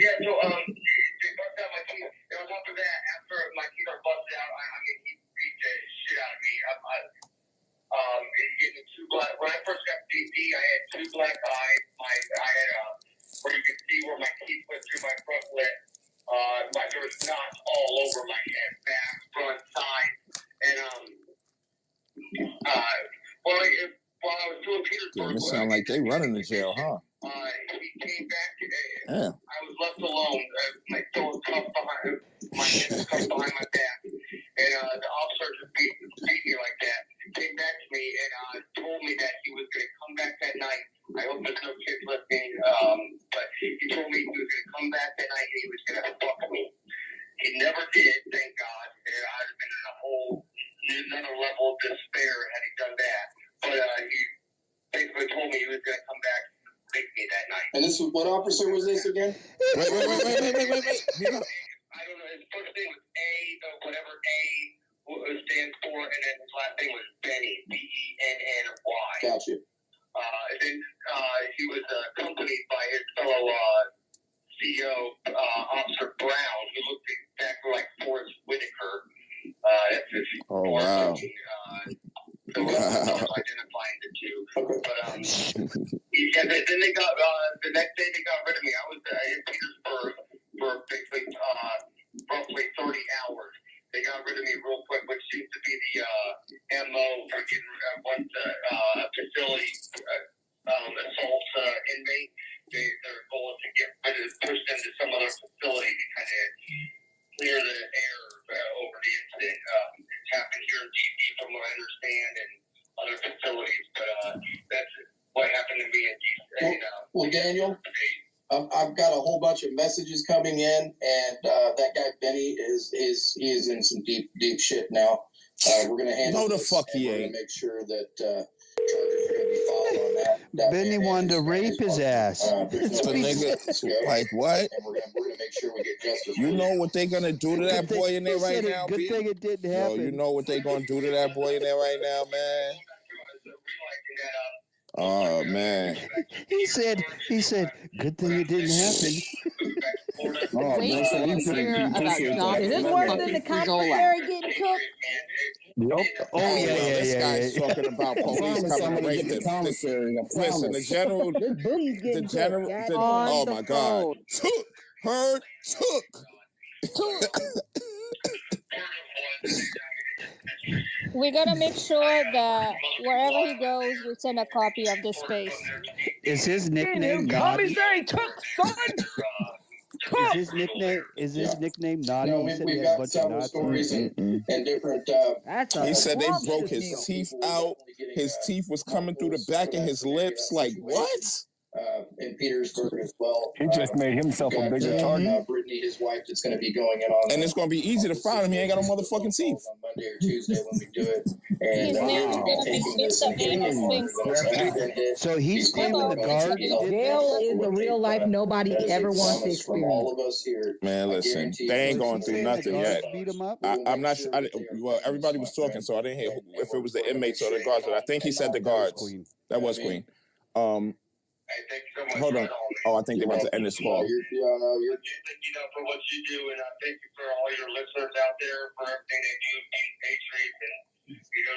Yeah, so they busted out my teeth. And on top of that, after my teeth are busted out, I mean, he beat the shit out of me. Getting two black. When I first got DP, I had two black eyes. I had where you could see where my teeth went through my front lip. There was knots all over my head, back, front, side, and while I was doing Petersburg, it sound like they running the jail, huh? He came back. Yeah. I was left alone. My throat was cuffed behind my head, was cuffed behind my back, and the officer just beat me like that. He came back to me and told me that he was going to come back that night. I hope there's no kids listening, but he told me he was going to come back that night and he was going to fuck me. He never did, thank God. And I'd have been in a whole another level of despair had he done that. But he basically told me he was going to come back and make me that night. And this was, what officer was this again? Wait. I don't know. His first name was A, whatever A stands for, and then his last name was Benny, Benny. Gotcha. Then he was accompanied by his fellow CEO, Officer Brown, who looked exactly like Forrest Whitaker. That's his wow. So identifying the two. But then they got the next day they got rid of me. I was in Petersburg for basically roughly 30 hours. They got rid of me real quick, which seems to be the MO for getting once a facility assaults inmate. Their goal is to get rid of, push them to some other facility to kind of clear the air over the incident. It's happened here in DC, from what I understand, and other facilities. But that's what happened to me in DC. Well, Daniel, I've got a whole bunch of messages coming in, and that guy Benny is in some deep shit now. We're gonna handle no, the this, fuck and he we're ain't. gonna make sure that charges are gonna be filed on that. Benny wanted to rape his ass. The nigga, like what? And we're gonna make sure we get justice. You know what they gonna do to that boy in there right now, Good B? thing it didn't happen. Yo, you know what they gonna do to that boy in there right now, man? Oh man. He said, good thing it didn't happen. Wait till you hear about John. Is this worse than the commissary getting cooked? Yep. Oh yeah. This guy's talking about police coming to rape him. Listen, the general, oh my God, took. We gotta make sure that wherever he goes, we send a copy of the space. Is his nickname Naughty? Commissary took, son! Is his nickname Naughty? No, we've got several stories and different. He said they broke his teeth out. His teeth was coming through the back of his lips. Like what? In Petersburg as well. He just made himself a bigger target. Brittany, his wife, that's going to be going in on. And it's going to be easy to find him. He ain't got no motherfucking teeth. On Monday or Tuesday when we do it. And His name is gonna be Mr. Amos. So he's claiming the guard. Jail is the real life nobody ever wants to from all experience. of us here. Man, listen, they ain't going through nothing yet. Beat him up. I'm not sure. Well, everybody was talking, so I didn't hear if it was the inmates or the guards, but I think he said the guards. That was Queen. Hey, thank you so much. Hold on. Oh, I think they're about to end this call. Thank you for what you do, and thank you for all your listeners out there for everything they do, being patriots, and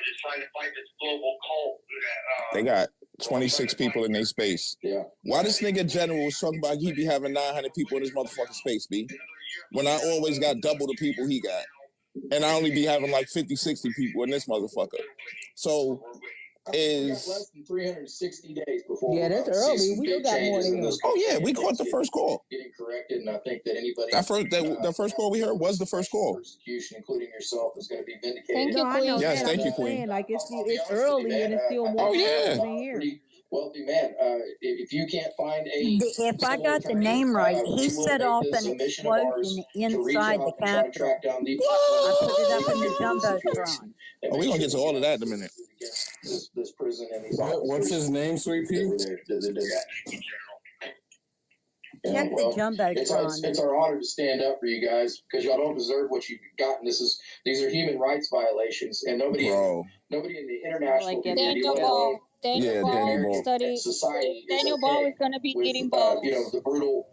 just trying to fight this global cult. They got 26 people in their space. Yeah. Why this nigga General was talking about he be having 900 people in his motherfucking space, B? When I always got double the people he got. And I only be having like 50, 60 people in this motherfucker. So is less than 360 days before. Yeah, that's early. We still got more than you. Oh yeah, we caught the first call. Getting corrected, and I think that anybody the first call we heard was the first call. Persecution, including yourself, is going to be vindicated. Thank you, I know Queen. Yes, that. thank I'm you, just Queen. saying, like it's early and it's still more. Oh, yeah. than here. Wealthy man, if you can't find a If I got the name right, he set off an explosion inside the Capitol. I put it up in the jumbotron. Oh, we're gonna get to all of that in a minute. This prison and these What's his name, Sweet Pea? Check the jumbotron. It's our honor to stand up for you guys because y'all don't deserve what you've gotten. These are human rights violations, and nobody in the international community, Daniel Ball study. Society Daniel Ball is going to be eating balls. the brutal,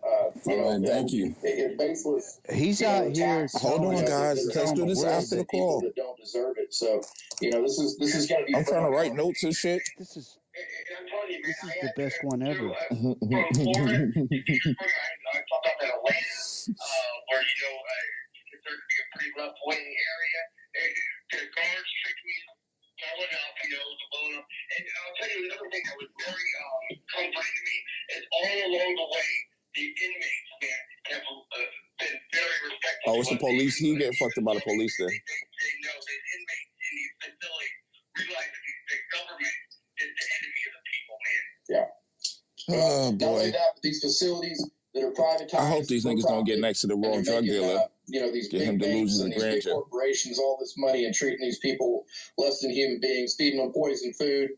thank you. Baseless. He's out here. Hold on, guys. Let's do this after the call. That don't deserve it. So, this is going to be. I'm trying to write notes and shit. This is the best one ever. I talked about Atlanta, where considered to be a pretty rough waiting area. The guards tricked me. I went out, the loan. And I'll tell you another thing that was very comforting to me is all along the way, the inmates, man, have been very respectful. Oh, it's the police. He get fucked by the police then. They know that inmates in these facilities realize that the government is the enemy of the people, man. Yeah. Oh, Not only boy. that, but these facilities that are privatized. I hope these niggas don't get next to the wrong drug dealer. These Get big him banks delusions and of these big grandeur. corporations, all this money, and treating these people less than human beings, feeding them poison food,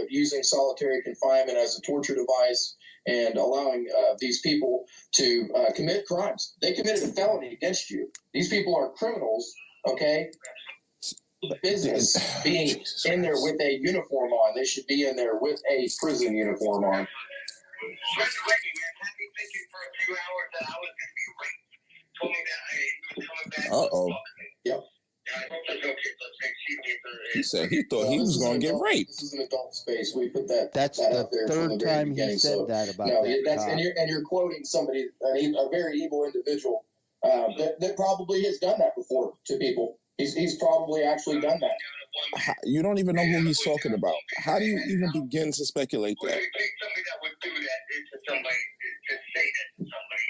using solitary confinement as a torture device, and allowing these people to commit crimes. They committed a felony against you. These people are criminals, okay? Business being in there with a uniform on. They should be in there with a prison uniform on. Uh-oh. Yep. He said he thought he was going to get raped. This is an adult space. We put that. That's that the out there third from the very time he beginning. said So, that about no, that that's cop. and you're quoting somebody, a very evil individual that probably has done that before to people. He's probably actually done that. You don't even know who he's talking about. How do you even begin to speculate that? Somebody that would do that to somebody, to say that to somebody,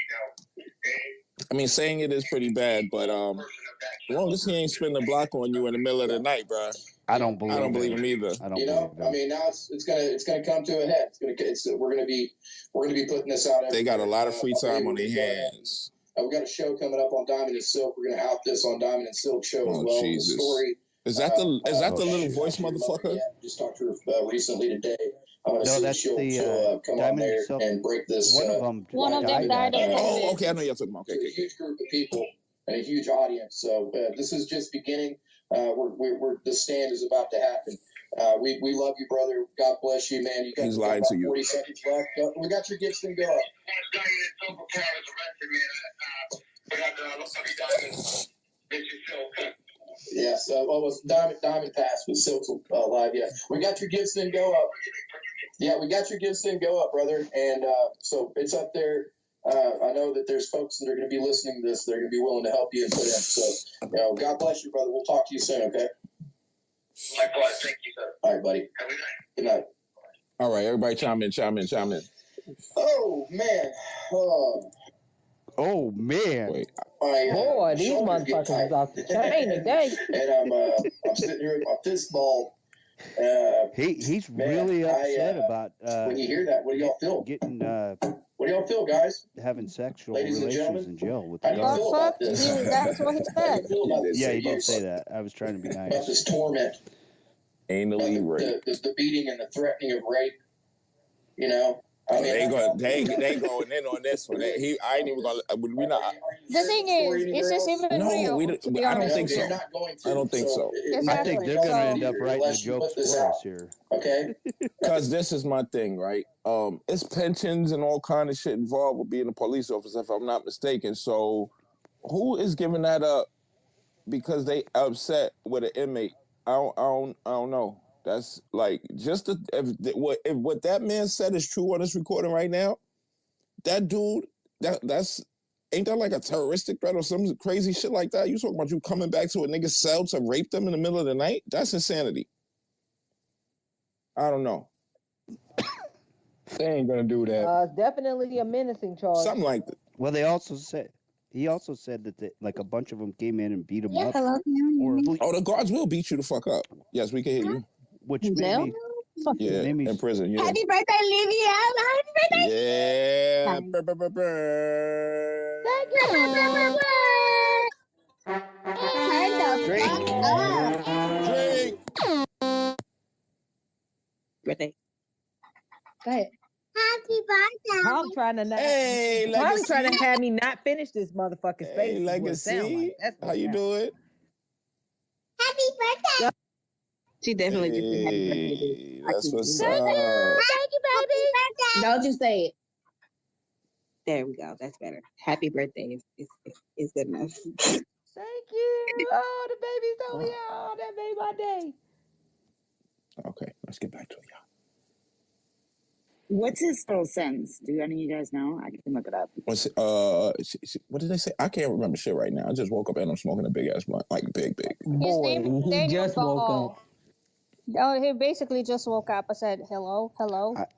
I mean, saying it is pretty bad, but as long as he ain't spin the block on you in the middle of the night, bro. I don't believe him either. I don't believe him. I mean, now it's gonna come to a head. We're gonna be putting this out. They got a lot of free time on their hands. We got a show coming up on Diamond and Silk. We're gonna out this on Diamond and Silk show as well. Jesus. The story. Is that the little voice motherfucker? Yeah, just talked to her recently today. I'm gonna see if she'll come on there and break this. One of them died of Oh, okay, I know you're talking about. Okay. A huge group of people and a huge audience. So this is just beginning. The stand is about to happen. We love you, brother. God bless you, man. He's lying to you. 40 seconds left. We got your gifts and go up. Yes, almost Diamond Pass with Silks live. Yeah, we got your gifts and go up. Yeah, we got your gifts and go up, brother. And so it's up there. I know that there's folks that are going to be listening to this. They're going to be willing to help you and put in. So, God bless you, brother. We'll talk to you soon, okay? Likewise. Thank you, sir. All right, buddy. Have a good night. Good night. All right, everybody chime in. Oh, man. Oh, man. Wait. Boy, these motherfuckers is off the chain today. And I'm sitting here with my fist ball. He's really upset about when you hear that, what do y'all feel? Getting what do y'all feel, guys? Having sexual Ladies and relations gentlemen, in jail with how the do you feel guards. about this? That's what he said. Yeah, he did say that. I was trying to be About nice. this torment, Anally rape. the beating and the threatening of rape. You know, I mean, they going in on this one. I ain't even gonna. We not. The thing is this even real? To be I don't honest think with so. you? I don't think so. I think they're going to end up writing the jokes for us here. Okay. Because this is my thing, right? It's pensions and all kind of shit involved with being a police officer, if I'm not mistaken. So, who is giving that up because they upset with an inmate? I don't know. That's like just if what that man said is true on this recording right now. That dude, that's ain't that like a terroristic threat or some crazy shit like that? You talking about you coming back to a nigga's cell to rape them in the middle of the night? That's insanity. I don't know. They ain't gonna do that. Definitely a menacing charge. Something like that. Well, he also said that like a bunch of them came in and beat him up. Hello, Oh, the guards will beat you the fuck up. Yes, we can hear you. Which made me, Yeah, in prison. Yeah. Happy birthday, Livia! Happy birthday! Yeah. Drake. Birthday. Go ahead. Happy birthday! I'm trying to not. Hey, I'm Legacy. trying to have me not finish this motherfucking space. Hey, Legacy. Like. That's what How you it doing? Happy birthday! She definitely just said happy birthday, dude. Hey, that's what's Thank you. up. Thank you, baby. Don't just say it. There we go. That's better. Happy birthday is good enough. Thank you. Oh, the baby's over here. Oh, that made my day. Okay, let's get back to it, y'all. What's his full sentence? Do any of you guys know? I can look it up. What did they say? I can't remember shit right now. I just woke up and I'm smoking a big ass blunt, like big. Boy, name is he Daniel just woke Ball. up. Oh, he basically just woke up. I said, hello.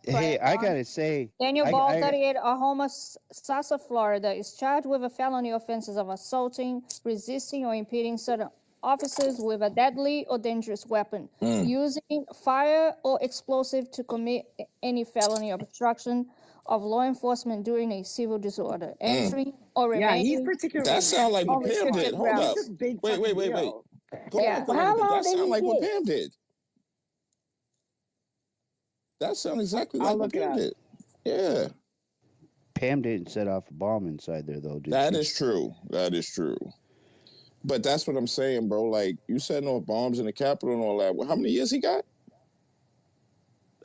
Hey, I gotta say, Daniel I- Ball, I- 38, Homosassa, Florida, is charged with a felony offenses of assaulting, resisting, or impeding certain officers with a deadly or dangerous weapon, using fire or explosive to commit any felony obstruction of law enforcement during a civil disorder, entering or remaining. Yeah, he's particularly. That sounds like what Pam did. Hold up. That's a big Wait. fucking Go deal. back a little bit. That sounds like what Pam did. That sounds exactly like what Pam did. Yeah. Pam didn't set off a bomb inside there, though, did she? That is true. But that's what I'm saying, bro. Like, you setting off bombs in the Capitol and all that. Well, how many years he got?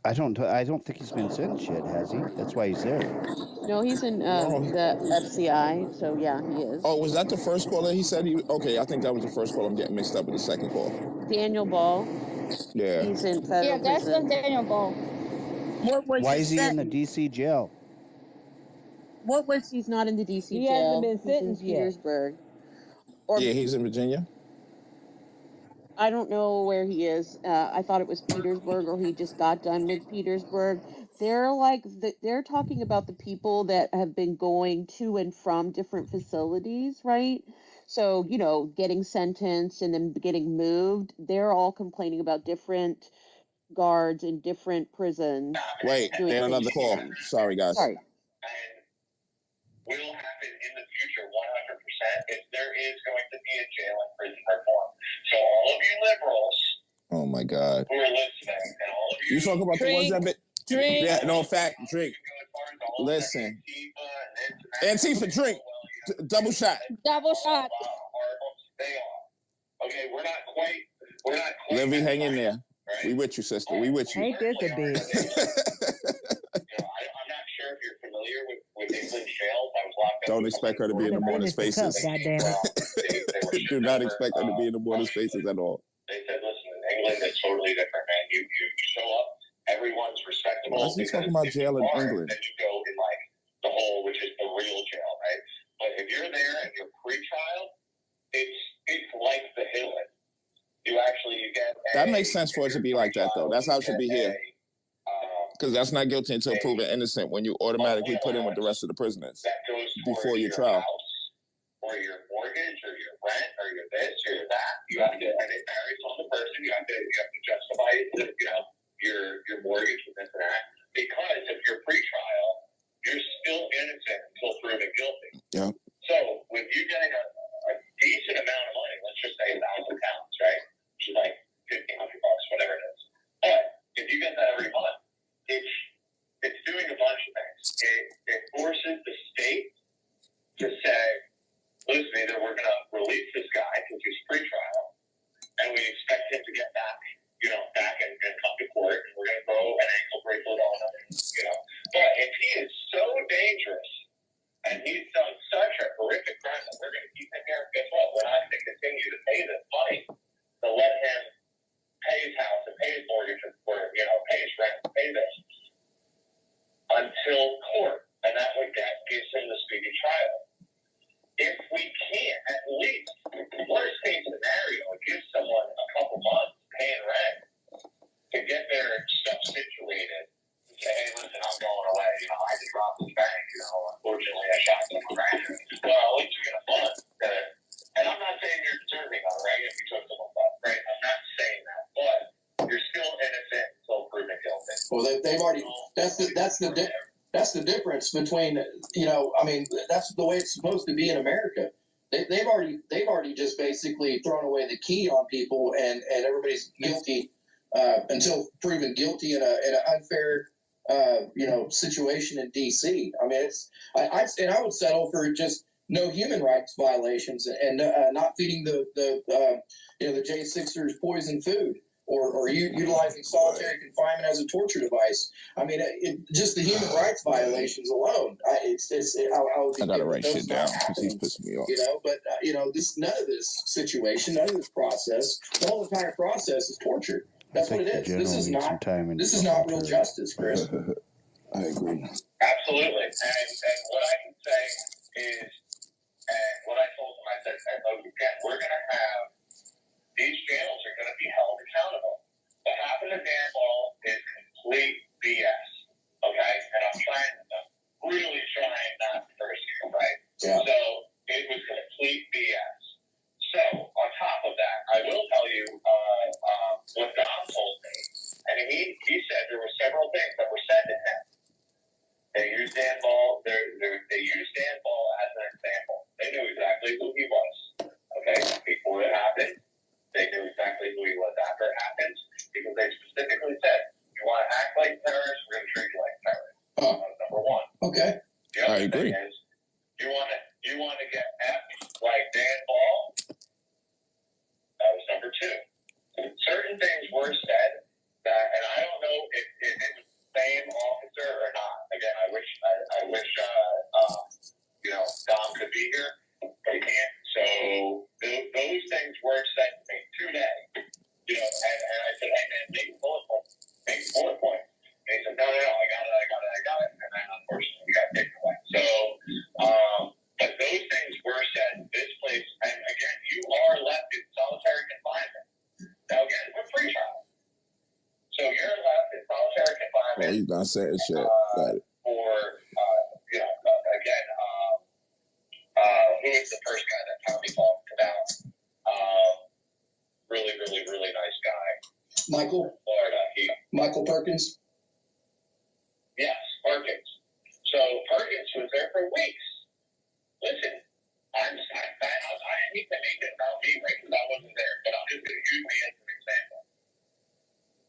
I don't think he's been sentenced yet, has he? That's why he's there. No, he's in the FCI, so yeah, he is. Oh, was that the first call that he said he? Okay, I think that was the first call. I'm getting mixed up with the second call. Daniel Ball. Yeah. He's in federal Yeah, that's prison. the Daniel Ball. What was Why his is he in the sentence? DC jail? What was He's not in the DC He jail. hasn't been He's in sentenced yet. Petersburg. Yeah, he's in Virginia. I don't know where he is. I thought it was Petersburg, or he just got done with Petersburg. They're talking about the people that have been going to and from different facilities, right? So, getting sentenced and then getting moved. They're all complaining about different guards in different prisons. Wait, doing and another things to call. them. Sorry, guys. Sorry. Will happen in the future 100% if there is going to be a jail and prison reform. So all of you liberals Oh my God. who are listening, and all of you... You talk about the ones that been... Drink. Yeah, no, fact, drink. Listen. Antifa, drink. Double shot. Double shot. They are. Okay, we're not quite... Livy, hang in there. Right? We with you, sister. We with you. Ain't this a bitch? I'm not sure if you're familiar with England jails. I was locked up. Don't expect her to be in the morning spaces. Do not expect her to be in the morning spaces at all. They said, listen, in England, it's totally different, man. You show up, everyone's respectable. Why is he talking about jail in England? Then you go in, like, the hole, which is the real jail, right? But if you're there and you're pre-trial, it's like the Hillen. You get that makes sense for it to be like that, though. That's how it should be here. Because that's not guilty until proven innocent when you automatically put in with the rest of the prisoners before your trial. Or your mortgage, or your rent, or your this, or your that. You have to, and it varies on the person. You have to justify your mortgage with this and that. Because if you're pre-trial, you're still innocent until proven guilty. Yeah. So with you getting a decent amount of money, let's just say £1,000, right? Which is like $1,500, whatever it is. But if you get that every month, it's doing a bunch of things. It forces the state to say, listen, either we're going to release this guy because he's pre-trial, and we expect him to get back and come to court, and we're going to throw an ankle bracelet on him, But if he is so dangerous, and he's done such a horrific crime that we're going to keep him here, guess what? We're not going to continue to pay this money to let him pay his house and pay his mortgage or pay his rent and pay this until court, and that gives him the speedy trial. If we can't, at least, worst case scenario, it gives someone a couple months paying rent to get their stuff situated and say, hey, listen, I'm going away. I just robbed this bank. Unfortunately, I shot someone right here. Well, at least you get a month. And I'm not saying you're deserving of it, right? If you took someone's life, right? I'm not saying that. But you're still innocent until proven guilty. Well, they've already. That's the difference between, that's the way it's supposed to be in America. They've already just basically thrown away the key on people, and everybody's guilty until proven guilty in an unfair, situation in D.C. I mean, I would settle for just no human rights violations and not feeding the J6ers poison food. or utilizing solitary confinement as a torture device. I mean, just the human rights violations alone. I gotta write shit down because he's pissing me off. You know, but none of this situation, none of this process, the whole entire process is torture. That's what it is. This is not real justice, Chris. I agree. Absolutely. And what I can say is, and what I told them, I said, again, we're going to have, these channels are going to be held accountable. What happened to Dan Ball is complete BS. Okay? And I'm really trying not to curse here, right? Yeah. So it was complete BS. So on top of that, I will tell you what Don told me. And he said there were several things that were said to him. They used Dan Ball. They used Dan Ball as an example. They knew exactly who he was. Okay, before it happened, they knew exactly who he was after it happened, because they specifically said, "You want to act like terrorists? We're going to treat you like terrorists." That was number one. Okay. The other thing is, you want to get effed like Dan Ball. That was number two. Certain things were said that, and I don't know if it was the same officer or not. Again, I wish Dom could be here, but he can't. So those things were said to me today. And I said, "Hey man, make a bullet point. Make a bullet point." And he said, "No, I got it." And then unfortunately, we got taken away. So, but those things were said. This place, and again, you are left in solitary confinement. Now again, we're free trial. So you're left in solitary confinement. Well, he's not saying shit. Got it. Who is the first guy that Tommy talked about? Really, really, really nice guy. Michael? Florida. Michael Perkins? Yes, Perkins. So Perkins was there for weeks. Listen, I hate to make it about me, right, because I wasn't there, but I'm just going to use me as an example.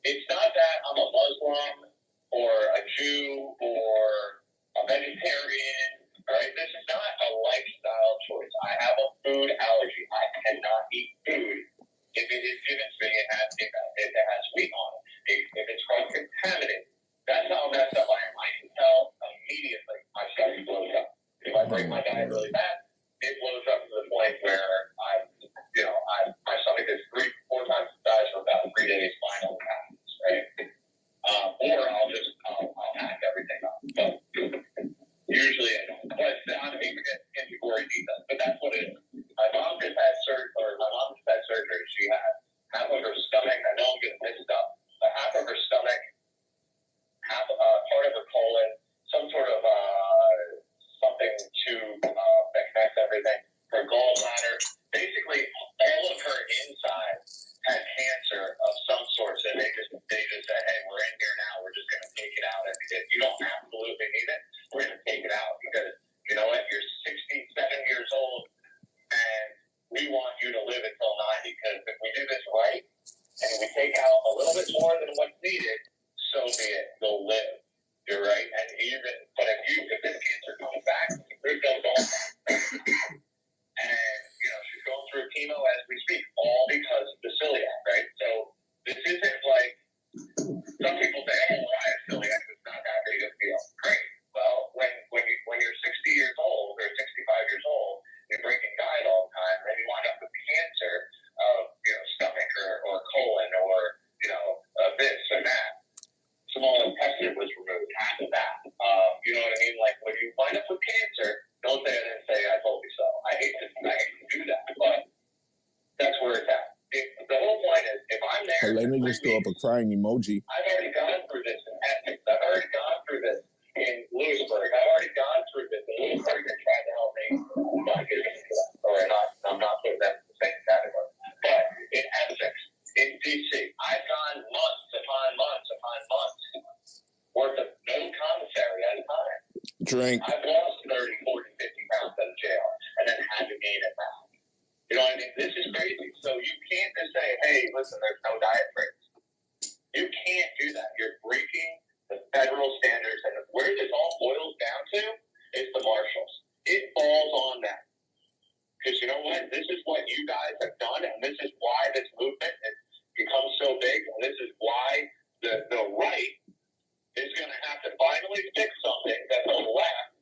It's not that I'm a Muslim or a Jew or a vegetarian, all right? This is not a lifestyle choice. I have a food allergy. I cannot eat food if it is given to me. If it has wheat on it. If it's contaminated. That's how messed up I am. I can tell immediately my stomach blows up. If I break my diet really bad, it blows up to the point where my stomach is 3-4 times the size for about 3 days. Finally happens, right? Or I'll hack everything up. But usually I don't. But I don't even get into gory details. But that's what it is. My mom just had surgery. She had half of her stomach. I know I'm getting mixed up, but half of her stomach, half part of her colon, some sort of something tube that connects everything. Her gallbladder, basically all of her inside had cancer of some sort. So they just said, "Hey, we're in here now. We're just going to take it out." And you don't absolutely need it. We're going to take it out because you know what? You're 67 years old, and we want you to live until 90. Because if we do this right, and we take out a little bit more than what's needed, so be it. Go live. You're right. And but if this cancer comes back, there's no going back. And she's going through chemo as we speak, all because of the celiac, right? So this isn't like some people say, "Oh, well, I have celiac. It's not that big of a deal." Great. Well, when you're 60 years old or 65 years old, you're breaking diet all the time, and then you wind up with cancer of stomach or colon or this or that. Small intestine was removed, half of that. You know what I mean? Like when you wind up with cancer, don't say I didn't say I told you so. I hate to do that, but that's where it's at. The whole point is, if I'm there, let me just throw up a crying emoji. I've already gone through this in Essex. I've already gone through this in Lewisburg. I've already gone through this in Lewisburg. They tried to help me. I'm not getting into that. I'm not putting them in the same category. But in Essex, in D.C., I've gone months upon months worth of no commissary at a time. Drink. I've lost 30, 40, 50 pounds out of jail and then had to gain it back. You know what I mean? This is crazy. So you can't just say, "Hey, listen, there's no diet breaks." You can't do that. You're breaking the federal standards. And where this all boils down to is the marshals. It falls on them. Because you know what? This is what you guys have done, and this is why this movement has become so so big, and this is why the right is going to have to finally fix something that the left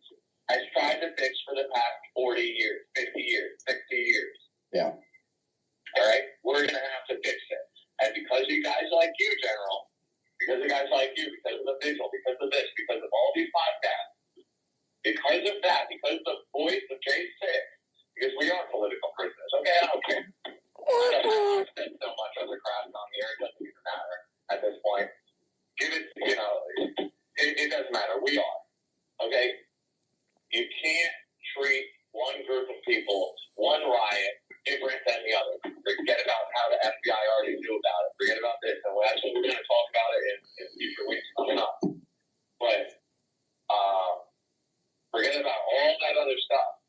has tried to fix for the past 40 years, 50 years, 60 years. Yeah. All right? We're going to have to fix it. And because you guys like you, General, because of guys like you, because of the Vigil, because of this, because of all these podcasts, because of that, because of the voice of J6, because we are political prisoners. Okay, I don't care. I've said so much other crap on the air, it doesn't even matter at this point. Give it, it doesn't matter. We are. Okay? You can't treat one group of people, one riot, different than the other. Forget about how the FBI already knew about it. Forget about this. And that's what we're going to talk about it in future weeks coming up. But forget about all that other stuff.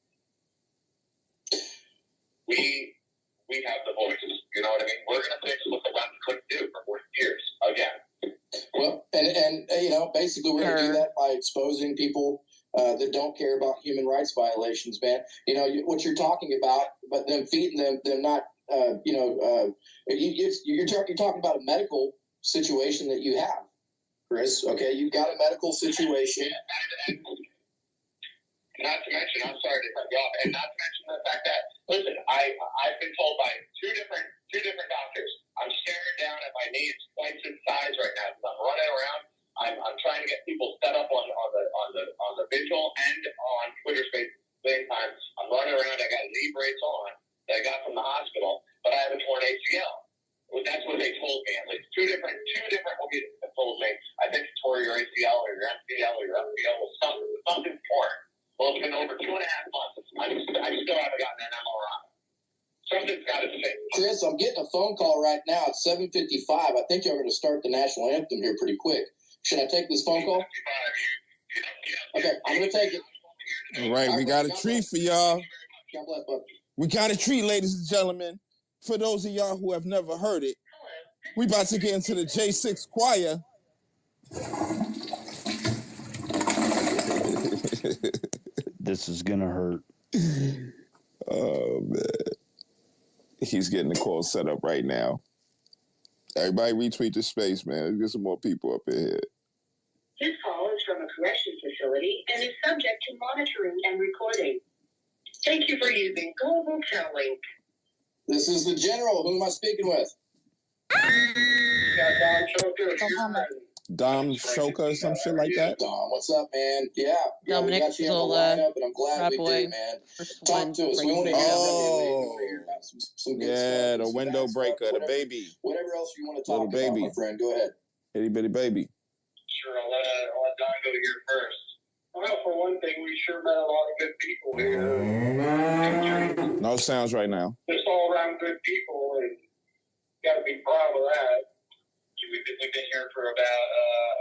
We have the voices. You know what I mean? We're going to fix what the left couldn't do for 40 years again. Well, and basically we're going to do that by exposing people that don't care about human rights violations, man. What you're talking about, but them feeding them not, you're talking about a medical situation that you have, Chris. Okay, you've got a medical situation. And not to mention, I'm sorry to cut you off, and not to mention the fact that, listen, I've been told by two different doctors, I'm staring down at my knee. It's twice its size right now. I'm running around. I'm trying to get people set up on the Vigil and on Twitter Space at the same time. I'm running around. I got knee brace on that I got from the hospital, but I have a torn ACL. Well, that's what they told me. At least two different ones told me. I think you tore your ACL or your MCL or your FCL or something torn. Well, it's been over 2.5 months. I still haven't gotten an MRI. Something's got to change. Chris, I'm getting a phone call right now at 7:55. I think you're going to start the national anthem here pretty quick. Should I take this phone call? Okay, I'm going to take it. All right, we got a treat for y'all. God bless, bud. We got a treat, ladies and gentlemen. For those of y'all who have never heard it, we about to get into the J6 choir. This is gonna hurt. Oh, man. He's getting the call set up right now. Everybody retweet the space, man. Let's get some more people up in here. This call is from a corrections facility and is subject to monitoring and recording. Thank you for using Global Telling. This is the General. Who am I speaking with? Dom Shoka or some shit like that? Dom, what's up, man? Yeah, we got you on the lineup, and I'm glad we did, man. Talk to us. We want to hear about some good stuff. The window breaker, the baby. Whatever else you want to talk about, my friend. Go ahead. Itty bitty baby. Sure, I'll let Don go here first. Well, for one thing, we sure met a lot of good people here. No sounds right now. Just all around good people, and got to be proud of that. We've been here for about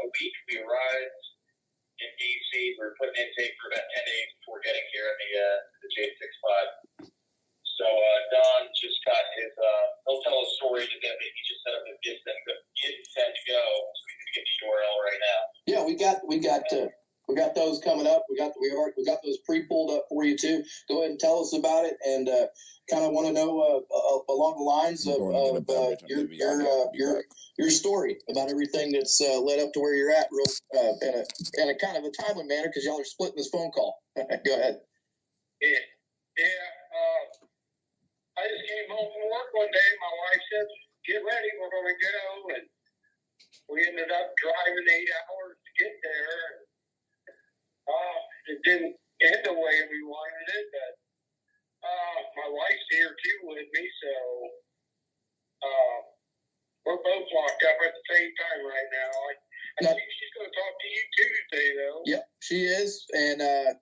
a week. We arrived in D.C. We were putting intake for about 10 days before getting here in the J6 spot. So Don just got his, he'll tell a story to them. He just set up his get set to go, so we can get the URL right now. Yeah, we got those coming up. We got those pre-pulled up for you too. Go ahead and tell us about it, and kind of want to know along the lines of your story about everything that's led up to where you're at, real in a kind of a timely manner, because y'all are splitting this phone call. Go ahead. Yeah. I just came home from work one day. My wife said, "Get ready, we're going to go," and we ended up driving 8 hours to get there. It didn't end the way we wanted it, but my wife's here too with me, so we're both locked up at the same time right now. I think she's going to talk to you Tuesday, though. Yep, she is, and I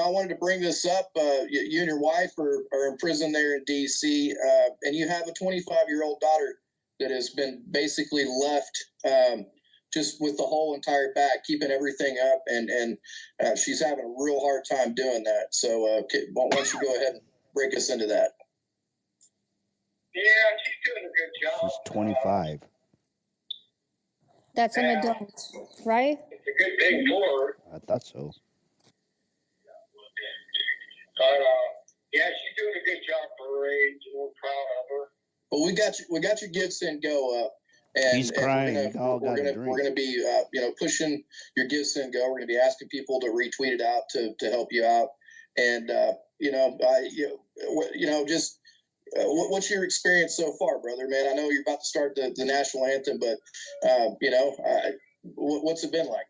wanted to bring this up. You and your wife are in prison there in D.C., and you have a 25-year-old daughter that has been basically left just with the whole entire back, keeping everything up, and she's having a real hard time doing that. So why don't you go ahead and break us into that? Yeah, she's doing a good job. She's 25. That's an adult, right? It's a good thing for her. I thought so. But yeah, she's doing a good job for her age, and we're proud of her. Well, we got your Give Send Go up. And, He's crying. we're gonna be pushing your Give Send Go. We're gonna be asking people to retweet it out to help you out. And what's your experience so far, brother? Man, I know you're about to start the national anthem, but what's it been like?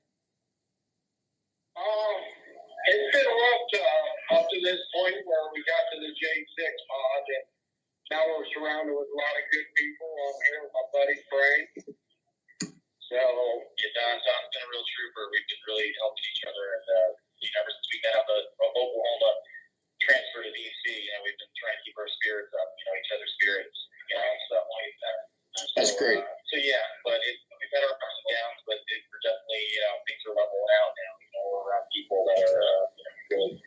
It's been rough up to this point where we got to the J6 pod, and now we're surrounded with a lot of good people. I'm here with my buddy Frank. So, Don's been a real trooper. We've been really helping each other, and ever since we got out of Oklahoma, transfer to DC, we've been trying to keep our spirits up, each other's spirits, stuff like that. That's great. But we've had our ups and downs, but we're definitely, things are leveling out now. We're around people that are really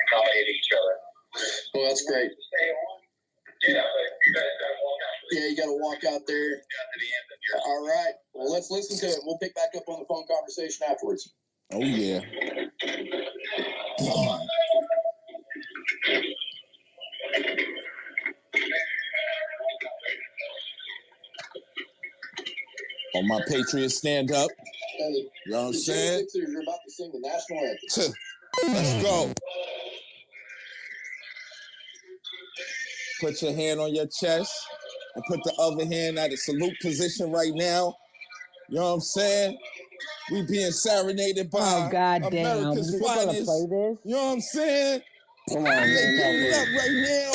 accommodating each other. Well, that's great. Stay on. Yeah, but you guys got to walk out. Yeah, you got to walk out there. All right. Well, let's listen to it. We'll pick back up on the phone conversation afterwards. Oh, yeah. On my Patriots, stand up. You know what I'm saying? You're about to sing the national anthem. Let's go. Put your hand on your chest and put the other hand at a salute position right now. You know what I'm saying? We being serenaded by America's finest. Play this? You know what I'm saying? Come on, they man. giving it up right now.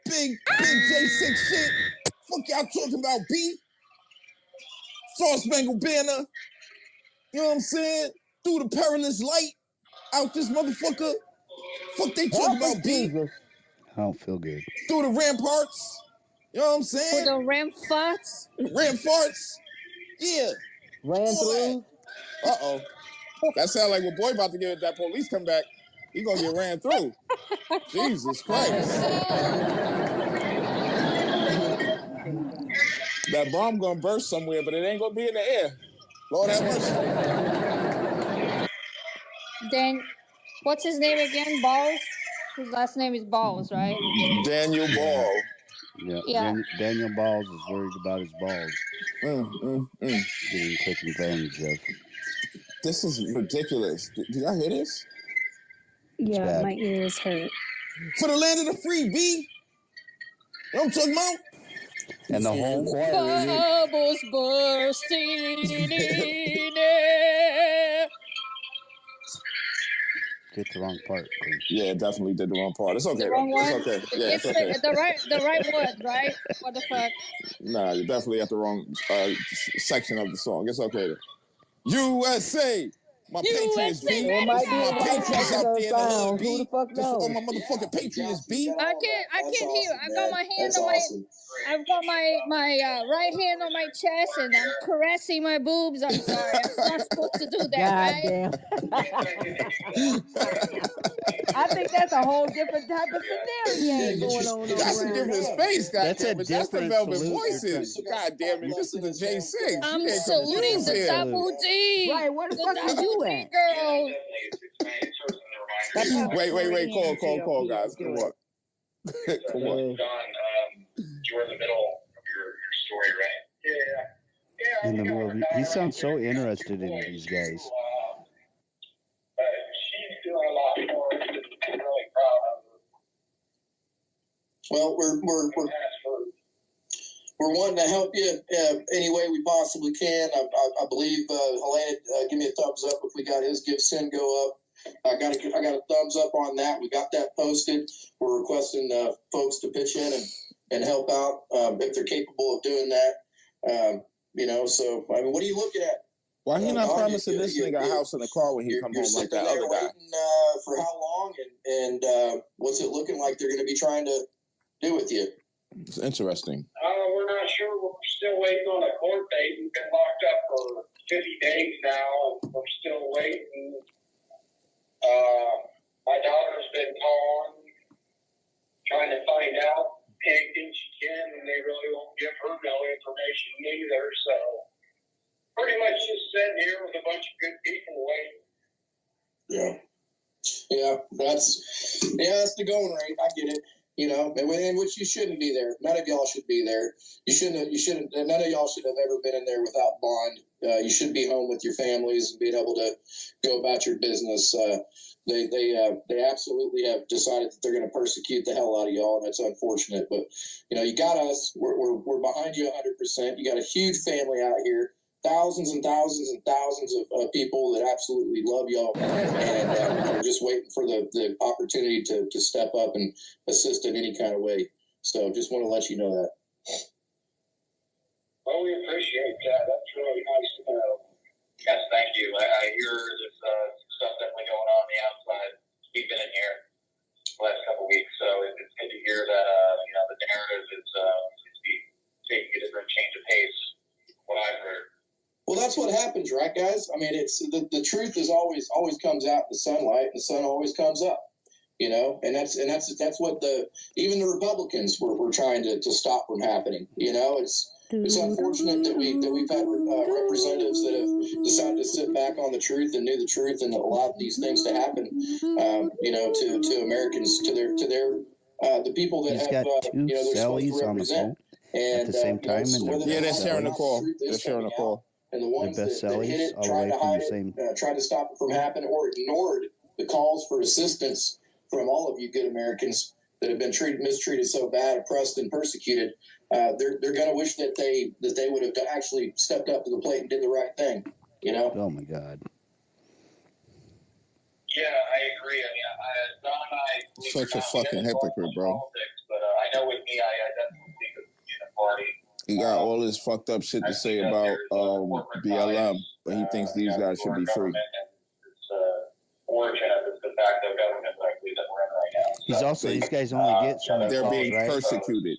Big J6 shit. Fuck y'all talking about, B? Star Spangled Banner. You know what I'm saying? Through the perilous light. Out this motherfucker. Fuck they talking about, B? I don't feel good. Through the ramparts. You know what I'm saying? For the ramparts? Ramparts. Yeah. Ran through. Uh-oh. That sounds like what boy about to get if that police come back. He gonna get ran through. Jesus Christ. That bomb gonna burst somewhere, but it ain't gonna be in the air. Lord have mercy. Then, what's his name again? Balls? His last name is Balls, right? Daniel Ball. Yeah. Daniel Balls is worried about his balls. Getting taken advantage of. This is ridiculous. Do y'all hear this? Yeah, my ears hurt. For the land of the free, B. You know what I'm talking about? And the whole choir. Bubbles bursting in air. Hit the wrong part. Yeah, definitely did the wrong part. It's okay. The wrong one? It's okay. Yeah, it's okay. The right word, right? What the fuck? Nah, you're definitely at the wrong section of the song. It's okay. USA! My Patriots, B. My Patriots out there in the hood, B. Who the fuck knows? All my motherfucking Patriots, B. I can't hear. I got my hand on I've got my right hand on my chest and I'm caressing my boobs. I'm sorry. I'm not supposed to do that, Damn. I think that's a whole different type of scenario going on. That's a different space, goddammit. That's the Velvet Voices. God damn it. This is the J6. I'm saluting the Tapu D. Right, where the fuck are you at? Girl. Wait. Call, guys. Come on. Come on. Don, you were in the middle of your story, right? Yeah. In the middle. He sounds so interested in these guys. She's doing a lot more. I'm really proud of her. Well, we're wanting to help you any way we possibly can. I believe Helene, give me a thumbs up if we got his Give Send Go up. I got a thumbs up on that. We got that posted. We're requesting folks to pitch in and help out if they're capable of doing that. So I mean, what are you looking at? Why he not promising this nigga a house and a car when he come home like that other guy? For how long? And what's it looking like they're going to be trying to do with you? It's interesting. We're not sure. We're still waiting on a court date. We've been locked up for 50 days now, and we're still waiting. My daughter's been calling, trying to find out anything she can, and they really won't give her no information either. So pretty much just sitting here with a bunch of good people waiting. Yeah, that's the going rate. I get it. you know, and which you shouldn't be there. None of y'all should be there. None of y'all should have ever been in there without bond. You should be home with your families and being able to go about your business. They absolutely have decided that they're going to persecute the hell out of y'all, and that's unfortunate. But you know, you got us. We're behind you 100%. You got a huge family out here, thousands and thousands and thousands of people that absolutely love y'all, and we're just waiting for the opportunity to step up and assist in any kind of way. So just want to let you know that. Well, we appreciate that. That's really nice to know. Yes, thank you. I hear there's stuff definitely going on the outside. We've been in here the last couple of weeks, so it's good to hear that you know, the narrative is taking a different change of pace. What I've heard. Well, that's what happens, right, guys? I mean, it's the truth is always comes out in the sunlight, and the sun always comes up. You know, and that's what even the Republicans were trying to stop from happening. You know, it's unfortunate that we've had representatives that have decided to sit back on the truth and knew the truth and allowed these things to happen. You know, to Americans, to their the people that He's have got two you know, they're supposed to Sallies on the represent. phone at the same time, and whether Yeah, or they're not sharing the the call. truth is They're sharing the coming call. out, and the ones best that hit Sallies it, all the tried way to from hide the it, same. tried to stop it from happening, or ignored the calls for assistance from all of you good Americans that have been mistreated so bad, oppressed, and persecuted. They're going to wish that they would have actually stepped up to the plate and did the right thing. You know? Oh my God. Yeah, I agree. I mean, Don and I... Such a fucking hypocrite, bro. Politics, but I know with me, I definitely think of being a party. He got all this fucked up shit to say about BLM, but he thinks these guys should be free. Origin of the de facto government that we're in right now. He's also, these guys only get so many they're calls, being right? persecuted.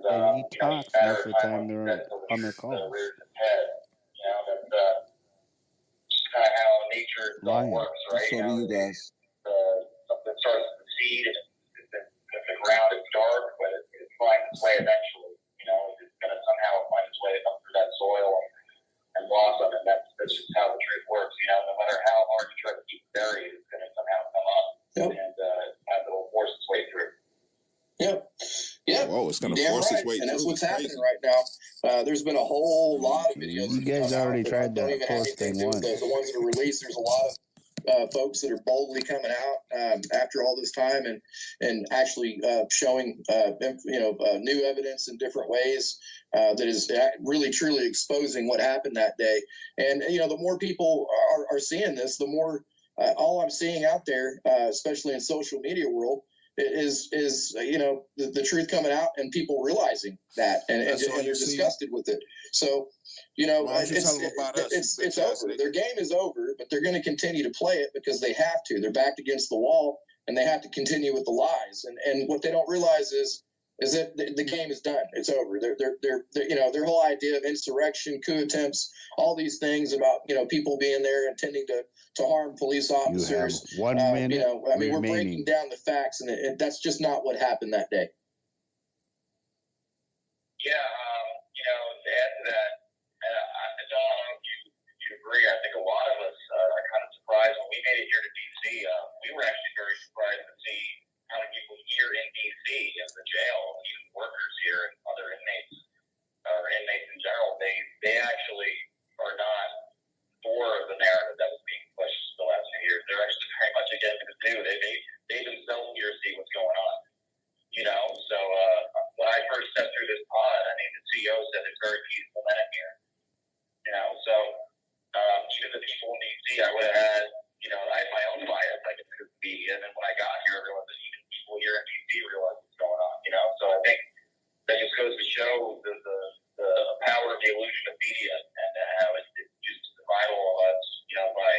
And he talks most of the time they're on their calls. You know, that's just kind of how nature works, right? So do you guys. Something starts to seed, and if the ground is dark, but it finds its way eventually. You know, it's going to somehow find its way up through that soil and blossom, and that's just how the truth works. You know, no matter how hard you try to keep it buried, it's going to somehow come up and it'll force its way through. Yep. Yep. Whoa, it's going to force its way through. And that's what's happening right now. There's been a whole lot of videos. You guys already tried that post thing once. The ones that are released, there's a lot of folks that are boldly coming out after all this time and actually showing new evidence in different ways that is really truly exposing what happened that day. And you know, the more people are seeing this, the more all I'm seeing out there, especially in social media world, is you know, the truth coming out and people realizing that and they're disgusted with it. So you know, it's over. Their game is over, but they're going to continue to play it because they have to. They're backed against the wall, and they have to continue with the lies. And what they don't realize is that the game is done. It's over. They're you know, their whole idea of insurrection, coup attempts, all these things about, you know, people being there intending to harm police officers. You have 1 minute. You know, I mean, remaining. we're breaking down the facts, and that's just not what happened that day. Yeah, you know, to add to that, I don't know if you agree. I think a lot of us are kind of surprised when we made it here to D.C. We were actually very surprised to see how many people here in D.C. in the jail, even workers here and other inmates, or inmates in general, they actually are not for the narrative that was being pushed the last few years. They're actually very much against it too. They themselves here see what's going on. You know, so when I first stepped through this pod, I mean, the CEO said it's very peaceful men in here. You know, so even the people in D.C., I would have had, you know, I had my own bias, I guess, because of media, and then when I got here, I realized that even people here in D.C. realize what's going on. You know, so I think that just goes to show the power of the illusion of media and how it uses survival of us, you know, by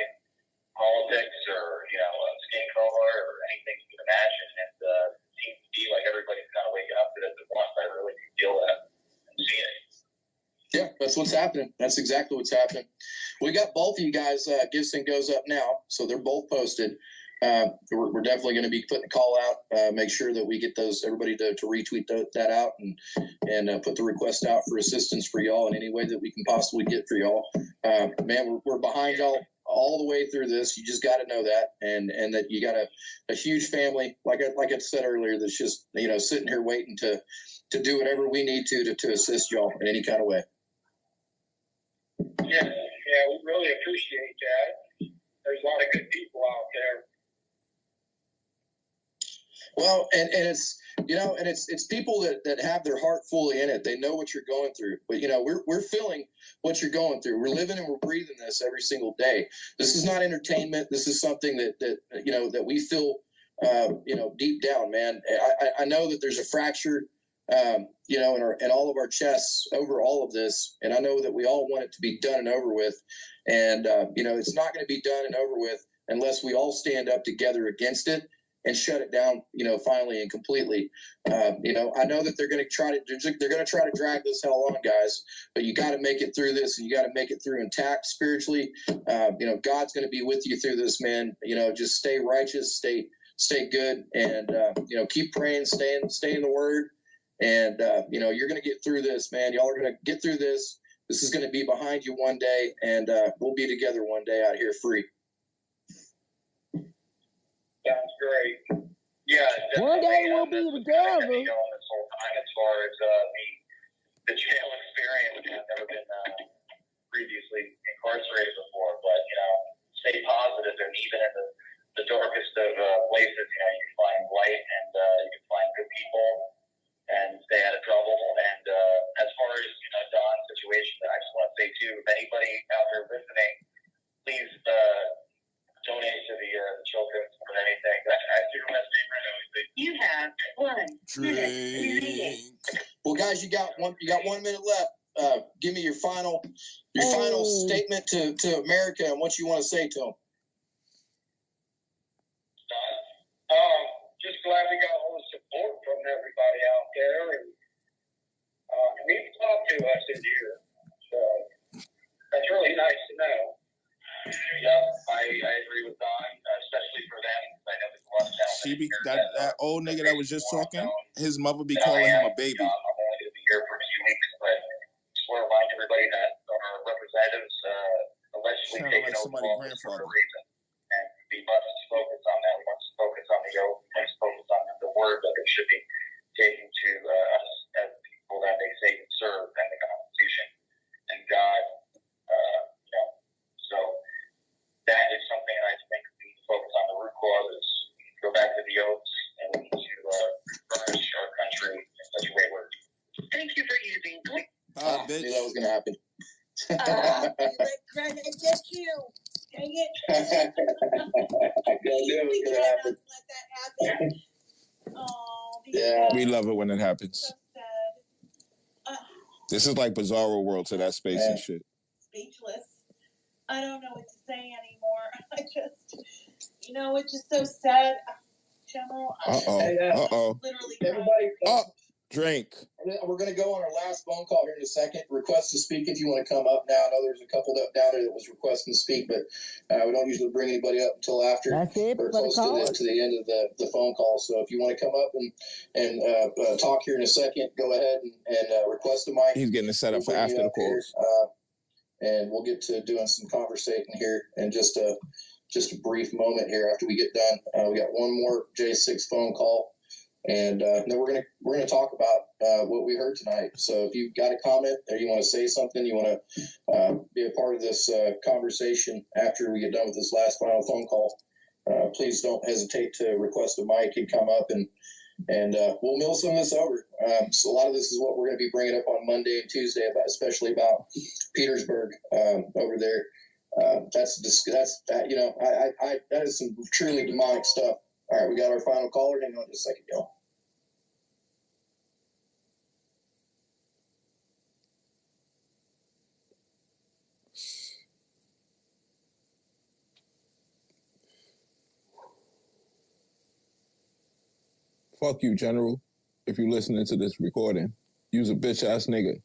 politics or, you know, skin color or anything you can imagine. And it seems to be like everybody's kind of waking up to this at once. I really do feel that and see it. Yeah, that's what's happening. That's exactly what's happening. We got both of you guys. Gibson goes up now, so they're both posted. We're definitely going to be putting a call out. Make sure that we get everybody to retweet that out and put the request out for assistance for y'all in any way that we can possibly get for y'all. Man, we're behind y'all all the way through this. You just got to know that, and that you got a huge family, like I said earlier, that's just, you know, sitting here waiting to do whatever we need to assist y'all in any kind of way. Yeah, we really appreciate that. There's a lot of good people out there. Well, and it's, you know, and it's people that have their heart fully in it. They know what you're going through, but you know, we're feeling what you're going through. We're living and we're breathing this every single day. This is not entertainment. This is something that you know, that we feel, you know, deep down, man. I know that there's a fracture, you know, in all of our chests over all of this, and I know that we all want it to be done and over with. And you know, it's not going to be done and over with unless we all stand up together against it and shut it down, you know, finally and completely. You know, I know that they're going to try to drag this hell on, guys, but you got to make it through this, and you got to make it through intact spiritually. You know, God's going to be with you through this, man. You know, just stay righteous, stay good, and you know, keep praying, stay in the Word, and you know, you're going to get through this, man. Y'all are going to get through this. This is going to be behind you one day, and we'll be together one day out here free. Sounds great. Yeah, one day we'll be together. This whole time, as far as the jail experience, I've never been previously incarcerated before, but you know, stay positive, and even in the darkest of places, you know, you can find light, and you can find good people, and stay out of trouble. And as far as, you know, Don's situation, I just want to say too, if anybody out there listening, please donate to the children or anything. I do my name right now. You have 1 minute remaining. Well, guys, you got 1 minute left. Give me your final statement to America and what you want to say to them. Just glad we got all the support from everybody out there, and they talk to us in here. So that's really nice to know. Yeah, I agree with Don, especially for them. I know there's a lot of talent. That old nigga that was just talking, his mother be calling him a baby. I'm only going to be here for a few weeks, but just want to remind everybody that our representatives allegedly taken over office for a reason. And we must focus on that. We must focus on the oath. We must focus on the word that they should be taking to us as people that they say can serve, and the Constitution and God. You know, so that is something I think we need to focus on. The root causes. Go back to the oaths, and we need to furnish our country in such a way where. Thank you for using. Bitch. Knew that was going to happen. Get you. Dang it. We cannot let that happen. Oh, yeah. We love it when it happens. So sad. This is like Bizarro World to that space and shit. Speechless. I don't know what to say anymore. I just, you know, it's just so sad. General. Literally. Everybody. Drink. We're going to go on our last phone call here in a second. Request to speak if you want to come up now. I know there's a couple down there that was requesting to speak, but we don't usually bring anybody up until after. That's it. Or close to the end of the phone call. So if you want to come up and talk here in a second, go ahead and request a mic. He's getting it set up for after the calls. And we'll get to doing some conversating here in just a brief moment here after we get done. We got one more J6 phone call. And then we're gonna talk about what we heard tonight. So if you've got a comment or you want to say something, you want to be a part of this conversation after we get done with this last final phone call, please don't hesitate to request a mic and come up and we'll mill some of this over. So a lot of this is what we're going to be bringing up on Monday and Tuesday, especially about Petersburg over there. That is some truly demonic stuff. All right, we got our final caller. Hang on just a second, y'all. Fuck you, General. If you're listening to this recording, use a bitch ass nigga.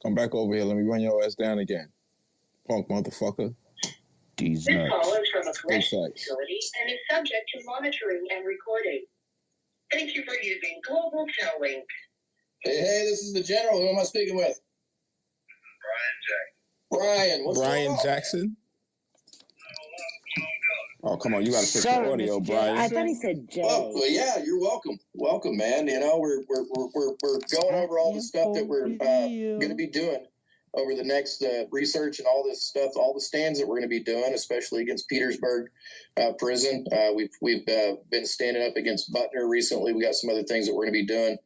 Come back over here. Let me run your ass down again. Punk motherfucker. This call is from a correctional facility and is subject to monitoring and recording. Thank you for using Global Tellink. Hey, this is the General. Who am I speaking with? Brian Jackson. Brian, what's going on? Jackson? Oh, come on, you got to fix the Sorry, audio, Mr. Brian. I thought he said Jay. Well, yeah, you're welcome. Welcome, man. You know, we're going over all the stuff that we're going to be doing over the next research and all this stuff, all the stands that we're going to be doing, especially against Petersburg prison. We've been standing up against Butner recently. We got some other things that we're going to be doing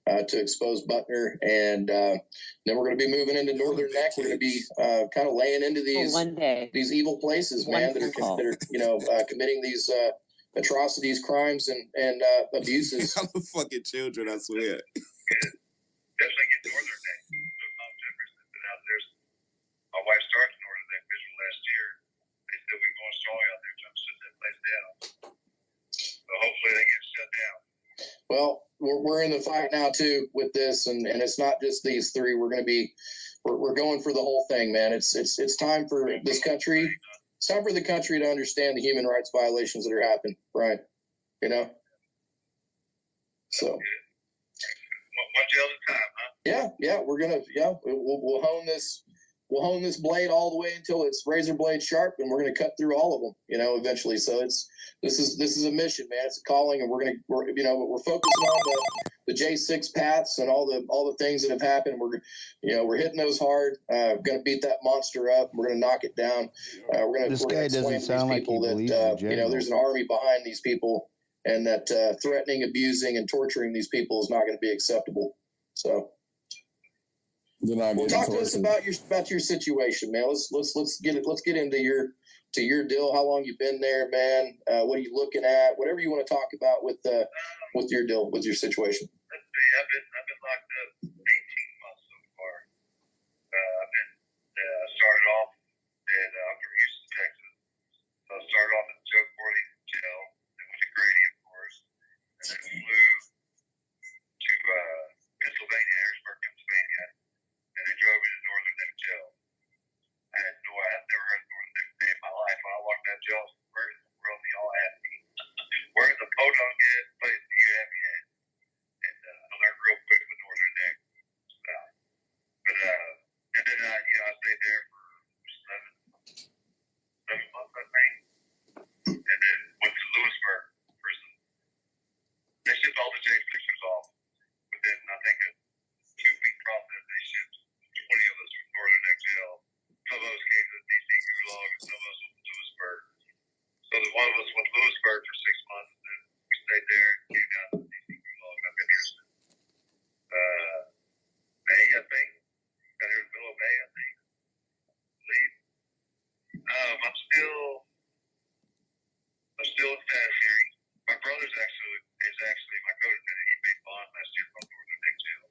to expose Butner, and then we're going to be moving into Northern Neck. We're going to be kind of laying into these evil places, man, that are committing these atrocities, crimes, and abuses. I'm the fucking children, I swear. Definitely get Northern Neck. Jefferson's been out there. My wife started Northern Neck Vigil last year. They said we're going strong out there trying to shut that place down. So hopefully they get shut down. Well, we're in the fight now too with this, and it's not just these three. We're going to be we're going for the whole thing, man. It's time for this country. It's time for the country to understand the human rights violations that are happening, right? You know. So. One jail at a time, huh? Yeah. We're gonna we'll hone this. We'll hone this blade all the way until it's razor blade sharp, and we're going to cut through all of them, eventually. So this is a mission, man. It's a calling, and we're focusing on the J6 paths and all the things that have happened. We're hitting those hard. We're going to beat that monster up. We're going to knock it down. We're going to explain to these people that there's an army behind these people, and that threatening, abusing, and torturing these people is not going to be acceptable. So. Well, talk to us about your situation, man. Let's get into your deal. How long you been there, man? What are you looking at? Whatever you want to talk about with your deal, with your situation. Let's see. I've been locked up 18 months so far. I started off I'm from Houston, Texas. So I started off in Joe Corley jail, then went to Grady, of course, and then flew to Pennsylvania, Harrisburg, Pennsylvania. And they drove me to Northern Neck Jail. I'd never heard of Northern Neck day in my life. When I walked that jail, where in the world do y'all have me? Where's the podunk at place do you have me at? And I learned real quick with Northern Neck. And then I stayed there for 7 months, I think. And then went to Lewisburg prison. They shipped all the J pictures off within, I think, a 2-week process. They shipped 20 of us from Northern Neck Jail. Some of us came to DC Gulag, and some of us went to Lewisburg. So one of us went to Lewisburg for 6 months, and then we stayed there and came down to DC Gulag. I've been here since May, I think. Got here in the middle of May, I think. I'm still in status hearing. My brother's actually my co-defendant. He made bond last year from Northern Neck Jail.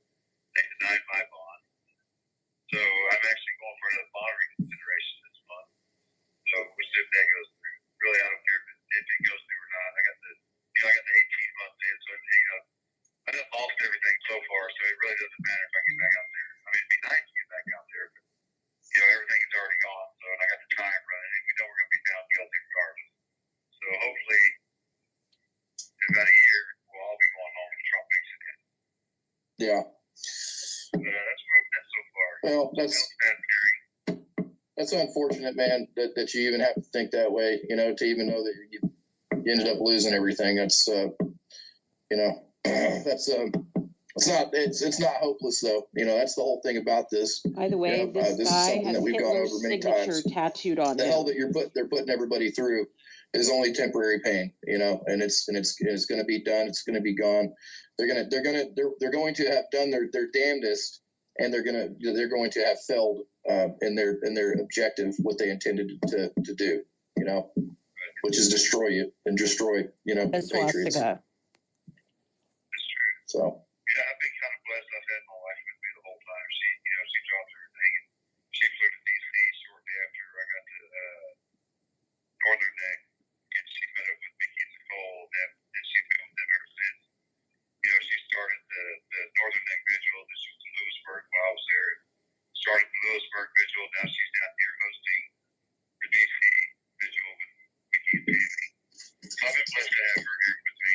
They denied my bond. So I'm actually going for another bond reconsideration this month. So we'll see if that goes through. Really, I don't care if it goes through or not. I got the 18 months in, so I just lost everything so far. So it really doesn't matter if I get back out there. I mean, it'd be nice to get back out there, but everything is already gone. So and I got the time running, and we know we're going to be found guilty regardless. So hopefully, in about a year, we'll all be going home to Trump makes it in. Yeah. That's where I've been so far. Well, that's unfortunate, man, that you even have to think that way, to even know that you ended up losing everything. That's, it's not hopeless though. That's the whole thing about this. By the way, this guy has Hitler's signature tattooed on him. The hell that they're putting everybody through is only temporary pain, and it's going to be done. It's going to be gone. They're going to have done their damnedest, and they're going to have failed in their objective, what they intended to do, which is destroy you and destroy, patriots. So. Yeah, I've been kind of blessed. I've had my wife with me the whole time. She dropped everything, and she flew to DC shortly after I got to Northern Neck, and she met up with Mickey and Nicole, and she's been with them ever since. She started the Northern Neck Vigil, then she was in Lewisburg while I was there. Started the Lewisburg Vigil, now she's down here hosting the DC Vigil with Mickey and Tammy. So I've been blessed to have her here with me.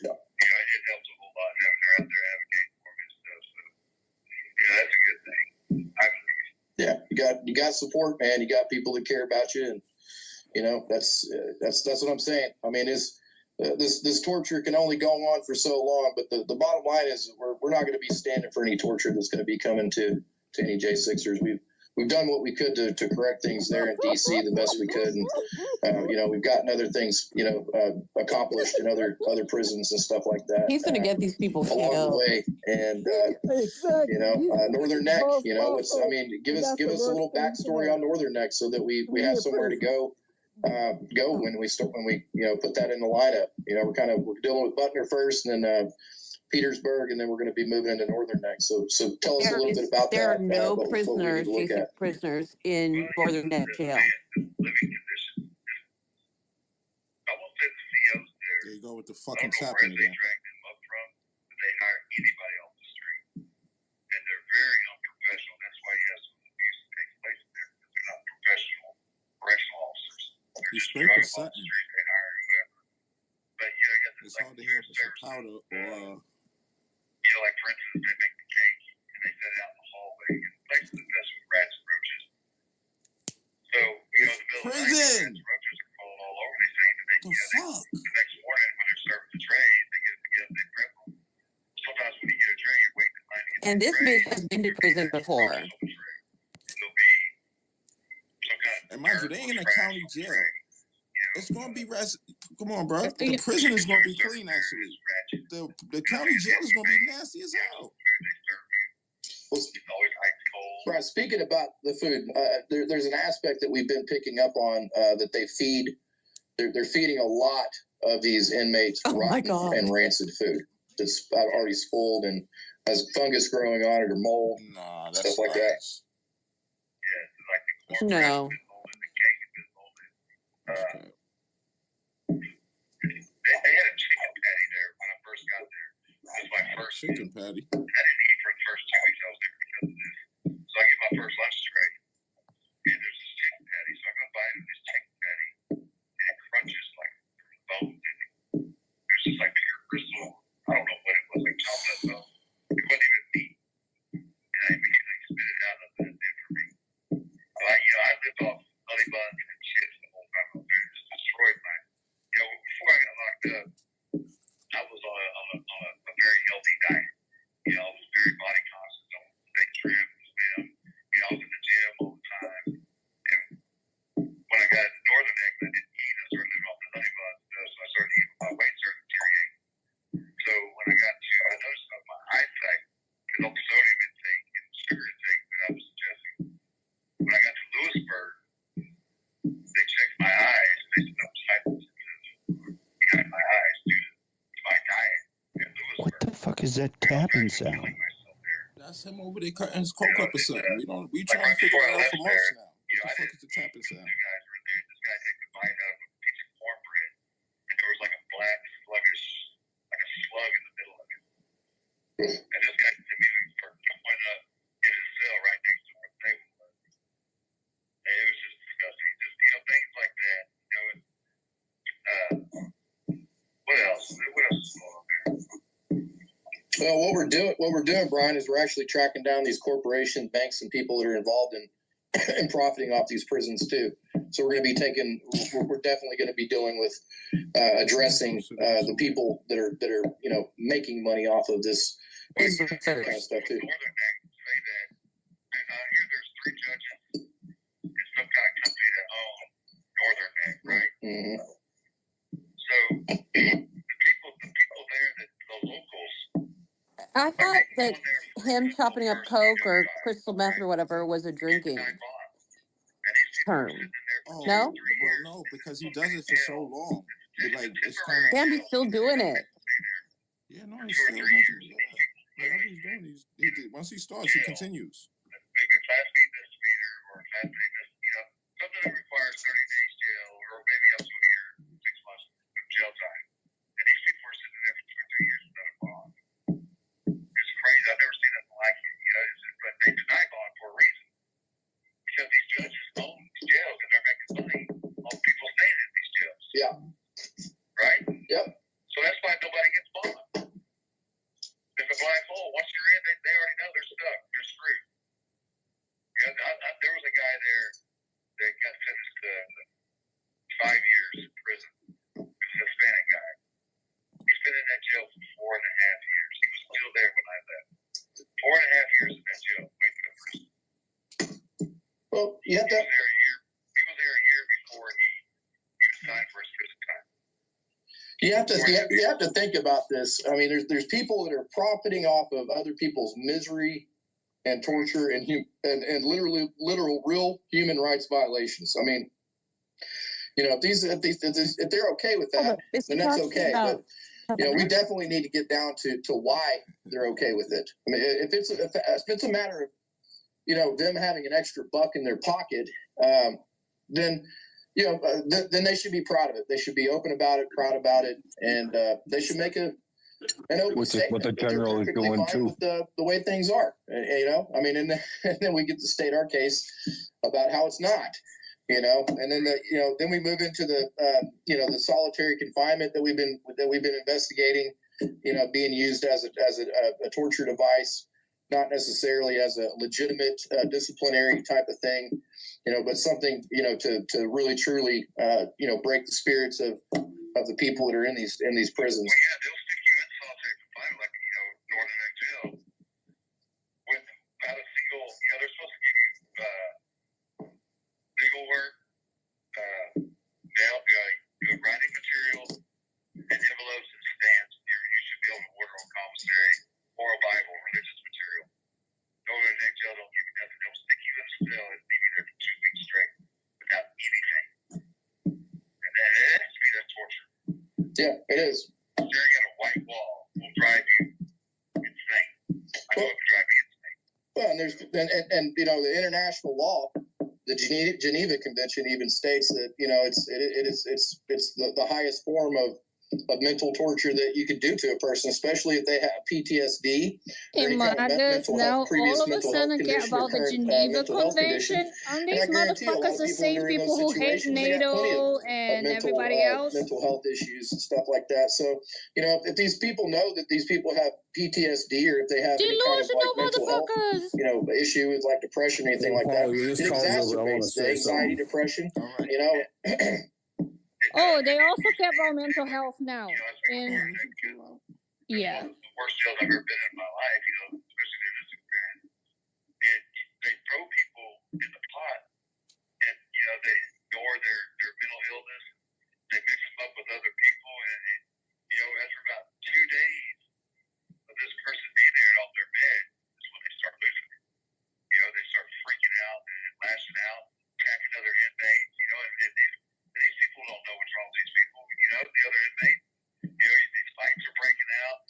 It helps a whole lot having her out there advocating for me and stuff. So, that's a good thing. I believe. Yeah, you got support, man. You got people that care about you, and You know, that's what I'm saying. I mean, this torture can only go on for so long, but the bottom line is we're not going to be standing for any torture that's going to be coming to any J6ers. We've done what we could to correct things there in DC the best we could, and you know, we've gotten other things, you know, accomplished in other prisons and stuff like that. He's going to get these people along killed. the way, and exactly. you know, Northern Neck. You know, give us a little backstory on Northern Neck so that we have somewhere to go. When we you know, put that in the lineup. You know, we're dealing with Butner first, and then Petersburg, and then we're going to be moving into Northern Neck. So tell us a little bit about that. There are no prisoners, J6 prisoners in Northern Neck jail. There you go with the fucking tapping again. They hire anybody off the street, and they're very unprofessional. That's why you have some abuse that takes place there. They're not professional correctional officers. They're just drug off the street. They hire whoever. But you know, you got this, it's like, hard to hear some powder or you know, like for instance, they make the cake and they set it out in the hallway and places infested with rats and roaches. So you know, in the middle of the night, rats and roaches are crawling all over these things, and they the next morning when they're serving the trays, they get up, they prep them. Sometimes when you get a tray, you're waiting in line to get and this bitch has been to prison before. And mind you, they ain't in a county jail. It's gonna be come on, bro. The prison is gonna be clean. Actually, the county jail is gonna be nasty as hell. Right. Speaking about the food, there's an aspect that we've been picking up on that they feed. They're feeding a lot of these inmates rotten and rancid food that's already spoiled and has fungus growing on it or mold, stuff like that. No. They had a chicken patty there when I first got there. It was my first chicken patty. I didn't eat for the first 2 weeks. I was there because of this. So I get my first lunch tray, and there's this chicken patty. So I go bite of this chicken patty, and it crunches like bone. There's just like pure crystal. I don't know what it was, like chopped up bone. It wasn't even meat. And I immediately spit it out. Nothing it did for me. But I lived off honey buns and chips the whole time I was there. It just destroyed my. You know, before I got locked up, I was on a very healthy diet. You know, I was very body conscious. I was stay trim, slim. You know, I was in the gym all the time. And when I got to Northern Neck, I didn't eat. I started living off the honey buns. So I started eating. My weight started deteriorating. So when I noticed that my eyesight, because all the sodium intake and sugar intake that I was suggesting, when I got to Lewisburg, they checked my eyes. They said I was hypersensitive behind my eyes due to my diet in Lewisburg. What the fuck is that tapping sound? That's him over there cutting his coke up or something. We trying to figure it out for months now. What the fuck is the tapping sound? Two guys were in there. This guy takes a bite out of a piece of cornbread, and there was like a black sluggish, like a slug in the middle of it. And this guy immediately went up in his cell right next to where the table was. And it was just disgusting. Just, you know, things like that. You know, what else? What else is going on there? Well, what we're doing, Brian, is we're actually tracking down these corporations, banks, and people that are involved in profiting off these prisons too. So we're definitely going to be dealing with addressing the people that are you know, making money off of this kind of stuff too. Northern Neck say that, and here there's 3 judges and some kind of company that own Northern Neck, right? Mm-hmm. So the people there, that the locals. I thought that him chopping up coke or crystal meth or whatever was a drinking term. Oh, No? Well, no, because he does it for so long. Like, it's kind of. Damn, he's still doing it. Yeah, no, he's still making it. Whatever he's doing, once he starts, he continues. Maybe a Class B misdemeanor or a Class A misdemeanor, you know, something that requires 30 days jail or maybe up to a year, 6 months of jail time. And these people are sitting there for 2 or 3 years without a bond. It's crazy. I've never seen nothing like it. You know, but they deny bond for a reason. Because these judges own these jails and they're making money on people staying in these jails. Yeah. Right? Yep. So that's why nobody gets bond. It's a black hole. Once you're in, they already know they're stuck. You're screwed. Well, you have to. He was there a year before he was signed for his prison time. You have to think about this. I mean, there's people that are profiting off of other people's misery and torture and literal real human rights violations. I mean, you know, if they're okay with that, then that's okay. But you know, we definitely need to get down to why they're okay with it. I mean, if it's a matter of, you know, them having an extra buck in their pocket, then, you know, then they should be proud of it. They should be open about it, proud about it, and they should make an open statement. What the general is doing too. With the way things are, you know. I mean, and then we get to state our case about how it's not, you know. And then then we move into the the solitary confinement that we've been investigating, you know, being used as a torture device, not necessarily as a legitimate disciplinary type of thing, you know, but something, you know, to really truly break the spirits of the people that are in these prisons. Well, yeah, they'll stick you in solitary confinement, like, you know, Northern jail, without a single. You know, they're supposed to give you legal work, writing materials, and envelopes and stamps. You should be able to order on commissary or a Bible, religious material. Northern jail don't give you nothing. They'll stick you in a cell and leave you there for 2 weeks straight without anything. And that has to be that torture. Yeah, it is. Staring at a white wall will drive you insane. I know it would drive me insane. Well, and there's you know, the international law, the Geneva Convention even states that, you know, it's the highest form of mental torture that you could do to a person, especially if they have PTSD. And mothers now all of a sudden care about the Geneva Convention. Aren't these motherfuckers the same people who hate NATO and everybody else? Mental health issues and stuff like that. So, you know, if these people know that these people have PTSD, or if they have any kind of like mental health, you know, issue with like depression or anything like that, it exacerbates the anxiety, depression. You know. Oh, they also care about mental health now. Yeah. The worst jails I've ever been in my life, you know, especially in this experience. And they throw people in the pot, and, you know, they ignore their mental illness. They mix them up with other people, and, you know, after about 2 days of this person being there and off their bed, is when they start losing it. You know, they start freaking out and lashing out, attacking other inmates, you know, and these people don't know what's wrong with these people. You know, the other inmates, you know, these fights are breaking out.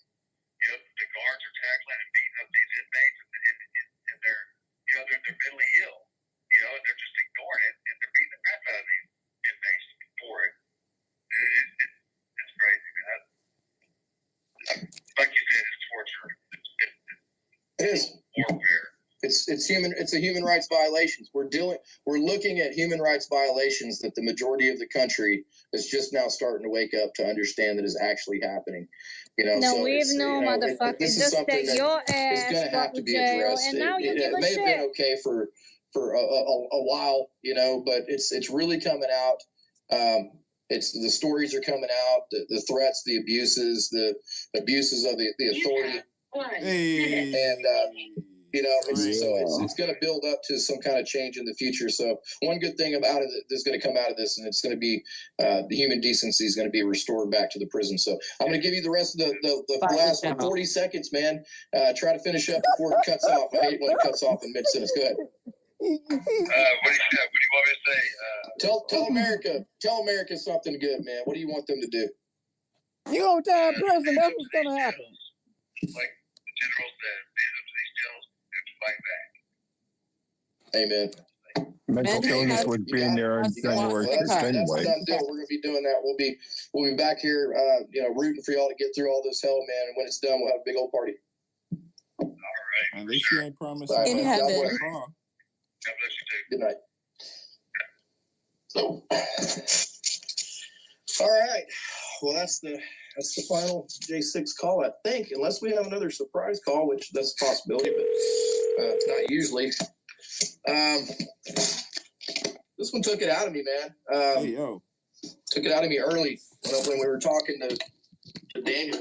You know, the guards are tackling and beating up these inmates, and they're, you know, they're mentally ill. You know, and they're just ignoring it, and they're beating the crap out of these inmates for it. It's crazy, man. Like you said, it's torture. It is warfare. It's a human rights violations. We're looking at human rights violations that the majority of the country is just now starting to wake up to understand that is actually happening. You know, no, so we've no motherfuckers. Just that your ass going to have to be addressed. And now you give a may shit. have been okay for a while, you know, but it's really coming out. It's the stories are coming out, the threats, the abuses, the abuses of the authority, and you know, it's going to build up to some kind of change in the future. So one good thing about it that's going to come out of this, and it's going to be the human decency is going to be restored back to the prison. So I'm going to give you the rest of the last 40 seconds, man. Try to finish up before it cuts off. I hate when it cuts off in mid-sentence. Go ahead. What do you want me to say? Tell America something good, man. What do you want them to do? You gonna die in prison? That's what's gonna happen. Like the general said, stand up to these jails and fight back. Amen. Mental illness would be in there on January 6th anyway. That's a done deal. We're going to be doing that. We'll be back here, you know, rooting for y'all to get through all this hell, man. And when it's done, we'll have a big old party. All right. At least you ain't promised. In heaven. God bless you, too. Good night. So, all right. Well, that's the final J6 call, I think, unless we have another surprise call, which that's a possibility, but not usually. This one took it out of me, man. Took it out of me early when we were talking to Daniel.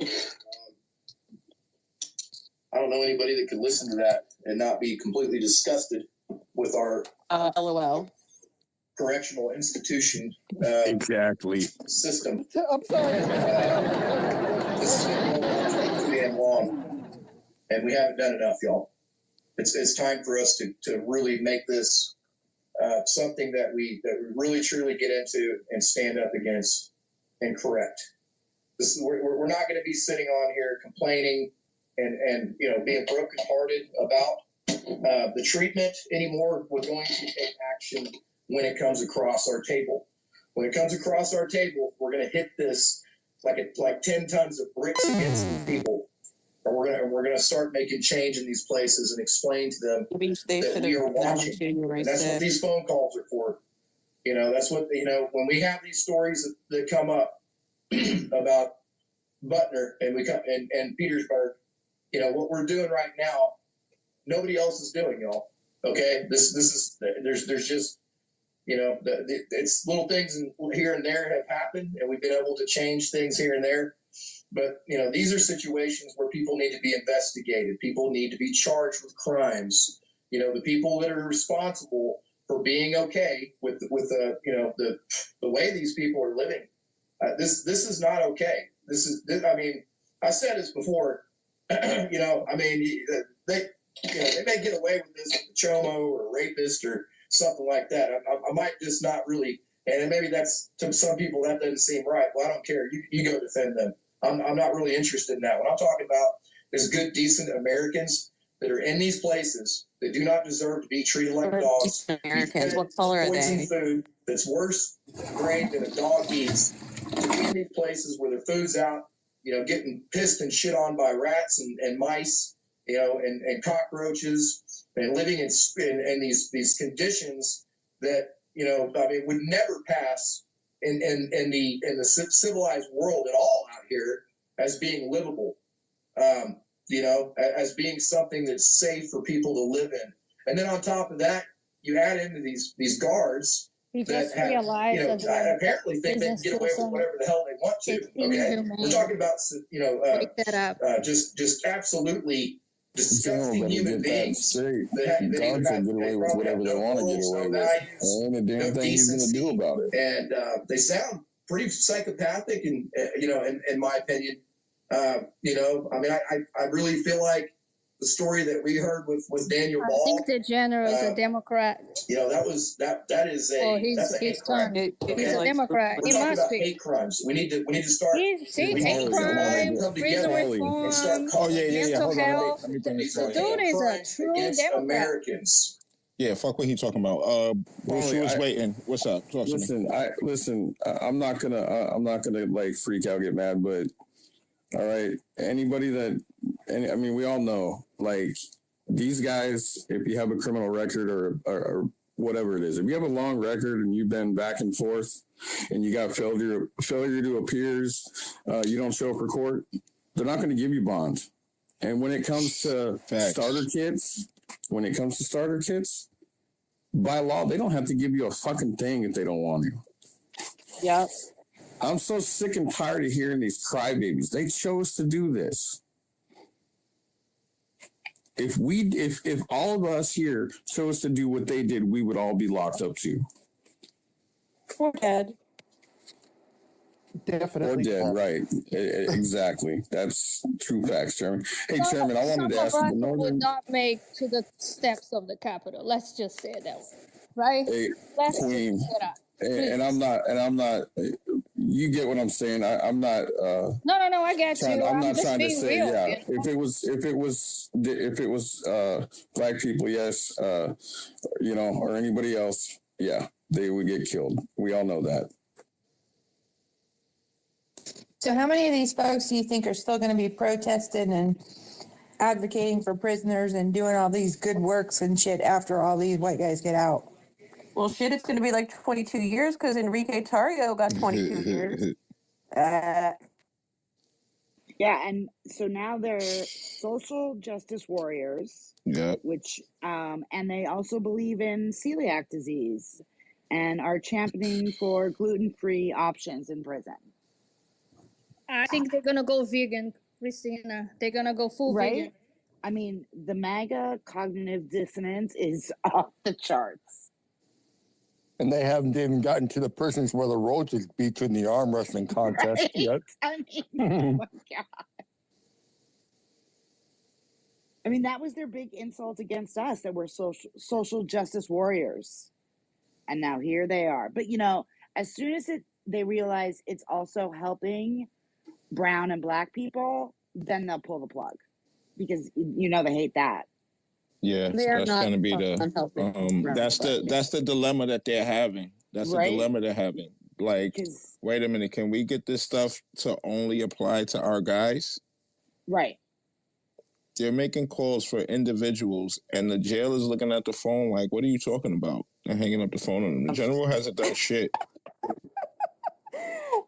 I don't know anybody that could listen to that and not be completely disgusted with our LOL correctional institution exactly system. I'm sorry. This has been going on for too damn long, and we haven't done enough, y'all. It's time for us to really make this something that we really truly get into and stand up against and correct. We're not going to be sitting on here complaining and being brokenhearted about the treatment anymore. We're going to take action when it comes across our table. When it comes across our table, we're going to hit this like 10 tons of bricks against these people. And we're gonna start making change in these places and explain to them that we are watching. And that's what these phone calls are for. That's what when we have these stories that come up about Butner and Petersburg, what we're doing right now, nobody else is doing, y'all. Okay, this is there's just it's little things here and there have happened, and we've been able to change things here and there. But these are situations where people need to be investigated. People need to be charged with crimes. The people that are responsible for being okay with the way these people are living. This is not okay. I said this before. They may get away with this with a chomo or a rapist or something like that. I might just not really, and maybe that's to some people that doesn't seem right. Well, I don't care. You go defend them. I'm not really interested in that. What I'm talking about is good, decent Americans that are in these places that do not deserve to be treated like dogs. Americans, what color are they? Food that's worse grade than a dog eats. To be in these places where their food's out, getting pissed and shit on by rats and mice, and cockroaches, and living in these conditions that would never pass in the civilized world at all out here as being livable, as being something that's safe for people to live in. And then on top of that, you add into these guards that apparently think they can get away with whatever the hell they want to. Okay, we're talking about just absolutely disgusting human beings that God can get away with whatever they want to get away with. Ain't a damn thing he's going to do about it. And they sound pretty psychopathic, and in my opinion, I really feel like the story that we heard with Daniel Ball. I think the general is a Democrat. That is a hate crime. He's a Democrat. He must be. Hate crimes. We need to start. Hate crimes, prison reform, mental health. The dude is a true Democrat. Americans. Yeah, fuck what he talking about. Bruce was waiting. What's up? Listen, I'm not gonna like freak out, get mad, but all right, anybody we all know, like, these guys, if you have a criminal record or whatever it is, if you have a long record and you've been back and forth and you got failure to appears, you don't show up for court, they're not going to give you bond. And when it comes to starter kits, by law, they don't have to give you a fucking thing if they don't want you. Yeah. I'm so sick and tired of hearing these crybabies. They chose to do this. If all of us here chose to do what they did, we would all be locked up too. Or dead. Definitely. Or dead, right. Exactly. That's true facts, Chairman. Hey, Chairman, I wanted to ask you. Some would not make to the steps of the Capitol. Let's just say it that way. Right? Hey, Let's Queen. just say that. And I'm not, you get what I'm saying. I'm not. No, I get you. I'm not just trying to say, real, yeah. You know? If it was black people, yes, or anybody else, yeah, they would get killed. We all know that. So how many of these folks do you think are still going to be protesting and advocating for prisoners and doing all these good works and shit after all these white guys get out? Well, shit, it's going to be like 22 years because Enrique Tarrio got 22 years. Yeah, and so now they're social justice warriors. Yeah. Which and they also believe in celiac disease and are championing for gluten-free options in prison. I think they're gonna go vegan, Christina. They're gonna go full vegan. I mean, the MAGA cognitive dissonance is off the charts. And they haven't even gotten to the persons where the roaches beat you in the arm wrestling contest yet. I mean, oh my God. I mean, that was their big insult against us, that we're social justice warriors. And now here they are. But, you know, as soon as they realize it's also helping brown and black people, then they'll pull the plug. Because, you know, they hate that. Yeah, They're that's not going to be unhelping. that's the dilemma that they're having. That's the dilemma they're having. Like, wait a minute, can we get this stuff to only apply to our guys? Right. They're making calls for individuals, and the jail is looking at the phone like, what are you talking about? And hanging up the phone on them. The general hasn't done shit.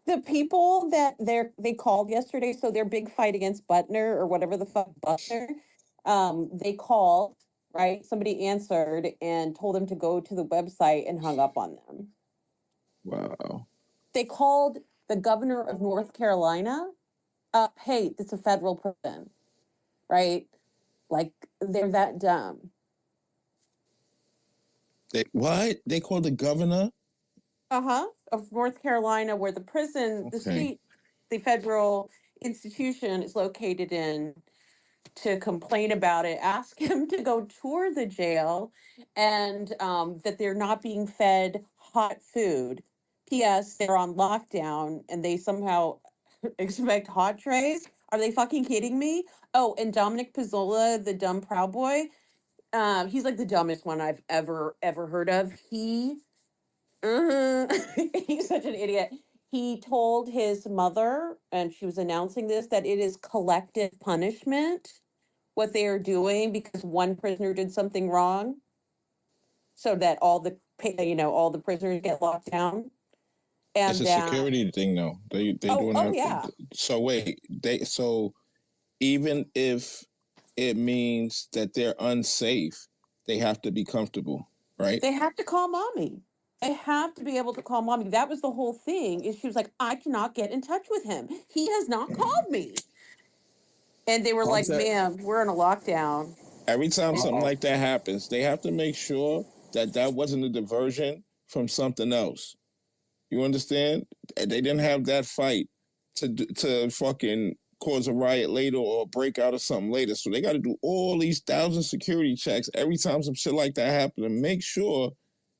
The people that they called yesterday, so their big fight against Butner or whatever the fuck Butner, they called, right? Somebody answered and told them to go to the website and hung up on them. Wow. They called the governor of North Carolina. Hey, it's a federal prison, right? Like, they're that dumb. They called the governor? Of North Carolina, where the prison, the state, the federal institution is located in, to complain about it, ask him to go tour the jail, and that they're not being fed hot food. P.S. They're on lockdown and they somehow expect hot trays. Are they fucking kidding me? Oh, and Dominic Pizzola, the dumb Proud Boy, he's like the dumbest one I've ever heard of. He's such an idiot. He told his mother, and she was announcing this, that it is collective punishment, what they are doing, because one prisoner did something wrong, so that all the prisoners get locked down. And it's a security thing, though. They doing that. Yeah. So wait, so even if it means that they're unsafe, they have to be comfortable, right? They have to call mommy. They have to be able to call mommy. That was the whole thing. Is she was like, I cannot get in touch with him. He has not called me. And they were like, ma'am, we're in a lockdown. Every time something like that happens, they have to make sure that that wasn't a diversion from something else. You understand? They didn't have that fight to fucking cause a riot later or a breakout or something later. So they got to do all these 1,000 security checks every time some shit like that happens, and make sure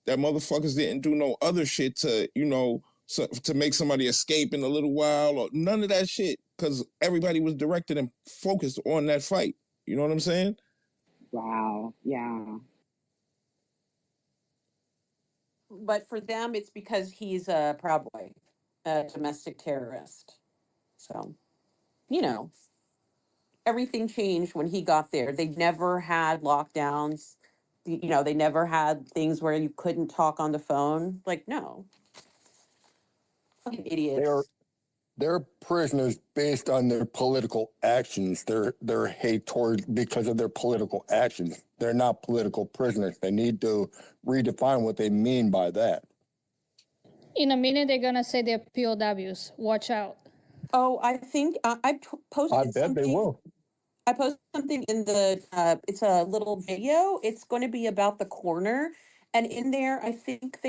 that motherfuckers didn't do no other shit to, to make somebody escape in a little while, or none of that shit, because everybody was directed and focused on that fight. You know what I'm saying? Wow. Yeah. But for them, it's because he's a Proud Boy, a domestic terrorist. So, everything changed when he got there. They never had lockdowns. They never had things where you couldn't talk on the phone. Like, no. Fucking idiots. They're prisoners based on their political actions. They're hate towards because of their political actions. They're not political prisoners. They need to redefine what they mean by that. In a minute, they're gonna say they're POWs. Watch out. Oh, I think I posted something. I bet they will. I posted something in the, it's a little video. It's going to be about the coroner. And in there, I think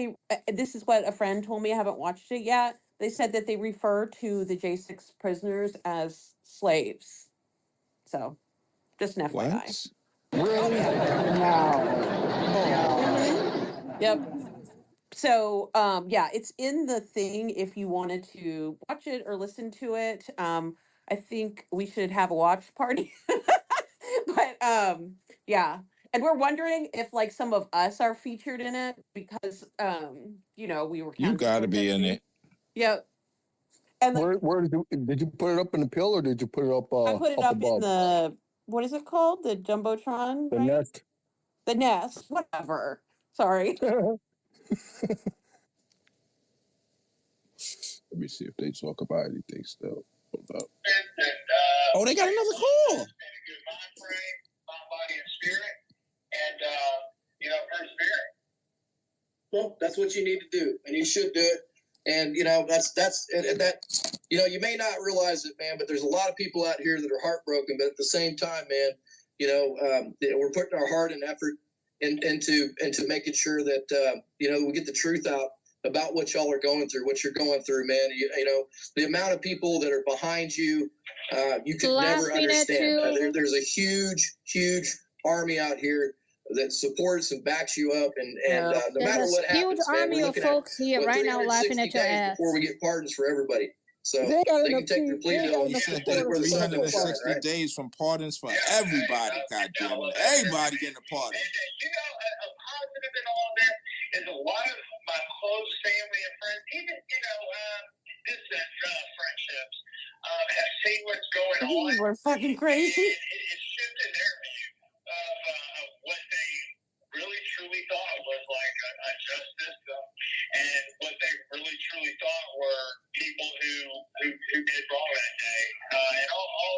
this is what a friend told me. I haven't watched it yet. They said that they refer to the J6 prisoners as slaves. So, just an FYI. Really? No. Yep. So, yeah, it's in the thing if you wanted to watch it or listen to it. I think we should have a watch party. But yeah. And we're wondering if like some of us are featured in it because we were You got to be in it. Yep. And where did you put it up in the pill, or did you put it up? I put it up above? in the, what is it called? The Jumbotron, the right? nest. The nest, whatever. Sorry. Let me see if they talk about anything still. Hold up. Oh, they got another call. Mind, body, and spirit, and persevere. Well, that's what you need to do, and you should do it. And you may not realize it, man, but there's a lot of people out here that are heartbroken. But at the same time, man, we're putting our heart and effort into making sure that, we get the truth out about what y'all are going through, what you're going through, man. The amount of people that are behind you, you could never understand. There's a huge, huge army out here that supports and backs you up, and no matter what happens, man, we're looking folks at here right now laughing at your ass before we get pardons for everybody. So they can take their plea deal. He said that 360 days from pardons for everybody. Goddamn it, everybody getting a pardon. A positive in all this is a lot of my close family and friends, even distant friendships, have seen what's going on. We're fucking crazy. It's shifted their view of what they really truly thought was like a just system, and what they really truly thought were people who did wrong that day. And all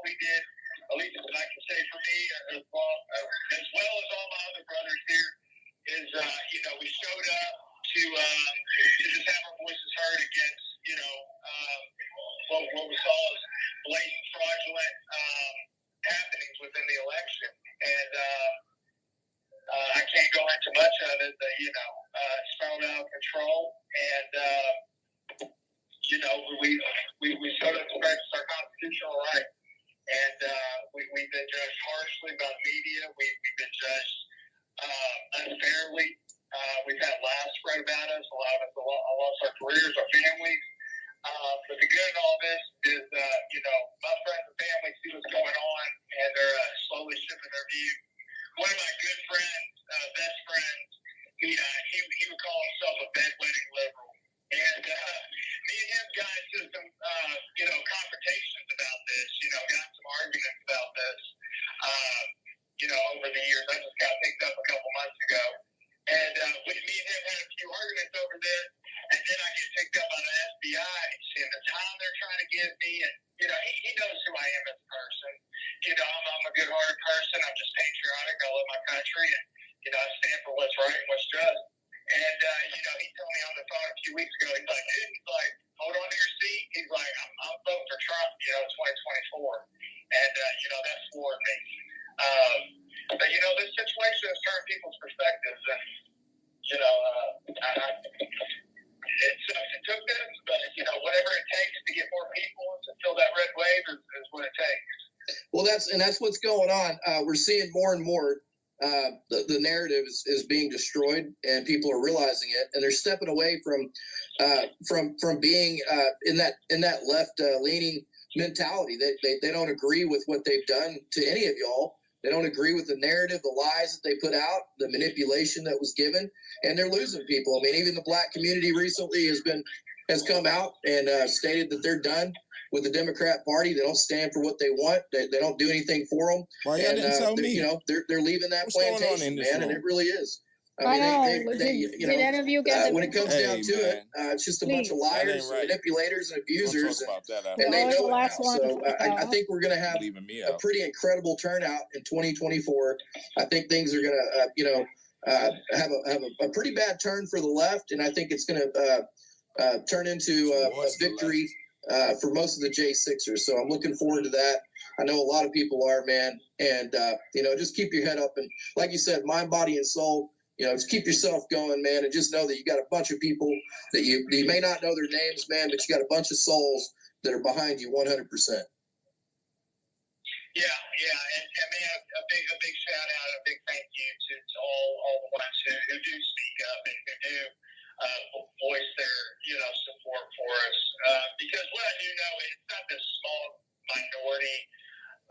we did, at least I can say for me, as well as all my other brothers here, is we showed up to just have our voices heard against what we saw as blatant fraudulent happenings within the election. And I can't go into much of it, but it's thrown out of control. And we showed up to practice our constitutional right. And we've been judged harshly by the media. We've been judged unfairly. We've had lies spread about us, allowed us to lost our careers, our families. But the good in all this is, my friends and family see what's going on, and they're slowly shifting their view. One of my good friends, best friends, he would call himself a bedwetting liberal. And me and him got into some, confrontations about this, got some arguments about this, over the years. I just got picked up a couple months ago. And me and him had a few arguments over this, and then I get picked up by the FBI, and the time they're trying to give me, and, he knows who I am as a person. I'm a good-hearted person. I'm just patriotic. I love my country, and, I stand for what's right and what's just. And, he told me on the phone a few weeks ago, he's like, hold on to your seat. He's like, I'm voting for Trump, 2024. And, that floored me. But, this situation has turned people's perspectives. And, it took this, but, whatever it takes to get more people to fill that red wave is what it takes. Well, that's what's going on. We're seeing more and more. The narrative is being destroyed, and people are realizing it, and they're stepping away from being in that left leaning mentality. They don't agree with what they've done to any of y'all. They don't agree with the narrative, the lies that they put out, the manipulation that was given, and they're losing people. I mean, even the black community recently has come out and stated that they're done with the Democrat Party. They don't stand for what they want. They don't do anything for them. Why y'all didn't tell me? They're leaving that plantation, man, and it really is. Did any of you get when it comes down to it, it's just a bunch of liars, manipulators, and abusers, and they know it now. So I think we're going to have a pretty incredible turnout in 2024. I think things are going to, have a pretty bad turn for the left, and I think it's going to turn into a victory for most of the J6ers. So I'm looking forward to that. I know a lot of people are, man, and just keep your head up, and like you said, mind, body, and soul. Just keep yourself going, man, and just know that you got a bunch of people that you may not know their names, man, but you got a bunch of souls that are behind you 100%. Yeah, and I mean a big shout out, a big thank you to all the ones who do speak up and who do voice their support for us. Because what I do know is it's not this small minority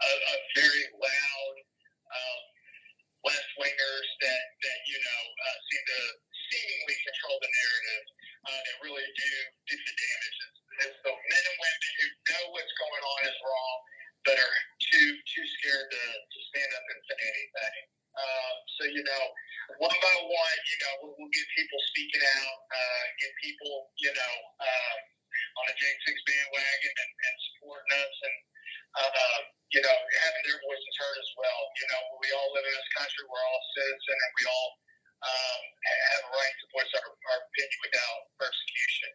of very loud left wingers that seem to seemingly control the narrative. That really do the damage. It's the men and women who know what's going on is wrong, but are too scared to stand up and say anything. So one by one, we'll get people speaking out, get people on the J6 bandwagon and supporting us, and having their voices heard as well. We all live in this country, we're all citizens, and we all have a right to voice our opinion without persecution.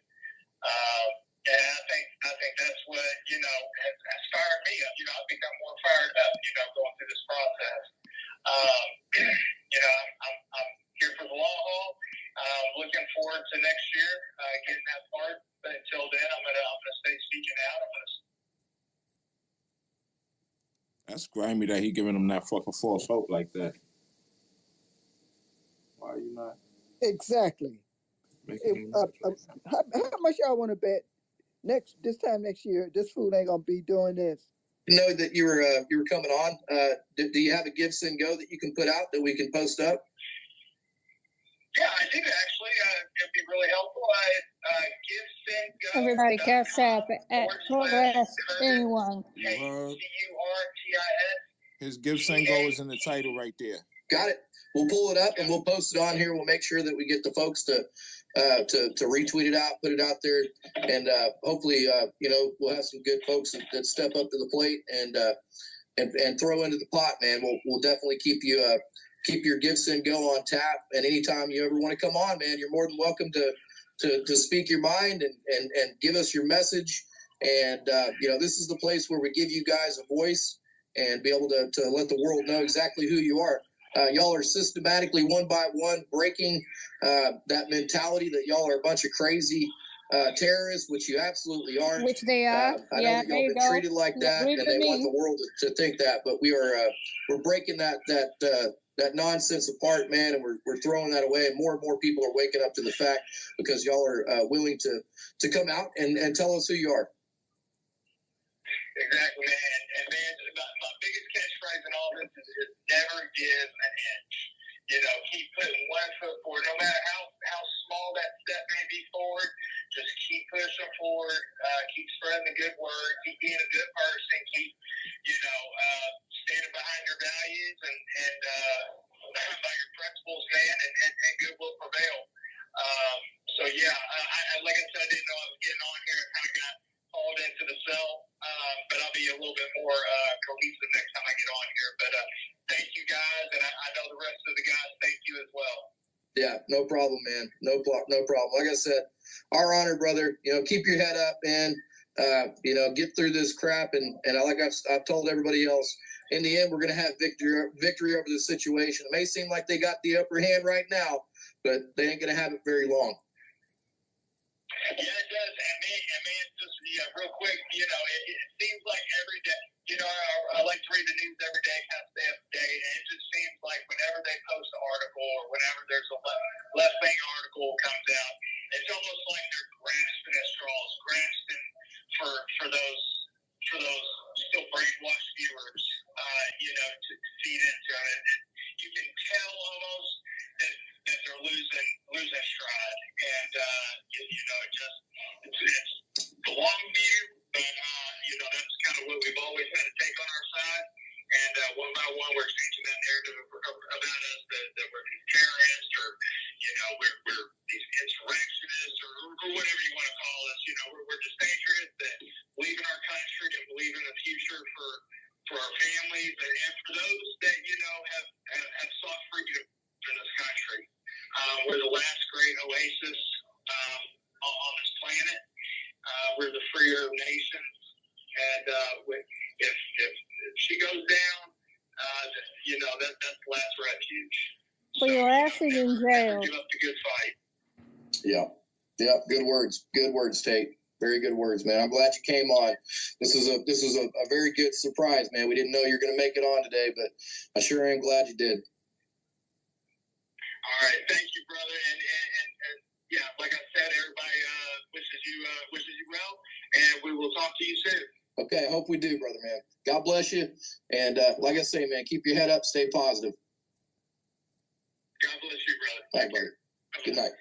And I think that's what has fired me up. I've become more fired up, going through this process. I'm here for the long haul. Looking forward to next year getting that part. But until then, I'm gonna stay speaking out. That's grimy that he giving them that fucking false hope like that. Why are you not? Exactly. How much y'all want to bet this time next year this fool ain't gonna be doing this? Know that you were coming on. Do you have a give, send, go that you can put out that we can post up? Yeah, I do actually. It'd be really helpful. Give, send, go. Everybody cash app at ProgressAnyone. CURTIS. His give, send, go is in the title right there. Got it. We'll pull it up and we'll post it on here. We'll make sure that we get the folks to retweet it out, put it out there, and hopefully, we'll have some good folks that step up to the plate and throw into the pot, man. We'll definitely keep your give, send, go on tap. And anytime you ever want to come on, man, you're more than welcome to speak your mind and give us your message. And this is the place where we give you guys a voice and be able to let the world know exactly who you are. Y'all are systematically, one by one, breaking that mentality that y'all are a bunch of crazy terrorists, which you absolutely aren't. Which they are. I know that y'all been treated like that, and they want the world to think that. But we're breaking that nonsense apart, man, and we're throwing that away. And more people are waking up to the fact because y'all are willing to come out and tell us who you are. Exactly, man. And man, my biggest catchphrase in all this is never give an inch. Keep putting one foot forward, no matter how small that step may be forward. Just keep pushing forward. Keep spreading the good word. Keep being a good person. Keep, standing behind your values and by your principles, man. And good will prevail. Like I said, I didn't know I was getting on here. I kind of got hauled into the cell. But I'll be a little bit more cohesive next time I get on here. But thank you guys, and I know the rest of the guys thank you as well. Yeah, no problem, man. No problem. Like I said, our honor, brother. Keep your head up, man. Get through this crap, and like I've told everybody else, in the end, we're gonna have victory over this situation. It may seem like they got the upper hand right now, but they ain't gonna have it very long. Yeah, it does. And man, just real quick, it seems like every day, I like to read the news every day, kind of stay up to date, and it just seems like whenever they post an article or whenever there's a left-wing article comes out, it's almost like they're grasping at straws, grasping for those still brainwashed viewers, to feed into it. You can tell almost that they're losing stride, and it's the long view, but that's kind of what we've always had to take on our side, and one by one we're changing that narrative about us that we're these terrorists or we're these insurrectionists or whatever you want to call us. We're just patriots that believe in our country and believe in the future for our families and for those that have sought freedom in this country. We're the last great oasis on this planet. We're the freer of nations, and if she goes down, that's the last refuge. So you're actually in jail. Give up the good fight. Yeah. Good words, Tate. Very good words, man. I'm glad you came on. This is a very good surprise, man. We didn't know you were going to make it on today, but I sure am glad you did. All right, thank you, brother, and yeah, like I said, everybody wishes you well, and we will talk to you soon. Okay, I hope we do, brother, man. God bless you, and like I say, man, keep your head up, stay positive. God bless you, brother. Bye, brother. Good night.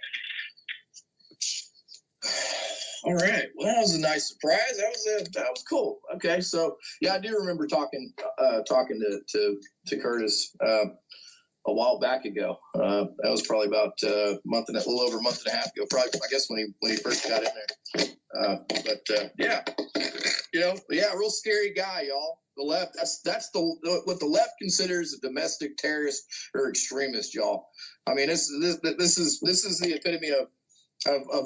All right. Well, that was a nice surprise. That was cool. Okay, so yeah, I do remember talking to Curtis a while back ago. That was probably about a little over a month and a half ago. Probably, I guess, when he first got in there. Real scary guy, y'all. The left. That's what the left considers a domestic terrorist or extremist, y'all. I mean, this is the epitome of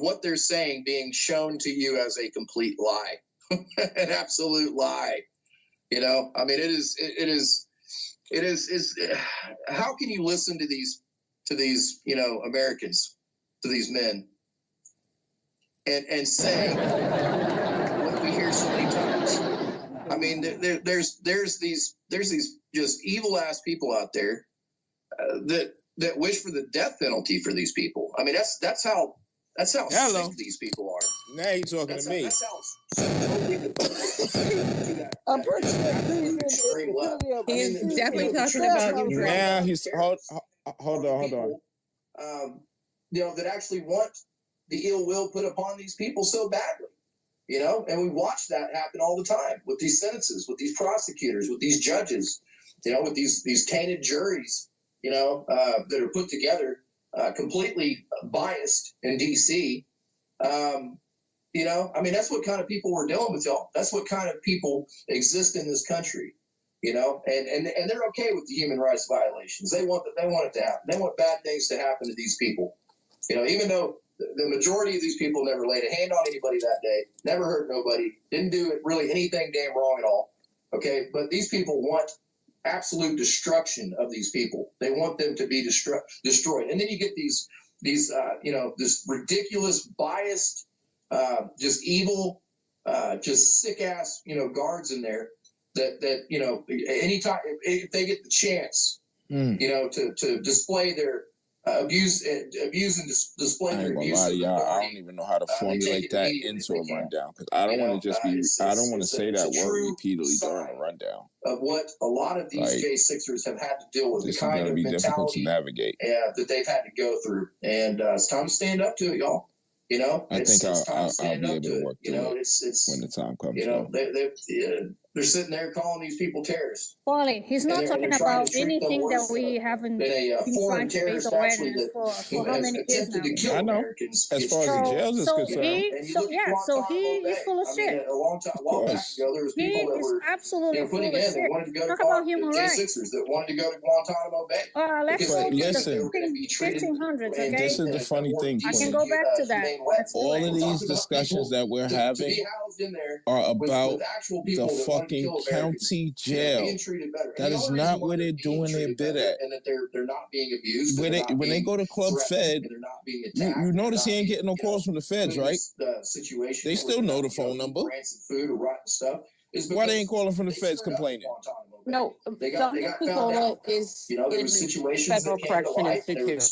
what they're saying being shown to you as a complete lie, an absolute lie. I mean, it is It is how can you listen to these Americans, to these men, and say what we hear so many times? I mean, there's these just evil ass people out there that wish for the death penalty for these people. I mean, that's how sick these people are. Now you're talking to me. That's how I'm pretty sure He's definitely talking about you. Now he's hold on. That actually want the ill will put upon these people so badly. And we watch that happen all the time with these sentences, with these prosecutors, with these judges, with these tainted juries, that are put together, completely biased in D.C. I mean, that's what kind of people we're dealing with, y'all. That's what kind of people exist in this country, and they're okay with the human rights violations. They want it to happen. They want bad things to happen to these people, even though the majority of these people never laid a hand on anybody that day, never hurt nobody, didn't do really anything damn wrong at all. Okay, but these people want absolute destruction of these people. They want them to be destroyed, and then you get these this ridiculous, biased, just evil, just sick ass guards in there that anytime if they get the chance to display their abuse and display their abuse. I don't even know how to formulate that into a rundown, because I don't want to just be. I don't want to say that word repeatedly during a rundown of what a lot of these J6ers have had to deal with. This is going to be difficult to navigate. That they've had to go through, and it's time to stand up to it, y'all. I think I'll be able to work through it when the time comes. They're sitting there calling these people terrorists. Wally, he's not talking about anything that we haven't been trying to raise awareness for how many years now. I know. As far as the jails is concerned. So he is full of shit. A long time, a while back ago, there was people that were absolutely putting in that wanted to go Talk about human rights. J6ers that wanted to go to Guantanamo Bay. Let's go to the 1500s, okay? This is the funny thing. I can go back to that. All of these discussions that we're having are about the fucking county jail. That is not where they're doing their bit at. And that they're not being abused. When they go to Club Fed, you notice he ain't getting no calls from the feds, right? They still know the phone number. Food or rotten stuff. Why they ain't calling from the feds complaining? No, Dr. Pizzola is in the Federal Correction Institute.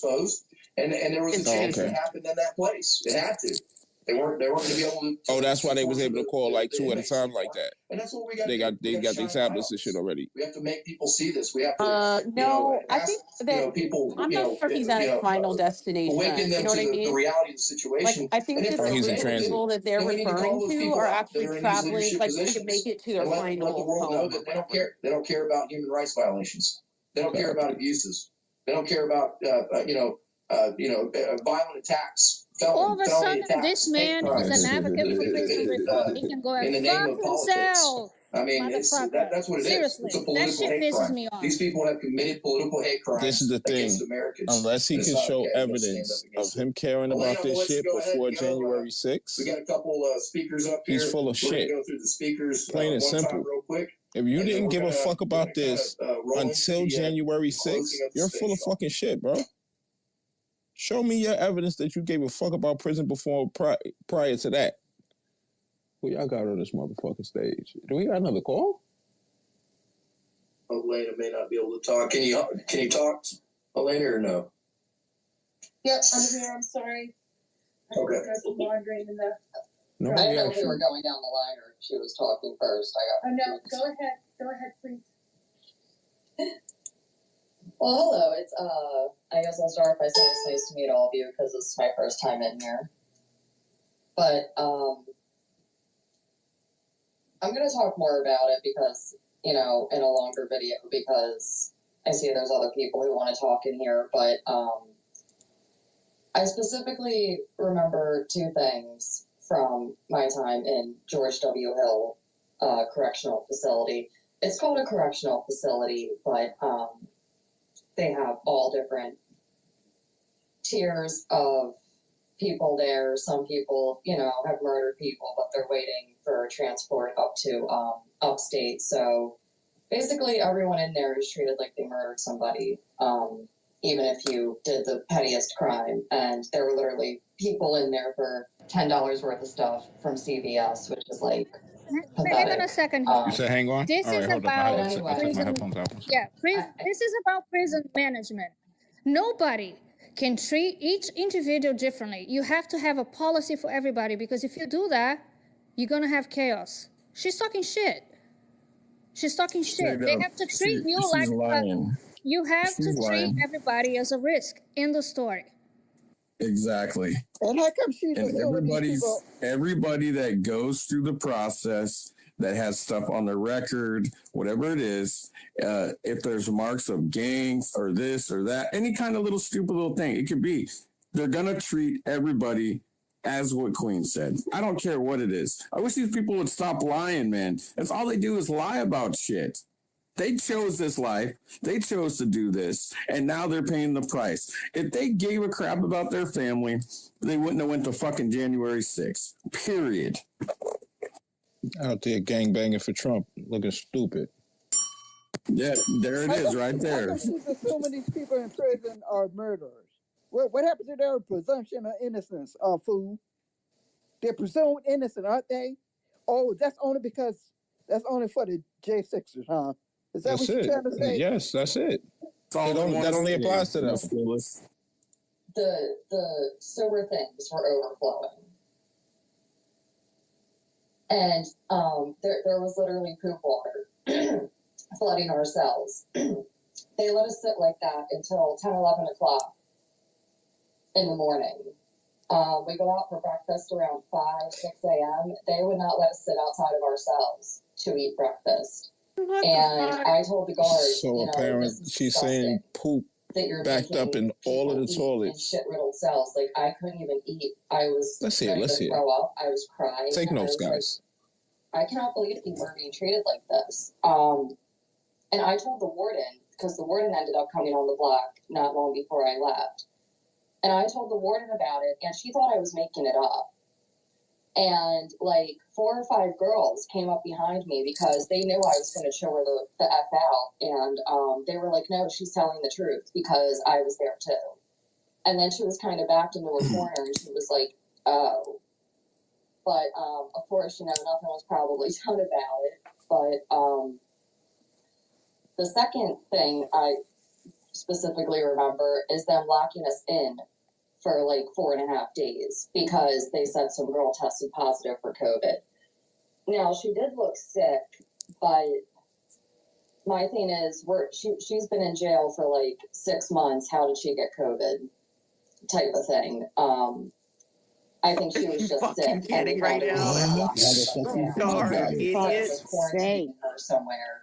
And there was a change that happened in that place. It had to. They weren't going to be able to. Oh, that's why they was able to call like 2 at a time like that. And that's what we got. They got the tablets and shit already. We have to make people see this. We have to. I think that people. I'm not sure he's at a final destination. Awaken them you know what I mean? The reality of the situation. I think that the people that they're referring to are actually traveling, to make it to their final let the world know that they don't care. They don't care about human rights violations. They don't care about abuses. They don't care about violent attacks. All of a sudden, this man is an advocate for prison reform. He can go and fuck himself. I mean, that's what it is. Seriously, it's a political that shit pisses me off. These people have committed political hate crimes. This is the thing. Unless he can show evidence of him caring about this shit before January 6th, we got a couple speakers up here. He's full of shit. Go through the speakers. Plain and simple. Real quick. If you didn't give a fuck about this until January 6th, you're full of fucking shit, bro. Show me your evidence that you gave a fuck about prison before prior to that. Who y'all got on this motherfucking stage? Do we got another call? Elena may not be able to talk. Can you talk, Elena, or no? Yep, I'm here. I'm sorry. Okay. There's some laundry in the. No, I didn't know if we were going down the line or if she was talking first. No, go ahead. Go ahead, please. Well, hello. It's I guess I'll start by saying it's nice to meet all of you because this is my first time in here. But I'm gonna talk more about it because in a longer video because I see there's other people who want to talk in here. But I specifically remember 2 things from my time in George W. Hill Correctional Facility. It's called a correctional facility, but they have all different tiers of people there. Some people, have murdered people, but they're waiting for transport up to upstate. So basically everyone in there is treated like they murdered somebody, even if you did the pettiest crime. And there were literally people in there for $10 worth of stuff from CVS, which is like pathetic. Hang on a second here. You said hang on? This All right, is hold about on. I took my prison. headphones out. Yeah, this is about prison management. Nobody can treat each individual differently. You have to have a policy for everybody, because if you do that, you're gonna have chaos. She's talking shit. She's talking shit. They have to treat you like you have to treat everybody as a risk. End of story. Exactly. And how come she's and everybody that goes through the process, that has stuff on their record, whatever it is, if there's marks of gangs or this or that, any kind of little stupid little thing, it could be, they're gonna treat everybody as what Queen said. I don't care what it is. I wish these people would stop lying, man. That's all they do is lie about shit. They chose this life. They chose to do this, and now they're paying the price. If they gave a crap about their family, they wouldn't have went to fucking January 6th. Period. Out there gangbanging for Trump, looking stupid. Yeah, there it is, right there. How come she's assuming these people in prison are murderers? What happens to their presumption of innocence, fool? They're presumed innocent, aren't they? Oh, that's only for the J6ers, huh? Is that what you're trying to say? Yes, that's it. That only applies to them. The sewer things were overflowing. And there was literally poop water flooding our cells. They let us sit like that until 10, 11 o'clock in the morning. We go out for breakfast around 5, 6 a.m. They would not let us sit outside of our cells to eat breakfast. And I told the guards, so apparent, she's saying poop backed up in all of the toilets. In shit-riddled cells. Like, I couldn't even eat. I was ready to throw up. I was crying. Take notes, guys. Like, I cannot believe people are being treated like this. And I told the warden, because the warden ended up coming on the block not long before I left. And I told the warden about it, and she thought I was making it up. And like 4 or 5 girls came up behind me because they knew I was going to show her the F out. And they were like, no, she's telling the truth, because I was there too. And then she was kind of backed into a corner, and she was like, oh. But of course, nothing was probably done about it. But the second thing I specifically remember is them locking us in for like 4.5 days because they said some girl tested positive for COVID. Now, she did look sick, but my thing is, she's been in jail for like 6 months. How did she get COVID? Type of thing. I think she was just sick. Kidding right now. Quarantining her somewhere.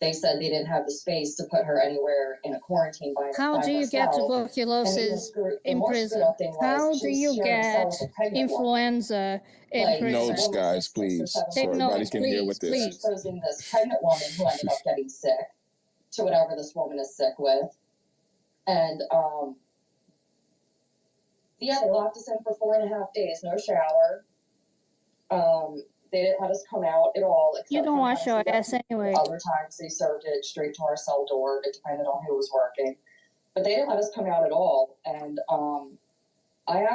They said they didn't have the space to put her anywhere in a quarantine by herself. How do you get tuberculosis in prison? How do you get influenza in prison? Notes, guys, please. So everybody can hear what this is. Exposing this pregnant woman who ended up getting sick to whatever this woman is sick with. And, yeah, they locked us in for 4.5 days, no shower. They didn't let us come out at all. You don't wash your ass anyway. Other times they served it straight to our cell door. It depended on who was working. But they didn't let us come out at all. And I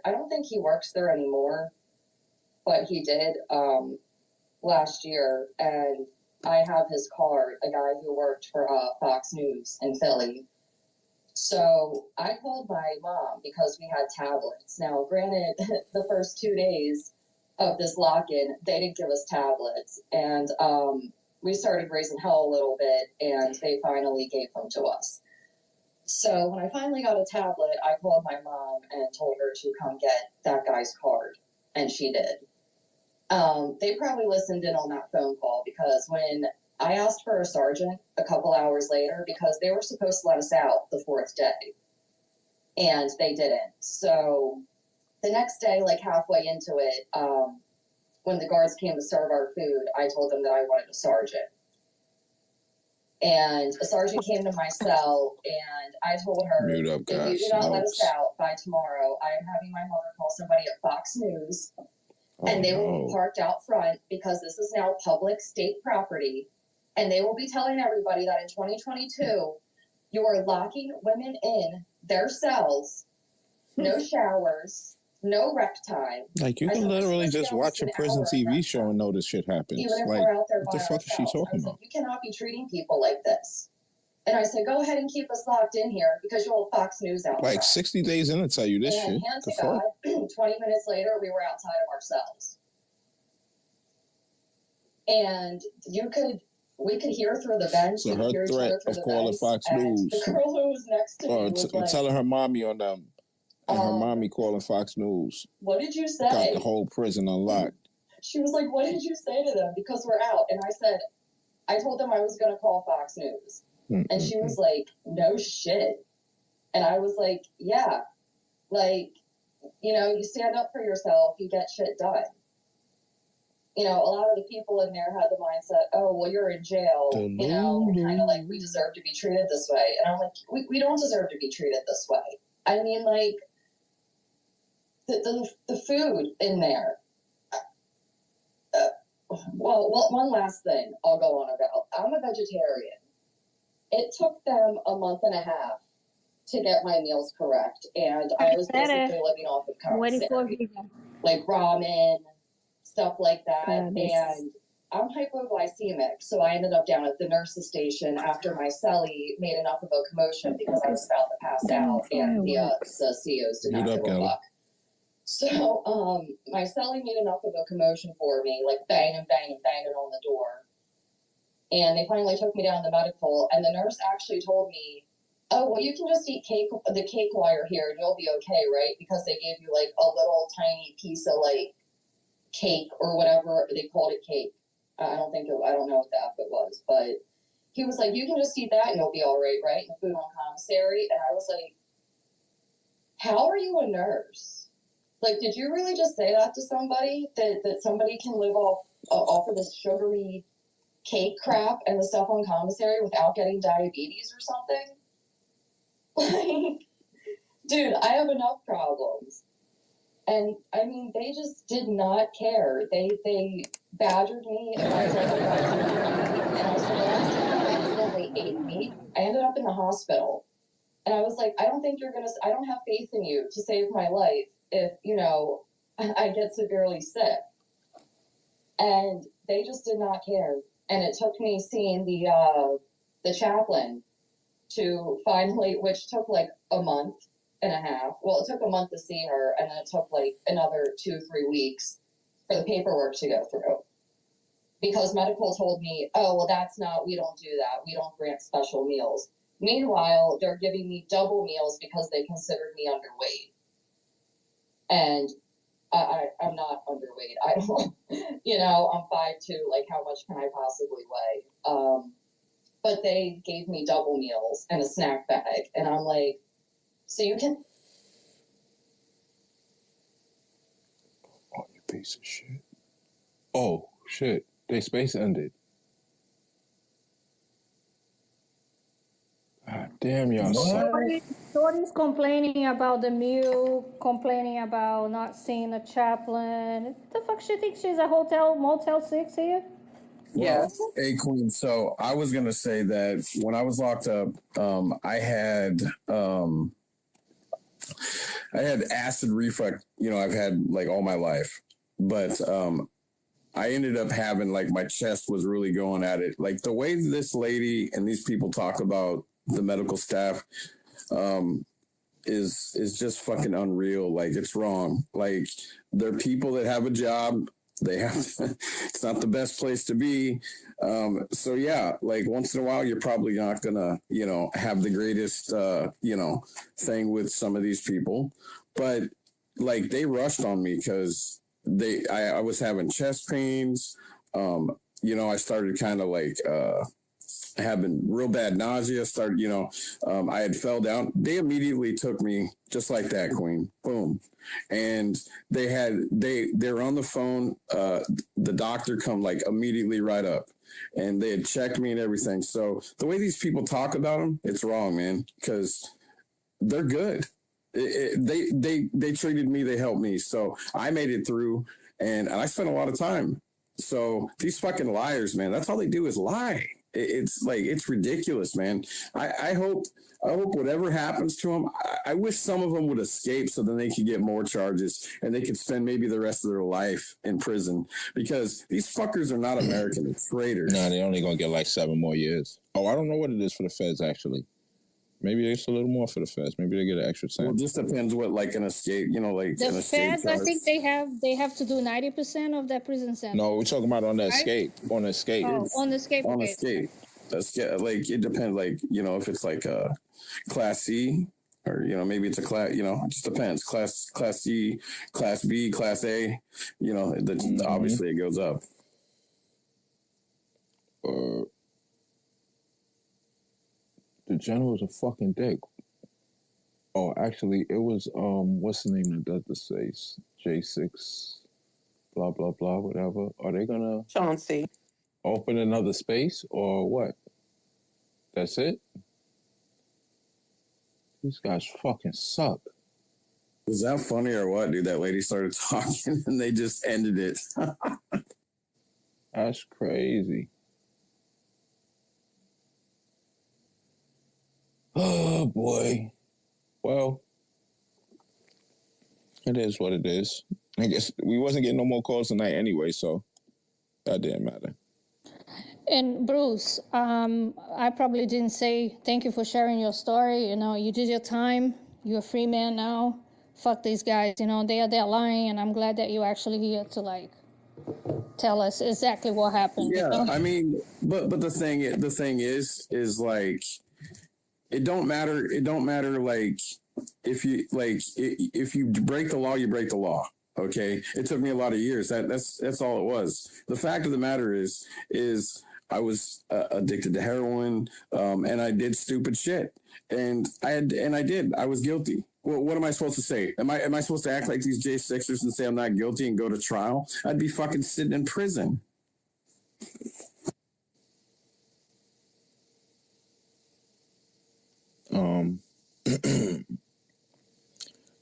don't think he works there anymore, but he did last year. And I have his card, a guy who worked for Fox News in Philly. So I called my mom because we had tablets. Now, granted, the first 2 days of this lock-in, they didn't give us tablets. And we started raising hell a little bit, and they finally gave them to us. So when I finally got a tablet, I called my mom and told her to come get that guy's card, and she did. They probably listened in on that phone call, because when I asked for a sergeant a couple hours later, because they were supposed to let us out the 4th day, and they didn't. So the next day, like halfway into it, when the guards came to serve our food, I told them that I wanted a sergeant. And a sergeant came to my cell, and I told her, if you do not let us out by tomorrow, I am having my mother call somebody at Fox News, and they will be parked out front, because this is now public state property, And they will be telling everybody that in 2022, you are locking women in their cells, no showers, no rec time. Like, you can literally just watch a prison TV show and know this shit happens. Even if like, we're out there what the fuck is she talking about? like, you cannot be treating people like this. And I said, go ahead and keep us locked in here because you'll Fox News out. Like 60 days in to tell you this shit. Hand to God, 20 minutes later, we were outside of our cells. And we could hear through the vents. So her threat of calling Fox News. The girl who was next to me was like, telling her mommy on them. And her mommy calling Fox News. What did you say? Got the whole prison unlocked. She was like, what did you say to them? Because we're out. And I said, I told them I was going to call Fox News. And she was like, no shit. And I was like, yeah. Like, you stand up for yourself, you get shit done. A lot of the people in there had the mindset, oh, well, you're in jail, kind of like we deserve to be treated this way. And I'm like, we don't deserve to be treated this way. I mean, like, the food in there. Well, one last thing I'll go on about. I'm a vegetarian. It took them a month and a half to get my meals correct. And I was basically living off of commissary. Like ramen, stuff like that. And I'm hypoglycemic, so I ended up down at the nurse's station after my cellie made enough of a commotion because I was about to pass out, and the CEOs did not give a fuck. So my cellie made enough of a commotion for me, like banging on the door. And they finally took me down to medical, and the nurse actually told me, oh, well, you can just eat the cake while you're here, and you'll be okay, right? Because they gave you, like, a little tiny piece of, like, cake or whatever. They called it cake. I don't know what the F it was, but he was like, you can just eat that and you'll be all right, right? The food on commissary. And I was like, how are you a nurse? Like, did you really just say that to somebody? That somebody can live off of this sugary cake crap and the stuff on commissary without getting diabetes or something? Like, dude, I have enough problems. And, I mean, they just did not care. They badgered me, and I was like, and I said, the last time they accidentally ate me, I ended up in the hospital. And I was like, I don't have faith in you to save my life if, I get severely sick. And they just did not care. And it took me seeing the chaplain to finally, which took like a month and a half. Well, it took a month to see her, and then it took like another 2-3 weeks for the paperwork to go through. Because medical told me, oh, well, we don't do that. We don't grant special meals. Meanwhile, they're giving me double meals because they considered me underweight. And I'm not underweight. I don't, I'm 5'2", like how much can I possibly weigh? But they gave me double meals and a snack bag. And I'm like, so you can. Oh, you piece of shit. Oh, shit. They space ended. God damn, y'all suck. Shorty's complaining about the meal, complaining about not seeing a chaplain. What the fuck she thinks she's a Motel 6 here? Yes. Well, hey, Queen. So I was going to say that when I was locked up, I had acid reflux, I've had like all my life, but I ended up having like my chest was really going at it. Like the way this lady and these people talk about the medical staff is just fucking unreal. Like it's wrong. Like they're people that have a job. They have it's not the best place to be. So yeah, like once in a while, you're probably not gonna, have the greatest, thing with some of these people, but like they rushed on me because I was having chest pains. I started kind of like, having real bad nausea, I had fell down. They immediately took me just like that, Queen. Boom. And they're on the phone. The doctor come like immediately right up, and they had checked me and everything. So the way these people talk about them, it's wrong, man, because they're good. They treated me, they helped me. So I made it through, and I spent a lot of time. So these fucking liars, man, that's all they do is lie. It's like, it's ridiculous, man. I hope whatever happens to them, I wish some of them would escape so then they could get more charges and they could spend maybe the rest of their life in prison, because these fuckers are not American. They're traitors. Nah, they're only going to get like 7 more years. Oh, I don't know what it is for the feds, actually. Maybe it's a little more for the feds. Maybe they get an extra 10. Well, it just depends what, like, an escape, like The an escape feds, I think they have to do 90% of their prison sentence. No, we're talking about on the right? escape. On the escape. Oh, on the escape. On escape. Like, it depends, like, if it's like a class C, or, maybe it's a class, it just depends. Class C, class B, class A, obviously it goes up. The general's a fucking dick. Oh, actually, it was, what's the name that does the space? J6, blah, blah, blah, whatever. Are they gonna Chauncey open another space or what? That's it? These guys fucking suck. Was that funny or what, dude? That lady started talking and they just ended it. That's crazy. Oh, boy. Well, it is what it is. I guess we wasn't getting no more calls tonight anyway, so that didn't matter. And Bruce, I probably didn't say thank you for sharing your story. You did your time. You're a free man now. Fuck these guys. They're lying, and I'm glad that you're actually here to tell us exactly what happened. Yeah, I mean, but the thing is like, it don't matter. It don't matter. Like, if you break the law, you break the law. Okay. It took me a lot of years. That's all it was. The fact of the matter is I was addicted to heroin, and I did stupid shit, and I was guilty. Well, what am I supposed to say? Am I supposed to act like these J6ers and say I'm not guilty and go to trial? I'd be fucking sitting in prison.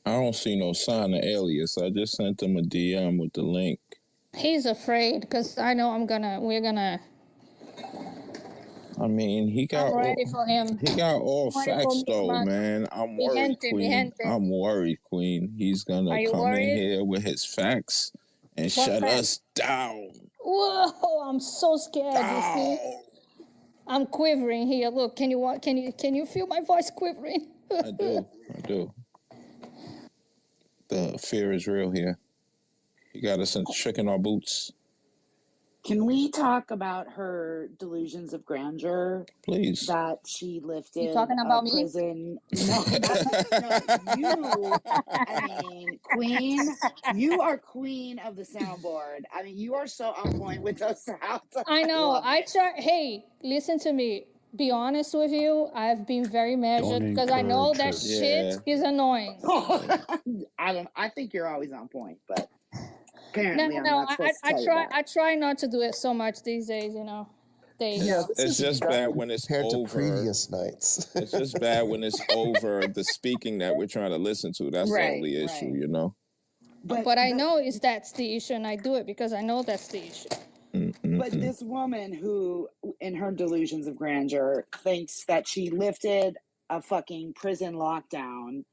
I don't see no sign of Alias. I just sent him a DM with the link. He's afraid because I know we're gonna. I mean, he got. I'm ready for him. He got all facts though, man. I'm worried, Queen. I'm worried, Queen. He's gonna come in here with his facts and shut us down. Whoa! I'm so scared. You see? I'm quivering here. Look, can you feel my voice quivering? I do. The fear is real here. You got us shook in our boots. Can we talk about her delusions of grandeur? Please. That she lifted you talking about prison. No, you. I mean, Queen. You are queen of the soundboard. I mean, you are so on point with those sounds. I know. I try. Hey, listen to me. Be honest with you. I've been very measured because I know that shit is annoying. I think you're always on point, but apparently no. I try not to do it so much these days. It's just bad when it's over. Previous nights. It's just bad when it's over the speaking that we're trying to listen to. That's the only issue, But I know that's the issue, and I do it because I know that's the issue. But this woman who, in her delusions of grandeur, thinks that she lifted a fucking prison lockdown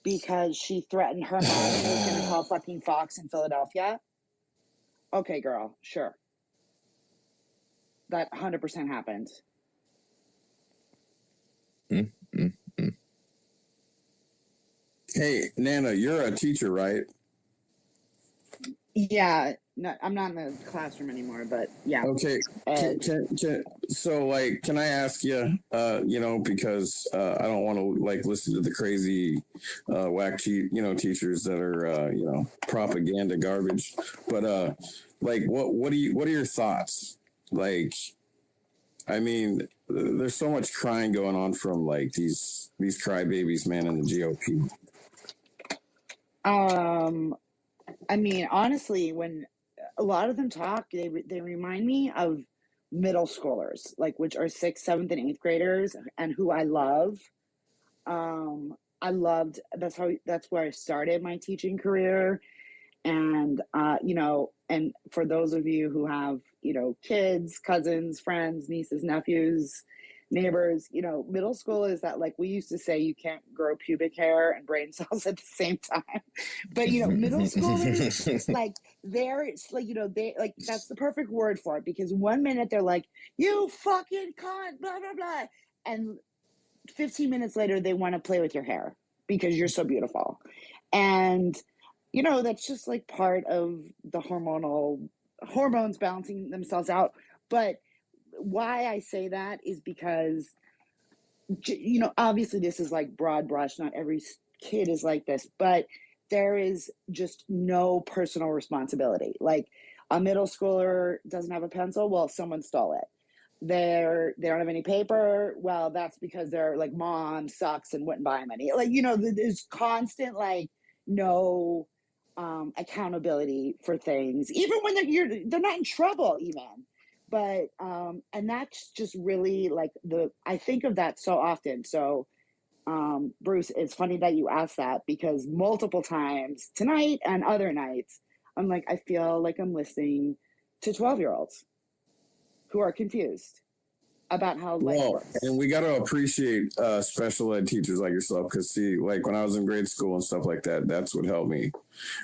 because she threatened her mom who was going to call fucking Fox in Philadelphia. Okay, girl, sure. That 100% happened. Hey, Nana, you're a teacher, right? Yeah, no, I'm not in the classroom anymore, but yeah. Okay. So, can I ask you, because I don't want to listen to the crazy whack teachers that are propaganda garbage. But what are your thoughts? I mean, there's so much crying going on from these crybabies, man, in the GOP. I mean, honestly, when a lot of them talk, they remind me of middle schoolers, which are 6th, 7th, and 8th graders, and who I love. That's where I started my teaching career, And, you know, and for those of you who have, you know, kids, cousins, friends, nieces, nephews, neighbors, you know, middle school is that, like we used to say, you can't grow pubic hair and brain cells at the same time. But, you know, middle schoolers, like, it's like, you know, they like, that's the perfect word for it, because 1 minute they're like, you fucking cunt, blah, blah, blah. And 15 minutes later, they want to play with your hair because you're so beautiful. And, you know, that's just like part of the hormones balancing themselves out. But why I say that is because, you know, obviously this is like broad brush. Not every kid is like this, but there is just no personal responsibility. Like, a middle schooler doesn't have a pencil, well, someone stole it. They don't have any paper, well, that's because they're like, mom sucks and wouldn't buy them any. Like, you know, there's constant, like, no accountability for things, even when they're not in trouble even. But and that's just really like I think of that so often. So Bruce, it's funny that you asked that, because multiple times tonight and other nights, I'm like, I feel like I'm listening to 12-year-olds who are confused about how life works. And we got to appreciate special ed teachers like yourself, because see, like when I was in grade school and stuff like that, that's what helped me.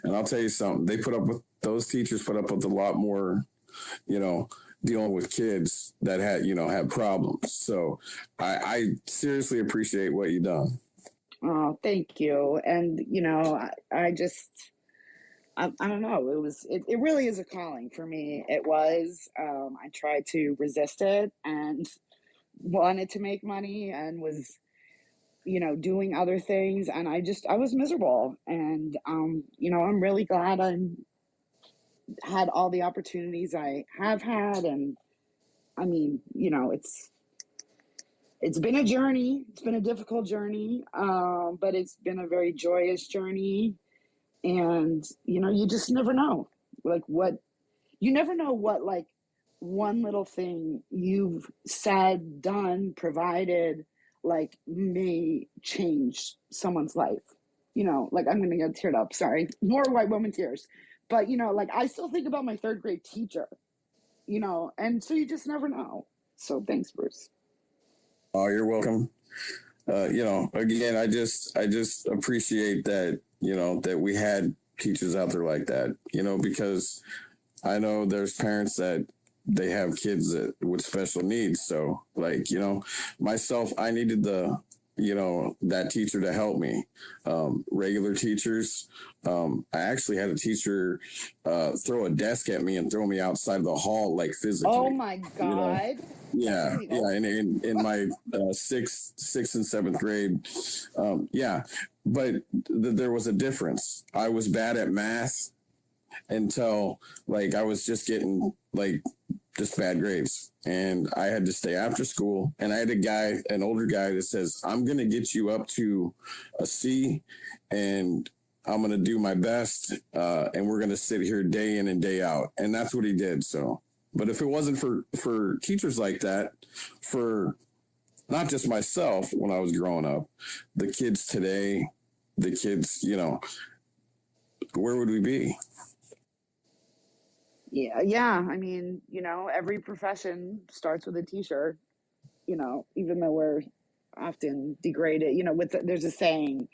And I'll tell you something, those teachers put up with a lot more, you know, dealing with kids that had problems. So I seriously appreciate what you've done. Oh, thank you. And, you know, I don't know. It really is a calling for me. It was. I tried to resist it and wanted to make money and was, you know, doing other things, and I was miserable. And you know, I'm really glad I had all the opportunities I have had. And I mean, you know, it's been a journey. It's been a difficult journey, but it's been a very joyous journey. And you know, you just never know, like you never know what, like, one little thing you've said, done, provided, like, may change someone's life. You know, like, I'm gonna get teared up, sorry, more white woman tears. But you know, like, I still think about my 3rd grade teacher, you know, and so you just never know. So thanks, Bruce. Oh, you're welcome. You know, again, I just appreciate that, you know, that we had teachers out there like that, you know, because I know there's parents that they have kids with special needs. So, like, you know, myself, I needed that teacher to help me. Regular teachers. I actually had a teacher throw a desk at me and throw me outside of the hall, like physically. Oh my God. You know? Yeah. In my 6th and 7th grade. Yeah. But there was a difference. I was bad at math until, like, I was just getting, like, just bad grades, and I had to stay after school. And I had an older guy that says, I'm going to get you up to a C, and I'm going to do my best. And we're going to sit here day in and day out. And that's what he did. So, but if it wasn't for teachers like that, for not just myself when I was growing up, the kids today, you know, where would we be? Yeah. I mean, you know, every profession starts with a t-shirt, you know, even though we're often degraded, you know, there's a saying,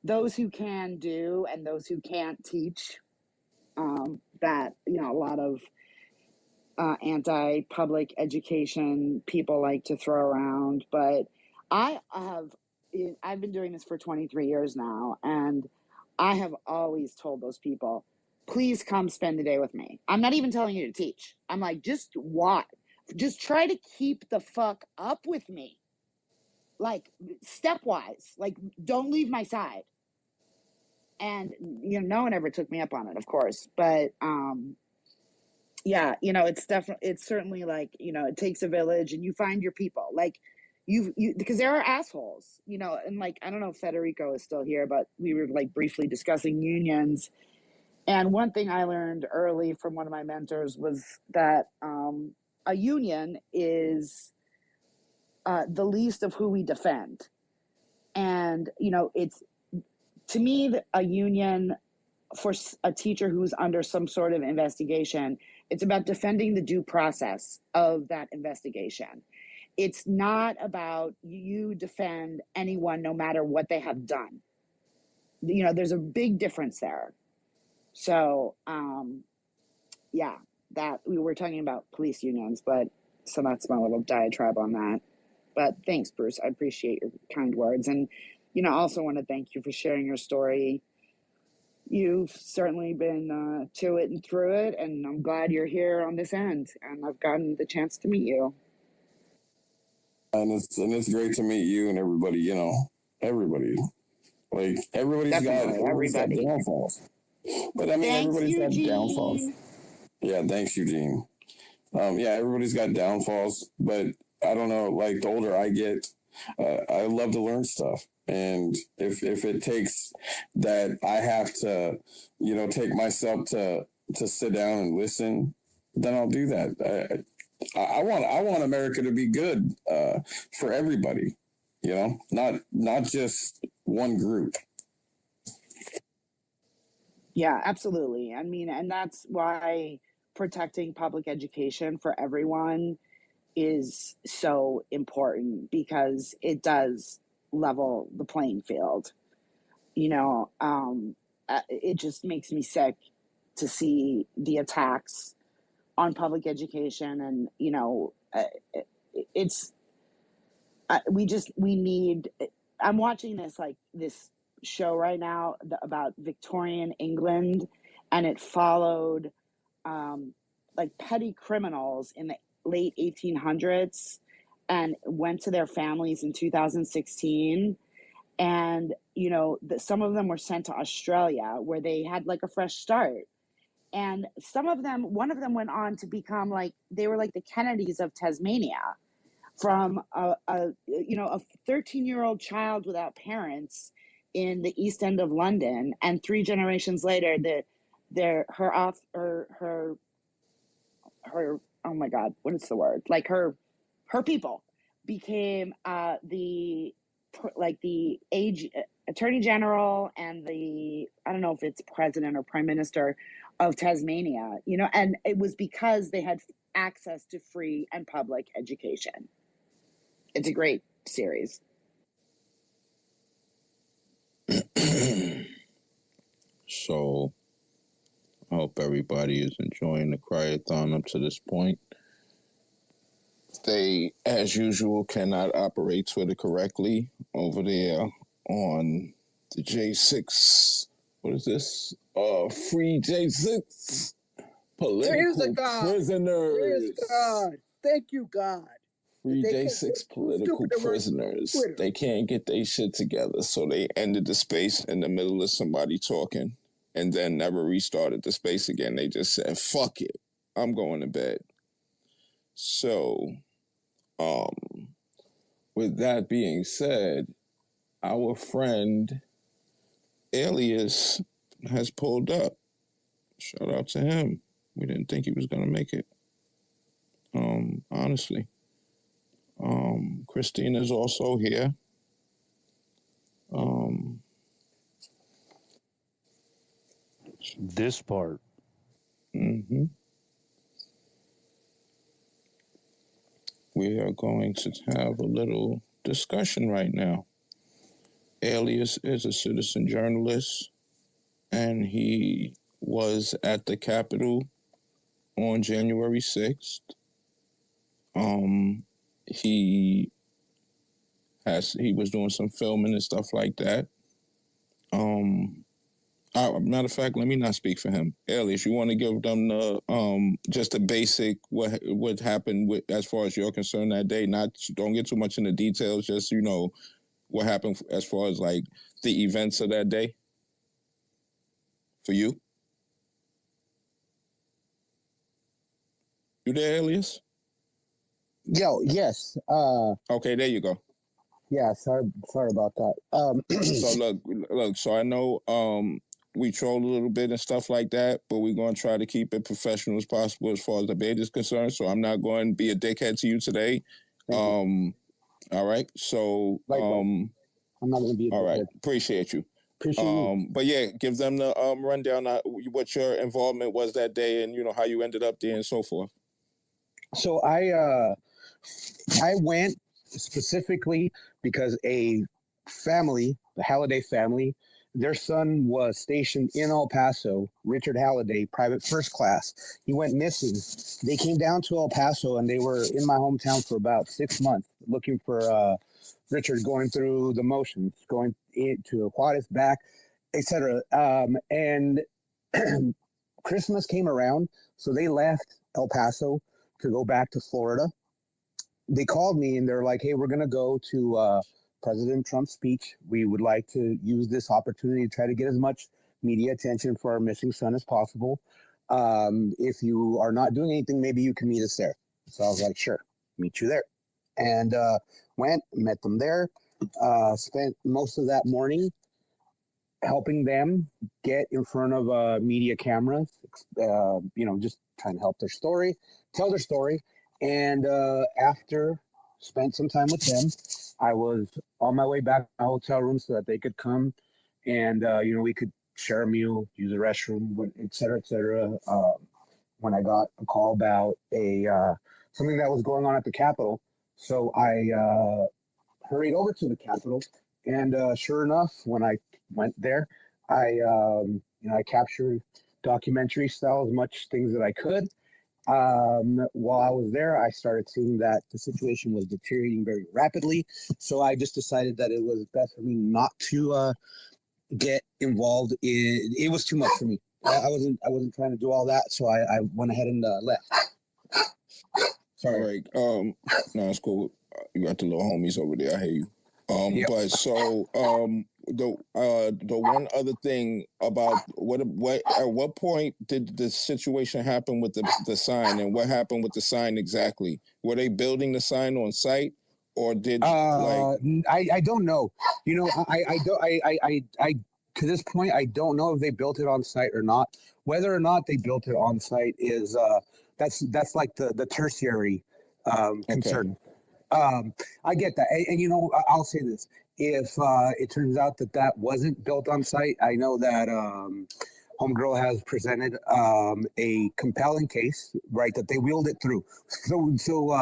those who can do and those who can't teach, that, you know, a lot of anti-public education people like to throw around. But I've been doing this for 23 years now, and I have always told those people, please come spend the day with me. I'm not even telling you to teach. I'm like, just try to keep the fuck up with me, like, stepwise, like, don't leave my side. And you know, no one ever took me up on it, of course. But yeah, you know, it's certainly, like, you know, it takes a village, and you find your people, like, you because there are assholes, you know. And, like, I don't know if Federico is still here, but we were, like, briefly discussing unions. And one thing I learned early from one of my mentors was that a union is the least of who we defend. And, you know, it's, to me, a union for a teacher who's under some sort of investigation, it's about defending the due process of that investigation. It's not about you defend anyone no matter what they have done. You know, there's a big difference there. So, yeah, that we were talking about police unions, but so that's my little diatribe on that. But thanks, Bruce. I appreciate your kind words. And, you know, I also want to thank you for sharing your story. You've certainly been to it and through it, and I'm glad you're here on this end, and I've gotten the chance to meet you. And it's great to meet you and everybody, you know, everybody. Like, everybody's got downfalls. But I mean, thanks, everybody's Eugene. got downfalls. Yeah, thanks, Eugene. Yeah, everybody's got downfalls, but I don't know, like, the older I get, I love to learn stuff. And if it takes that I have to, you know, take myself to sit down and listen, then I'll do that. I want America to be good for everybody, you know, not just one group. Yeah, absolutely. I mean, and that's why protecting public education for everyone is so important, because it does level the playing field. You know, it just makes me sick to see the attacks on public education, and you know, we need. I'm watching this show right now about Victorian England, and it followed like petty criminals in the late 1800s, and went to their families in 2016. And you know, some of them were sent to Australia, where they had like a fresh start. And one of them went on to become like, they were like the Kennedys of Tasmania, from a 13-year-old child without parents in the East End of London, and 3 generations later, her oh my God, what is the word? Like her people became the Attorney General and I don't know if it's President or Prime Minister of Tasmania, you know, and it was because they had access to free and public education. It's a great series. So I hope everybody is enjoying the Cryathon up to this point. They, as usual, cannot operate Twitter correctly over there on the J6. What is this? Free J6 political prisoners. There's God. Thank you, God. Free J6 political prisoners. They can't get their shit together, so they ended the space in the middle of somebody talking, and then never restarted the space again. They just said, fuck it, I'm going to bed. So, with that being said, our friend Alias has pulled up. Shout out to him. We didn't think he was going to make it. Honestly. Christina's also here. This part. Mm-hmm. We are going to have a little discussion right now. Alias is a citizen journalist, and he was at the Capitol on January 6th. He was doing some filming and stuff like that. Matter of fact, let me not speak for him. Alias, you want to give them the just the basic what happened with, as far as you're concerned, that day? Don't get too much into details. Just, you know, what happened as far as like the events of that day for you. You there, Alias? Yes. Okay, there you go. Yeah, sorry about that. So look. So I know we troll a little bit and stuff like that, but we're going to try to keep it professional as possible as far as the debate is concerned. So I'm not going to be a dickhead to you today. All right. So I'm not going to be a all dickhead. right. Appreciate you. Appreciate you. But yeah, give them the rundown on what your involvement was that day, and how you ended up there and so forth. So I went specifically because a family, the Halliday family, their son was stationed in El Paso, Richard Halliday, private first class. He went missing. They came down to El Paso and they were in my hometown for about 6 months looking for Richard, going through the motions, going into Juarez, back, etc. And Christmas came around, so they left El Paso to go back to Florida. They called me and they're like, "Hey, we're gonna go to President Trump's speech. We would like to use this opportunity to try to get as much media attention for our missing son as possible. If you are not doing anything, maybe you can meet us there." So I was like, "Sure, meet you there." And met them there. Spent most of that morning helping them get in front of media cameras, just trying to help tell their story. And after spent some time with them, I was on my way back to my hotel room so that they could come and, we could share a meal, use the restroom, et cetera, et cetera. When I got a call about something that was going on at the Capitol. So I hurried over to the Capitol, and sure enough, when I went there, I captured documentary style as much things that I could. While I was there, I started seeing that the situation was deteriorating very rapidly. So I just decided that it was best for me not to get involved in. It was too much for me. I wasn't trying to do all that, so I went ahead and left. Sorry. All right. No, it's cool. You got the little homies over there. I hear you. Yep. But so the one other thing about at what point did the situation happen with the sign, and what happened with the sign exactly? Were they building the sign on site, or did I don't know. I to this point I don't know if they built it on site or not. Whether or not they built it on site is that's like the tertiary concern. I get that, and I'll say this: if it turns out that wasn't built on site, I know that Homegirl has presented a compelling case, right? That they wheeled it through. So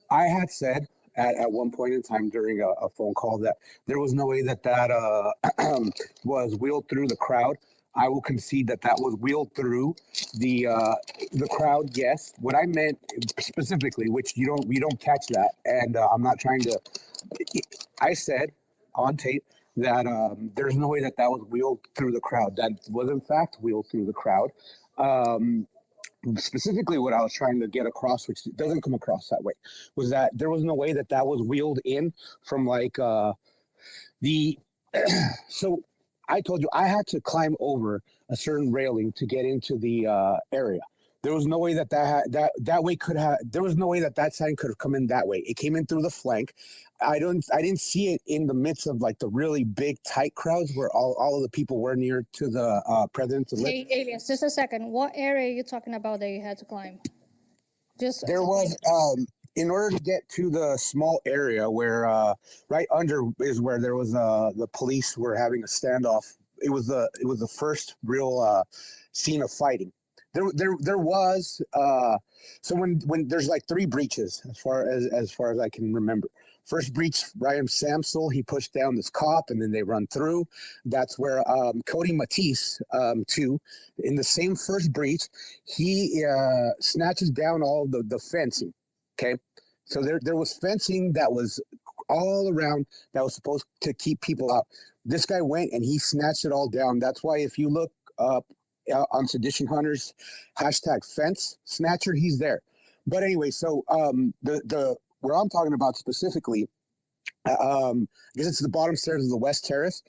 I had said at one point in time during a phone call that there was no way that was wheeled through the crowd. I will concede that was wheeled through the crowd. Yes, what I meant specifically, which you don't catch that, and I'm not trying to. I said on tape that there's no way that was wheeled through the crowd. That was in fact wheeled through the crowd. Specifically, what I was trying to get across, which doesn't come across that way, was that there was no way that was wheeled in from like the. So I told you I had to climb over a certain railing to get into the area. There was no way that way could have. There was no way that sign could have come in that way. It came in through the flank. I didn't see it in the midst of like the really big tight crowds where all of the people were near to the president. Hey, Alias, just a second. What area are you talking about that you had to climb? There was in order to get to the small area where right under is where there was the police were having a standoff. It was the first real scene of fighting. There was so when there's like 3 breaches as far as I can remember. First breach, Ryan Samsel, he pushed down this cop and then they run through. That's where Cody Matisse, too, in the same first breach, he snatches down all the fencing. Okay. So there was fencing that was all around that was supposed to keep people out. This guy went and he snatched it all down. That's why if you look up on Sedition Hunters #fence snatcher, he's there. But anyway, so the where I'm talking about specifically, I guess it's the bottom stairs of the West Terrace.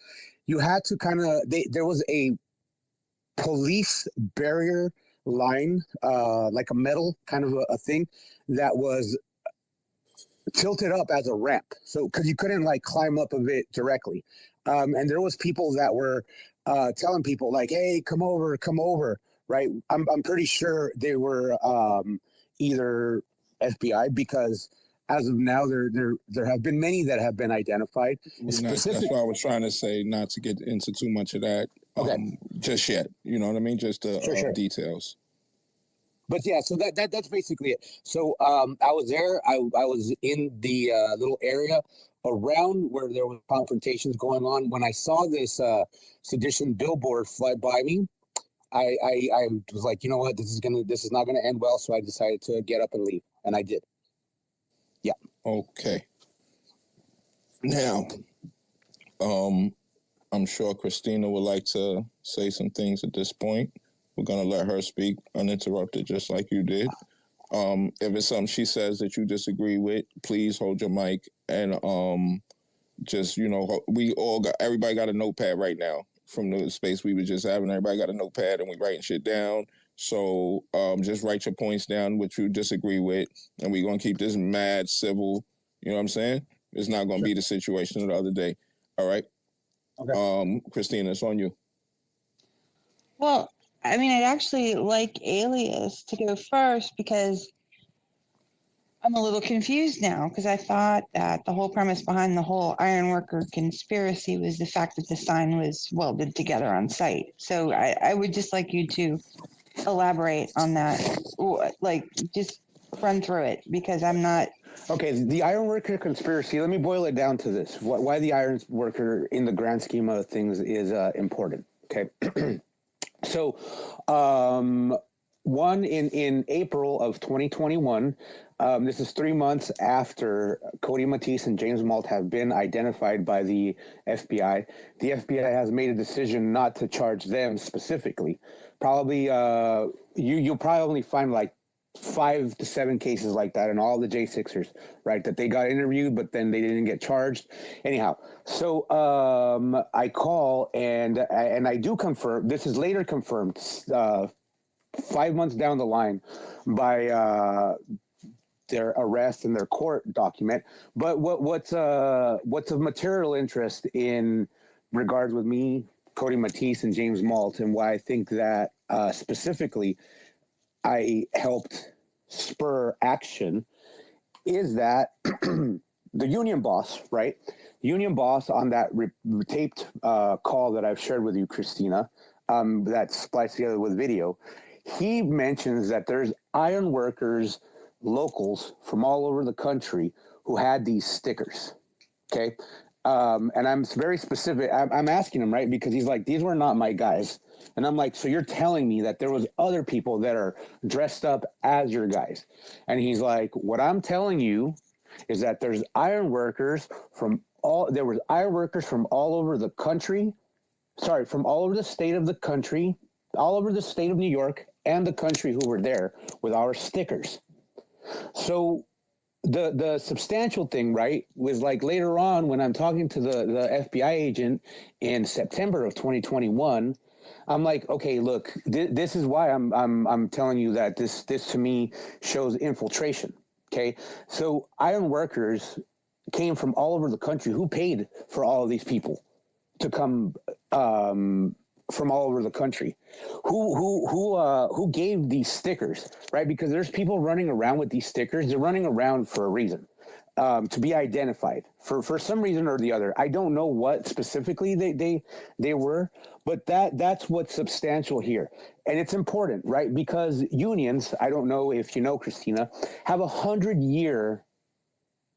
You had to kind of there was a police barrier line, like a metal kind of a thing that was tilted up as a ramp. So because you couldn't like climb up of it directly, and there was people that were telling people like, "Hey, come over." Right? I'm pretty sure they were either FBI because as of now, there have been many that have been identified. That's why I was trying to say not to get into too much of that just yet. You know what I mean? Just the details. But yeah, so that's basically it. So I was there. I was in the little area around where there were confrontations going on. When I saw this sedition billboard fly by me, I was like, you know what, this is not gonna end well. So I decided to get up and leave, and I did. Yeah. Okay. Now, I'm sure Christina would like to say some things at this point. We're gonna let her speak uninterrupted, just like you did. If it's something she says that you disagree with, please hold your mic and just, you know, everybody got a notepad right now from the space we were just having. Everybody got a notepad and we writing shit down. So just write your points down, what you disagree with, and we're gonna keep this mad civil. You know what I'm saying? It's not gonna be the situation of the other day. All right. Okay. Christina, it's on you. Well, I mean, I'd actually like Alias to go first because I'm a little confused now because I thought that the whole premise behind the whole ironworker conspiracy was the fact that the sign was welded together on site. So I would just like you to elaborate on that. Like, just run through it because I'm not. Okay, the ironworker conspiracy, let me boil it down to this. Why the ironworker in the grand scheme of things is important, okay? So, one in April of 2021, this is 3 months after Cody Matisse and James Malt have been identified by the FBI. The FBI has made a decision not to charge them specifically. Probably, you'll probably only find like 5 to 7 cases like that in all the J6ers, right? That they got interviewed, but then they didn't get charged. Anyhow, so I call and I do confirm. This is later confirmed 5 months down the line by their arrest and their court document. But what's of material interest in regards with me, Cody Matisse, and James Malt, and why I think that specifically I helped spur action is that the union boss, right? Union boss on that taped call that I've shared with you, Christina, that's spliced together with video, he mentions that there's iron workers, locals from all over the country who had these stickers, okay? And I'm very specific. I'm asking him, right? Because he's like, these were not my guys. And I'm like, so you're telling me that there was other people that are dressed up as your guys? And he's like, what I'm telling you is that there's iron workers from all over the country. Sorry, from all over the state of the country, all over the state of New York and the country who were there with our stickers. So the substantial thing, right, was like later on when I'm talking to the FBI agent in September of 2021, I'm like, okay, look, this is why I'm telling you that this to me shows infiltration. Okay, so iron workers came from all over the country. Who paid for all of these people to come from all over the country? Who gave these stickers, right? Because there's people running around with these stickers. They're running around for a reason, to be identified for some reason or the other. I don't know what specifically they were, but that's what's substantial here. And it's important, right? Because unions, I don't know if you know, Christina, have 100-year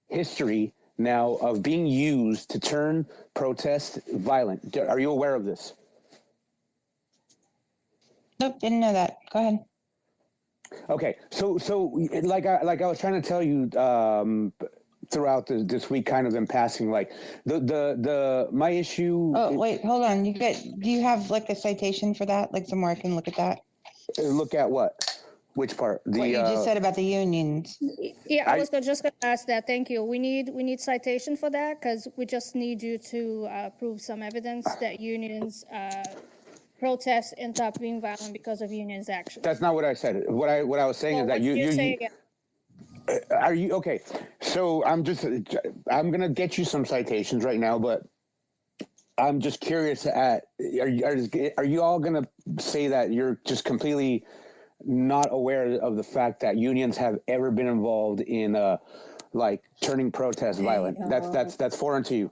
history now of being used to turn protests violent. Are you aware of this? Nope, didn't know that. Go ahead. Okay, so like I was trying to tell you throughout this week, kind of in passing, like my issue. Oh wait, hold on. Do you have like a citation for that? Like somewhere I can look at that. Look at what? Which part? What you just said about the unions. Yeah, I was just going to ask that. Thank you. We need citation for that because we just need you to prove some evidence that unions protests end up being violent because of unions' action. That's not what I said. What I was saying is that you say again? Are you okay? So I'm gonna get you some citations right now, but I'm just curious are you all gonna say that you're just completely not aware of the fact that unions have ever been involved in like turning protests violent. That's foreign to you.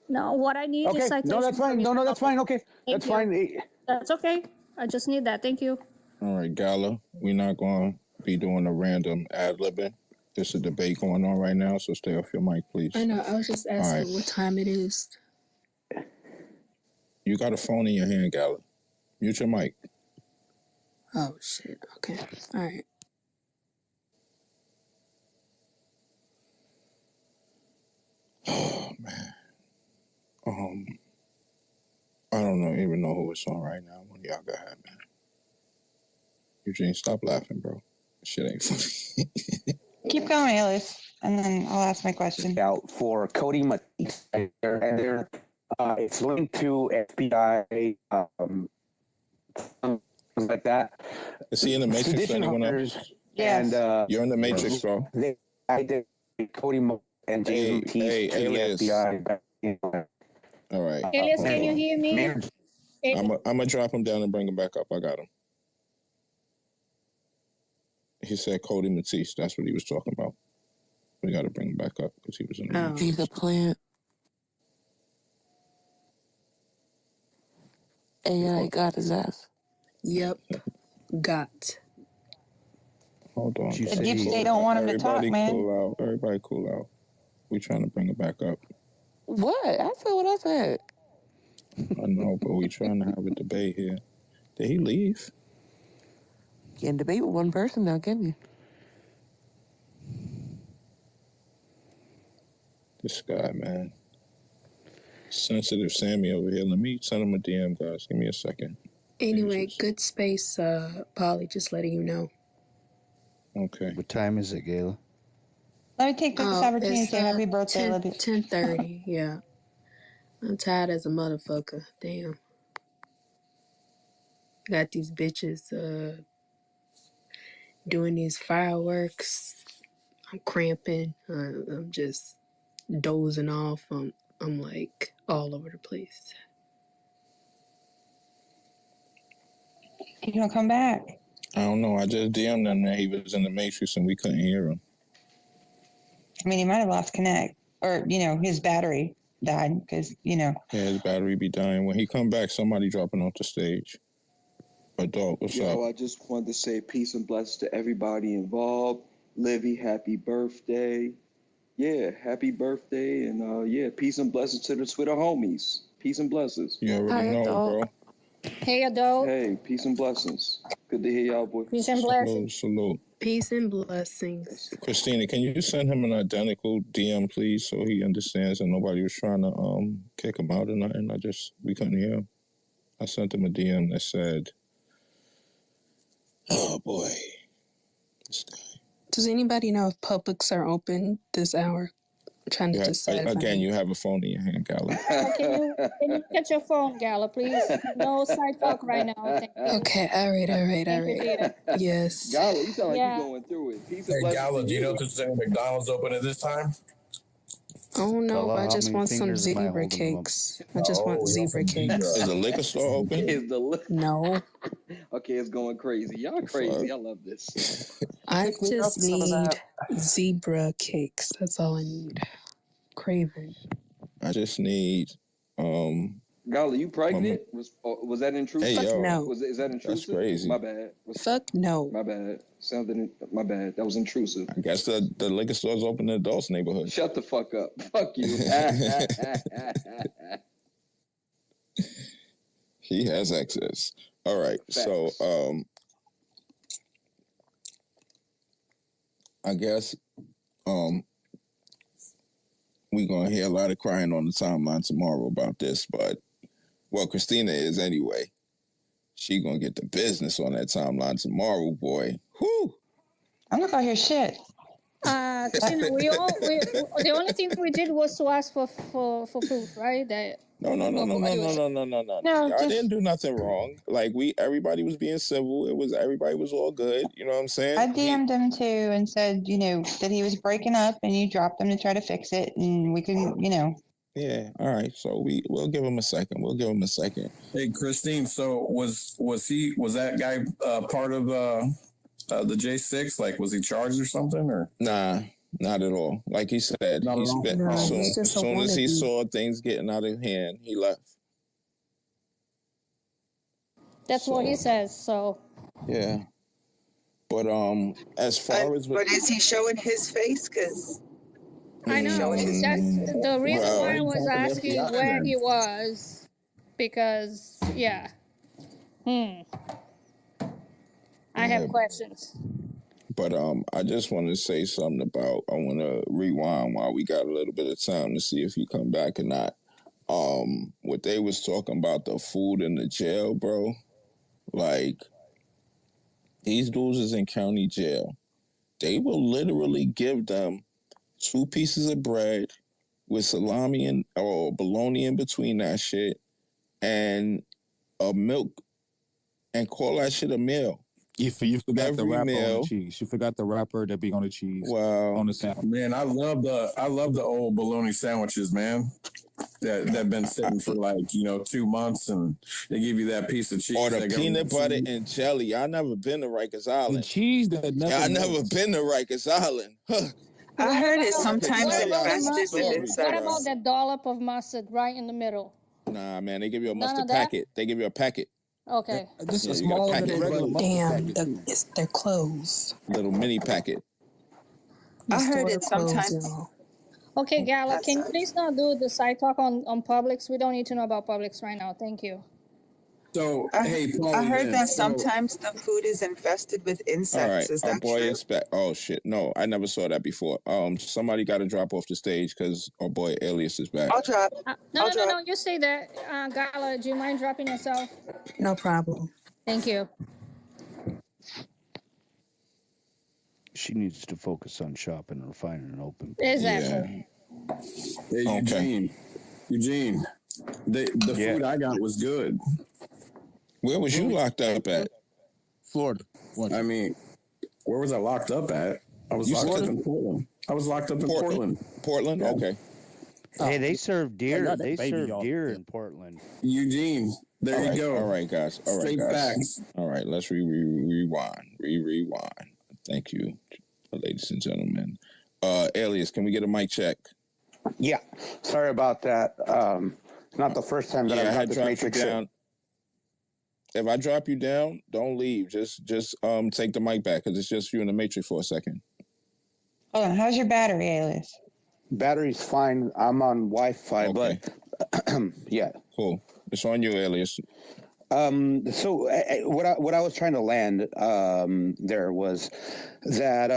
No, what I need is citation. No, that's fine. No, that's fine. Okay, that's fine. That's okay. I just need that. Thank you. All right, Gala. We're not going to be doing a random ad-libbing. There's a debate going on right now, so stay off your mic, please. I know. I was just asking what time it is. You got a phone in your hand, Gala. Mute your mic. Oh, shit. Okay. All right. Oh, man. I don't even know who it's on right now. One of y'all go ahead, man. Eugene, stop laughing, bro. Shit ain't funny. Keep going, Alice, and then I'll ask my question. Out for Cody Matisse, and it's linked to FBI, things like that. Is he in the Matrix for anyone else? Yes. And, you're in the Matrix, bro. I did Cody and James Matisse to Alias. the FBI. All right. Alias, can you hear me? I'm going to drop him down and bring him back up. I got him. He said Cody Matisse. That's what he was talking about. We got to bring him back up because he was in the Matrix. He's a plant. AI got his ass. Yep. Got. Hold on. The deep state don't want him to talk, man. Cool out. Everybody cool out. We trying to bring him back up. What? I said what I said. I know, but we trying to have a debate here. Did he leave? Can't debate with one person now, can you? This guy, man. Sensitive Sammy over here. Let me send him a DM, guys. Give me a second. Anyway, good space, Polly, just letting you know. Okay. What time is it, Gayla? Let me take this opportunity to say happy birthday, 10:30, yeah. I'm tired as a motherfucker. Damn. Got these bitches doing these fireworks. I'm cramping. I'm just dozing off. I'm like all over the place. He's gonna come back. I don't know. I just DM'd him that he was in the Matrix and we couldn't hear him. I mean, he might have lost connect, or his battery died because Yeah, his battery be dying. When he come back, somebody dropping off the stage. Adult, what's up? I just wanted to say peace and blessings to everybody involved. Livy, happy birthday. Yeah, happy birthday. And peace and blessings to the Twitter homies. Peace and blessings. You already know, bro. Hey, adult. Hey, peace and blessings. Good to hear y'all, boy. Peace and blessings. Salute. Peace and blessings. Christina, can you send him an identical DM, please, so he understands and nobody was trying to kick him out or nothing? We couldn't hear him. I sent him a DM that said, oh, boy. This guy. Does anybody know if Publix are open this hour? I'm trying to decide. Again, you have a phone in your hand, Gala. Can you get your phone, Gala, please? No side talk right now. Thank you. Okay, all right. Yes. Gala, you sound like you're going through it. Peace and blessings. Gala, do you know if there's any McDonald's open at this time? Oh no, I just want some zebra cakes. I just want zebra cakes. Is the liquor store open? No. Okay, it's going crazy. Y'all crazy. I love this. I just need zebra cakes. That's all I need. Craving. I just need Gala, you pregnant? Was that intrusive? Hey, yo. No. Is that intrusive? That's crazy. My bad. Fuck no. My bad. My bad. That was intrusive. I guess the liquor store's open in the adults neighborhood. Shut the fuck up. Fuck you. He has access. All right. Facts. So I guess we're gonna hear a lot of crying on the timeline tomorrow about this, but Christina is anyway. She gonna get the business on that timeline tomorrow, boy. Whew. I'm not gonna hear shit. Christina, the only thing we did was to ask for proof, right? No. I didn't do nothing wrong. Like everybody was being civil. Everybody was all good. You know what I'm saying? I DM'd him too and said, that he was breaking up and you dropped him to try to fix it, and we couldn't, Yeah. All right. So we'll give him a second. Hey, Christine. So was that guy part of the J6? Like, was he charged or something? Or nah. Not at all. Like he said, Not he at all. spent No, as he's just a soon as he wannabe. saw things getting out of hand, he left. That's what he says. So yeah. But as far as But is he showing his face? Because I know that's the reason well, why I was Talking to asking FBI where then. he was, because yeah, I have questions. But I just want to say something about. I want to rewind while we got a little bit of time to see if he come back or not. What they was talking about the food in the jail, bro. Like these dudes is in county jail. They will literally give them 2 pieces of bread with salami and or bologna in between that shit and a milk and call that shit a meal. You forgot the Every wrapper on the meal. cheese. You forgot the wrapper that be on the cheese. Wow. On the sandwich. Man, I love the old bologna sandwiches, man. That been sitting for 2 months, and they give you that piece of cheese. Or the peanut butter and jelly. I never been to Rikers Island. The cheese that never. I never been to Rikers Island. I heard it sometimes What about the infested with mustard? insects. What about that dollop of mustard right in the middle? Nah, man, they give you a None of mustard that? packet. They give you a packet. Okay. This Yeah, is you got a smaller packet. than regular mustard Damn, packet. they're closed. Little mini packet. I heard Store it closed, sometimes. y'all. Okay, Gala, can you please not do the side talk on Publix? We don't need to know about Publix right now. Thank you. So, I Paulie, heard then, that so- sometimes the food is infested with All insects. right, Is our that boy true? is back. Oh shit, no, I never saw that before. Somebody got to drop off the stage because our boy Alias is back. I'll drop. No. You say that. Gala, do you mind dropping yourself? No problem. Thank you. She needs to focus on shopping or finding an open. Exactly. Hey, Eugene, the food I got was good. Where was you locked up at? Florida. What? I mean, where was I locked up at? I was locked up in Portland. I was locked up in Portland. Portland? Yeah. Okay. Hey, they serve deer. y'all They baby, serve y'all. deer in Portland. Eugene, there you go. All right, guys. All right, Straight guys. facts. All right, let's rewind. Rewind. Thank you, ladies and gentlemen. Alias, can we get a mic check? Yeah, sorry about that. It's not the first time that I've got this matrix down. If I drop you down, don't leave. Just take the mic back because it's just you in the matrix for a second. Oh, Hold on, how's your battery, Alias? Battery's fine. I'm on Wi-Fi, Okay. but yeah. Cool. It's on you, Alias. So what I was trying to land there was that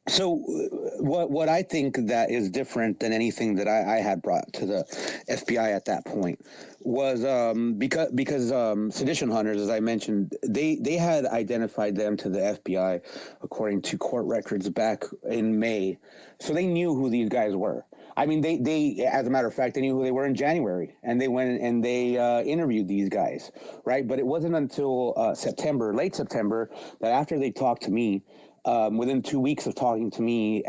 so what I think that is different than anything that I had brought to the FBI at that point was because sedition hunters, as I mentioned, they had identified them to the FBI according to court records back in May, so they knew who these guys were. I mean, they as a matter of fact, they knew who they were in January, and they went and they interviewed these guys, right? But it wasn't until late September, that after they talked to me, within 2 weeks of talking to me,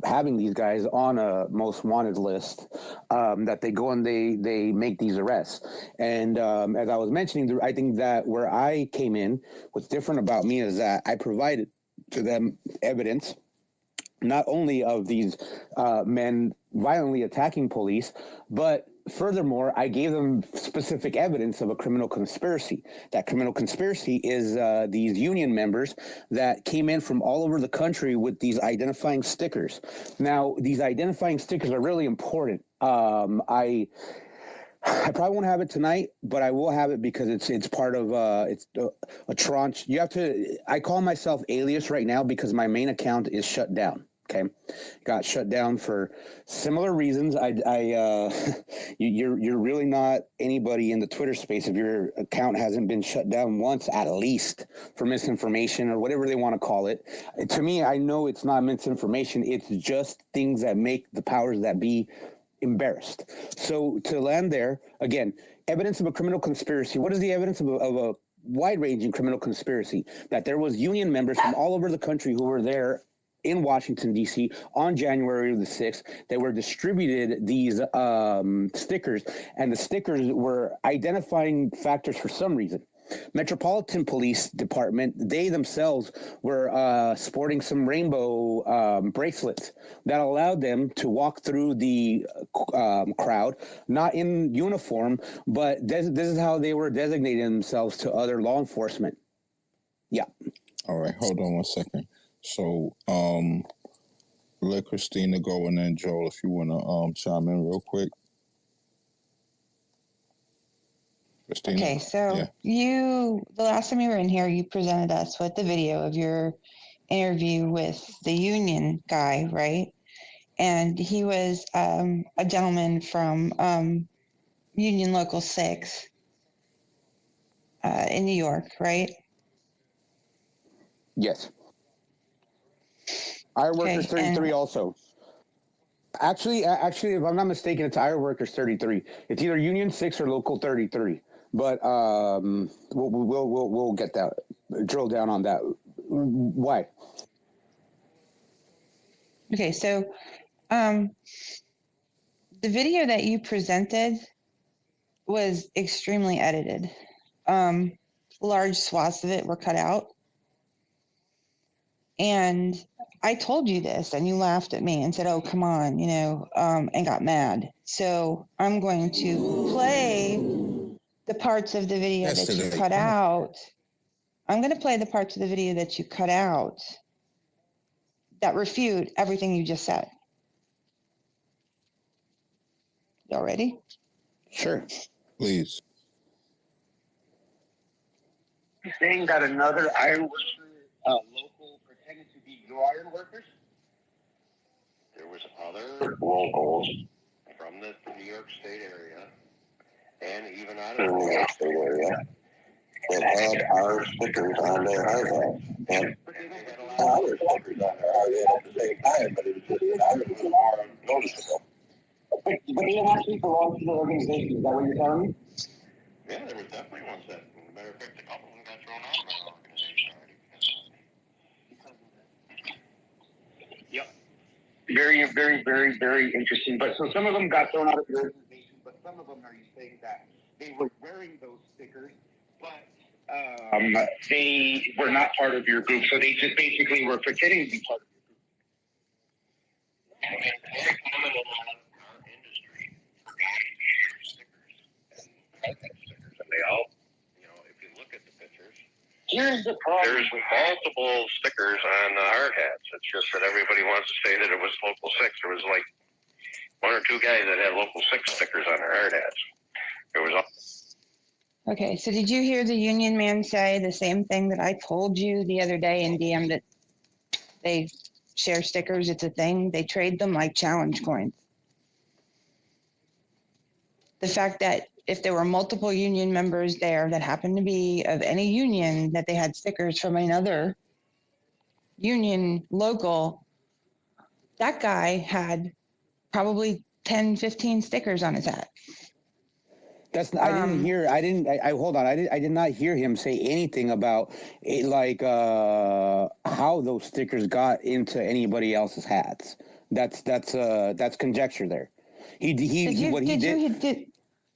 having these guys on a most wanted list, that they go and they make these arrests. And as I was mentioning, I think that where I came in, what's different about me is that I provided to them evidence, not only of these men violently attacking police, but furthermore, I gave them specific evidence of a criminal conspiracy. That criminal conspiracy is these union members that came in from all over the country with these identifying stickers. Now, these identifying stickers are really important. I probably won't have it tonight, but I will have it because it's part of it's a tranche. You have to. I call myself Alias right now because my main account is shut down. Okay, got shut down for similar reasons. You're really not anybody in the Twitter space if your account hasn't been shut down once at least for misinformation or whatever they want to call it. To me, I know it's not misinformation. It's just things that make the powers that be embarrassed. So to land there, again, evidence of a criminal conspiracy. What is the evidence of a wide-ranging criminal conspiracy? That there was union members from all over the country who were there in Washington, D.C. on January the 6th. They were distributed these stickers, and the stickers were identifying factors for some reason. Metropolitan Police Department, they themselves were sporting some rainbow bracelets that allowed them to walk through the crowd, not in uniform, but this is how they were designating themselves to other law enforcement. Yeah. All right, hold on 1 second. So, let Christina go, and then Joel, if you want to chime in real quick. Christina? Okay, so the last time you were in here, you presented us with the video of your interview with the union guy, right? And he was a gentleman from Union Local 6 in New York, right? Yes. Iron Workers 33 also. Actually, if I'm not mistaken, it's Iron Workers 33. It's either Union 6 or Local 33. But we'll get that, drill down on that. Why? Okay, so the video that you presented was extremely edited. Large swaths of it were cut out. And I told you this, and you laughed at me and said, oh, come on, and got mad. So I'm going to play the parts of the video that you cut out. I'm going to play the parts of the video that you cut out that refute everything you just said. Y'all ready? Sure. Please. Saying that another iron worker local pretended to be your iron workers? There was other locals from the New York State area and even out of the New York State area that had our stickers on their hard hats. And they had a lot of other stickers on their hard hats at the same time, but it was just that ours was more noticeable. But they actually belong to the organization. Is that what you're telling me? Yeah, there was definitely ones that, as a matter of fact, a couple of them got thrown out of our organization already because of that. Yep. Very, very, very, very interesting. But so some of them got thrown out of the organization, but some of them, are you saying that they were wearing those stickers, but they were not part of your group, so they just basically were pretending to be part of your group? Very common in our industry for guys to share stickers and stickers, and they all, if you look at the pictures, here's the problem. There's multiple stickers on the hard hats. It's just that everybody wants to say that it was Local 6. There was like one or two guys that had Local 6 stickers on their hard hats. There was Okay, so did you hear the union man say the same thing that I told you the other day in DM, that they share stickers? It's a thing. They trade them like challenge coins. The fact that if there were multiple union members there that happened to be of any union, that they had stickers from another union local, that guy had probably 10, 15 stickers on his hat. I hold on. I did not hear him say anything about it, like how those stickers got into anybody else's hats. That's conjecture there.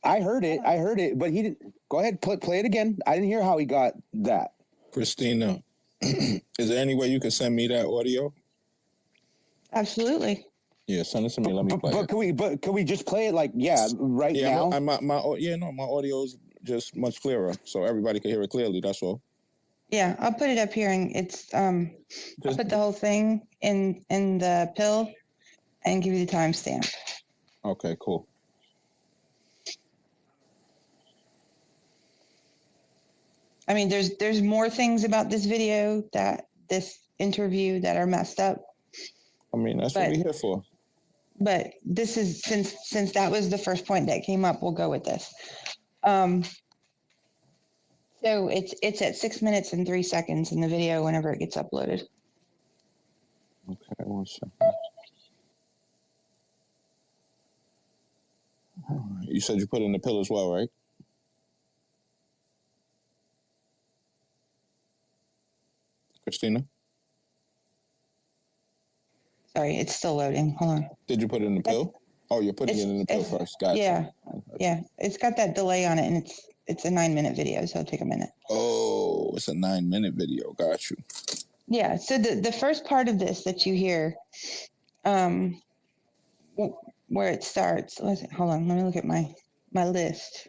I heard it, but he didn't. Go ahead, play it again. I didn't hear how he got that. Christina, is there any way you can send me that audio? Absolutely. Yeah, send it to me. Let me play it. But can we just play it like now? My audio is just much clearer, so everybody can hear it clearly. That's all. Yeah, I'll put it up here, and it's I'll put the whole thing in the pill and give you the timestamp. Okay, cool. I mean, there's more things about this interview that are messed up. I mean, that's what we're here for. But this is since that was the first point that came up, we'll go with this. So it's at 6 minutes and 3 seconds in the video whenever it gets uploaded. Okay, 1 second. All right. You said you put in the pill as well, right? Christina? Sorry, it's still loading. Hold on. Did you put it in the pill? Oh, you're putting it in the pill first. Gotcha. Yeah. It's got that delay on it, and it's a 9-minute video, so it'll take a minute. Oh, it's a 9-minute video. Got you. Yeah. So the first part of this that you hear, where it starts. Hold on. Let me look at my list.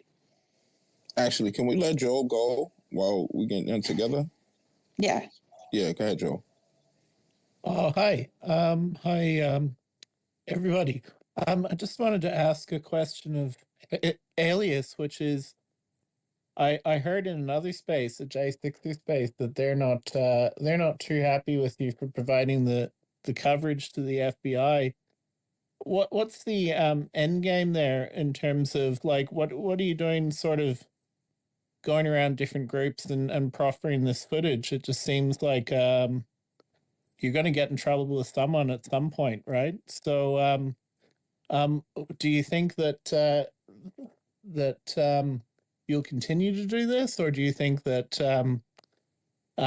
Actually, can we let Joel go while we get in together? Yeah. Yeah. Go ahead, Joel. Oh, hi. Hi, everybody. I just wanted to ask a question of Alias, which is, I heard in another space, a J60 space, that they're not too happy with you for providing the coverage to the FBI. What's the end game there in terms of like what are you doing, sort of going around different groups and proffering this footage? It just seems like you're going to get in trouble with someone at some point, right? So do you think that you'll continue to do this, or do you think that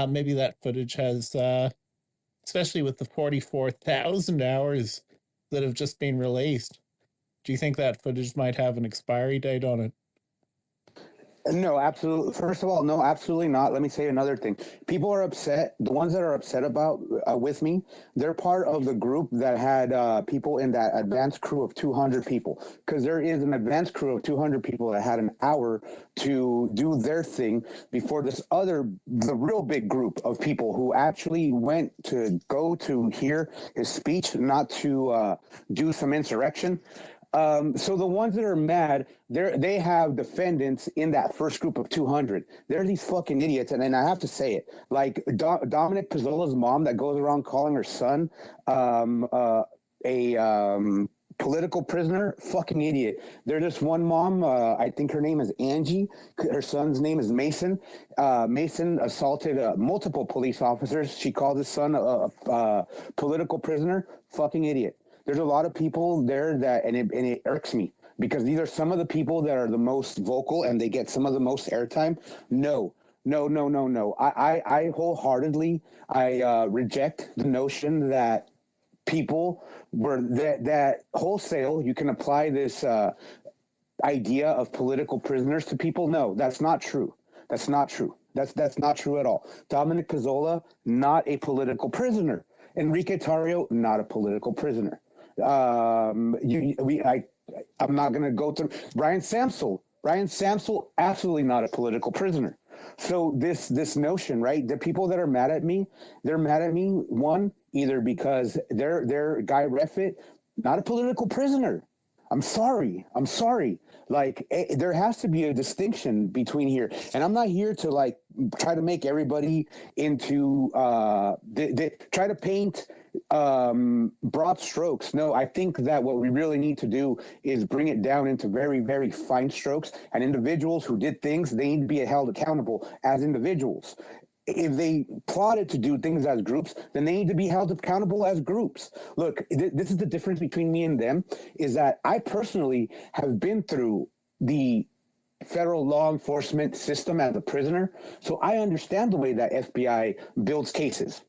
maybe that footage has, especially with the 44,000 hours that have just been released, do you think that footage might have an expiry date on it? No, absolutely. First of all, no, absolutely not. Let me say another thing. People are upset. The ones that are upset about with me, they're part of the group that had people in that advanced crew of 200 people. Because there is an advanced crew of 200 people that had an hour to do their thing before the real big group of people who actually went to go to hear his speech, not to do some insurrection. So the ones that are mad, they have defendants in that first group of 200. They're these fucking idiots, and I have to say it. Like Dominic Pizzola's mom that goes around calling her son political prisoner, fucking idiot. There's this one mom, I think her name is Angie. Her son's name is Mason. Mason assaulted multiple police officers. She called his son a political prisoner. Fucking idiot. There's a lot of people there and it irks me because these are some of the people that are the most vocal and they get some of the most airtime. No. I wholeheartedly, reject the notion that people were that wholesale. You can apply this idea of political prisoners to people. No, that's not true. That's not true. That's not true at all. Dominic Pizzola, not a political prisoner. Enrique Tarrio, not a political prisoner. I'm not going to go through Ryan Samsel, absolutely not a political prisoner. So this notion, right? The people that are mad at me, they're mad at me, one, either because they're Guy Reffitt, not a political prisoner. I'm sorry. Like, there has to be a distinction between here. And I'm not here to, like, try to make everybody into, try to paint broad strokes. No, I think that what we really need to do is bring it down into very, very fine strokes. And individuals who did things, they need to be held accountable as individuals. If they plotted to do things as groups, then they need to be held accountable as groups. Look, this is the difference between me and them, is that I personally have been through the federal law enforcement system as a prisoner, so I understand the way that FBI builds cases.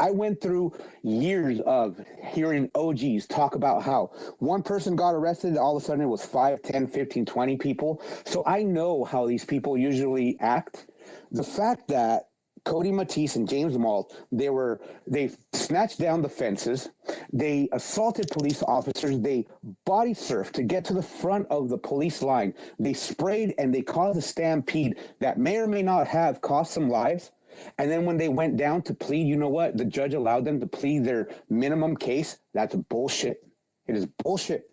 I went through years of hearing OGs talk about how one person got arrested, all of a sudden it was 5, 10, 15, 20 people. So I know how these people usually act. The fact that Cody Matisse and James Malt, they snatched down the fences, they assaulted police officers, they body surfed to get to the front of the police line, they sprayed and they caused a stampede that may or may not have cost some lives. And then when they went down to plead, you know what? The judge allowed them to plead their minimum case. That's bullshit. It is bullshit.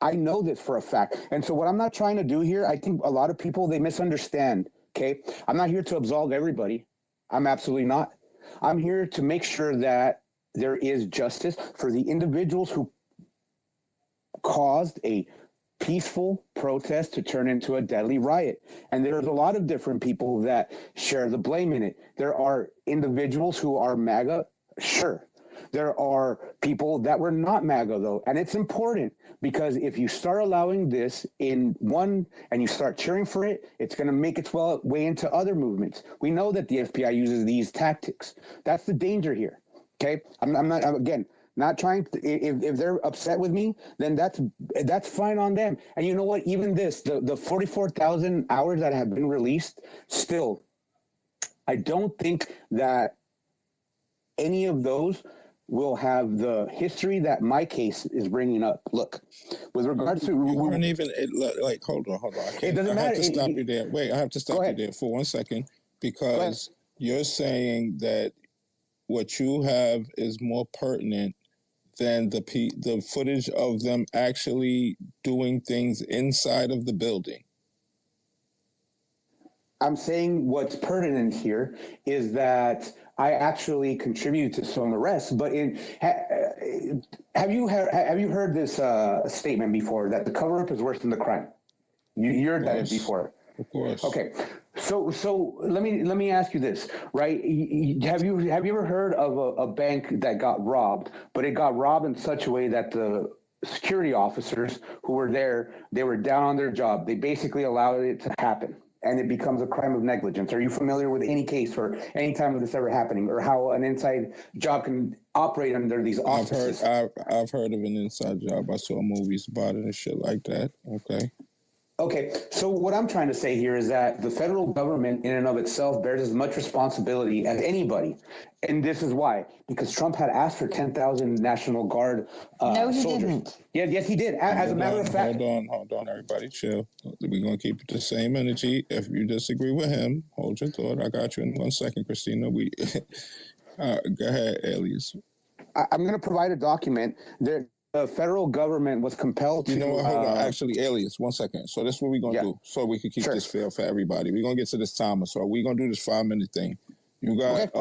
I know this for a fact. And so what I'm not trying to do here, I think a lot of people, they misunderstand, okay? I'm not here to absolve everybody. I'm absolutely not. I'm here to make sure that there is justice for the individuals who caused a peaceful protest to turn into a deadly riot. And there's a lot of different people that share the blame in it. There are individuals who are MAGA, sure. There are people that were not MAGA, though. And it's important because if you start allowing this in one and you start cheering for it, it's going to make its way into other movements. We know that the FBI uses these tactics. That's the danger here. Okay? I'm not, again, Not trying to, if they're upset with me, then that's fine on them. And you know what? Even this, the 44,000 hours that have been released, still, I don't think that any of those will have the history that my case is bringing up. Look, with regards to... You weren't even, like, hold on. It doesn't matter. I have to stop you there. Wait, I have to stop you there for 1 second, because you're saying that what you have is more pertinent than the footage of them actually doing things inside of the building. I'm saying what's pertinent here is that I actually contribute to some arrests, but have you heard this statement before, that the cover-up is worse than the crime? You heard that before. Of course. Okay. So let me ask you this, right? Have you ever heard of a bank that got robbed, but it got robbed in such a way that the security officers who were there, they were down on their job. They basically allowed it to happen, and it becomes a crime of negligence. Are you familiar with any case or any time of this ever happening, or how an inside job can operate under these auspices? I've heard of an inside job. I saw movies about it and shit like that. Okay, so what I'm trying to say here is that the federal government in and of itself bears as much responsibility as anybody. And this is why, because Trump had asked for 10,000 National Guard no, he soldiers. Didn't. Yes, he did. As a matter of fact. Hold on, everybody, chill. We're going to keep it the same energy. If you disagree with him, hold your thought. I got you in 1 second, Christina. Go ahead, Alias. I'm going to provide a document that the federal government was compelled to... You know what? Hold on. Actually, Alias, 1 second. So this is what we're going to do, so we can keep this fair for everybody. We're going to get to this timer. So we're going to do this 5-minute thing. You got,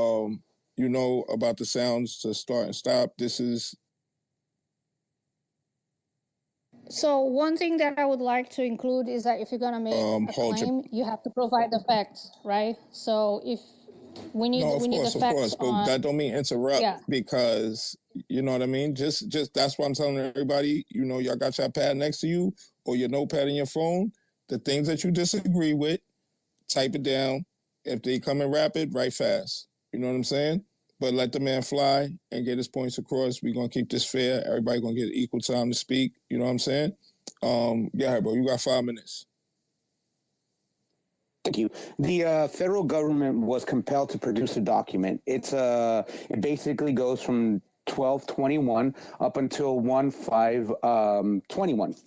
you know about the sounds to start and stop. This is... So one thing that I would like to include is that if you're going to make a claim, you have to provide the facts, right? So if we need the facts. Of course, but that don't mean interrupt because, you know what I mean? Just that's why I'm telling everybody, you know, y'all got your pad next to you or your notepad in your phone. The things that you disagree with, type it down. If they come in rapid, write fast. You know what I'm saying? But let the man fly and get his points across. We're going to keep this fair. Everybody going to get equal time to speak. You know what I'm saying? Yeah, bro, you got 5 minutes. Thank you. The federal government was compelled to produce a document. It basically goes from 12/21 up until 1/5/21.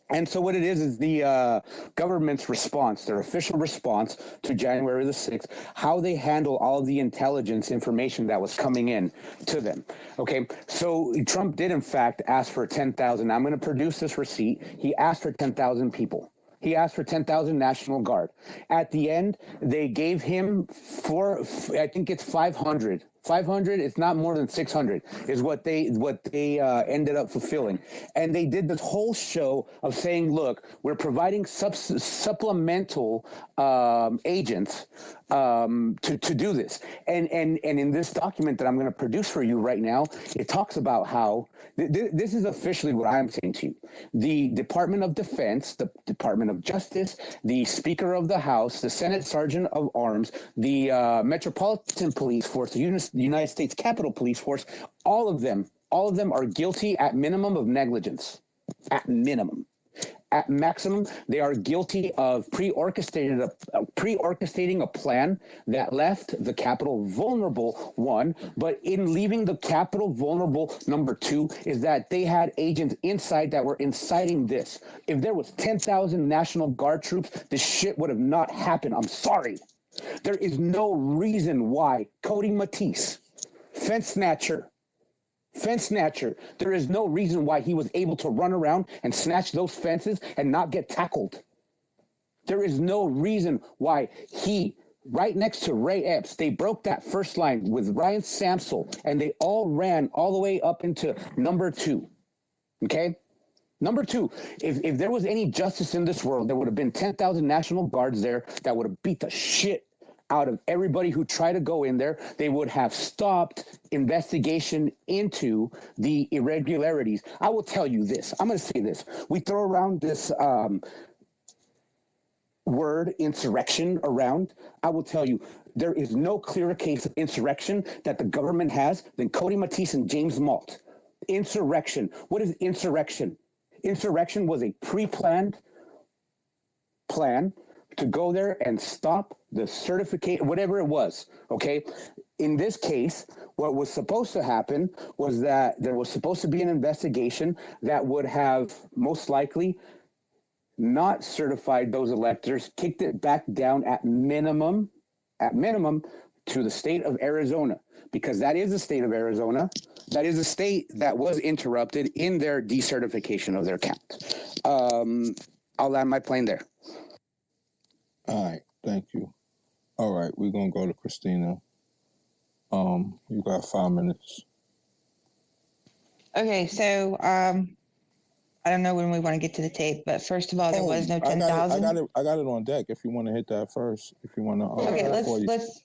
And so what it is the government's response, their official response to January the 6th, how they handle all of the intelligence information that was coming in to them. Okay, so Trump did, in fact, ask for 10,000. I'm going to produce this receipt. He asked for 10,000 people. He asked for 10,000 National Guard. At the end, they gave him I think it's 500. 500, it's not more than 600, is what they ended up fulfilling. And they did this whole show of saying, look, we're providing supplemental agents to do this. And in this document that I'm going to produce for you right now, it talks about how this is officially what I'm saying to you. The Department of Defense, the Department of Justice, the Speaker of the House, the Senate Sergeant of Arms, the Metropolitan Police Force, the United States Capitol Police Force, all of them are guilty at minimum of negligence. At minimum. At maximum, they are guilty of pre-orchestrating a plan that left the Capitol vulnerable, one, but in leaving the Capitol vulnerable, number two, is that they had agents inside that were inciting this. If there was 10,000 National Guard troops, this shit would have not happened. I'm sorry. There is no reason why Cody Matisse, fence snatcher, there is no reason why he was able to run around and snatch those fences and not get tackled. There is no reason why he, right next to Ray Epps, they broke that first line with Ryan Samsel, and they all ran all the way up into number 2. Okay? Number 2, if there was any justice in this world, there would have been 10,000 National Guards there that would have beat the shit out of everybody who tried to go in there. They would have stopped investigation into the irregularities. I will tell you this. I'm going to say this. We throw around this word insurrection around. I will tell you, there is no clearer case of insurrection that the government has than Cody Matisse and James Malt. Insurrection. What is insurrection? Insurrection was a pre-planned plan to go there and stop the certification, whatever it was, okay? In this case, what was supposed to happen was that there was supposed to be an investigation that would have most likely not certified those electors, kicked it back down at minimum to the state of Arizona, because that is the state of Arizona. That is a state that was interrupted in their decertification of their count. I'll land my plane there. All right, thank you. All right, we're gonna go to Christina. You got 5 minutes. Okay, so I don't know when we want to get to the tape, but first of all, there was no 10,000. I got it on deck. If you want to hit that first, if you want to. Okay, let's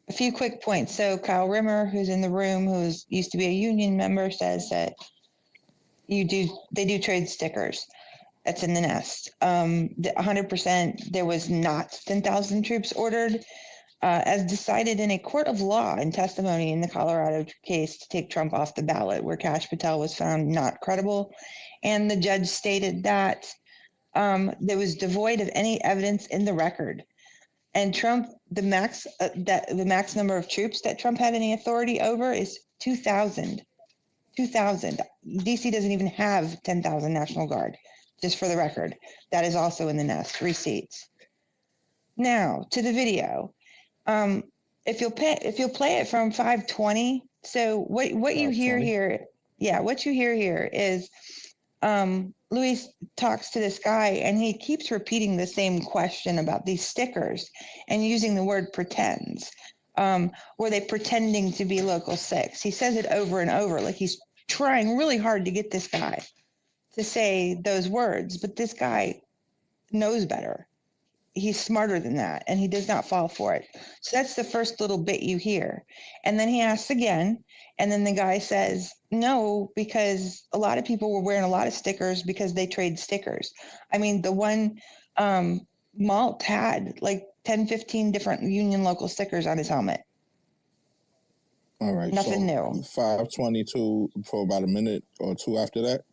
a few quick points. So Kyle Rimmer, who's in the room, who's used to be a union member, says that they do trade stickers. That's in the nest. 100%, there was not 10,000 troops ordered, as decided in a court of law in testimony in the Colorado case to take Trump off the ballot, where Kash Patel was found not credible. And the judge stated that there was devoid of any evidence in the record. And Trump, the max number of troops that Trump had any authority over is 2,000. 2,000. DC doesn't even have 10,000 National Guard, just for the record. That is also in the nest, receipts. Now, to the video. If you'll play it from 520, so what you hear here, what you hear here is Luis talks to this guy and he keeps repeating the same question about these stickers and using the word pretends. Were they pretending to be Local 6? He says it over and over, like he's trying really hard to get this guy to say those words, but this guy knows better. He's smarter than that, and he does not fall for it. So that's the first little bit you hear. And then he asks again, and then the guy says, no, because a lot of people were wearing a lot of stickers because they trade stickers. I mean, the one Malt had like 10, 15 different Union Local stickers on his helmet. All right. Nothing new. 522 for about a minute or two after that.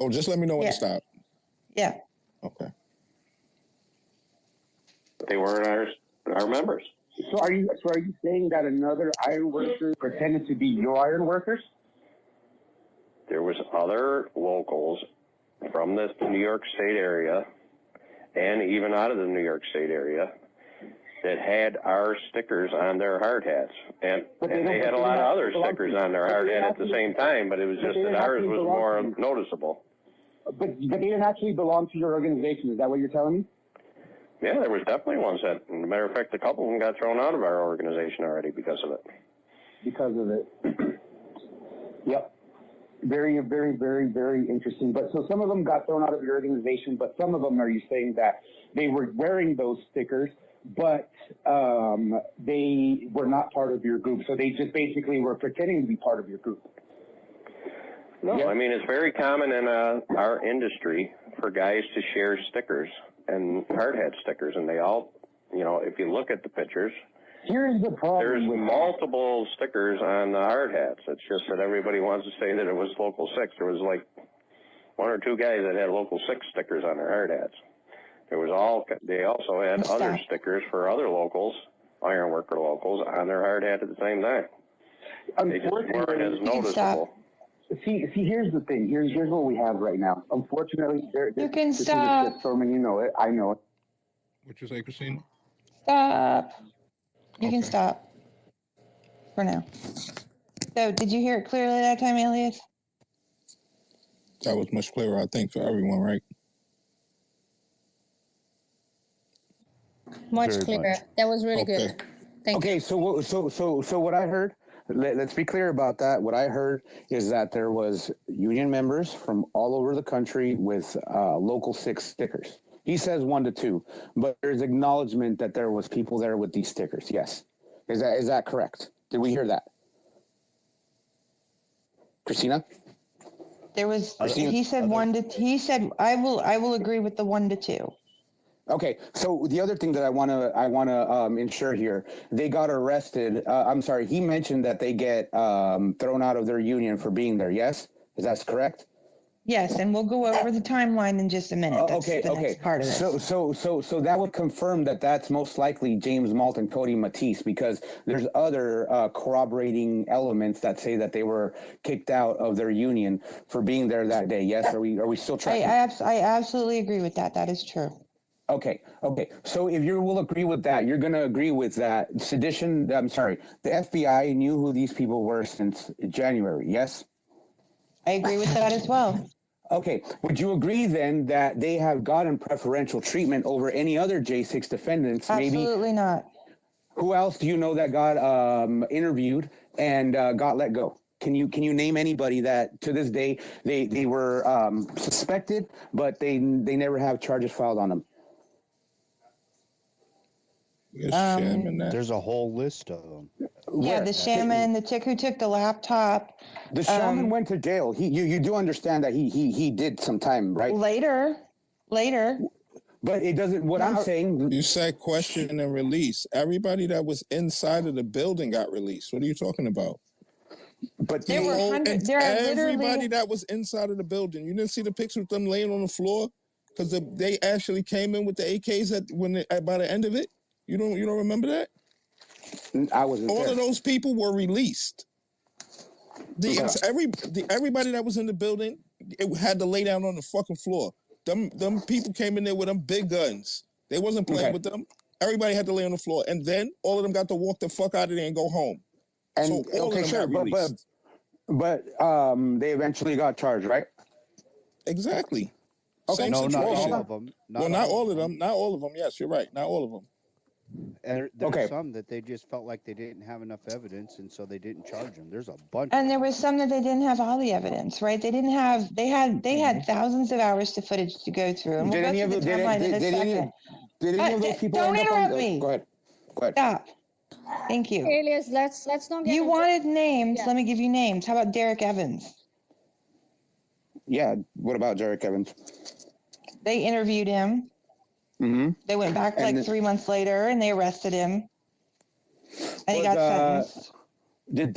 Oh, just let me know when to stop. Yeah. Okay. They weren't our members. So are you saying that another iron worker pretended to be your iron workers? There was other locals from the New York State area and even out of the New York State area that had our stickers on their hard hats. And they had a lot of other stickers on their hard hat at the same time, but it was just that ours was more noticeable. But they didn't actually belong to your organization. Is that what you're telling me? Yeah, there was definitely ones that, as a matter of fact, a couple of them got thrown out of our organization already because of it. Because of it. Yep. Very, very, very, very interesting. But so some of them got thrown out of your organization, but some of them, are you saying that they were wearing those stickers, but they were not part of your group? So they just basically were pretending to be part of your group. No, yep. I mean, it's very common in our industry for guys to share stickers and hard hat stickers, and they all, if you look at the pictures, here's the problem. There's multiple stickers on the hard hats. It's just that everybody wants to say that it was Local 6. There was like one or two guys that had Local 6 stickers on their hard hats. They also had other stickers for other locals, ironworker locals, on their hard hat at the same time. They just weren't as noticeable. See, here's the thing. Here's what we have right now. Unfortunately, you can stop. This is a shitstorm, and you know it. I know it. What you say, Christina? Stop. You can stop for now. So, did you hear it clearly that time, Elias? That was much clearer, I think, for everyone, right? Much clearer. That was really good. Thank you. Okay, so what I heard, let's be clear about that. What I heard is that there was union members from all over the country with Local 6 stickers. He says 1 to 2, but there's acknowledgement that there was people there with these stickers. Yes, is that correct? Did we hear that, Christina? There was. Christina? He said 1 to. He said I will agree with the 1 to 2. Okay, so the other thing that I want to ensure here, they got arrested. I'm sorry, he mentioned that they get thrown out of their union for being there. Yes, Is that correct? Yes, and we'll go over the timeline in just a minute. That's Okay. the next part of this. So that would confirm that that's most likely James Malt and Cody Matisse, because there's other corroborating elements that say that they were kicked out of their union for being there that day. Yes, are we still tracking? I absolutely agree with that. That is true. Okay. So if you will agree with that, you're going to agree with that sedition. I'm sorry. The FBI knew who these people were since January. Yes. I agree with that as well. Okay. Would you agree then that they have gotten preferential treatment over any other J6 defendants? Absolutely not. Who else do you know that got interviewed and got let go? Can you name anybody that to this day they were suspected, but they never have charges filed on them? There's a whole list of them. Yeah, the shaman, the chick who took the laptop. The shaman went to jail. You do understand that he did some time, right? Later. But it doesn't. What I'm saying. You said question and release. Everybody that was inside of the building got released. What are you talking about? But there were hundreds. There are everybody that was inside of the building. You didn't see the picture of them laying on the floor because they actually came in with the AKs by the end of it. You don't remember that? I wasn't All there. of those people were released. Everybody that was in the building, it had to lay down on the fucking floor. Them people came in there with them big guns. They wasn't playing with them. Everybody had to lay on the floor, and then all of them got to walk the fuck out of there and go home. And so all of them got released. But they eventually got charged, right? Exactly. Okay. Same No, situation. not all of them. Not all of them. Not all of them. Yes, you're right. Not all of them. And there's some that they just felt like they didn't have enough evidence, and so they didn't charge them. There's a bunch. And there was some that they didn't have all the evidence, right? They didn't have. They had thousands of hours of footage to go through, and we'll go through the timeline in a second. Did any of those people? Don't interrupt me. Go ahead. Stop. Thank you. Alias, let's not get. You wanted names. Yeah. Let me give you names. How about Derek Evans? Yeah. What about Derek Evans? They interviewed him. Mm-hmm. They went back like 3 months later and they arrested him. And he got sentenced. Did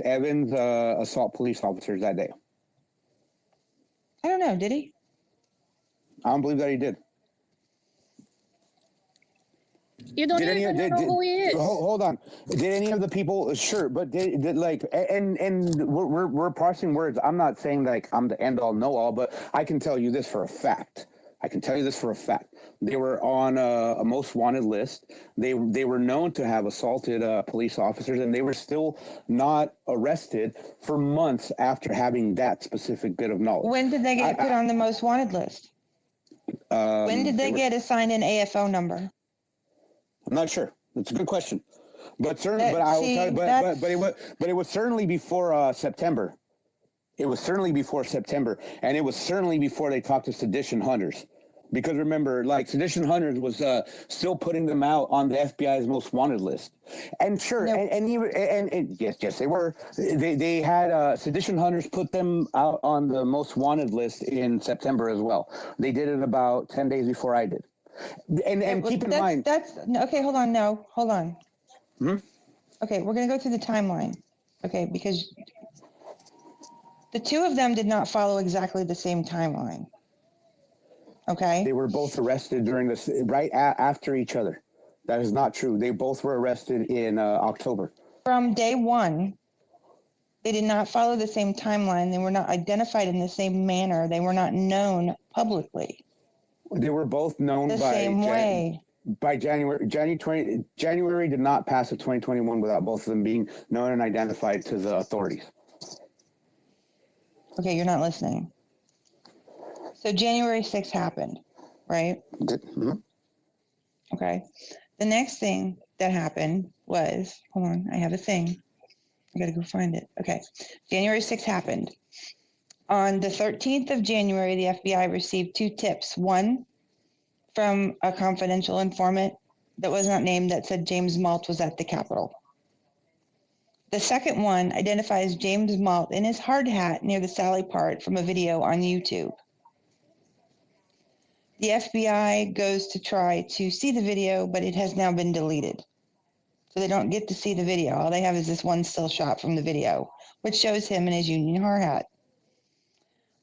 Evans assault police officers that day? I don't know. Did he? I don't believe that he did. You don't even know who he is. Hold on. Did any of the people? Sure, but did like and we're parsing words. I'm not saying like I'm the end all know all, but I can tell you this for a fact. They were on a most wanted list. They were known to have assaulted police officers, and they were still not arrested for months after having that specific bit of knowledge. When did they get put on the most wanted list? When did they get assigned an AFO number? I'm not sure. That's a good question, but certainly, but it was certainly before September. It was certainly before September, and it was certainly before they talked to sedition hunters. Because remember, like Sedition Hunters was still putting them out on the FBI's most wanted list, and sure, and yes, they were. They had Sedition Hunters put them out on the most wanted list in September as well. They did it about 10 days before I did. And keep in mind that's okay. Hold on, hold on. Hmm? Okay, we're gonna go through the timeline. Okay, because the two of them did not follow exactly the same timeline. Okay. They were both arrested during this after each other. That is not true. They both were arrested in October. From day one, they did not follow the same timeline. They were not identified in the same manner. They were not known publicly. They were both known the same way. By January did not pass of 2021 without both of them being known and identified to the authorities. Okay, you're not listening. So January 6th happened, right? Mm-hmm. Okay. The next thing that happened was, hold on, I have a thing. I gotta go find it. Okay. January 6th happened. On the 13th of January, the FBI received 2 tips. One from a confidential informant that was not named that said James Malt was at the Capitol. The second one identifies James Malt in his hard hat near the Sally part from a video on YouTube. The FBI goes to try to see the video, but it has now been deleted. So they don't get to see the video. All they have is this one still shot from the video, which shows him in his Union hard hat.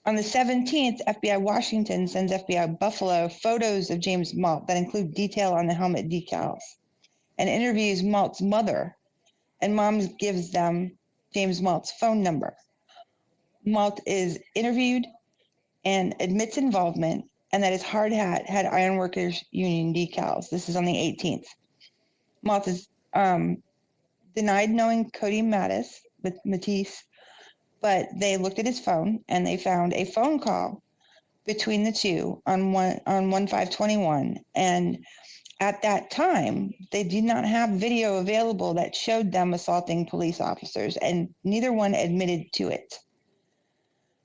On the 17th, FBI Washington sends FBI Buffalo photos of James Malt that include detail on the helmet decals and interviews Malt's mother, and Mom gives them James Malt's phone number. Malt is interviewed and admits involvement and that his hard hat had Ironworkers Union decals. This is on the 18th. Malt is denied knowing Cody Matisse, but they looked at his phone and they found a phone call between the two on 1/5/21. And at that time, they did not have video available that showed them assaulting police officers, and neither one admitted to it.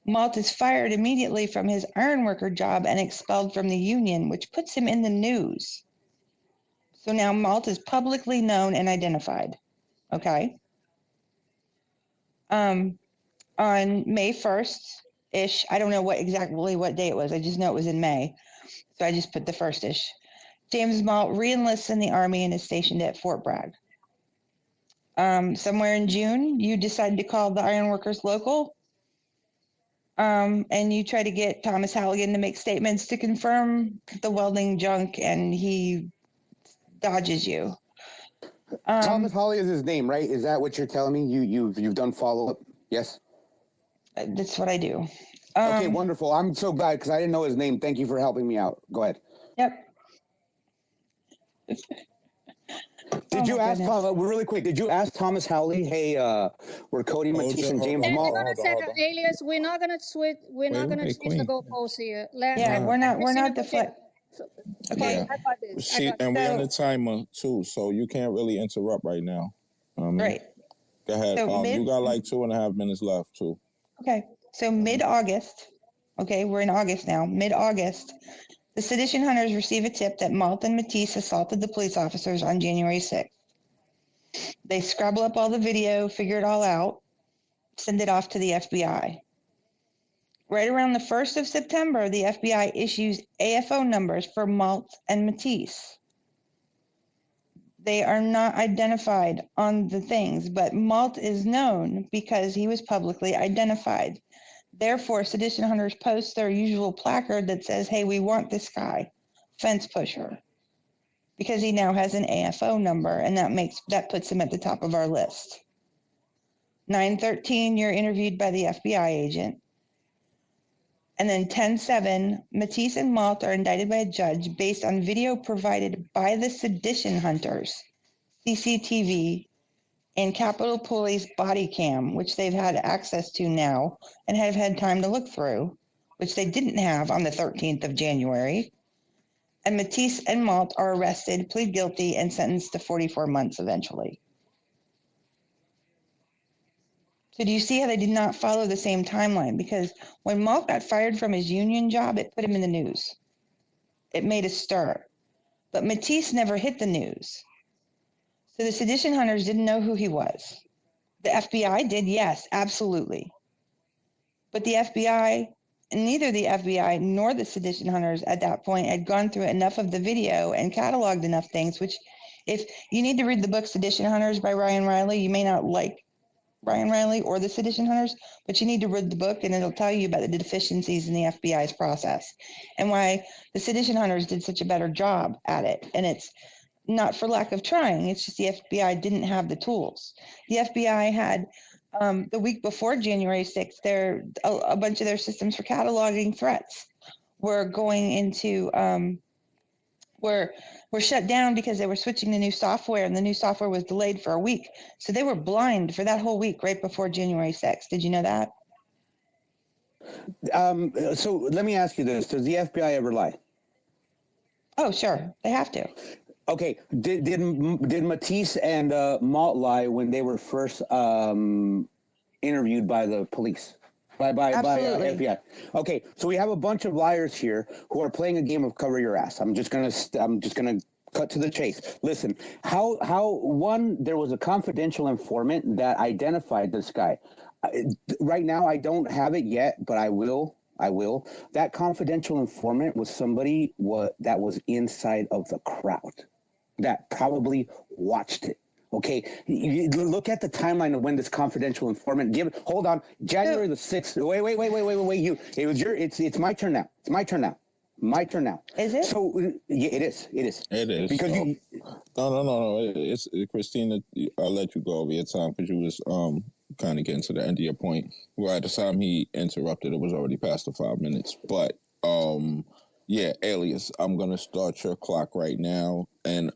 Malt is fired immediately from his ironworker job and expelled from the union, which puts him in the news. So now Malt is publicly known and identified. Okay. On May 1st-ish, I don't know exactly what day it was. I just know it was in May. So I just put the first-ish. James Malt re-enlists in the Army and is stationed at Fort Bragg. Somewhere in June, you decide to call the ironworkers local. And you try to get Thomas Halligan to make statements to confirm the welding junk, and he dodges you. Thomas Holly is his name, right? Is that what you're telling me? You've done follow-up? Yes? That's what I do. Okay, wonderful. I'm so glad because I didn't know his name. Thank you for helping me out. Go ahead. Yep. Did you ask Tom, really quick, did you ask Thomas Howley, hey, were Cody Matisse and James Malt? Hang on a second, Alias. We're not gonna switch. We're not gonna switch the goalposts here. We're not deflect. Okay. I got this. And we're on the timer too, so you can't really interrupt right now. Right. Go ahead. So you got like 2.5 minutes left too. Okay. So mid-August, okay, we're in August now. Mid-August, the sedition hunters receive a tip that Malt and Matisse assaulted the police officers on January 6th. They scrabble up all the video, figure it all out, send it off to the FBI. Right around the 1st of September, the FBI issues AFO numbers for Malt and Matisse. They are not identified on the things, but Malt is known because he was publicly identified. Therefore, sedition hunters post their usual placard that says, hey, we want this guy, fence pusher, because he now has an AFO number, and that puts him at the top of our list. 9/13, you're interviewed by the FBI agent. And then 10/7, Matisse and Malt are indicted by a judge based on video provided by the sedition hunters, CCTV, and Capitol Police body cam, which they've had access to now and have had time to look through, which they didn't have on the 13th of January. And Matisse and Malt are arrested, plead guilty, and sentenced to 44 months eventually. So do you see how they did not follow the same timeline? Because when Malt got fired from his union job, it put him in the news. It made a stir. But Matisse never hit the news. So the sedition hunters didn't know who he was. The FBI did, yes, absolutely. But the FBI, neither the FBI nor the sedition hunters at that point had gone through enough of the video and cataloged enough things, which if you need to read the book Sedition Hunters by Ryan Riley, you may not like Ryan Riley or the Sedition Hunters, but you need to read the book and it'll tell you about the deficiencies in the FBI's process and why the Sedition Hunters did such a better job at it. And it's not for lack of trying. It's just the FBI didn't have the tools. The FBI had the week before January 6th, a bunch of their systems for cataloging threats were going into were shut down because they were switching to new software, and the new software was delayed for a week. So they were blind for that whole week right before January 6th. Did you know that? So let me ask you this: does the FBI ever lie? Oh, sure, they have to. Okay, did Matisse and Malt lie when they were first interviewed by the police, by FBI? Okay, so we have a bunch of liars here who are playing a game of cover your ass. I'm just gonna cut to the chase. Listen, there was a confidential informant that identified this guy. Right now, I don't have it yet, but I will. That confidential informant was somebody that was inside of the crowd that probably watched it. Okay, you look at the timeline of when this confidential informant hold on, January the 6th. Wait. It's my turn now. It's my turn now. My turn now. Is it? So yeah, it is. It is. Because you. No. It's Christina. I'll let you go over your time because you was kind of getting to the end of your point. Where at the time he interrupted, it was already past the 5 minutes. But yeah, Alias, I'm gonna start your clock right now, and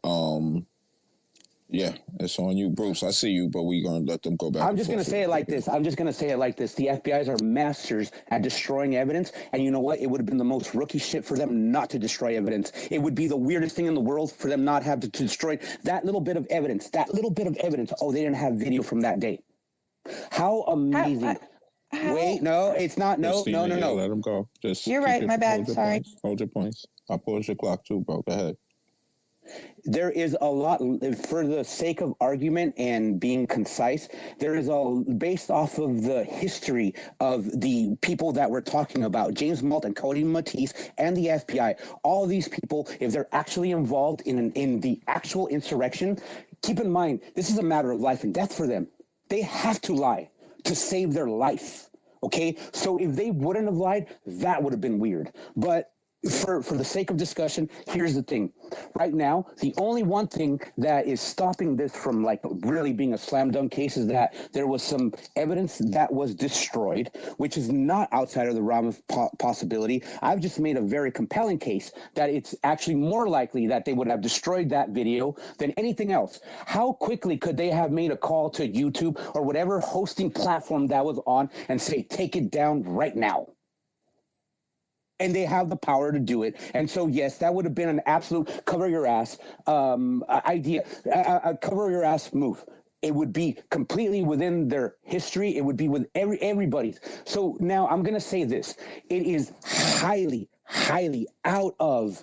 yeah, it's on you, Bruce. I see you, but we're gonna let them go back. I'm just gonna say it like this. The FBI's are masters at destroying evidence, and you know what? It would have been the most rookie shit for them not to destroy evidence. It would be the weirdest thing in the world for them not have to destroy that little bit of evidence. Oh, they didn't have video from that day. How amazing! Wait, no, it's not. No, Christina, no. Let them go. Just You're right. My bad. Sorry. Hold your points. I'll pause your clock too, bro. Go ahead. There is a lot, for the sake of argument and being concise, there is based off of the history of the people that we're talking about, James Malt and Cody Matisse and the FBI, all of these people, if they're actually involved in the actual insurrection, keep in mind, this is a matter of life and death for them. They have to lie to save their life, okay? So if they wouldn't have lied, that would have been weird. But for the sake of discussion, here's the thing. Right now, the only one thing that is stopping this from like really being a slam dunk case is that there was some evidence that was destroyed, which is not outside of the realm of possibility. I've just made a very compelling case that it's actually more likely that they would have destroyed that video than anything else. How quickly could they have made a call to YouTube or whatever hosting platform that was on and say, take it down right now? And they have the power to do it. And so, yes, that would have been an absolute cover your ass idea, a cover your ass move. It would be completely within their history. It would be with everybody's. So now I'm going to say this. It is highly, highly out of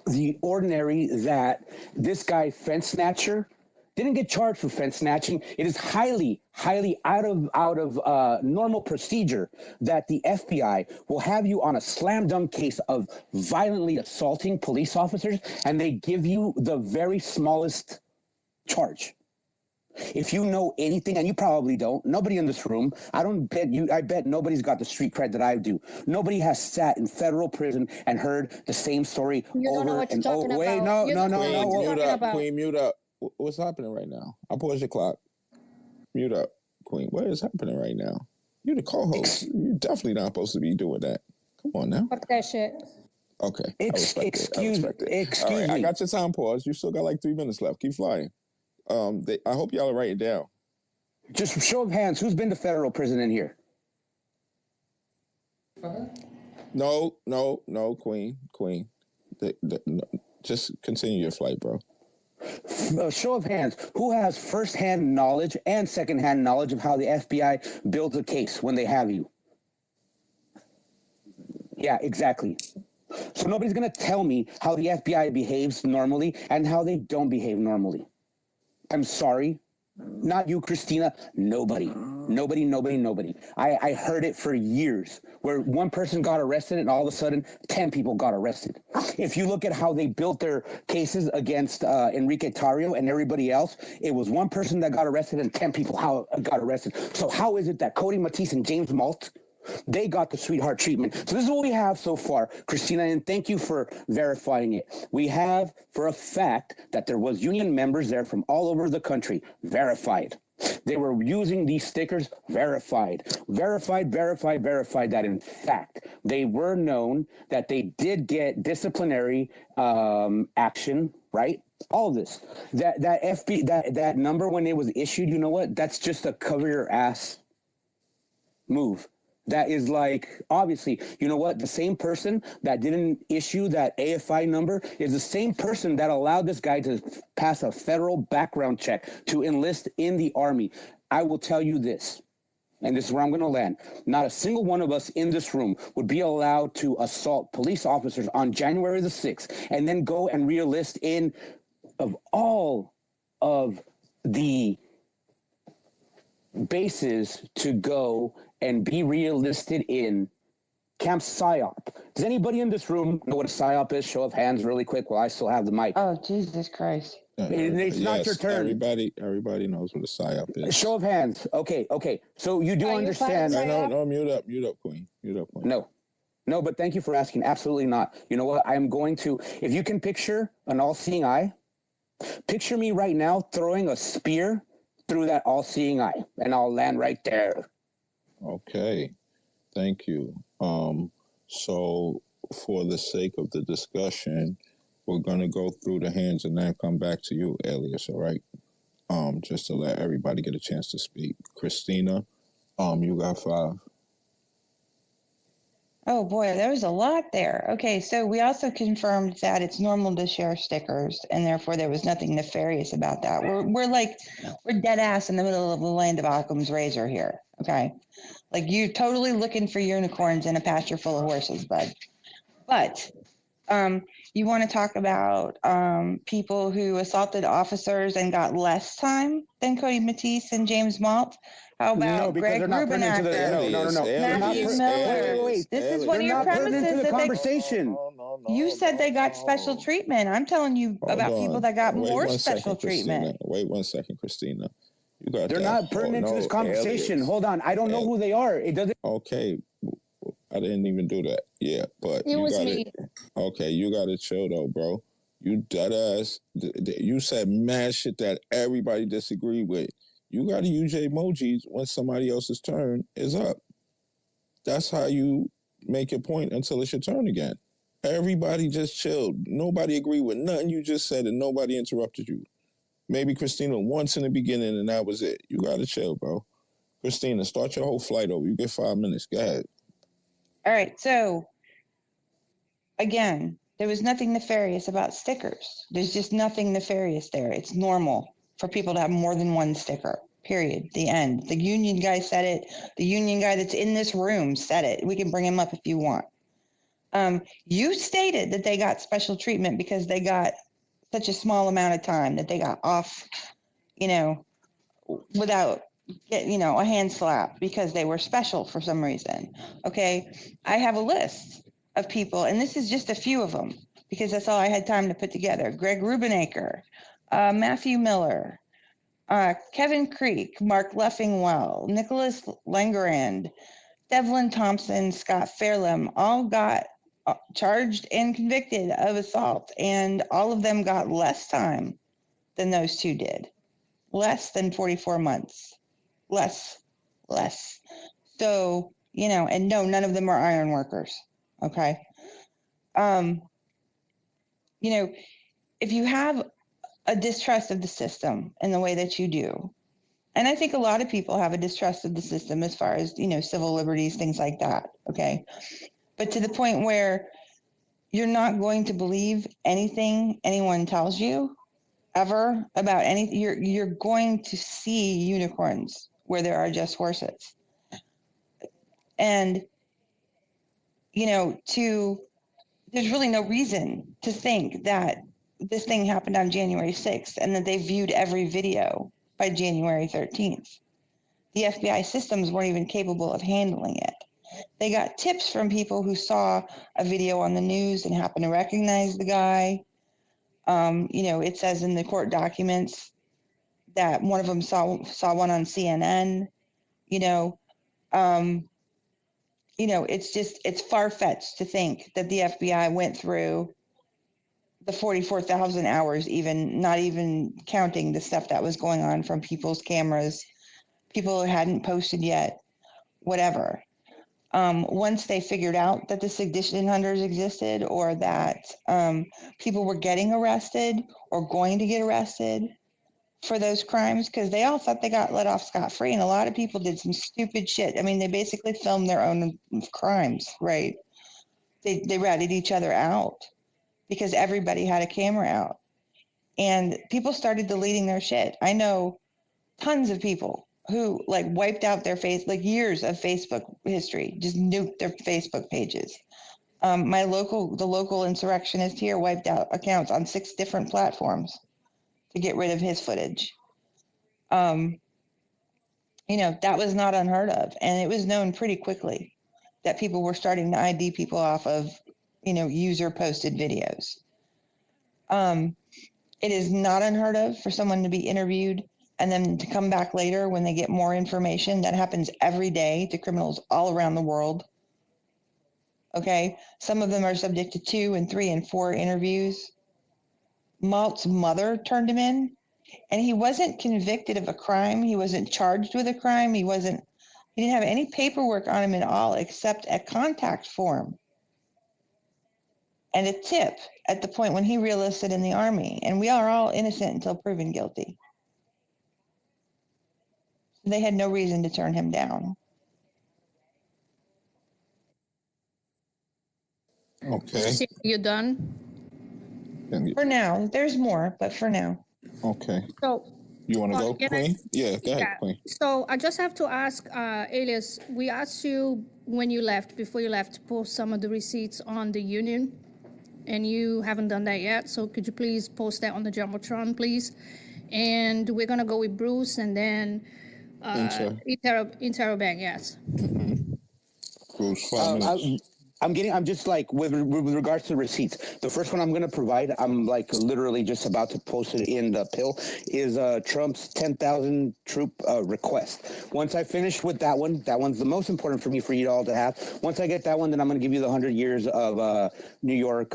the ordinary that this guy, Fence Snatcher, didn't get charged for fence snatching. It is highly, highly out of normal procedure that the FBI will have you on a slam dunk case of violently assaulting police officers, and they give you the very smallest charge. If you know anything, and you probably don't, nobody in this room, I bet nobody's got the street cred that I do. Nobody has sat in federal prison and heard the same story over and over. Wait, no. Queen, mute up. What's happening right now? I'll pause your clock. Mute up, Queen. What is happening right now? You're the co-host. You're definitely not supposed to be doing that. Come on now. Fuck that shit. Okay. Excuse me. All right, I got your time paused. You still got like 3 minutes left. Keep flying. I hope y'all are writing down. Just show of hands. Who's been to federal prison in here? No, Queen. No. Just continue your flight, bro. Show of hands. Who has first-hand knowledge and second-hand knowledge of how the FBI builds a case when they have you? Yeah, exactly. So nobody's going to tell me how the FBI behaves normally and how they don't behave normally. I'm sorry. Not you, Christina. Nobody. I heard it for years where one person got arrested and all of a sudden 10 people got arrested. If you look at how they built their cases against Enrique Tarrio and everybody else, it was one person that got arrested and 10 people got arrested. So how is it that Cody Matisse and James Malt, they got the sweetheart treatment? So this is what we have so far, Christina, and thank you for verifying it. We have for a fact that there was union members there from all over the country, verified. They were using these stickers, verified that in fact they were known, that they did get disciplinary action, right? All this, that number when it was issued, you know what? That's just a cover your ass move. That is like, obviously, you know what? The same person that didn't issue that AFI number is the same person that allowed this guy to pass a federal background check to enlist in the Army. I will tell you this, and this is where I'm going to land. Not a single one of us in this room would be allowed to assault police officers on January the 6th and then go and re-enlist in, of all of the bases to go and be re-enlisted in Camp PSYOP. Does anybody in this room know what a PSYOP is? Show of hands really quick while I still have the mic. Oh, Jesus Christ. It's not your turn. Everybody knows what a PSYOP is. Show of hands. Okay. So you do understand. No, mute up, Queen. No, but thank you for asking. Absolutely not. You know what? I'm going to, if you can picture an all-seeing eye, picture me right now throwing a spear through that all-seeing eye, and I'll land right there. Okay. Thank you. So for the sake of the discussion, we're going to go through the hands and then come back to you, Alias, all right? Just to let everybody get a chance to speak. Christina, you got 5. Oh boy, there was a lot there. Okay, so we also confirmed that it's normal to share stickers, and therefore there was nothing nefarious about that. We're dead ass in the middle of the land of Occam's razor here. Okay, like you're totally looking for unicorns in a pasture full of horses, bud. But you want to talk about people who assaulted officers and got less time than Cody Matisse and James Malt? How about Greg Rubenacker? Matthew Miller. Wait. This is one of your premises that conversation. You said they got special treatment. I'm telling you about people that got more special treatment. Wait 1 second, Christina. You got They're not pertinent to this conversation. Alias. Hold on. I don't know who they are. It doesn't. Okay. I didn't even do that. Yeah, but It was me. Okay, you got to chill though, bro. You dead ass. You said mad shit that everybody disagreed with. You got to use your emojis when somebody else's turn is up. That's how you make your point until it's your turn again. Everybody just chilled. Nobody agreed with nothing you just said, and nobody interrupted you. Maybe Christina once in the beginning, and that was it. You got to chill, bro. Christina, start your whole flight over. You get 5 minutes. Go ahead. All right, so again, there was nothing nefarious about stickers. There's just nothing nefarious there. It's normal for people to have more than one sticker, period. The end. The union guy said it. The union guy that's in this room said it. We can bring him up if you want. You stated that they got special treatment because they got such a small amount of time, that they got off, without a hand slap because they were special for some reason. Okay. I have a list of people, and this is just a few of them because that's all I had time to put together. Greg Rubenacker, Matthew Miller, Kevin Creek, Mark Leffingwell, Nicholas Langerand, Devlin Thompson, Scott Fairlem, all got charged and convicted of assault, and all of them got less time than those two did. Less than 44 months. Less. So, and no, none of them are iron workers. Okay. If you have a distrust of the system in the way that you do, and I think a lot of people have a distrust of the system as far as, civil liberties, things like that. Okay. But to the point where you're not going to believe anything anyone tells you ever about anything, you're going to see unicorns where there are just horses. And, there's really no reason to think that this thing happened on January 6th and that they viewed every video by January 13th. The FBI systems weren't even capable of handling it. They got tips from people who saw a video on the news and happened to recognize the guy. It says in the court documents that one of them saw one on CNN. It's far-fetched to think that the FBI went through the 44,000 hours, not even counting the stuff that was going on from people's cameras, people who hadn't posted yet, whatever. Once they figured out that the sedition hunters existed, or that people were getting arrested or going to get arrested for those crimes, because they all thought they got let off scot-free, and a lot of people did some stupid shit. I mean, they basically filmed their own crimes, right? They ratted each other out because everybody had a camera out, and people started deleting their shit. I know tons of people who wiped out their years of Facebook history, just nuked their Facebook pages. The local insurrectionist here wiped out accounts on 6 different platforms to get rid of his footage. That was not unheard of, and it was known pretty quickly that people were starting to ID people off of, user posted videos. It is not unheard of for someone to be interviewed and then to come back later when they get more information. That happens every day to criminals all around the world. Okay. Some of them are subject to 2 and 3 and 4 interviews. Malt's mother turned him in, and he wasn't convicted of a crime. He wasn't charged with a crime. He didn't have any paperwork on him at all except a contact form and a tip at the point when he re-enlisted in the Army. And we are all innocent until proven guilty. They had no reason to turn him down. Okay. You done? For now. There's more, but for now. Okay. So, you want to go, Queen? Yeah, go ahead, Queen. So I just have to ask, Alias, we asked you when you left, before you left, to post some of the receipts on the union, and you haven't done that yet. So could you please post that on the Jumbotron, please? And we're going to go with Bruce and then Interrobang, yes. Bruce, 5 minutes. I'm just like, with regards to receipts, the first one I'm going to provide, I'm like literally just about to post it in the pill, is Trump's 10,000 troop request. Once I finish with that one's the most important for me, for you all to have. Once I get that one, then I'm going to give you the 100 years of New York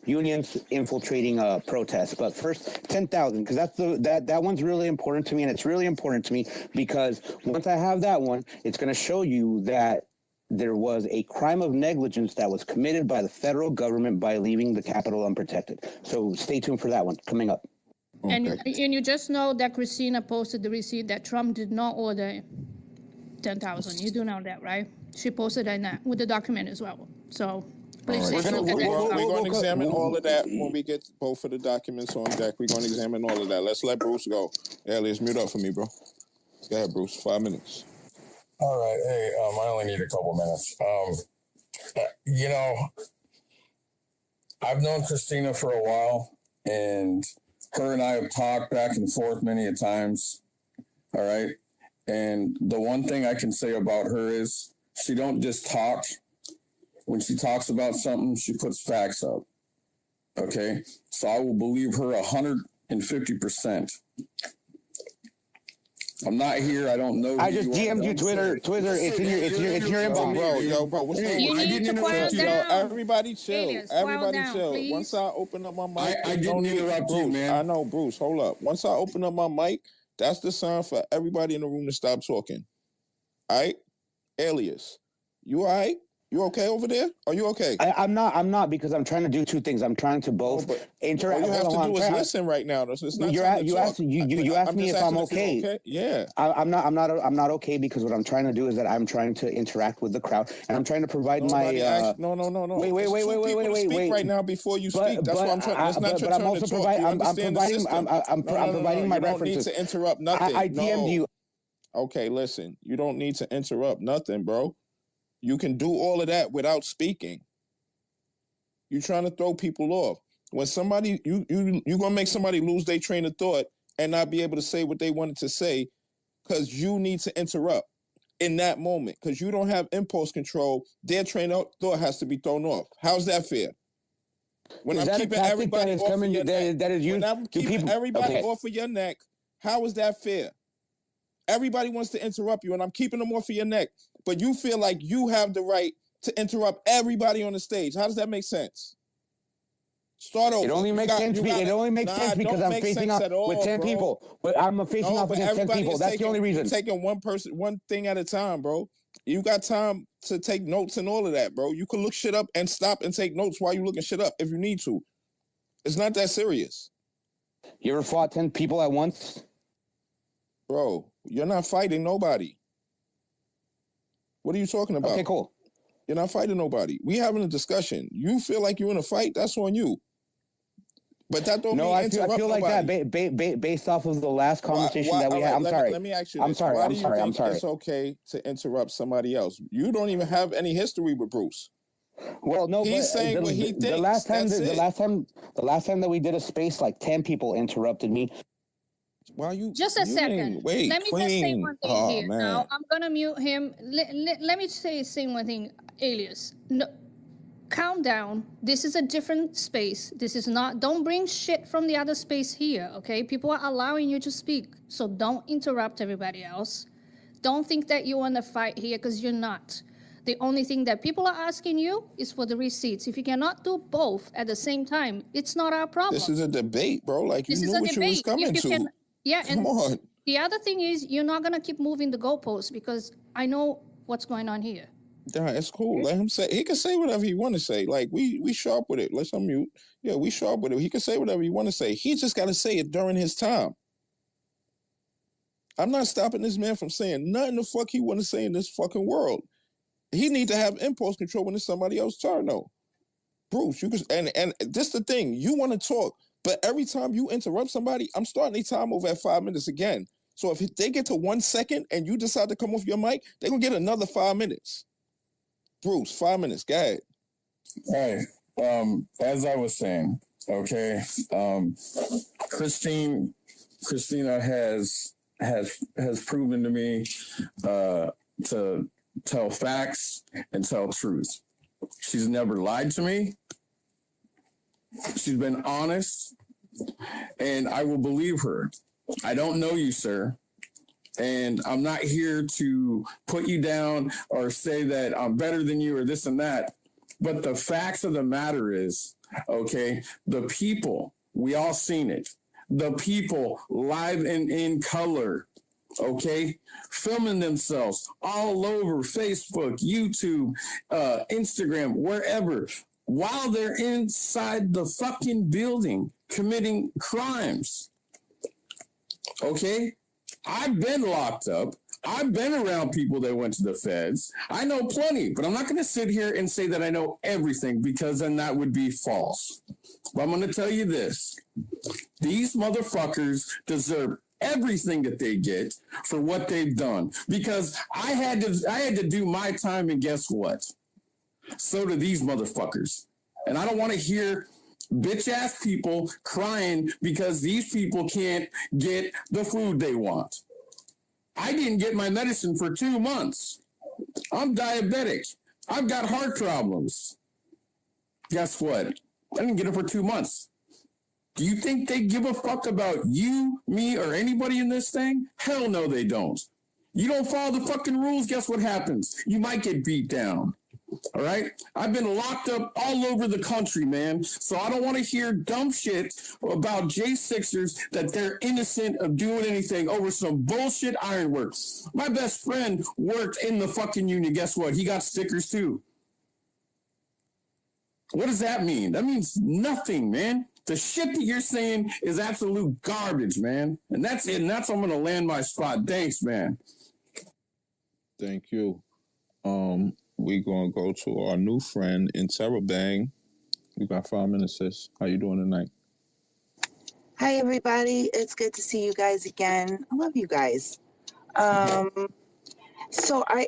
unions infiltrating protests. But first, 10,000, because that one's really important to me, and it's really important to me because once I have that one, it's going to show you that there was a crime of negligence that was committed by the federal government by leaving the Capitol unprotected. So stay tuned for that one coming up. And you just know that Christina posted the receipt that Trump did not order 10,000. You do know that, right? She posted that with the document as well. So please take a look at that. We're going to examine all of that when we get both of the documents on deck. We're going to examine all of that. Let's let Bruce go. Alias, mute up for me, bro. Go ahead, Bruce. 5 minutes. All right. Hey, I only need a couple minutes. I've known Christina for a while, and her and I have talked back and forth many a times. All right. And the one thing I can say about her is she don't just talk. When she talks about something, she puts facts up. Okay. So I will believe her 150%. I'm not here. I don't know. I just DM'd you Twitter. It's in your inbox, bro. What's everybody chill. Everybody chill. Please. Once I open up my mic, I didn't interrupt you, man. I know, Bruce. Hold up. Once I open up my mic, that's the sign for everybody in the room to stop talking. All right, Alias, you all right? You okay over there? Are you okay? I'm not because I'm trying to do two things. I'm trying to both interact. All you have to do is listen right now. It's not you asked me if I'm okay. Yeah. I'm not okay because what I'm trying to do is that I'm trying to interact with the crowd and I'm trying to provide No. Wait. Speak right now before you speak. That's what I'm trying. It's not your turn to talk. I'm providing my references. You don't need to interrupt nothing. I DM'd you. Okay, listen. You don't need to interrupt nothing, bro. You can do all of that without speaking. You're trying to throw people off. When somebody, you're going to make somebody lose their train of thought and not be able to say what they wanted to say because you need to interrupt in that moment because you don't have impulse control. Their train of thought has to be thrown off. How's that fair? When I'm keeping everybody off of your neck, when I'm keeping everybody off of your neck, how is that fair? Everybody wants to interrupt you, and I'm keeping them off of your neck. But you feel like you have the right to interrupt everybody on the stage. How does that make sense? Start over. It only makes sense. It only makes sense because I'm facing off with 10 people. But I'm facing off against 10 people. That's the only reason. You're taking one thing at a time, bro. You got time to take notes and all of that, bro. You can look shit up and stop and take notes while you're looking shit up if you need to. It's not that serious. You ever fought 10 people at once? Bro, you're not fighting nobody. What are you talking about? Okay, cool. You're not fighting nobody. We having a discussion. You feel like you're in a fight, that's on you. But that don't mean interrupt nobody. I feel like that based off of the last conversation that we had. I'm sorry. Let me ask you this. I'm sorry. It's okay to interrupt somebody else. You don't even have any history with Bruce. Well, no, he's saying what he thinks. The last time that we did a space, like 10 people interrupted me. Why you? Just a second. Wait, Let me just say Queen. one thing Oh here. man. Now I'm gonna mute him. Let me say one thing, Alias. No, calm down. This is a different space. This is not. Don't bring shit from the other space here. Okay? People are allowing you to speak, so don't interrupt everybody else. Don't think that you want to fight here because you're not. The only thing that people are asking you is for the receipts. If you cannot do both at the same time, it's not our problem. This is a debate, bro. Like, you This is knew a what you was debate. coming If you to. can, yeah. Come And on. the other thing is, you're not gonna keep moving the goalposts because I know what's going on here. Yeah, it's cool. Let him say. He can say whatever he want to say. Like, we sharp with it. Let's unmute. Yeah, we sharp with it. He can say whatever he want to say. He just got to say it during his time. I'm not stopping this man from saying nothing the fuck he want to say in this fucking world. He need to have impulse control when it's somebody else's turn, though. Bruce, you can, and this the thing. You want to talk, but every time you interrupt somebody, I'm starting their time over at 5 minutes again. So if they get to 1 second and you decide to come off your mic, they're gonna get another 5 minutes. Bruce, 5 minutes. Go ahead. Hey, as I was saying, okay, Christina has proven to me to tell facts and tell truth. She's never lied to me. She's been honest, and I will believe her. I don't know you, sir. And I'm not here to put you down or say that I'm better than you or this and that. But the facts of the matter is, okay, the people, we all seen it. The people live and in color, okay, filming themselves all over Facebook, YouTube, Instagram, wherever, while they're inside the fucking building committing crimes. Okay? I've been locked up. I've been around people that went to the feds. I know plenty, but I'm not going to sit here and say that I know everything because then that would be false. But I'm going to tell you this. These motherfuckers deserve everything that they get for what they've done because I had to do my time, and guess what? So do these motherfuckers. And I don't want to hear bitch ass people crying because these people can't get the food they want. I didn't get my medicine for 2 months. I'm diabetic. I've got heart problems. Guess what? I didn't get it for 2 months. Do you think they give a fuck about you, me, or anybody in this thing? Hell no, they don't. You don't follow the fucking rules, guess what happens? You might get beat down. All right? I've been locked up all over the country, man. So I don't want to hear dumb shit about J6ers that they're innocent of doing anything over some bullshit ironwork. My best friend worked in the fucking union. Guess what? He got stickers too. What does that mean? That means nothing, man. The shit that you're saying is absolute garbage, man. And that's it. And that's how I'm going to land my spot. Thanks, man. Thank you. We gonna go to our new friend in Terabang. You got 5 minutes, sis. How you doing tonight? Hi, everybody. It's good to see you guys again. I love you guys. So I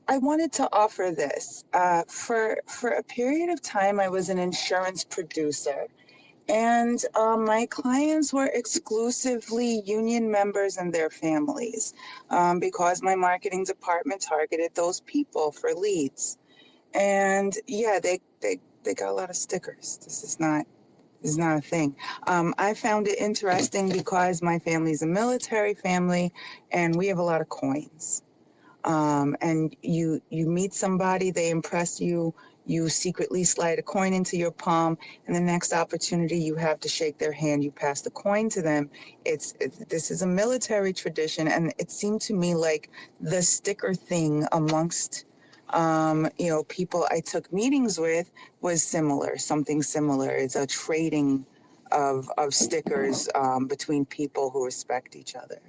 wanted to offer this. For a period of time, I was an insurance producer. And my clients were exclusively union members and their families because my marketing department targeted those people for leads. And yeah, they got a lot of stickers. This is not a thing. I found it interesting because my family's a military family and we have a lot of coins. And you meet somebody, they impress you, you secretly slide a coin into your palm, and the next opportunity you have to shake their hand, you pass the coin to them. This is a military tradition, and it seemed to me like the sticker thing amongst people I took meetings with was similar, something similar. It's a trading of stickers between people who respect each other.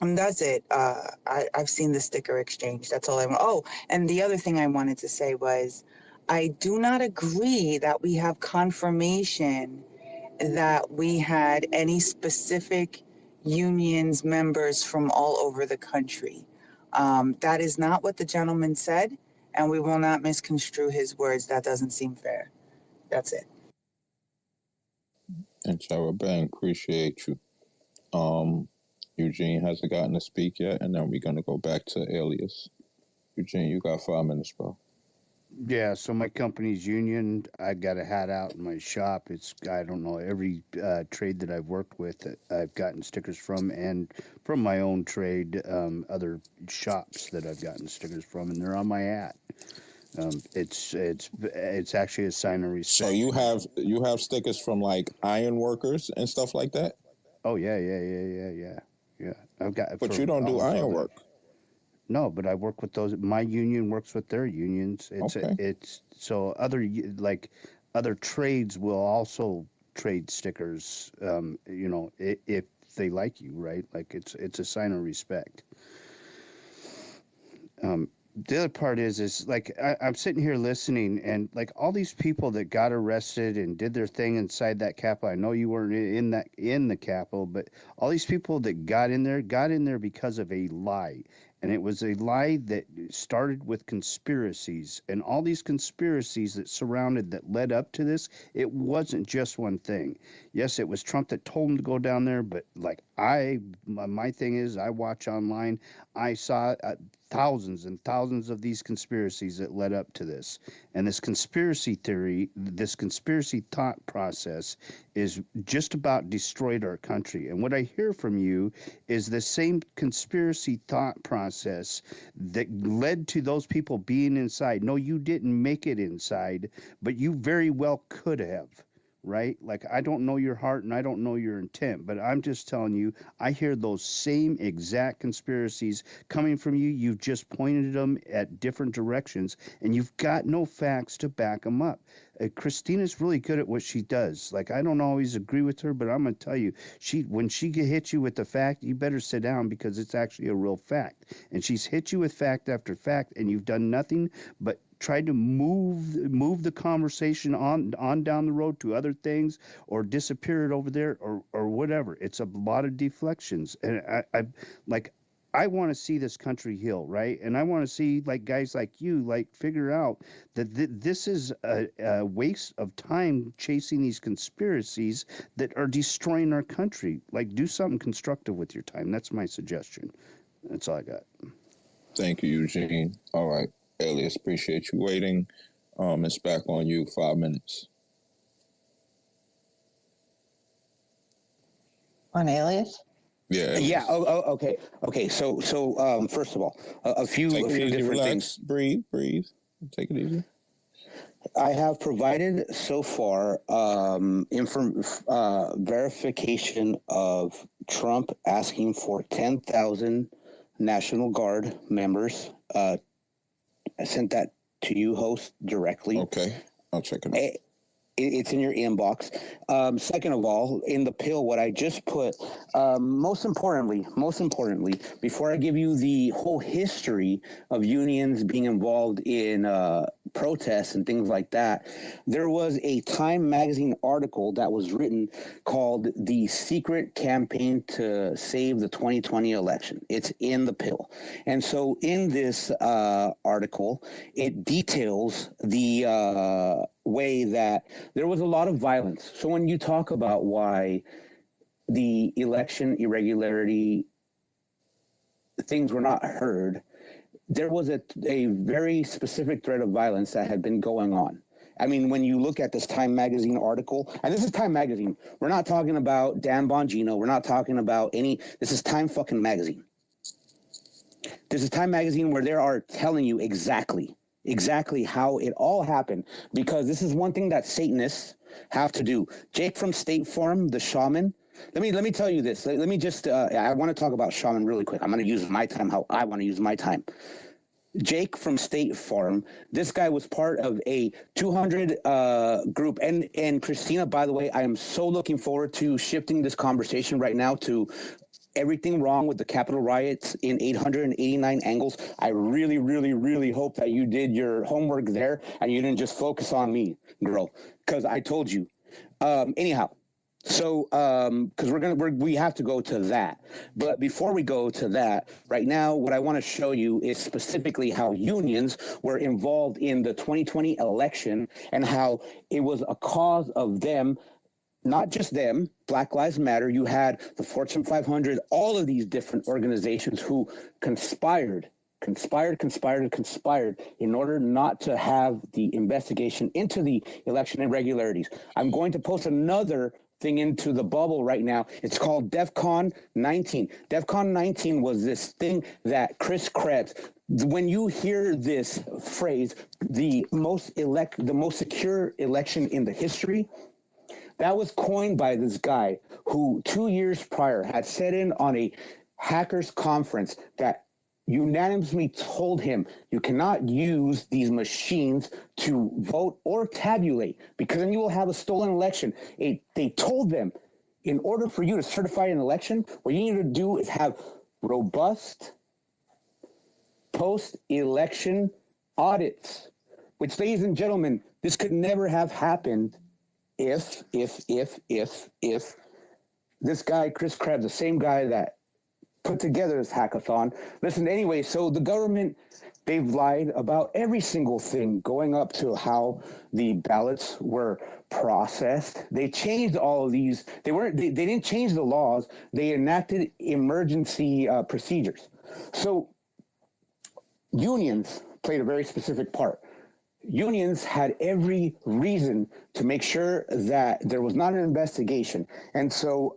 And that's it. I've seen the sticker exchange. That's all I want. Oh, and the other thing I wanted to say was, I do not agree that we have confirmation that we had any specific unions members from all over the country. That is not what the gentleman said, and we will not misconstrue his words. That doesn't seem fair. That's it. And Sarah Bang, appreciate you. Eugene hasn't gotten to speak yet, and then we're gonna go back to Alias. Eugene, you got 5 minutes, bro. Yeah, so my company's union. I got a hat out in my shop. It's, I don't know, every trade that I've worked with, I've gotten stickers from, and from my own trade, other shops that I've gotten stickers from, and they're on my hat. It's actually a sign of respect. So you have stickers from like iron workers and stuff like that? Oh yeah. I've got. But you don't do iron work. No, but I work with those. My union works with their unions. It's so other trades will also trade stickers. If they like you, right? Like it's a sign of respect. The other part is like I'm sitting here listening, and like all these people that got arrested and did their thing inside that Capitol. I know you weren't in the Capitol, but all these people that got in there because of a lie. And it was a lie that started with conspiracies, and all these conspiracies that led up to this. It wasn't just one thing. Yes, it was Trump that told him to go down there, but like my thing is, I watch online. I saw thousands and thousands of these conspiracies that led up to this. And this conspiracy theory, this conspiracy thought process is just about destroyed our country. And what I hear from you is the same conspiracy thought process that led to those people being inside. No, you didn't make it inside, but you very well could have. Right? Like, I don't know your heart and I don't know your intent, but I'm just telling you, I hear those same exact conspiracies coming from you. You've just pointed them at different directions, and you've got no facts to back them up. Christina's really good at what she does. Like, I don't always agree with her, but I'm going to tell you, when she hits you with the fact, you better sit down, because it's actually a real fact. And she's hit you with fact after fact, and you've done nothing but tried to move the conversation on down the road to other things, or disappear it over there, or whatever. It's a lot of deflections, and I want to see this country heal, right? And I want to see like guys like you figure out that this is a waste of time chasing these conspiracies that are destroying our country. Like, do something constructive with your time. That's my suggestion. That's all I got. Thank you, Eugene. All right, Alias, appreciate you waiting. It's back on you. 5 minutes. On Alias? Yeah. Yeah. Okay. So, first of all, a few different relax, things. Breathe. Take it easy. I have provided so far verification of Trump asking for 10,000 National Guard members. I sent that to you, host, directly. Okay, I'll check it out. It's in your inbox. Second of all, in the pill, what I just put, most importantly, before I give you the whole history of unions being involved in protests and things like that, there was a Time magazine article that was written called "The Secret Campaign to Save the 2020 Election." It's in the pill. And so in this article, it details the way that there was a lot of violence. So when you talk about why the election irregularity things were not heard, there was a very specific threat of violence that had been going on. I mean, when you look at this Time magazine article, and this is Time magazine, we're not talking about Dan Bongino, we're not talking about this is Time fucking magazine. This is Time magazine where they are telling you exactly how it all happened, because this is one thing that Satanists have to do. Jake from State Farm, the shaman. Let me tell you this. Let me just. I want to talk about shaman really quick. I'm going to use my time how I want to use my time. Jake from State Farm. This guy was part of a 200 group. And Christina, by the way, I am so looking forward to shifting this conversation right now to everything wrong with the Capitol riots in 889 angles. I really, really, really hope that you did your homework there and you didn't just focus on me, girl, because I told you. Anyhow, so because we have to go to that. But before we go to that, right now, what I want to show you is specifically how unions were involved in the 2020 election and how it was a cause of them not just them, Black Lives Matter, you had the Fortune 500, all of these different organizations who conspired in order not to have the investigation into the election irregularities. I'm going to post another thing into the bubble right now. It's called DEFCON 19. DEFCON 19 was this thing that Chris Krebs, when you hear this phrase, the most secure election in the history, that was coined by this guy who 2 years prior had set in on a hackers conference that unanimously told him you cannot use these machines to vote or tabulate because then you will have a stolen election. They told them in order for you to certify an election, what you need to do is have robust post-election audits, which, ladies and gentlemen, this could never have happened if this guy, Chris Krebs, the same guy that put together this hackathon. Listen, anyway, so the government, they've lied about every single thing going up to how the ballots were processed. They changed all of these. They didn't change the laws. They enacted emergency procedures. So unions played a very specific part. Unions had every reason to make sure that there was not an investigation. And so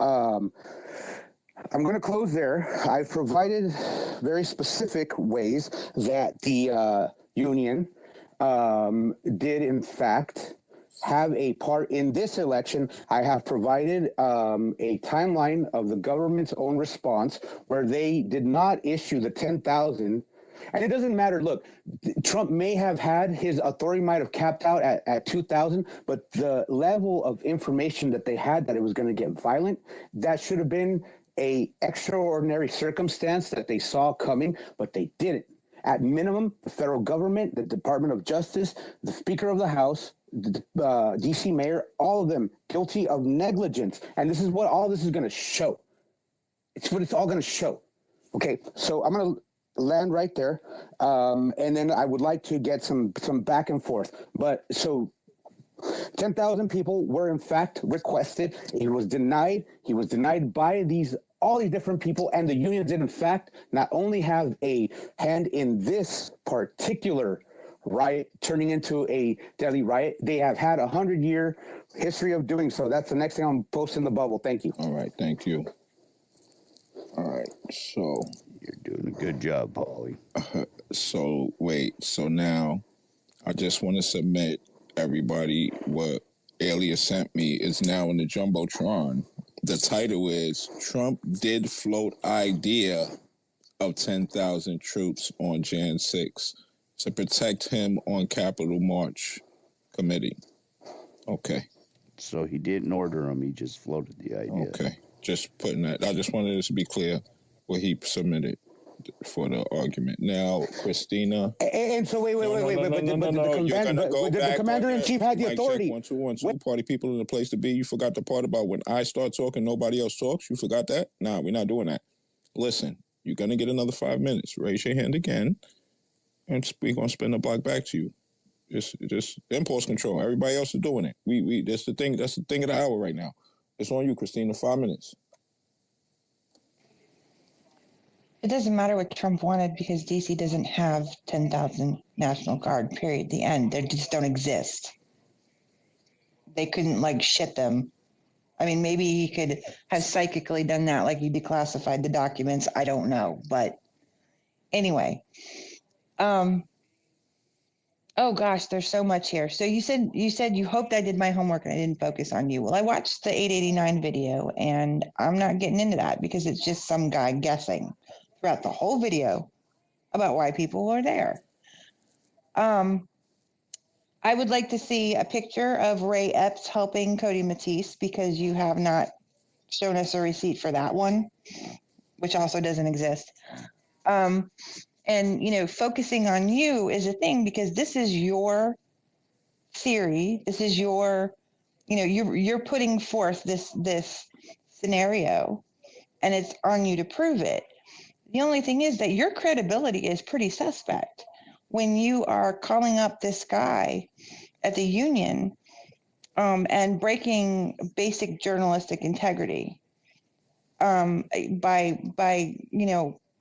I'm going to close there. I've provided very specific ways that the union did, in fact, have a part in this election. I have provided a timeline of the government's own response where they did not issue the 10,000. And it doesn't matter. Look, Trump may have had his authority might have capped out at 2,000, but the level of information that they had that it was going to get violent, that should have been a extraordinary circumstance that they saw coming, but they didn't. At minimum, the federal government, the Department of Justice, the Speaker of the House, the D.C. mayor, all of them guilty of negligence. And this is what all this is going to show. It's what it's all going to show. Okay, so I'm going to land right there, and then I would like to get some back and forth. But so 10,000 people were in fact requested. He was denied. He was denied by all these different people, and the unions did in fact not only have a hand in this particular riot turning into a deadly riot, they have had 100-year history of doing so. That's the next thing I'm posting in the bubble. Thank you. All right, thank you. All right, so you're doing a good job, Paulie. So now I just want to submit everybody what Alias sent me is now in the Jumbotron. The title is Trump did float idea of 10,000 troops on Jan 6 to protect him on Capitol March committee. Okay. So he didn't order them. He just floated the idea. Okay. Just putting that. I just wanted this to be clear what he submitted for the argument. Now, Christina. And so wait. You're gonna go back. The commander-in-chief had the authority. Check, 1, 2, 1, 2. Party people in the place to be. You forgot the part about when I start talking, nobody else talks. You forgot that? Nah, we're not doing that. Listen, you're gonna get another 5 minutes. Raise your hand again, and we're gonna spin the block back to you. Just impulse control. Everybody else is doing it. We that's the thing. That's the thing of the hour right now. It's on you, Christina. 5 minutes. It doesn't matter what Trump wanted because DC doesn't have 10,000 National Guard, period. The end. They just don't exist. They couldn't ship them. I mean, maybe he could have psychically done that, like he declassified the documents. I don't know. But anyway, oh gosh, there's so much here. So you said you hoped I did my homework and I didn't focus on you. Well, I watched the 889 video and I'm not getting into that because it's just some guy guessing throughout the whole video about why people are there. I would like to see a picture of Ray Epps helping Cody Matisse because you have not shown us a receipt for that one, which also doesn't exist. And, focusing on you is a thing because this is your theory. This is your, you're putting forth this scenario and it's on you to prove it. The only thing is that your credibility is pretty suspect when you are calling up this guy at the union and breaking basic journalistic integrity by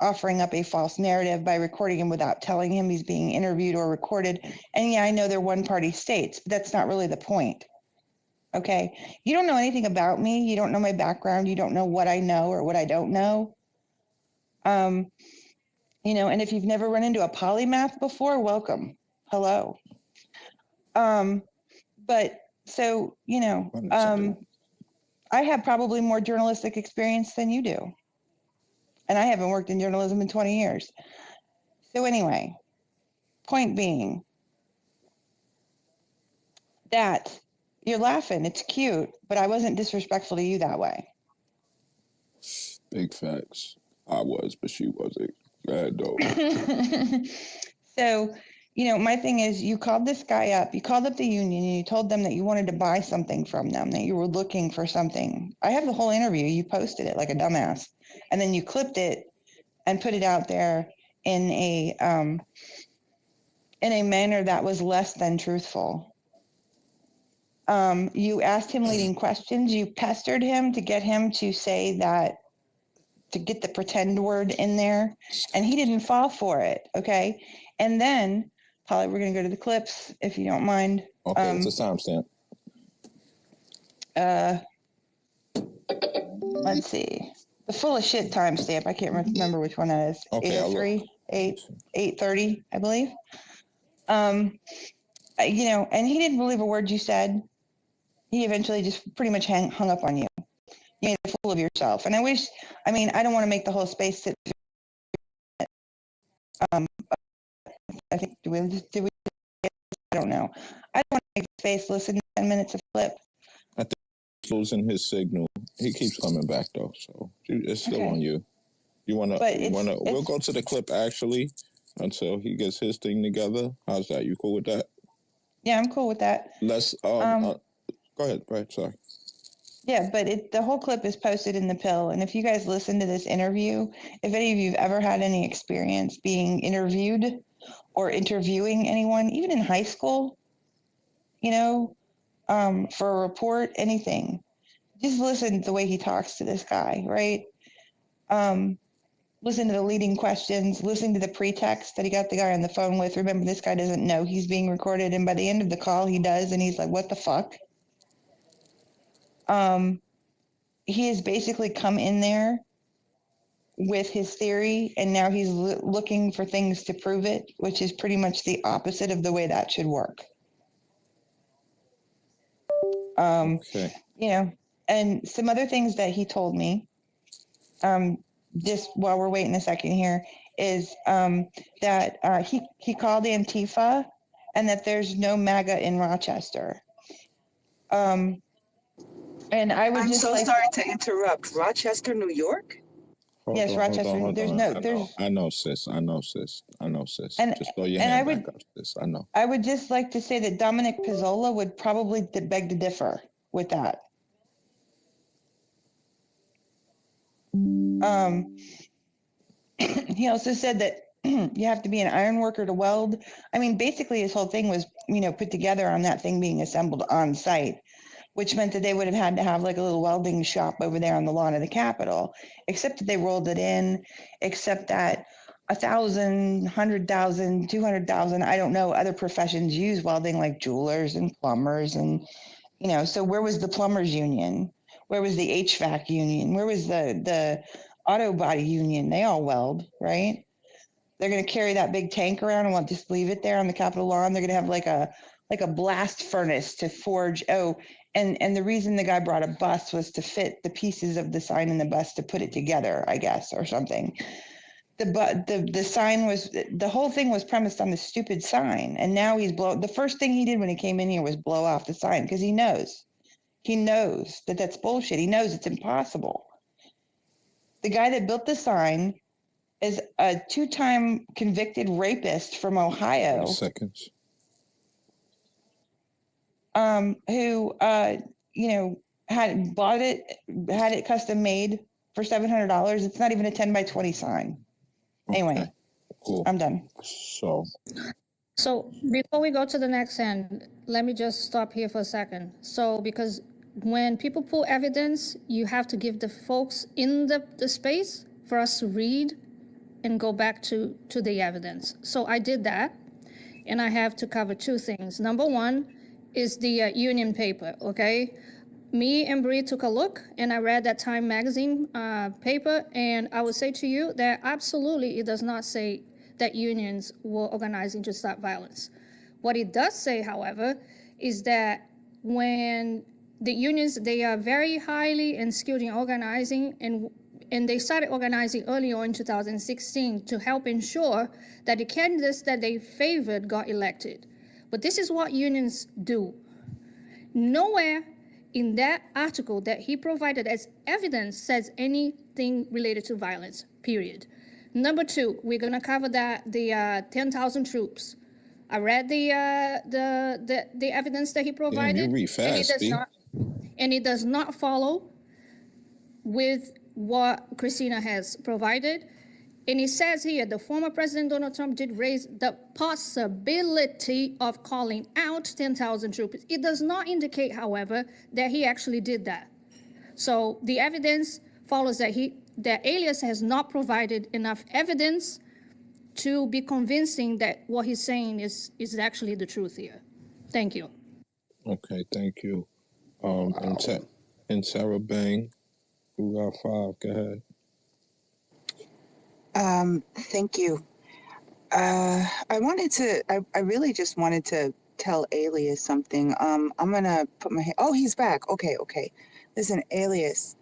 offering up a false narrative, by recording him without telling him he's being interviewed or recorded. And yeah, I know they're one-party states, but that's not really the point. Okay, you don't know anything about me. You don't know my background. You don't know what I know or what I don't know. And if you've never run into a polymath before, welcome. Hello. But so, I have probably more journalistic experience than you do. And I haven't worked in journalism in 20 years. So anyway, point being that you're laughing. It's cute, but I wasn't disrespectful to you that way. Big facts. I was, but she wasn't. Go ahead, though. So, my thing is, you called this guy up, you called up the union, and you told them that you wanted to buy something from them, that you were looking for something. I have the whole interview. You posted it like a dumbass, and then you clipped it and put it out there in a manner that was less than truthful. You asked him leading questions. You pestered him to get him to say that, to get the pretend word in there, and he didn't fall for it. Okay. And then, Holly, we're going to go to the clips if you don't mind. Okay, what's the timestamp? Let's see. The full of shit timestamp. I can't remember which one that is. Okay, 803, 830, I believe. And he didn't believe a word you said. He eventually just pretty much hung up on you. You made a fool of yourself. And I don't want to make the whole space sit. I think, I don't know. I don't want to make the space listen to 10 minutes of flip. I think he's losing his signal. He keeps coming back, though, so it's still on you. We'll go to the clip, actually, until he gets his thing together. How's that? You cool with that? Yeah, I'm cool with that. Let's, go ahead, sorry. Yeah, but the whole clip is posted in the pill. And if you guys listen to this interview, if any of you have ever had any experience being interviewed or interviewing anyone, even in high school, for a report, anything, just listen to the way he talks to this guy, right? Listen to the leading questions, listen to the pretext that he got the guy on the phone with. Remember, this guy doesn't know he's being recorded. And by the end of the call, he does. And he's like, what the fuck? He has basically come in there with his theory, and now he's looking for things to prove it, which is pretty much the opposite of the way that should work. Okay. And some other things that he told me, just while we're waiting a second here, is that he called Antifa and that there's no MAGA in Rochester. And I would I'm so sorry to interrupt. Rochester, New York? Yes, Rochester. I know, sis. And, just throw your hand back up, sis. I know. I would just like to say that Dominic Pizzola would probably beg to differ with that. He also said that you have to be an iron worker to weld. I mean, basically his whole thing was, put together on that thing being assembled on site, which meant that they would have had to have like a little welding shop over there on the lawn of the Capitol, except that they rolled it in, except that 1,000, 100,000, 200,000, I don't know, other professions use welding, like jewelers and plumbers. And, so where was the plumbers union? Where was the HVAC union? Where was the auto body union? They all weld, right? They're going to carry that big tank around and just leave it there on the Capitol lawn. They're going to have like a blast furnace to forge. And the reason the guy brought a bus was to fit the pieces of the sign in the bus to put it together, I guess, or something. The sign was, the whole thing was premised on the stupid sign. And now the first thing he did when he came in here was blow off the sign, because he knows that that's bullshit. He knows it's impossible. The guy that built the sign is a 2-time convicted rapist from Ohio. 30 seconds. Who had bought it, had it custom made for $700. It's not even a 10 by 20 sign. Anyway, cool. I'm done. So So before we go to the next end, let me just stop here for a second. So because when people pull evidence, you have to give the folks in the space for us to read and go back to the evidence. So I did that, and I have to cover two things. Number one is the union paper, okay? Me and Bree took a look, and I read that Time magazine paper, and I would say to you that absolutely it does not say that unions were organizing to stop violence. What it does say, however, is that when the unions, they are very highly and skilled in organizing, and they started organizing early on in 2016 to help ensure that the candidates that they favored got elected. But this is what unions do. Nowhere in that article that he provided as evidence says anything related to violence, period. Number two, we're going to cover that the 10,000 troops. I read the evidence that he provided. Damn, you read fast, and it does not follow with what Christina has provided. And it says here, the former President Donald Trump did raise the possibility of calling out 10,000 troops. It does not indicate, however, that he actually did that. So the evidence follows that Alias has not provided enough evidence to be convincing that what he's saying is actually the truth here. Thank you. Okay, thank you. And Sarah Bang, who got 5? Go ahead. Thank you. I really just wanted to tell Alias something. I'm gonna put my oh, he's back. Okay. Listen, Alias,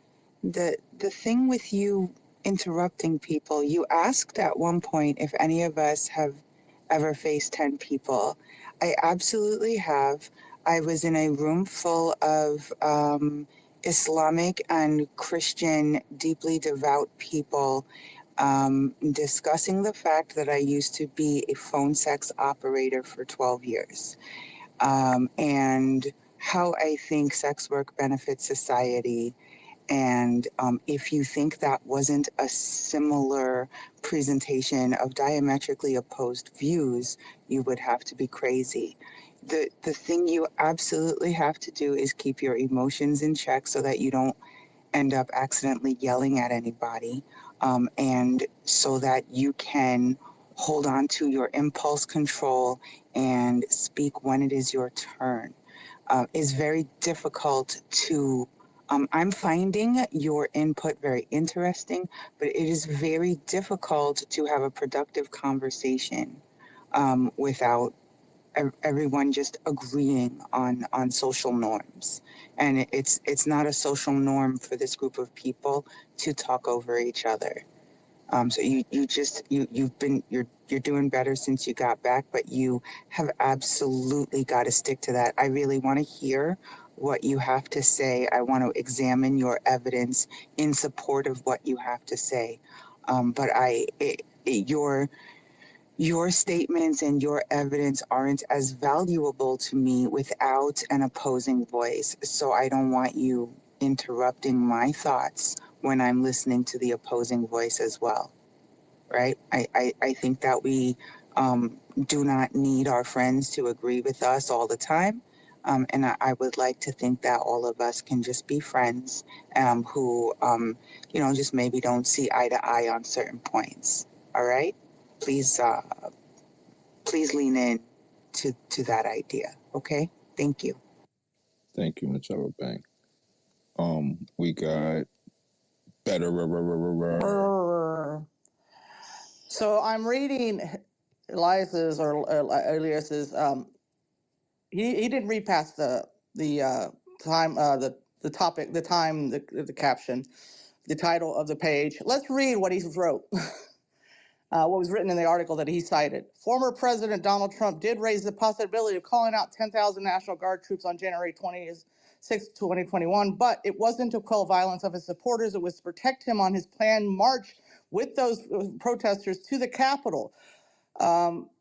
the thing with you interrupting people, you asked at one point if any of us have ever faced 10 people. I absolutely have. I was in a room full of Islamic and Christian, deeply devout people discussing the fact that I used to be a phone sex operator for 12 years and how I think sex work benefits society. And if you think that wasn't a similar presentation of diametrically opposed views, you would have to be crazy. The thing you absolutely have to do is keep your emotions in check so that you don't end up accidentally yelling at anybody, and so that you can hold on to your impulse control and speak when it is your turn. Is very difficult to I'm finding your input very interesting, but it is very difficult to have a productive conversation without everyone just agreeing on social norms. And it's not a social norm for this group of people to talk over each other. So you're doing better since you got back, but you have absolutely got to stick to that. I really want to hear what you have to say. I want to examine your evidence in support of what you have to say. But your statements and your evidence aren't as valuable to me without an opposing voice. So I don't want you interrupting my thoughts when I'm listening to the opposing voice as well, right? I think that we do not need our friends to agree with us all the time. And I would like to think that all of us can just be friends who, just maybe don't see eye to eye on certain points. All right? Please lean in to that idea. Okay? Thank you. Thank you, Ms. Sarah Bang. We got better. So I'm reading Elias's or Elias's. He didn't read past the time the topic, the time, the caption, the title of the page. Let's read what he wrote. What was written in the article that he cited. Former President Donald Trump did raise the possibility of calling out 10,000 National Guard troops on January 26, 2021, but it wasn't to quell violence of his supporters. It was to protect him on his planned march with those protesters to the Capitol.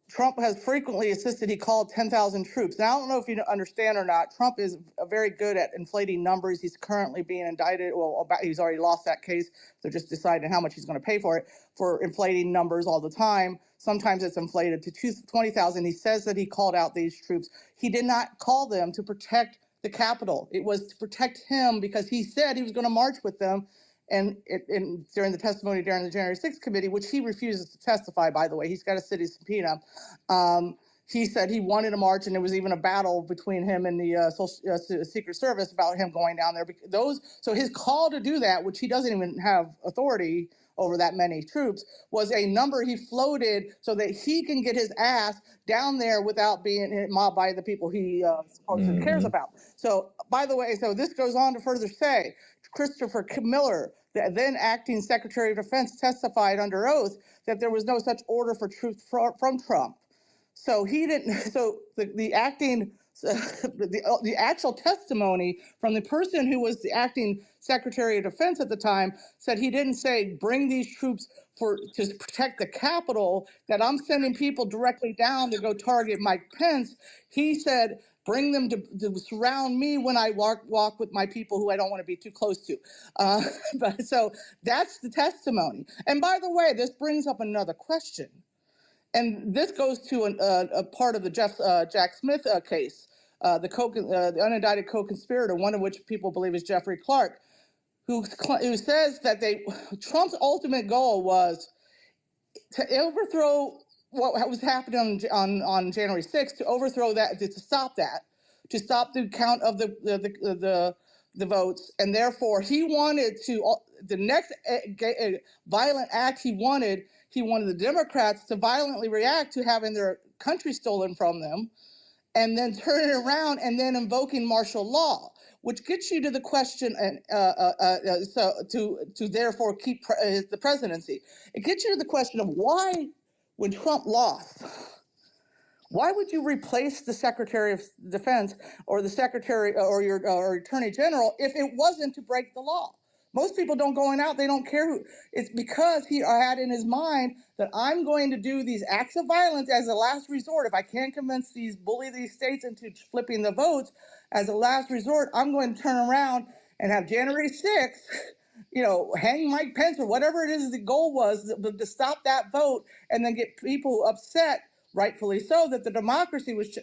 Trump has frequently insisted he called 10,000 troops. Now, I don't know if you understand or not. Trump is very good at inflating numbers. He's currently being indicted. Well, he's already lost that case. They're just deciding how much he's going to pay for it, for inflating numbers all the time. Sometimes it's inflated to 20,000. He says that he called out these troops. He did not call them to protect the Capitol. It was to protect him because he said he was going to march with them. And during the testimony during the January 6th committee, which he refuses to testify, by the way, he's got a city subpoena. He said he wanted a march, and there was even a battle between him and the Secret Service about him going down there. So his call to do that, which he doesn't even have authority over that many troops, was a number he floated so that he can get his ass down there without being mobbed by the people he supposedly cares about. So, by the way, so this goes on to further say, Christopher Miller, the then acting Secretary of Defense, testified under oath that there was no such order for troops from Trump. So he didn't. So the acting, the actual testimony from the person who was the acting Secretary of Defense at the time said he didn't say bring these troops to protect the Capitol. That I'm sending people directly down to go target Mike Pence. He said bring them to surround me when I walk with my people who I don't want to be too close to. But so that's the testimony. And by the way, this brings up another question. And this goes to a part of the Jack Smith case, the unindicted co-conspirator, one of which people believe is Jeffrey Clark, who says that Trump's ultimate goal was to overthrow what was happening on January 6th, to overthrow that, to stop that, to stop the count of the votes, and therefore he wanted to the next violent act he wanted the Democrats to violently react to having their country stolen from them, and then turn it around and then invoking martial law, which gets you to the question, so to therefore keep the presidency. It gets you to the question of why, when Trump lost, why would you replace the Secretary of Defense or the Secretary or your Attorney General if it wasn't to break the law? Most people don't go out. They don't care who. It's because he had in his mind that I'm going to do these acts of violence as a last resort. If I can't bully these states into flipping the votes as a last resort, I'm going to turn around and have January 6th, hang Mike Pence or whatever it is the goal was to stop that vote and then get people upset, rightfully so, that the democracy was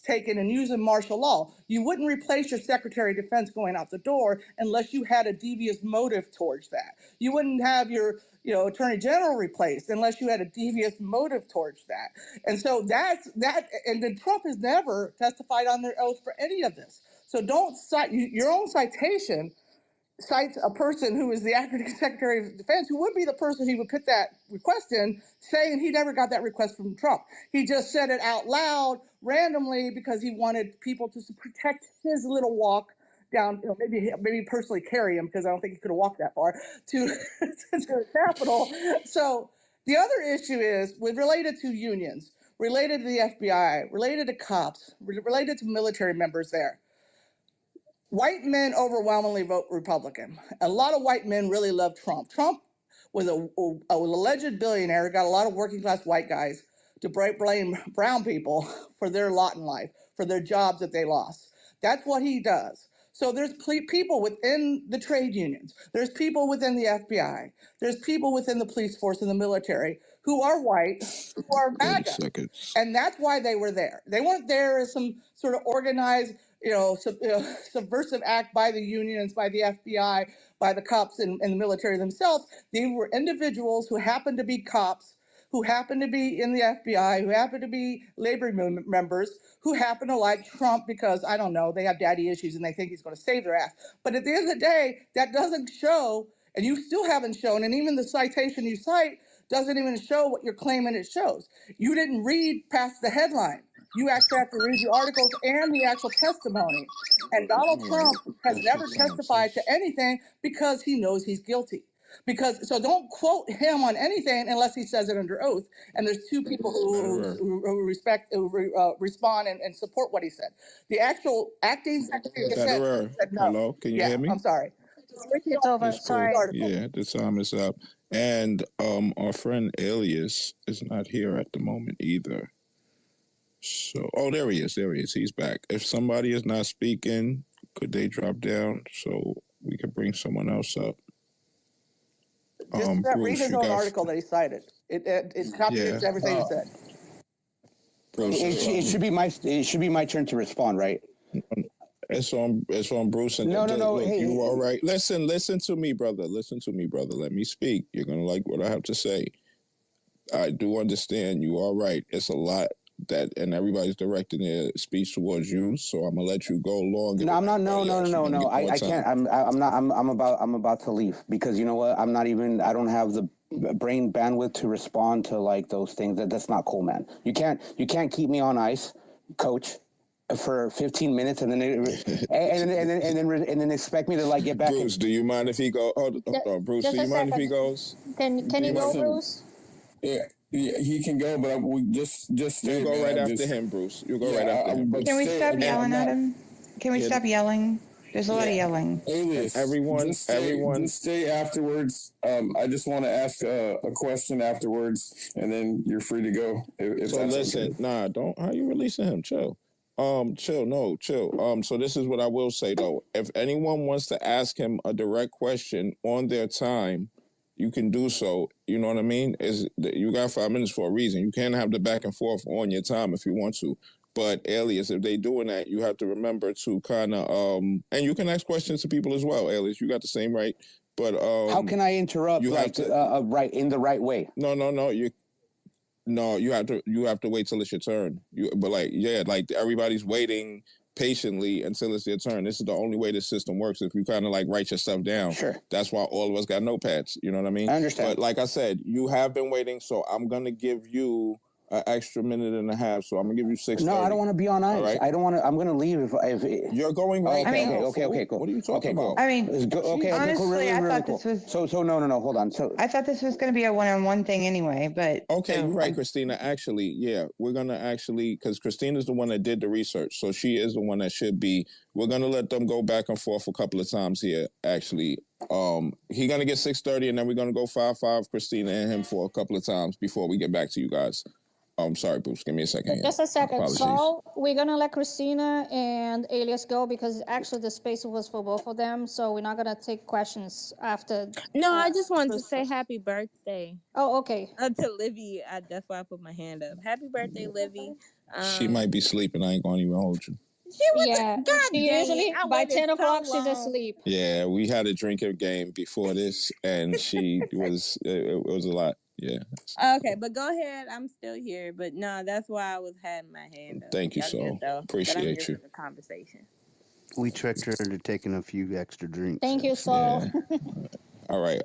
taken and using martial law. You wouldn't replace your Secretary of Defense going out the door unless you had a devious motive towards that. You wouldn't have your Attorney General replaced unless you had a devious motive towards that. And so that's that. And then Trump has never testified on their oath for any of this. So don't cite your own citation. Cites a person who is the acting Secretary of Defense, who would be the person he would put that request in, saying he never got that request from Trump. He just said it out loud randomly because he wanted people to protect his little walk down, maybe personally carry him, because I don't think he could have walked that far to the Capitol. So the other issue is related to unions, related to the FBI, related to cops, related to military members there. White men overwhelmingly vote Republican. A lot of white men really love Trump. Trump was an alleged billionaire who got a lot of working class white guys to blame brown people for their lot in life, for their jobs that they lost. That's what he does. So there's people within the trade unions. There's people within the FBI. There's people within the police force and the military who are white, who are MAGA. And that's why they were there. They weren't there as some sort of organized, subversive act by the unions, by the FBI, by the cops and the military themselves. They were individuals who happened to be cops, who happened to be in the FBI, who happened to be labor members, who happen to like Trump because, I don't know, they have daddy issues and they think he's going to save their ass. But at the end of the day, that doesn't show, and you still haven't shown, and even the citation you cite doesn't even show what you're claiming it shows. You didn't read past the headline. You actually have to read the articles and the actual testimony. And Donald Trump has never testified to anything because he knows he's guilty. So don't quote him on anything unless he says it under oath. And there's two people who respond and support what he said. The actual acting Secretary of Defense said no. Hello, can you hear me? I'm sorry. It's over. It's cool. Sorry. Yeah, the time is up. And our friend Alias is not here at the moment either. So, oh, there he is. There he is. He's back. If somebody is not speaking, could they drop down so we could bring someone else up? Just read Bruce, his you own got. article that he cited. It contradicts everything he said. Bruce, It should be my turn to respond, right? It's on Bruce. And no. Look, Hey, you all right? Listen to me, brother. Listen to me, brother. Let me speak. You're gonna like what I have to say. I do understand. You are right. It's a lot that, and everybody's directing their speech towards you. So I'm gonna let you go longer. No, I'm not. No. I can't. I'm not. I'm about to leave because you know what? I'm not even. I don't have the brain bandwidth to respond to like those things. That's not cool, man. You can't keep me on ice, coach, for 15 minutes and then expect me to like get back. Bruce, do you mind if he goes? Hold on, Bruce. Do you mind if he goes? Can you go, Bruce? Yeah, he can go, but we just stay. You go man. right after him, Bruce. You go right after him. Can we stop yelling at him? Can we stop yelling? There's a lot of yelling. Alias, everyone, just stay afterwards. I just want to ask a question afterwards, and then you're free to go. If So that's listen, okay. nah, don't. How you releasing him? Chill. Chill. So this is what I will say though. If anyone wants to ask him a direct question on their time, you can do so. You know what I mean? You got 5 minutes for a reason. You can't have the back and forth on your time if you want to. But Alias, if they doing that, you have to remember to kind of and you can ask questions to people as well. Alias, you got the same right. But how can I interrupt? You have to right in the right way. No. You have to wait till it's your turn. Like everybody's waiting patiently until it's their turn. This is the only way the system works. If you kind of like write your stuff down, sure. That's why all of us got notepads. You know what I mean? I understand. But like I said, you have been waiting, so I'm gonna give you an extra minute and a half. So I'm gonna give you 6:30. No, I don't want to be on ice. Right? I don't want to. I'm gonna leave if you're going right now. Okay, cool. What are you talking about? I mean, honestly, I thought cool. this was. So no. Hold on. So I thought this was going to be a one-on-one thing anyway, but. Okay, you're right, Christina. Actually, yeah, we're gonna because Christina's the one that did the research, so she is the one that should be. We're gonna let them go back and forth a couple of times here. Actually, he's gonna get 6:30, and then we're gonna go 5-5, Christina and him for a couple of times before we get back to you guys. Sorry, Bruce. Give me a second. Just a second. Apologies. So we're gonna let Christina and Alias go because actually the space was for both of them. So we're not gonna take questions after. No, I just wanted to say happy birthday. Oh, okay. To Livy, that's why I put my hand up. Happy birthday, Livy. She might be sleeping. I ain't gonna even hold you. She usually by 10 o'clock she's asleep. Yeah, we had a drinking game before this, and she was. It was a lot. Yeah. Okay, but go ahead. I'm still here, but no, that's why I was having my hand up. Thank you, so appreciate you. For the conversation. We tricked her into taking a few extra drinks. Thank you, Saul. Yeah. All right,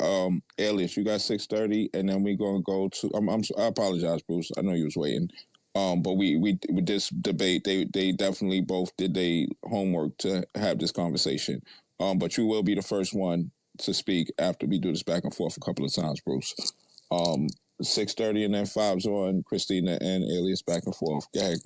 Alias, you got 6:30, and then we're gonna go to. I apologize, Bruce. I know you was waiting. But we with this debate, they definitely both did their homework to have this conversation. But you will be the first one to speak after we do this back and forth a couple of times, Bruce. 6:30 and then 5's on Christina and Alias back and forth. Go ahead,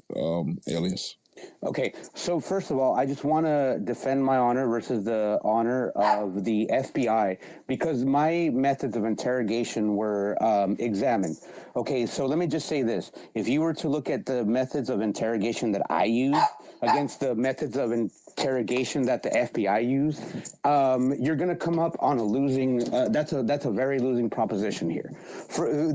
Alias. Okay, so first of all, I just want to defend my honor versus the honor of the FBI because my methods of interrogation were examined. Okay, so let me just say this. If you were to look at the methods of interrogation that I use against the methods of interrogation that the FBI used, you're going to come up on a losing, that's a very losing proposition here.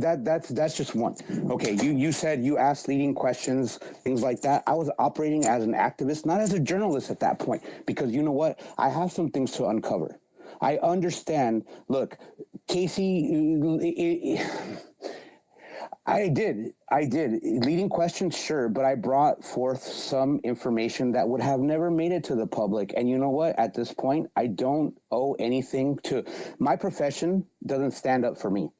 That's just one. Okay, you said you asked leading questions, things like that. I was operating as an activist, not as a journalist at that point, because you know what? I have some things to uncover. I understand. Look, Casey, I did. Leading questions, sure, but I brought forth some information that would have never made it to the public. And you know what? At this point, I don't owe anything to my profession. Doesn't stand up for me.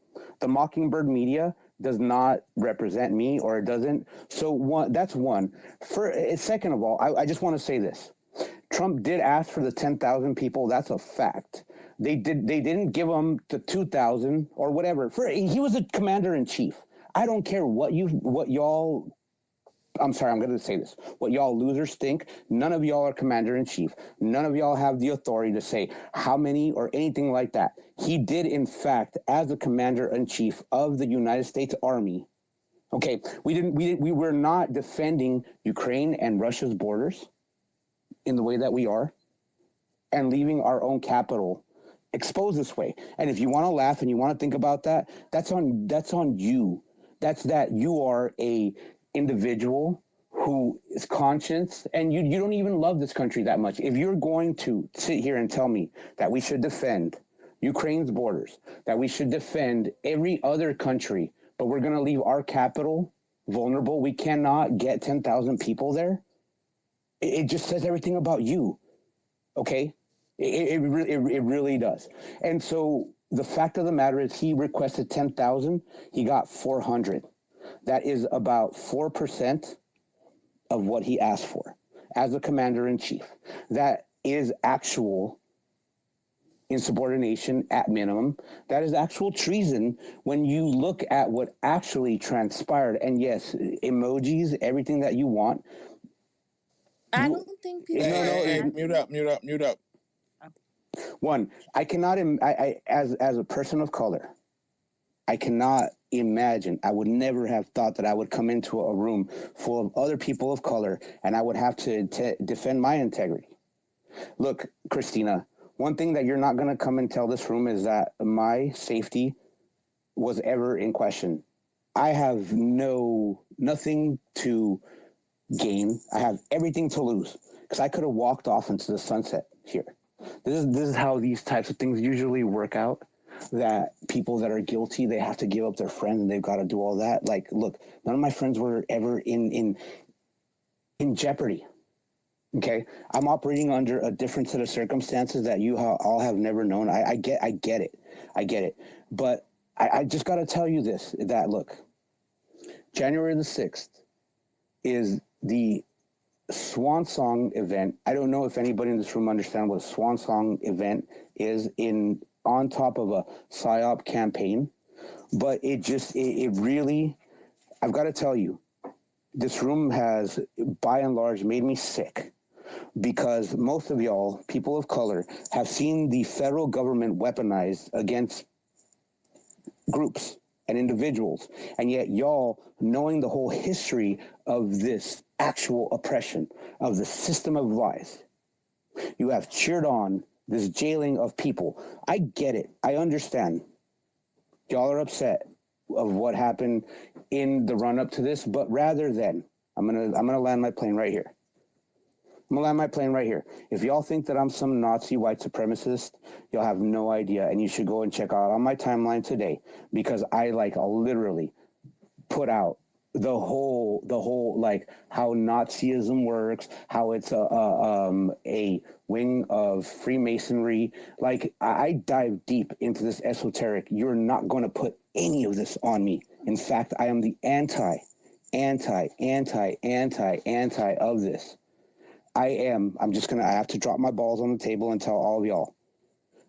The Mockingbird media does not represent me, or it doesn't. So that's one. Second of all, I just want to say this. Trump did ask for the 10,000 people. That's a fact. They didn't give him the 2,000 or whatever. He was a commander in chief. I don't care what y'all. I'm sorry, I'm going to say this. What y'all losers think, none of y'all are commander in chief. None of y'all have the authority to say how many or anything like that. He did, in fact, as the commander in chief of the United States Army, Okay, we were not defending Ukraine and Russia's borders in the way that we are, and leaving our own capital exposed this way. And if you want to laugh and you want to think about that, that's on you. That's that you are a individual who is conscious, and you don't even love this country that much. If you're going to sit here and tell me that we should defend Ukraine's borders, that we should defend every other country, but we're going to leave our capital vulnerable, we cannot get 10,000 people there, it just says everything about you. Okay? It really does. And so the fact of the matter is he requested 10,000. He got 400. That is about 4% of what he asked for as a commander-in-chief. That is actual insubordination at minimum. That is actual treason when you look at what actually transpired. And yes, emojis, everything that you want. I don't think people. Hey, mute up. One, I cannot, as a person of color, I cannot imagine, I would never have thought that I would come into a room full of other people of color and I would have to defend my integrity. Look, Christina, one thing that you're not going to come and tell this room is that my safety was ever in question. I have nothing to gain. I have everything to lose because I could have walked off into the sunset here. This is how these types of things usually work out, that people that are guilty, they have to give up their friend and they've got to do all that. Like, look, none of my friends were ever in jeopardy. Okay, I'm operating under a different set of circumstances that you all have never known. I get it. But I just got to tell you this, that look, January the 6th is the Swan Song event. I don't know if anybody in this room understands what a Swan Song event is on top of a PSYOP campaign, but it really, I've got to tell you, this room has, by and large, made me sick because most of y'all, people of color, have seen the federal government weaponized against groups and individuals, and yet y'all, knowing the whole history of this actual oppression, of the system of lies, you have cheered on this jailing of people. I get it. I understand. Y'all are upset of what happened in the run-up to this, but rather than, I'm gonna land my plane right here. If y'all think that I'm some Nazi white supremacist, y'all have no idea, and you should go and check out on my timeline today, because I literally put out the whole like how Nazism works, how it's a wing of Freemasonry. Like, I dive deep into this esoteric. You're not going to put any of this on me. In fact, I am the anti of this. I have to drop my balls on the table and tell all of y'all.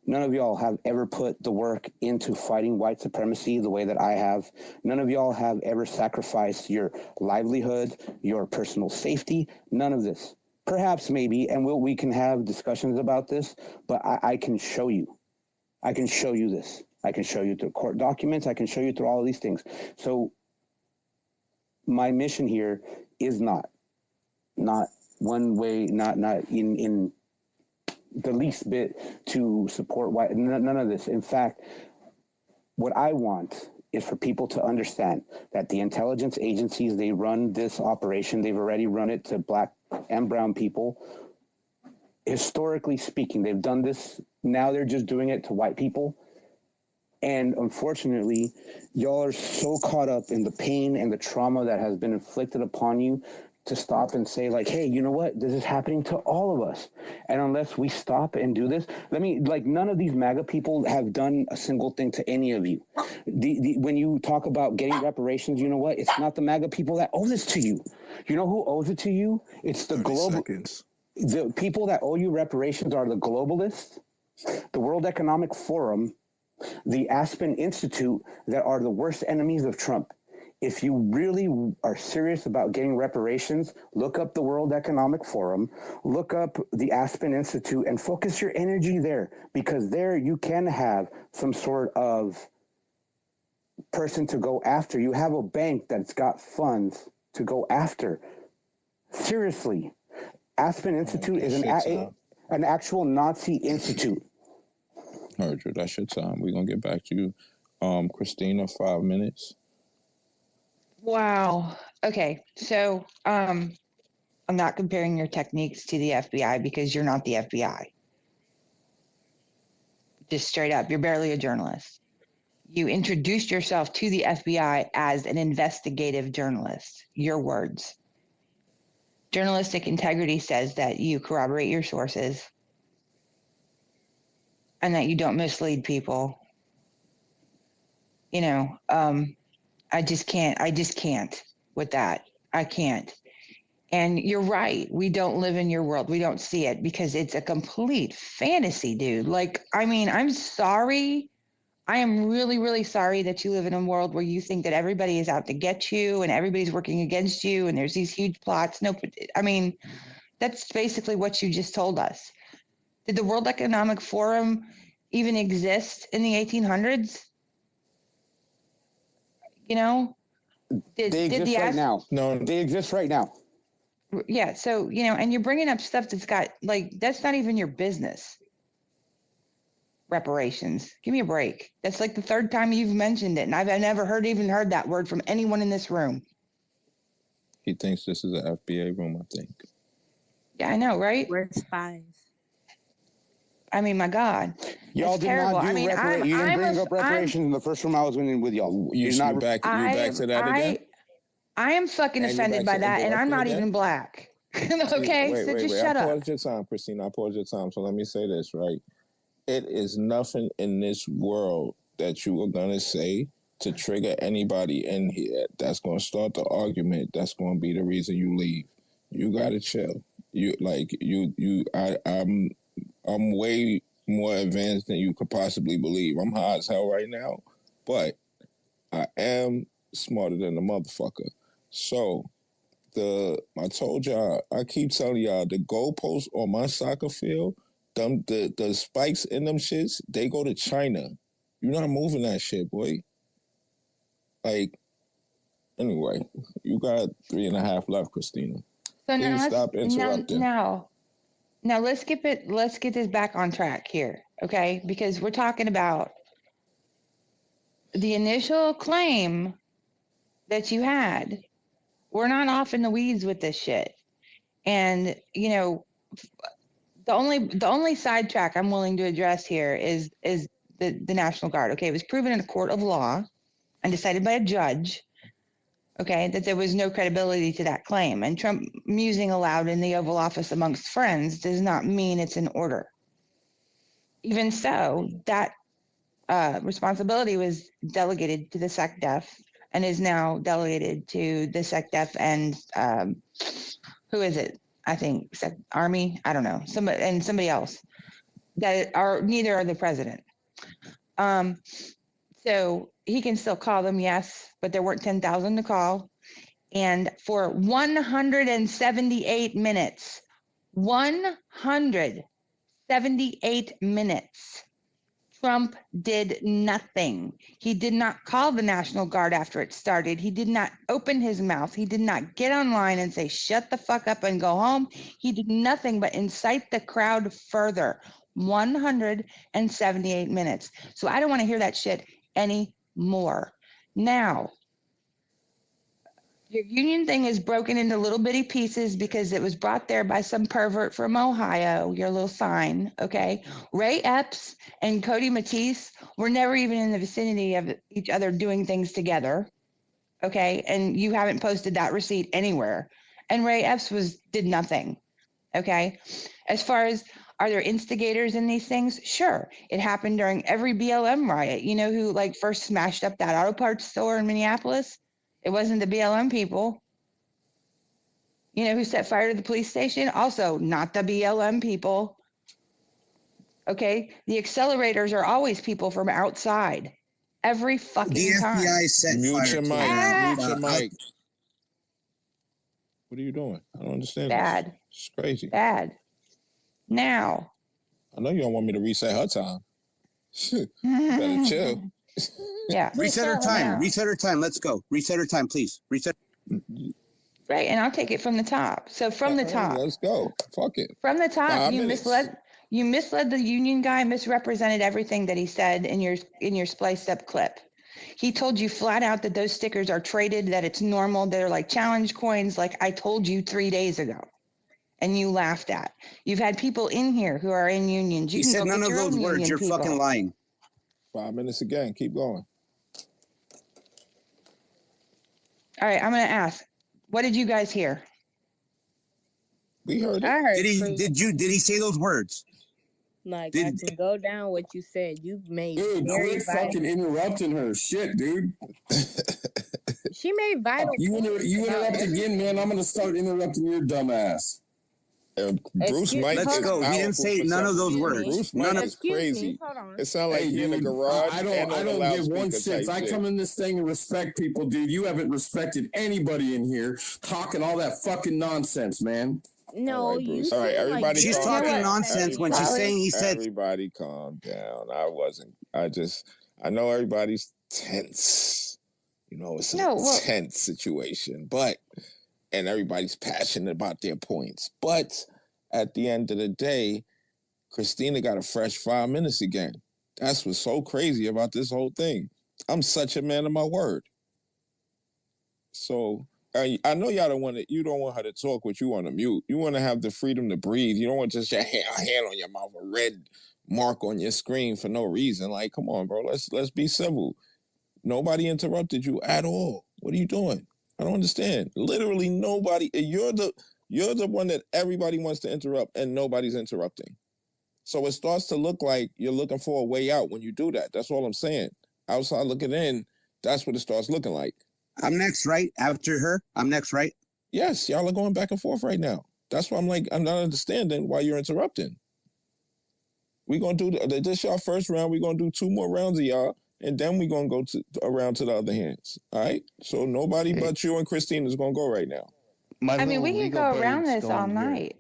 None of y'all have ever put the work into fighting white supremacy the way that I have. None of y'all have ever sacrificed your livelihood, your personal safety. None of this. Perhaps, maybe, and we can have discussions about this, but I can show you. I can show you this. I can show you through court documents. I can show you through all of these things. So my mission here is not one way, not in the least bit to support white, none of this. In fact, what I want is for people to understand that the intelligence agencies, they run this operation, they've already run it to black and brown people. Historically speaking, they've done this, now they're just doing it to white people. And unfortunately, y'all are so caught up in the pain and the trauma that has been inflicted upon you to stop and say, like, hey, you know what? This is happening to all of us. And unless we stop and do this, none of these MAGA people have done a single thing to any of you. When you talk about getting reparations, you know what? It's not the MAGA people that owe this to you. You know who owes it to you? It's the global. The people that owe you reparations are the globalists, the World Economic Forum, the Aspen Institute, that are the worst enemies of Trump. If you really are serious about getting reparations, look up the World Economic Forum, look up the Aspen Institute, and focus your energy there, because there you can have some sort of person to go after. You have a bank that's got funds to go after. Seriously. Aspen Institute is an actual Nazi institute. Heard you. That's your time. We're going to get back to you. Christina, 5 minutes. Wow. Okay. So, I'm not comparing your techniques to the FBI because you're not the FBI. Just straight up, you're barely a journalist. You introduced yourself to the FBI as an investigative journalist. Your words. Journalistic integrity says that you corroborate your sources and that you don't mislead people. You know, I just can't with that. I can't. And you're right. We don't live in your world. We don't see it because it's a complete fantasy, dude. Like, I mean, I'm sorry. I am really, really sorry that you live in a world where you think that everybody is out to get you and everybody's working against you and there's these huge plots. No, I mean, that's basically what you just told us. Did the World Economic Forum even exist in the 1800s? You know, They exist right now. No, they exist right now. Yeah. So, you know, and you're bringing up stuff that's got like, that's not even your business. Reparations. Give me a break. That's like the third time you've mentioned it. And I've never even heard that word from anyone in this room. He thinks this is an FBA room, I think. Yeah, I know, right? We're spies. I mean, my God. Y'all did terrible. not do I mean, you didn't bring up reparations in the first room I was in with y'all. You back to that again? I am fucking And offended by that, and I'm not even black. Okay, wait, so wait, just wait. shut I up. paused your time, Christina. I paused your time. So let me say this, right? It is nothing in this world that you are going to say to trigger anybody in here that's going to start the argument that's going to be the reason you leave. You got to chill. I'm way more advanced than you could possibly believe. I'm high as hell right now, but I am smarter than the motherfucker. So I told y'all, I keep telling y'all, the goalposts on my soccer field, the spikes in them shits, they go to China. You're not moving that shit, boy. Like, anyway, you got 3.5 left, Christina. So Please stop interrupting. Now let's get this back on track here, okay? Because we're talking about the initial claim that you had. We're not off in the weeds with this shit. And, you know, the only sidetrack I'm willing to address here is the National Guard. Okay, it was proven in a court of law and decided by a judge, okay, that there was no credibility to that claim. And Trump musing aloud in the Oval Office amongst friends does not mean it's in order. Even so, that responsibility was delegated to the SecDef and is now delegated to the SecDef and who is it? I think Army. I don't know. Somebody else that are neither are the president. So he can still call them, yes, but there weren't 10,000 to call. And for 178 minutes, 178 minutes, Trump did nothing. He did not call the National Guard after it started. He did not open his mouth. He did not get online and say, shut the fuck up and go home. He did nothing but incite the crowd further. 178 minutes. So I don't want to hear that shit anymore. Now, your union thing is broken into little bitty pieces because it was brought there by some pervert from Ohio, your little sign, okay? Ray Epps and Cody Matisse were never even in the vicinity of each other doing things together, okay? And you haven't posted that receipt anywhere. And Ray Epps did nothing, okay? As far as are there instigators in these things? Sure. It happened during every BLM riot. You know who like first smashed up that auto parts store in Minneapolis? It wasn't the BLM people. You know who set fire to the police station? Also not the BLM people. Okay. The accelerators are always people from outside. Every fucking time. The FBI set Mute your mic. Mute your fire. mic. What are you doing? I don't understand Bad. this. It's crazy. Bad. Now. I know you don't want me to reset her time. You better chill. Yeah. Reset her time. Reset her time. Let's go. Reset her time, please. Reset. Right, and I'll take it from the top. So from the top. Let's go. Fuck it. From the top, 5 you minutes. misled the union guy, misrepresented everything that he said in your spliced up clip. He told you flat out that those stickers are traded, that it's normal, they're like challenge coins, like I told you 3 days ago. And you laughed at. You've had people in here who are in unions. You He can said go none get of your those own words. union You're people. fucking lying. 5 minutes again. Keep going. All right, I'm going to ask, what did you guys hear? We heard it. I heard. Did he say those words? Like I can go down what you said. You made very quit vital. fucking interrupting her. Shit, dude. She made vital. You interrupt again, man. I'm gonna start interrupting your dumb ass. Bruce Mike Let's is go. He didn't powerful say for none of some those reason. words. Bruce Mike is Excuse crazy. me. Hold on. It sounds like he in the dude, garage I and on the don't give one loudspeaker shit. type I shit. come in this thing and respect people, dude. You haven't respected anybody in here talking all that fucking nonsense, man. No, All right, you Bruce. All right, seem everybody like She's calm talking down. nonsense when she's saying he said. Everybody calm down. I know everybody's tense. You know, it's a tense situation, and everybody's passionate about their points. But at the end of the day, Christina got a fresh 5 minutes again. That's what's so crazy about this whole thing. I'm such a man of my word. So I know y'all you don't want her to talk, but you want to mute. You want to have the freedom to breathe. You don't want just your hand on your mouth, a red mark on your screen for no reason. Like, come on, bro. Let's be civil. Nobody interrupted you at all. What are you doing? I don't understand. Literally nobody. You're the one that everybody wants to interrupt, and nobody's interrupting. So it starts to look like you're looking for a way out when you do that. That's all I'm saying. Outside looking in, that's what it starts looking like. I'm next, right? After her, I'm next, right? Yes, y'all are going back and forth right now. That's why I'm not understanding why you're interrupting. We're going to do this y'all first round. We're going to do 2 more rounds of y'all, and then we're going to go around to the other hands. All right? So nobody but you and Christine is going to go right now. I mean, we can go around this all night.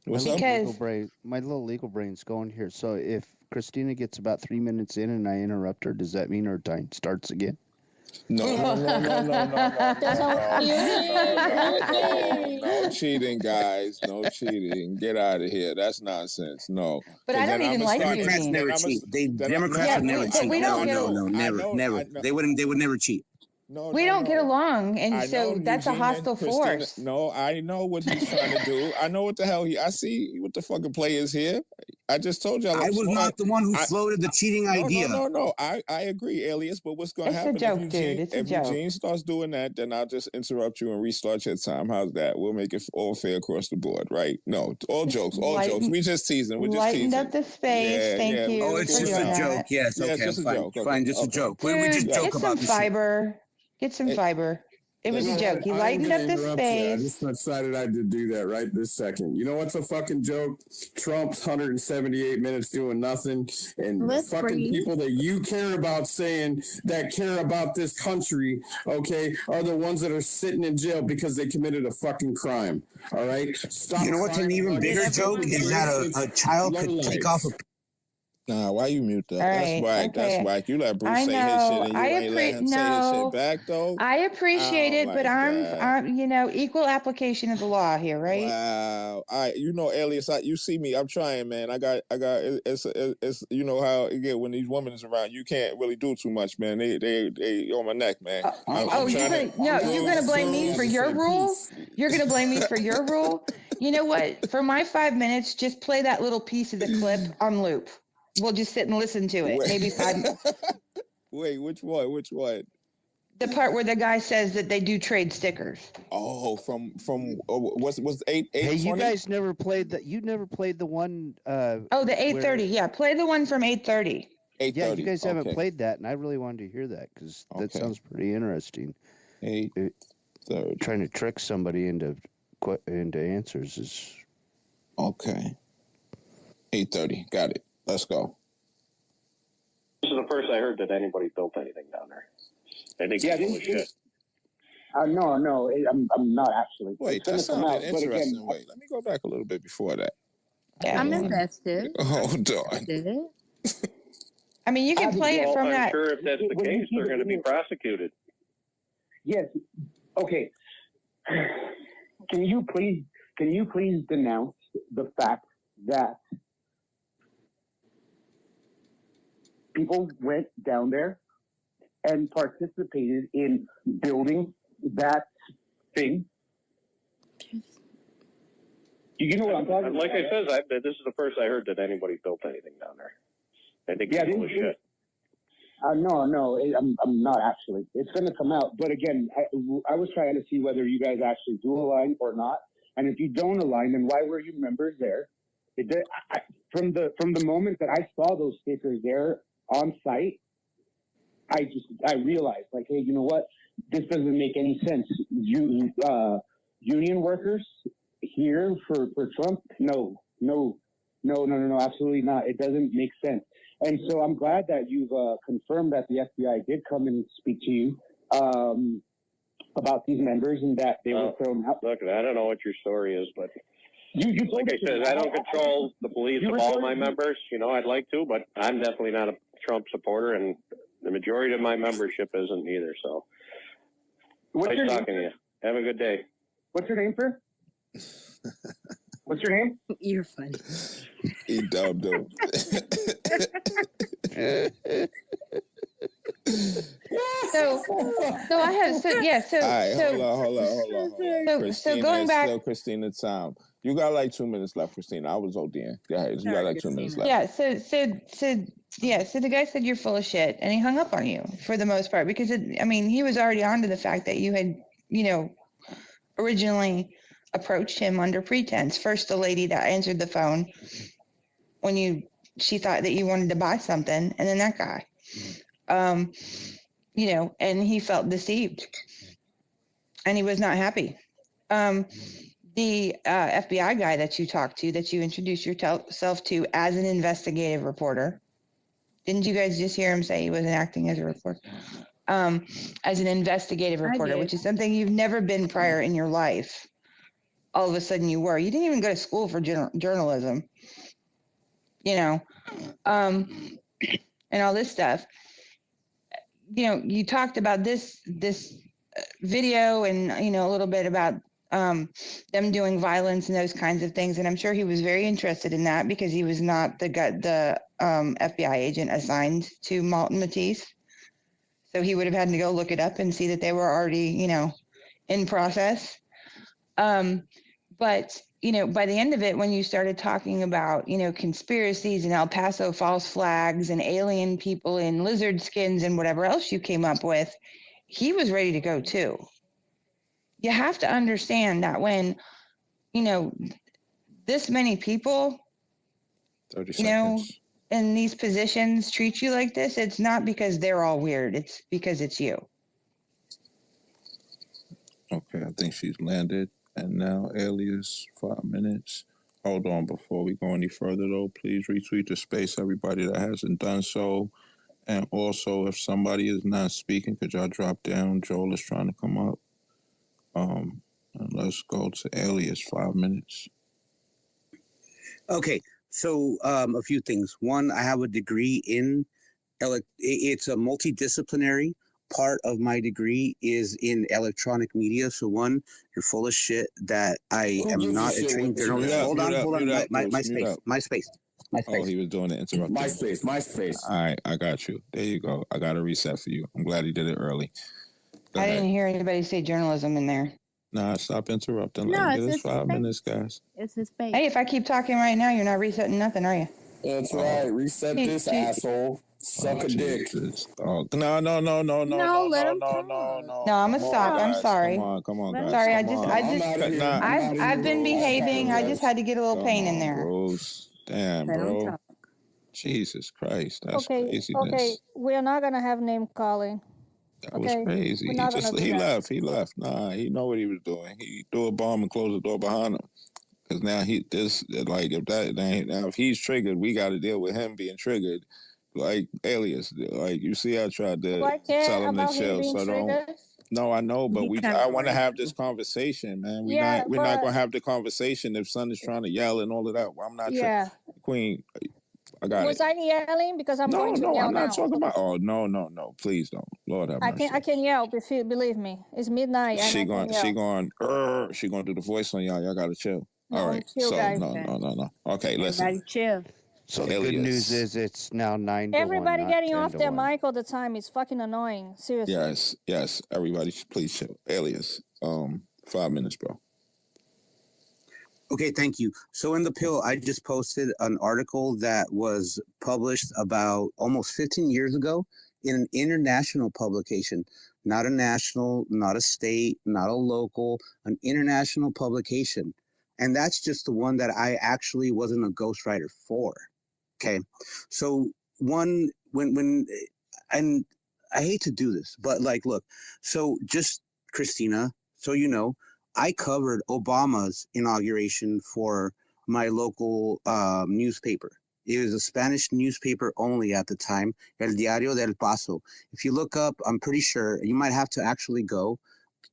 What's my up? My little legal brain's going here. So if Christina gets about 3 minutes in and I interrupt her, does that mean her time starts again? No cheating, guys. No cheating. Get out of here. That's nonsense. No. But I don't even like Democrats Eugene. never cheat. Democrats would never cheat. No, never. They would never cheat. We don't get along, and so that's a Eugene hostile and Christina, force. No, I know what he's trying to do. I know what the hell I see what the fucking play is here. I just told y'all. I was not the one who floated the cheating idea. No. I agree, Alias. But what's going to happen if Eugene starts doing that? Then I'll just interrupt you and restart your time. How's that? We'll make it all fair across the board, right? No, all jokes. We just teasing. We're just teasing. Lightened up the space. Thank you. Oh, it's just a joke. Yes, okay, just a joke. Fine, just a joke. We just joke about this. Get some fiber. It was a joke. He lightened up the space. I just decided I did do that right this second. You know what's a fucking joke? Trump's 178 minutes doing nothing, and people that you care about saying that care about this country, okay, are the ones that are sitting in jail because they committed a fucking crime. All right? Stop. You know what's an even bigger joke is that a child could take off a. Nah, why you mute that? All That's right, whack. okay. That's whack. You let Bruce I say know. his shit and you ain't let him say his shit back, though. I appreciate it, but I'm equal application of the law here, right? Wow. Alias, you see me. I'm trying, man. It's you know how it get when these women is around. You can't really do too much, man. They on my neck, man. You're gonna blame me for your rule? You're gonna blame me for your rule? You know what? For my 5 minutes, just play that little piece of the clip on loop. We'll just sit and listen to it. Maybe 5. Wait, which one? Which one? The part where the guy says that they do trade stickers. Oh, from what's 8? Hey, you guys never played that. You never played the one. The 8:30. Yeah, play the one from 8:30. 8:30. Yeah, you guys haven't played that, and I really wanted to hear that because that sounds pretty interesting. 8:30. Trying to trick somebody into answers is okay. 8:30. Got it. Let's go. This is the first I heard that anybody built anything down there. I think shit. No, I'm not actually. Wait, that sounded interesting. Wait, let me go back a little bit before that. I'm invested. Hold on. I mean, you can play it from I'm that. sure if that's the case, they're going to be prosecuted. Yes. Okay. Can you please denounce the fact that people went down there and participated in building that thing? You know what I'm talking about? Like I said, this is the first I heard that anybody built anything down there. I think it's full of shit. No, I'm not actually. It's going to come out. But again, I was trying to see whether you guys actually do align or not. And if you don't align, then why were you members there? From the moment that I saw those stickers there on site, I realized, like, hey, you know what? This doesn't make any sense. Union workers here for Trump? No, absolutely not. It doesn't make sense. And so I'm glad that you've confirmed that the FBI did come and speak to you about these members and that they were thrown out. Look, I don't know what your story is, but like I said, I don't control the beliefs of all my members. You know, I'd like to, but I'm definitely not a Trump supporter, and the majority of my membership isn't either. So, nice talking to you. Have a good day. What's your name, sir? What's your name? You're funny. He dubbed him. So I have so. All right, hold on. So going back, still Christina time. You got like 2 minutes left, Christina. I was ODing. Go ahead. You got like 2 minutes left. yeah. So the guy said you're full of shit, and he hung up on you for the most part because he was already onto the fact that you had, originally approached him under pretense. First, the lady that answered the phone when she thought that you wanted to buy something, and then that guy. And he felt deceived and he was not happy. The FBI guy that you talked to, that you introduced yourself to as an investigative reporter, didn't you guys just hear him say he wasn't acting as a reporter? As an investigative reporter, which is something you've never been prior in your life. All of a sudden you were. You didn't even go to school for journalism, and all this stuff. You talked about this video and, a little bit about them doing violence and those kinds of things. And I'm sure he was very interested in that because he was not the FBI agent assigned to Malton Matisse. So he would have had to go look it up and see that they were already, in process. But, by the end of it, when you started talking about, conspiracies and El Paso false flags and alien people in lizard skins and whatever else you came up with, he was ready to go too. You have to understand that when, this many people, 30 seconds. in these positions treat you like this, it's not because they're all weird. It's because it's you. Okay, I think she's landed. And now, Alias, 5 minutes. Hold on, before we go any further, though, please retweet the space, everybody that hasn't done so. And also, if somebody is not speaking, could y'all drop down? Joel is trying to come up. And let's go to Alias, 5 minutes. Okay, so a few things. One, I have a degree in it's a multidisciplinary. Part of my degree is in electronic media. So one, you're full of shit that I am not a trained journalist. Hold on. My space. Oh, he was doing it interrupting. My space. All right, I got you. There you go. I got a reset for you. I'm glad he did it early. Go ahead. Didn't hear anybody say journalism in there. Nah, stop interrupting. No, Let him it's get his his 5 space. minutes, guys. It's his space. Hey, if I keep talking right now, you're not resetting nothing, are you? That's right. Reset this, asshole. Suck a dick. Oh, no. No, let him talk. No, I'm gonna stop. I'm sorry. Come on, guys. Sorry, I've been behaving. I just had to get a little pain in there. Bruce. Damn, bro. Jesus Christ, that's craziness. Okay, we're not gonna have name calling. That was crazy. He left. Nah, he know what he was doing. He threw a bomb and closed the door behind him. Because now if he's triggered, we got to deal with him being triggered. Like Alias, like you see, I tried to tell him to chill. So don't. No, I know, but I want to have this conversation, man. We're not gonna have the conversation if son is trying to yell and all of that. Well, I'm not Queen. I got Was it. I yelling? Because I'm going to No, yell I'm not now. talking about. Oh, no. Please don't. Lord have mercy. I can yell. Believe me, it's midnight and I can yell. She gonna do the voice on y'all. Y'all gotta chill. No, All right. chill, So guys. no. Okay, listen. Everybody chill. So the good news is it's now 9 to 1, Everybody not getting 10 off to their 1. mic all the time is fucking annoying. Seriously. Yes. Everybody, please chill. Alias. 5 minutes, bro. Okay, thank you. So in the pill, I just posted an article that was published about almost 15 years ago in an international publication, not a national, not a state, not a local, an international publication. And that's just the one that I actually wasn't a ghostwriter for. Okay. So when, and I hate to do this, but like, look, so just Christina, so you know, I covered Obama's inauguration for my local newspaper. It was a Spanish newspaper only at the time, El Diario del Paso. If you look up, I'm pretty sure you might have to actually go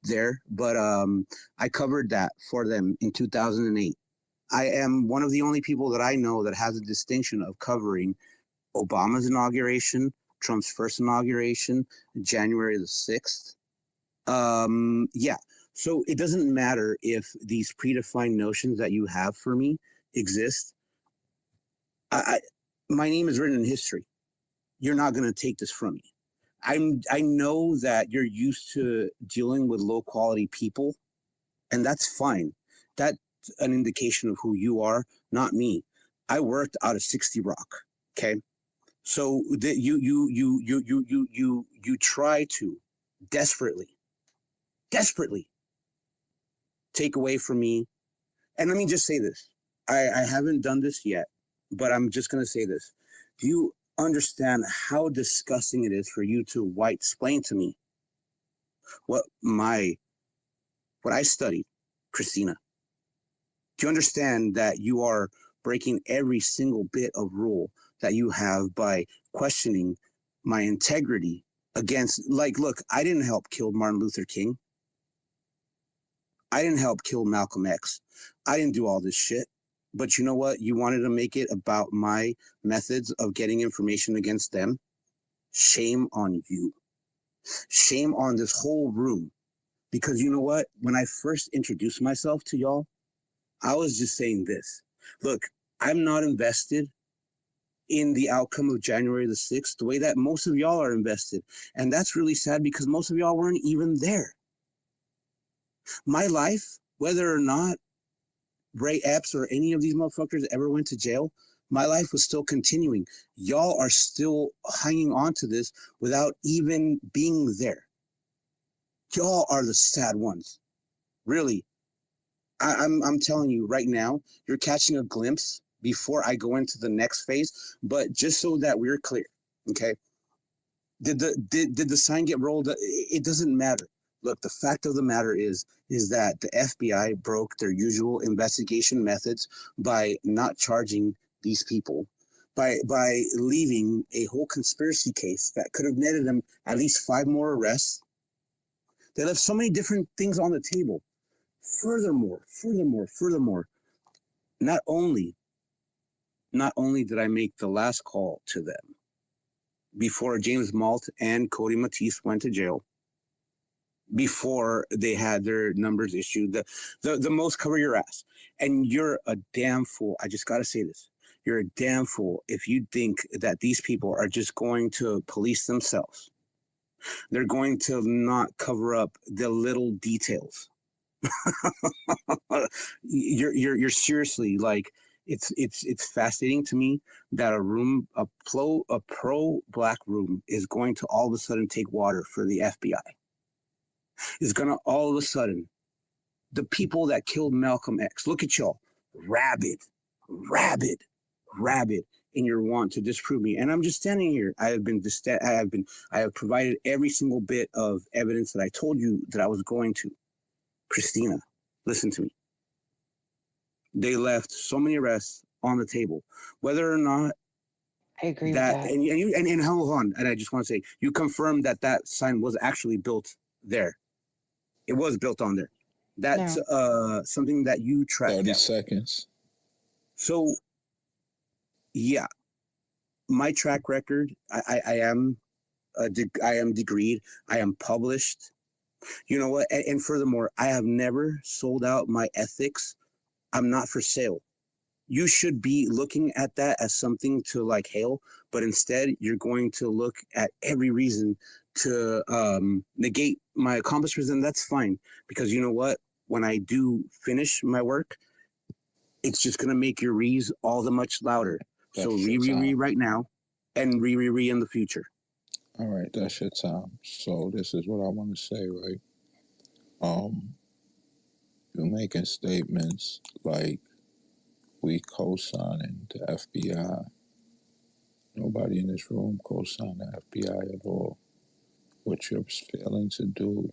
there, but I covered that for them in 2008. I am one of the only people that I know that has a distinction of covering Obama's inauguration, Trump's first inauguration, January the 6th. Yeah. So it doesn't matter if these predefined notions that you have for me exist. My name is written in history. You're not going to take this from me. I know that you're used to dealing with low quality people, and that's fine. That's an indication of who you are, not me. I worked out of 60 Rock. Okay. So that you try to desperately take away from me. And let me just say this. I haven't done this yet, but I'm just going to say this. Do you understand how disgusting it is for you to white explain to me what I studied, Christina? Do you understand that you are breaking every single bit of rule that you have by questioning my integrity against, like, look, I didn't help kill Martin Luther King. I didn't help kill Malcolm X. I didn't do all this shit. But you know what? You wanted to make it about my methods of getting information against them. Shame on you. Shame on this whole room. Because you know what? When I first introduced myself to y'all, I was just saying this. Look, I'm not invested in the outcome of January the 6th the way that most of y'all are invested. And that's really sad because most of y'all weren't even there. My life, whether or not Ray Epps or any of these motherfuckers ever went to jail, my life was still continuing. Y'all are still hanging on to this without even being there. Y'all are the sad ones. Really. I'm telling you right now, you're catching a glimpse before I go into the next phase. But just so that we're clear, okay? Did the sign get rolled? It doesn't matter. Look, the fact of the matter is that the FBI broke their usual investigation methods by not charging these people, by leaving a whole conspiracy case that could have netted them at least 5 more arrests. They left so many different things on the table. Furthermore, not only did I make the last call to them before James Malt and Cody Matisse went to jail, before they had their numbers issued, the most cover your ass. And you're a damn fool. I just got to say this. You're a damn fool if you think that these people are just going to police themselves. They're going to not cover up the little details. You're seriously, like, it's fascinating to me that a pro black room is going to all of a sudden take water for the FBI. Is going to all of a sudden, the people that killed Malcolm X, look at y'all, rabid in your want to disprove me. And I'm just standing here. I have provided every single bit of evidence that I told you that I was going to. Christina, listen to me. They left so many arrests on the table, whether or not I agree with that, that. and hold on, and I just want to say, you confirmed that sign was actually built there. It was built on there. That's something that you tracked 30 out. seconds. So, yeah. my track record, I am degreed. I am published. You know what? And furthermore, I have never sold out my ethics. I'm not for sale. You should be looking at that as something to like hail, but instead you're going to look at every reason to negate my accomplishments, and that's fine, because you know what? When I do finish my work, it's just gonna make your rees all the much louder. So re right now, and re in the future. All right, that's your time. So this is what I want to say, right? You're making statements like we co-signing the FBI. Nobody in this room co-signed the FBI at all. What you're failing to do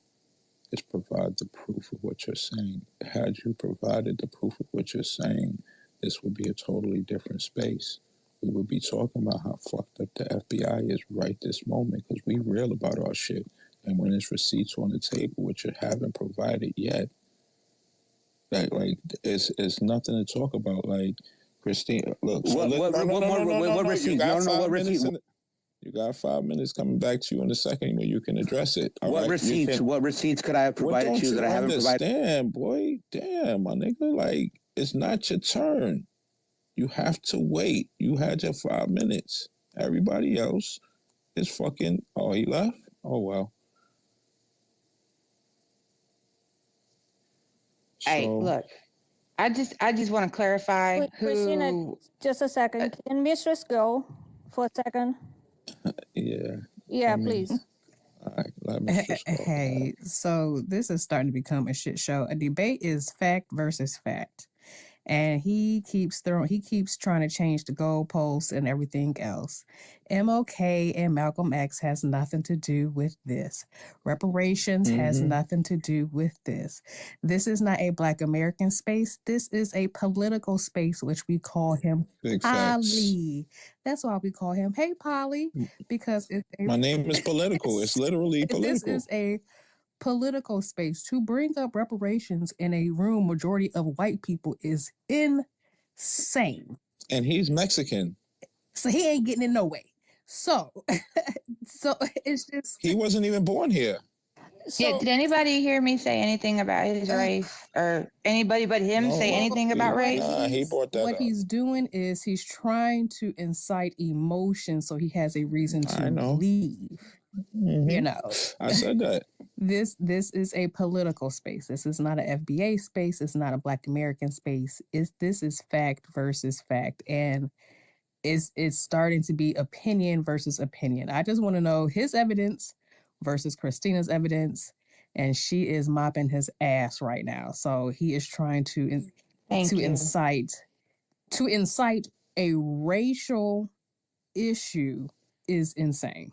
is provide the proof of what you're saying. Had you provided the proof of what you're saying, this would be a totally different space. We would be talking about how fucked up the FBI is right this moment, because we real about our shit. And when there's receipts on the table, which you haven't provided yet, like it's nothing to talk about. Like, Christine, look. So what receipt? What receipt? You got 5 minutes coming back to you in a second where you can address it. What receipts? What receipts could I have provided to you that I haven't provided? Understand, boy? Damn, my nigga. Like, it's not your turn. You have to wait. You had your 5 minutes. Everybody else is fucking. Oh, he left? Oh, well. Hey, look. I just want to clarify Wait, Christina, just a second. Can Mistress go for a second? Yeah. Yeah, please. All right, let me just go. Hey, so this is starting to become a shit show. A debate is fact versus fact. And he keeps trying to change the goalposts and everything else. MLK and Malcolm X has nothing to do with this. Reparations has nothing to do with this. This is not a Black American space. This is a political space, which we call him Polly. That's why we call him Hey Polly, because my name is political. It's literally political. This is a political space. To bring up reparations in a room majority of white people is insane. And he's Mexican. So he ain't getting in no way. So it's just... He wasn't even born here. Yeah, did anybody hear me say anything about his race, or anybody but him say anything about race? He brought that what up. He's doing is he's trying to incite emotion so he has a reason to leave. You know, I said that. This is a political space. This is not an FBA space. It's not a Black American space. This is fact versus fact, and it's starting to be opinion versus opinion. I just want to know his evidence versus Christina's evidence, and she is mopping his ass right now. So he is trying to incite a racial issue is insane.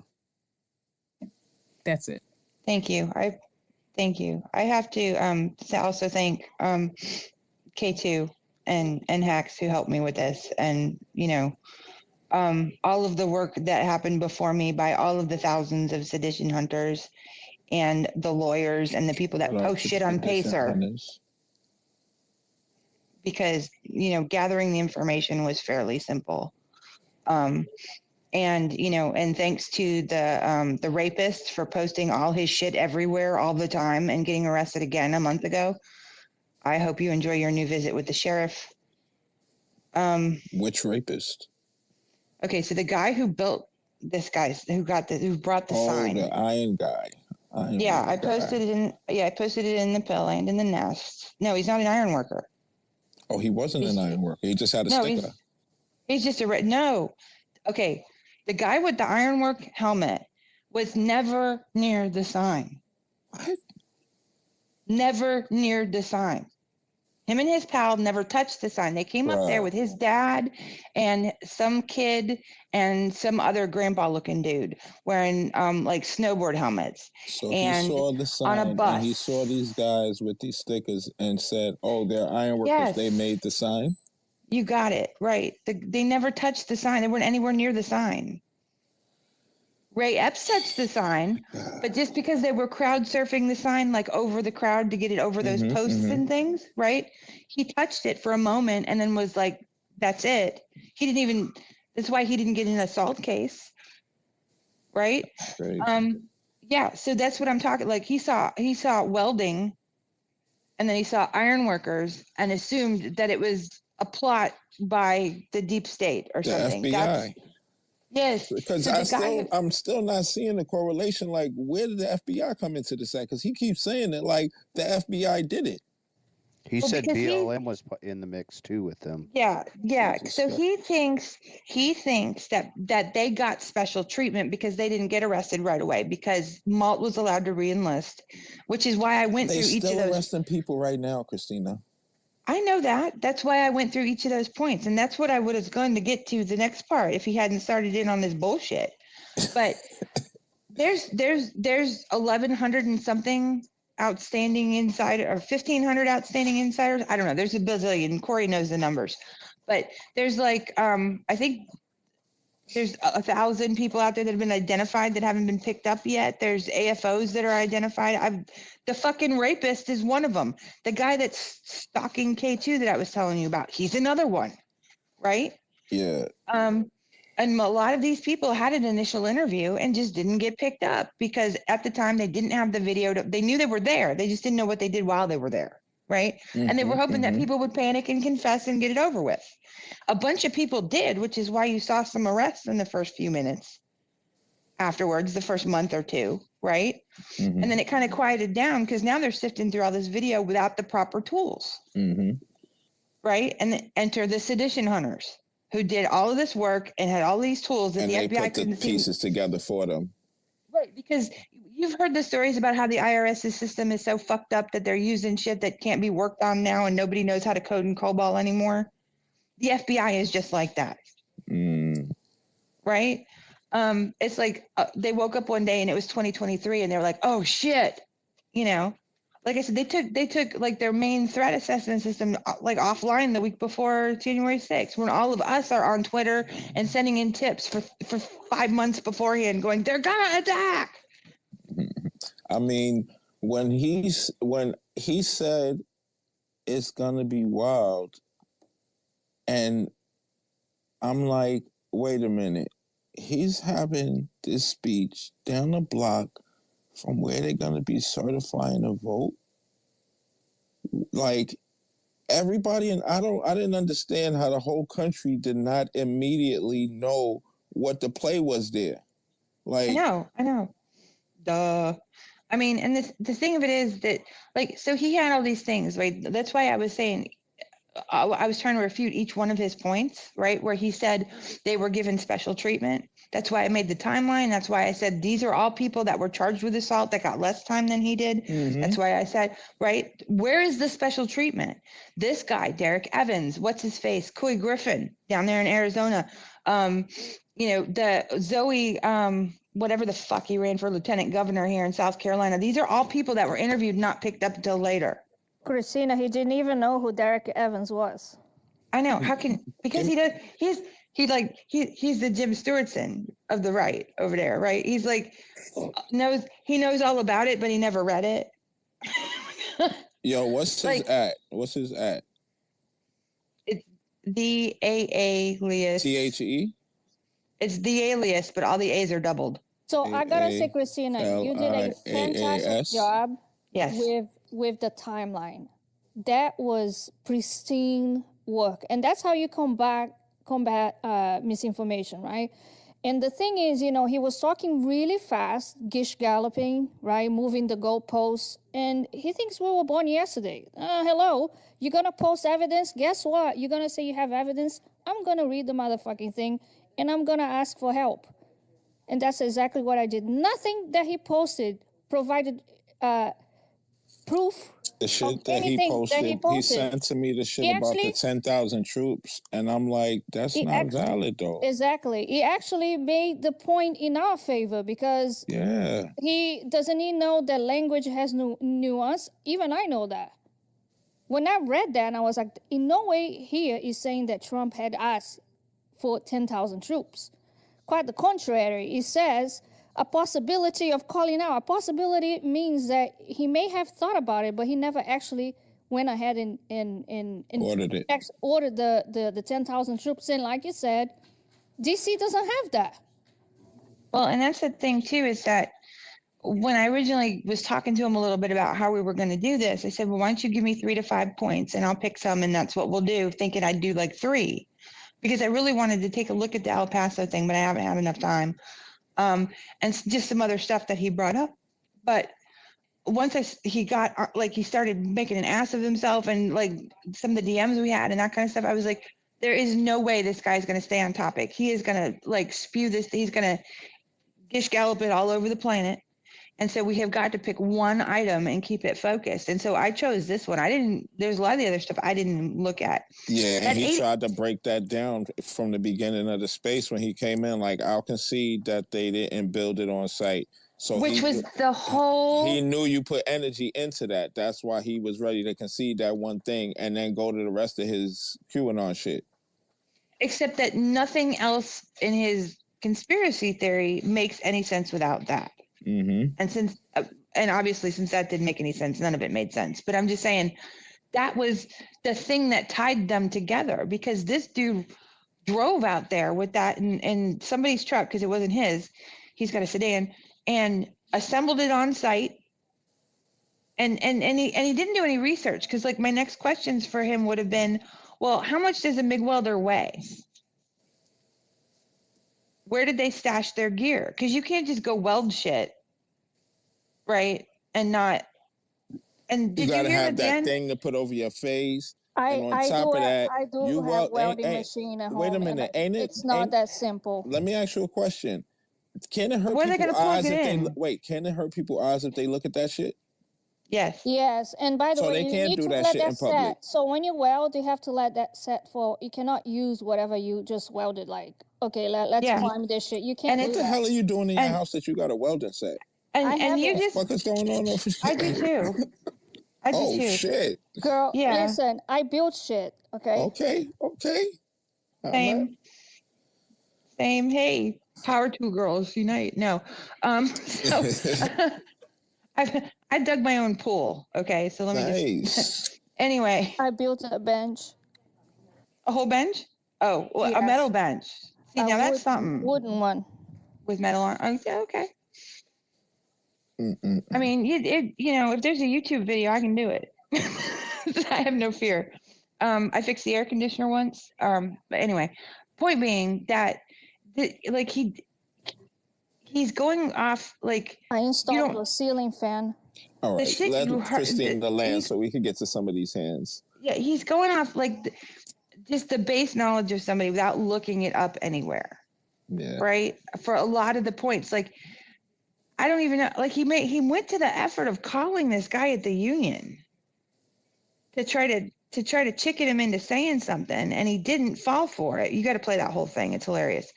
That's it. Thank you. Thank you. I have to also thank K2 and Hacks who helped me with this, and all of the work that happened before me by all of the thousands of sedition hunters and the lawyers and the people that post shit on Pacer. Because gathering the information was fairly simple. And thanks to the rapist for posting all his shit everywhere all the time and getting arrested again a month ago. I hope you enjoy your new visit with the sheriff. Which rapist? Okay, so the guy who built this guy, who brought the sign. Oh, the iron guy. I posted it in the pill and in the nest. No, he's not an iron worker. Oh, he wasn't an iron worker. He just had a sticker. He's just no. Okay, the guy with the ironwork helmet was never near the sign. What? Never near the sign. Him and his pal never touched the sign. They came up there with his dad and some kid and some other grandpa-looking dude wearing like snowboard helmets. So and he saw the sign on a bus. And he saw these guys with these stickers and said, "Oh, they're ironworkers. Yes. They made the sign." You got it right. They never touched the sign. They weren't anywhere near the sign. Ray Epps touched the sign, but just because they were crowd surfing the sign, like over the crowd to get it over those posts and things, right? He touched it for a moment and then was like, that's it. He didn't even, That's why he didn't get an assault case, right? Yeah, so that's what I'm talking. Like he saw welding, and then he saw iron workers, and assumed that it was a plot by the deep state or The something. FBI. Yes, Because so I'm still not seeing the correlation. Like, where did the FBI come into this at? Because he keeps saying that like the FBI did it. He said BLM was in the mix too with them. Yeah. So he thinks that they got special treatment because they didn't get arrested right away because Malt was allowed to re-enlist, which is why I went through each of They're still those. arresting people right now, Christina. I know that. That's why I went through each of those points, and that's what I would have going to get to the next part if he hadn't started in on this bullshit. But there's 1,100 and something outstanding insider, or 1,500 outstanding insiders. I don't know. There's a bazillion. Corey knows the numbers, but there's like I think there's 1,000 people out there that have been identified that haven't been picked up yet. There's AFOs that are identified. The fucking rapist is one of them. The guy that's stalking K2 that I was telling you about, he's another one, right? Yeah. And a lot of these people had an initial interview and just didn't get picked up because at the time they didn't have the video. They knew they were there. They just didn't know what they did while they were there, right? And they were hoping that people would panic and confess and get it over with. A bunch of people did, which is why you saw some arrests in the first few minutes afterwards, the first month or two, right? And then it kind of quieted down because now they're sifting through all this video without the proper tools, right? And then enter the sedition hunters who did all of this work and had all these tools that and the they FBI put the couldn't pieces together for them. Right, because you've heard the stories about how the IRS's system is so fucked up that they're using shit that can't be worked on now and nobody knows how to code in COBOL anymore. The FBI is just like that. Right? It's like they woke up one day and it was 2023 and they were like, oh shit. You know, like I said, they took like their main threat assessment system like offline the week before January 6th, when all of us are on Twitter and sending in tips for 5 months beforehand going, they're gonna attack. I mean, when he said it's gonna be wild, and I'm like, wait a minute, he's having this speech down the block from where they're gonna be certifying a vote. Like everybody, and I didn't understand how the whole country did not immediately know what the play was there. Like I know. Duh. I mean, and the thing of it is that, like, so he had all these things, right? That's why I was saying, I was trying to refute each one of his points, right? Where he said they were given special treatment. That's why I made the timeline. That's why I said these are all people that were charged with assault that got less time than he did. That's why I said, right, where is the special treatment? This guy, Derek Evans, what's his face? Coy Griffin down there in Arizona. You know, the Zoe, whatever the fuck, he ran for lieutenant governor here in South Carolina. These are all people that were interviewed, not picked up until later. Christina, he didn't even know who Derek Evans was. I know. How can, because he does, he's the Jim Stewartson of the right over there, right? He's like, he knows all about it, but he never read it. Yo, what's his at? What's his at? It's the alias. THE? It's the alias, but all the A's are doubled. So I gotta say, Christina, you did a fantastic job with the timeline. That was pristine work, and that's how you combat misinformation, right? And the thing is, you know, he was talking really fast, gish galloping, right, moving the goalposts, and he thinks we were born yesterday. Hello, you're gonna post evidence? Guess what? You're gonna say you have evidence? I'm gonna read the motherfucking thing, and I'm gonna ask for help. And that's exactly what I did. Nothing that he posted provided proof. The shit that he posted, he sent to me the shit about the 10,000 troops, and I'm like, that's not valid though. Exactly. He actually made the point in our favor because he know that language has nuance. Even I know that. When I read that, I was like, in no way here is saying that Trump had asked for 10,000 troops. Quite the contrary, it says a possibility of calling out. A possibility means that he may have thought about it, but he never actually went ahead and ordered it. Ordered the 10,000 troops in, like you said. DC doesn't have that. Well, and that's the thing too, is that when I originally was talking to him a little bit about how we were going to do this, I said, well, why don't you give me 3 to 5 points and I'll pick some and that's what we'll do, thinking I'd do like 3. Because I really wanted to take a look at the El Paso thing, but I haven't had enough time. And just some other stuff that he brought up. But once he got, like, he started making an ass of himself and like some of the DMs we had and that kind of stuff, I was like, there is no way this guy's going to stay on topic. He is going to like spew this. He's going to gish gallop it all over the planet. And so we have got to pick one item and keep it focused. And so I chose this one. There's a lot of the other stuff I didn't look at. Yeah, and he tried to break that down from the beginning of the space when he came in. Like, I'll concede that they didn't build it on site. So which was the whole... He knew you put energy into that. That's why he was ready to concede that one thing and then go to the rest of his QAnon shit. Except that nothing else in his conspiracy theory makes any sense without that. Mm-hmm. And obviously, since that didn't make any sense, none of it made sense. But I'm just saying that was the thing that tied them together, because this dude drove out there with that in somebody's truck, because it wasn't his. He's got a sedan, and assembled it on site. And he didn't do any research, because like my next questions for him would have been, well, how much does a MIG welder weigh? Where did they stash their gear? Because you can't just go weld shit, right? And not. And did you gotta hear have that end? thing to put over your face. I do you have welding machine at home. Wait a minute, ain't it? It's not that simple. Let me ask you a question. Can it hurt Where are they people's gonna plug eyes it if in? can it hurt people's eyes if they look at that shit? Yes. Yes, and by the So way, they you can't need do to that let shit that in public. set. So when you weld, you have to let that set for. You cannot use whatever you just welded. Like, okay, let's climb this shit. You can't. What the hell are you doing in your house that you got a welding set? And you just. What is going on over here? I do too. I do too. Shit. Girl, Yeah. listen, I built shit. Okay. Okay. Same. Hey, power two girls unite. No. I dug my own pool. Okay, so let me just. Anyway. I built a bench. A whole bench? Oh, well, Yes. a metal bench. See, now that's something. Wooden one. With metal on. Oh, okay. I mean, if there's a YouTube video, I can do it. I have no fear. I fixed the air conditioner once. But anyway, point being that, he's going off like. I installed a ceiling fan. All right, let Christine land so we can get to some of these hands. Yeah, he's going off like just the base knowledge of somebody without looking it up anywhere. Yeah. Right? For a lot of the points, like. I don't even know. Like he went to the effort of calling this guy at the union to try to chicken him into saying something, and he didn't fall for it. You got to play that whole thing. It's hilarious.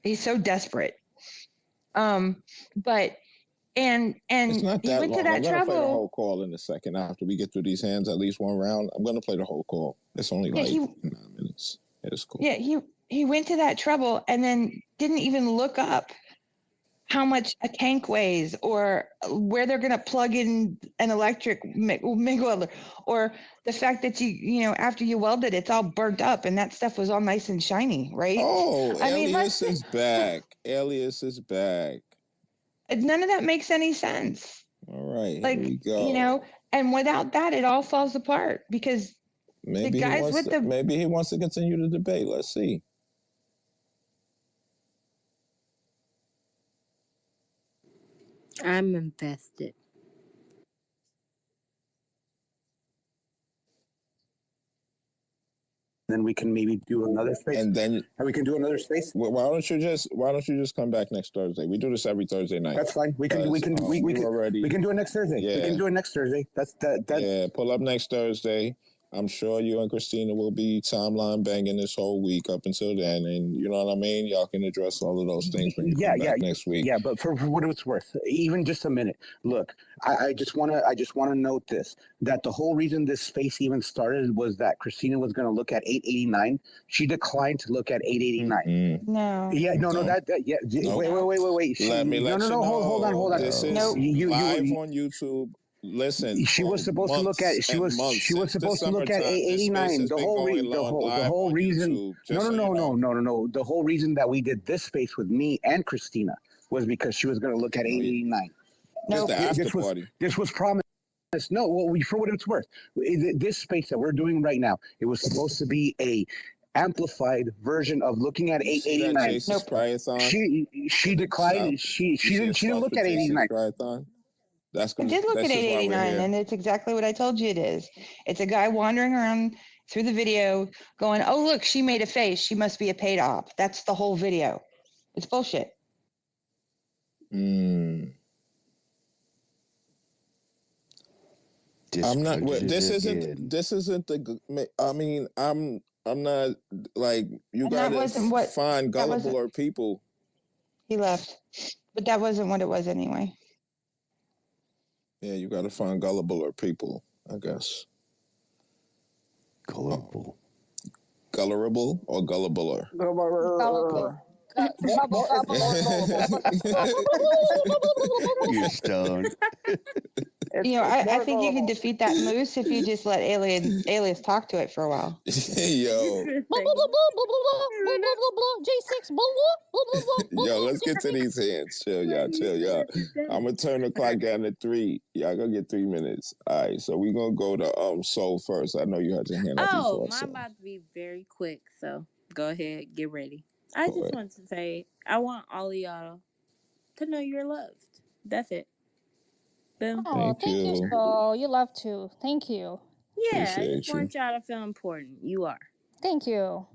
He's so desperate. But it's not that he went long. to that I'm gonna trouble. play the whole call in a second after we get through these hands. At least one round. I'm gonna play the whole call. It's only 9 minutes. It's cool. Yeah, he went to that trouble and then didn't even look up how much a tank weighs, or where they're going to plug in an electric MIG welder, or the fact that after you weld it, it's all burnt up and that stuff was all nice and shiny, right? Oh, Alias is back. Alias is back. None of that makes any sense. All right, here we go. And without that, it all falls apart, because maybe he wants to continue the debate. Let's see. I'm invested. Then we can maybe do another space. And we can do another space. Why don't you just come back next Thursday? We do this every Thursday night. That's fine. We can do it next Thursday. Yeah. We can do it next Thursday. Yeah, pull up next Thursday. I'm sure you and Christina will be timeline banging this whole week up until then, and you know what I mean. Y'all can address all of those things when you come back next week. Yeah, but for what it's worth, even just a minute. Look, I just want to note this: that the whole reason this space even started was that Christina was going to look at 889. She declined to look at 889. No. Yeah, no. Wait. Let me let you know. Hold on. This is live on YouTube. Listen, She was for supposed to look at months she and was months she was since the supposed to look at summertime, this space 89. has been going The live whole on reason. YouTube. No, Just no, so no, you no, know. no, no, no. The whole reason that we did this space with me and Christina was because she was going to look at 89. It's the after This party. was promised. No, well, for what it's worth, this space that we're doing right now, it was supposed to be a amplified version of looking at You see that 89. Jason's Triathlon? She declined. She didn't look at 89. Triathlon? That's I gonna. did look That's at just why we're 889, here. and it's exactly what I told you it is. It's a guy wandering around through the video going, oh, look, she made a face. She must be a paid op. That's the whole video. It's bullshit. I'm not. This Discredited isn't. This isn't the. I mean, I'm not like you. And that Gotta wasn't what find that wasn't. gullible people. He left, but that wasn't what it was anyway. Yeah, you gotta find gullible people. I guess. Gullible. Gullible or gullible? You're stoned. You know, I think you can defeat that moose if you just let Alias talk to it for a while. Yo. J6. Yo, let's get to these hands. Chill, y'all. Chill, y'all. I'm gonna turn the clock down to 3. Y'all gonna get 3 minutes. All right, so we're gonna go to Soul first. I know you had your hand up before. Mine about to be very quick, so go ahead, get ready. I Go just ahead. want to say I want all of y'all to know you're loved. That's it. Boom. Oh, thank you, so you love to. Thank you. Yeah, I just want y'all to feel important. You are. Thank you.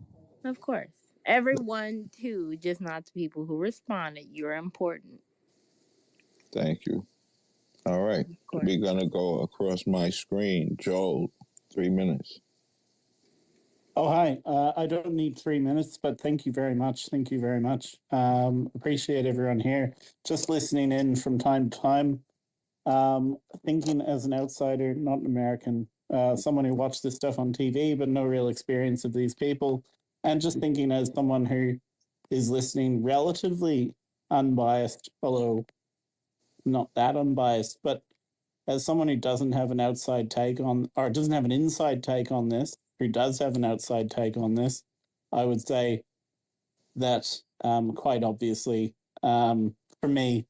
Of course. Everyone too, just not the people who responded. You're important. Thank you. All right, we're gonna go across my screen. Joel, 3 minutes. Oh, hi. I don't need 3 minutes, but thank you very much. Thank you very much. Appreciate everyone here. Just listening in from time to time. Thinking as an outsider, not an American, someone who watched this stuff on TV, but no real experience of these people. And just thinking as someone who is listening relatively unbiased, although not that unbiased, but as someone who doesn't have an outside take on, or doesn't have an inside take on this, who does have an outside take on this, I would say that quite obviously, for me,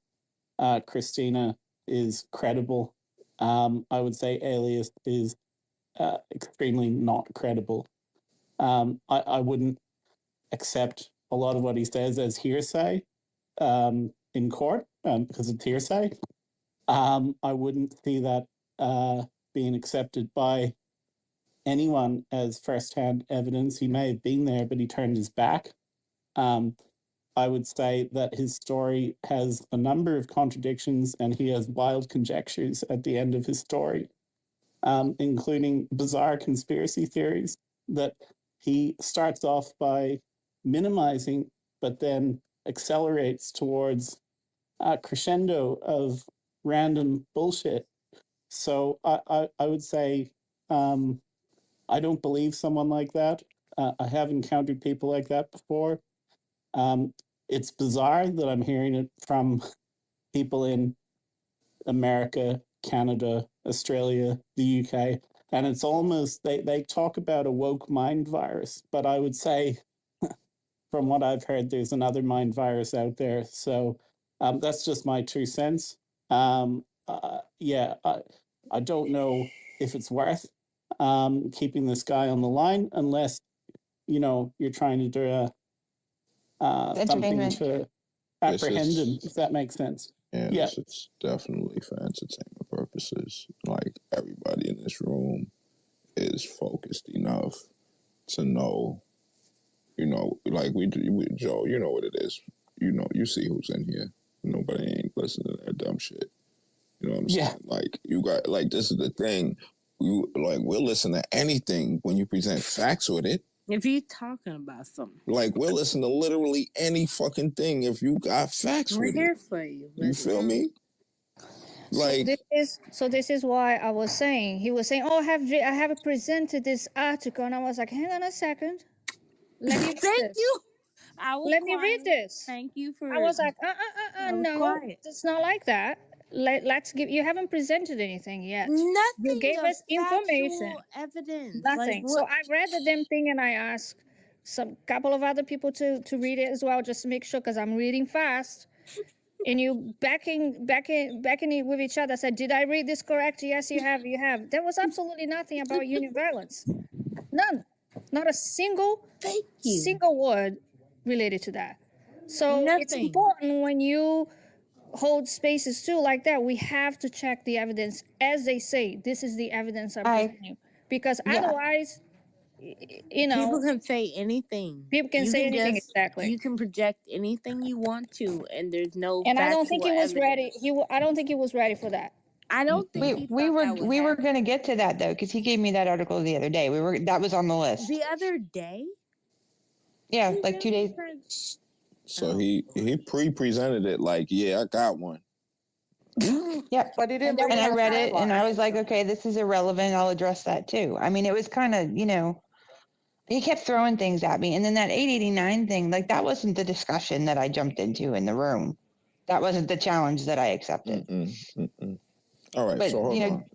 Christina is credible. I would say Alias is extremely not credible. I wouldn't accept a lot of what he says as hearsay in court because it's hearsay. I wouldn't see that being accepted by anyone as firsthand evidence. He may have been there, but he turned his back. I would say that his story has a number of contradictions and he has wild conjectures at the end of his story, including bizarre conspiracy theories that he starts off by minimizing, but then accelerates towards a crescendo of random bullshit. So I would say I don't believe someone like that. I have encountered people like that before. It's bizarre that I'm hearing it from people in America, Canada, Australia, the UK, and it's almost they talk about a woke mind virus, but I would say from what I've heard, there's another mind virus out there. So that's just my 2 cents. Yeah, I don't know if it's worth keeping this guy on the line unless you're trying to do something to apprehend him, if that makes sense. Yeah, this is definitely for entertainment purposes. Like, everybody in this room is focused enough to know, like we Joe, you know what it is. You see who's in here. Nobody ain't listening to that dumb shit. You know what I'm saying? Like, you got, like, this is the thing. We'll listen to anything when you present facts with it. If you're talking about something. Like, we'll listen to literally any fucking thing if you got facts We're with here it. for you. You feel me? Like, So this is why I was saying, he was saying, oh, I have presented this article, and I was like, hang on a second, let me read Thank this. you. I was Let quiet. me read this. Thank you for. I was like, I was no, quiet. it's not like that. let's give. You haven't presented anything yet. Nothing You gave of us information. factual evidence. Nothing. Like, So what? I read the damn thing and I asked some couple of other people to read it as well, just to make sure, because I'm reading fast. And you backing it with each other. Said, did I read this correct? Yes, you have. You have. There was absolutely nothing about union violence. None. Not a single word related to that. So it's Nothing. important when you hold spaces too like that. We have to check the evidence as they say. This is the evidence I'm presenting, because otherwise, you know, people can say anything. People can say anything, exactly. You can project anything you want to, and there's no. And I don't think he was evidence. ready. I don't think he was ready for that. I don't think we were going to get to that though, because he gave me that article the other day. That was on the list. The other day? Yeah, like 2 days. So he pre-presented it like, yeah, I got one. Yeah, but he didn't. And I read it, and I was like, okay, this is irrelevant. I'll address that too. I mean, it was kind of, you know, he kept throwing things at me, and then that 889 thing, like that wasn't the discussion that I jumped into in the room. That wasn't the challenge that I accepted. All right, But, so hold you know, on.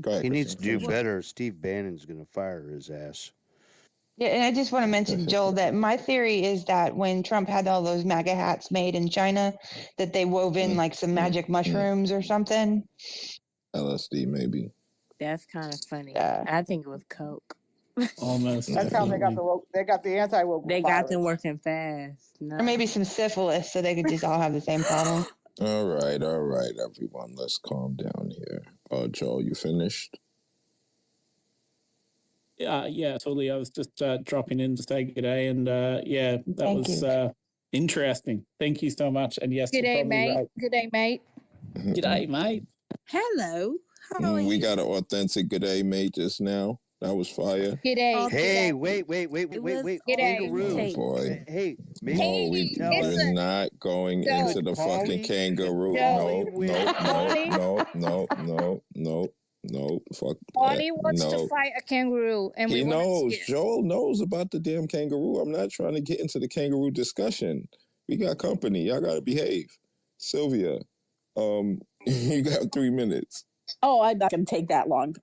Go ahead, He needs to Christine, do finish. better. Steve Bannon's going to fire his ass. Yeah, and I just want to mention, Joel, that my theory is that when Trump had all those MAGA hats made in China, that they wove in like some magic mushrooms or something. LSD, maybe. That's kind of funny. I think it was coke. Almost. That's how they got the anti-woke. They got them working fast. No. Or maybe some syphilis, so they could just all have the same problem. All right, everyone. Let's calm down here. Joel, you finished? Yeah, totally. I was just dropping in to say good day, and yeah, that Thank was interesting. Thank you so much. And yes, Good you're day, probably mate. right. Good day, mate. Good day, mate. Hello. How are We you? got an authentic good day, mate, just now. That was fire. Good day. Hey, wait. Kangaroo. Oh, boy. Hey, maybe No, we're not going into the fucking kangaroo. No. Fuck Paulie that. wants to No. fight a kangaroo, and He we want to knows. see it. Joel knows about the damn kangaroo. I'm not trying to get into the kangaroo discussion. We got company. Y'all got to behave. Sylvia, you got 3 minutes. Oh, I'm not going to take that long.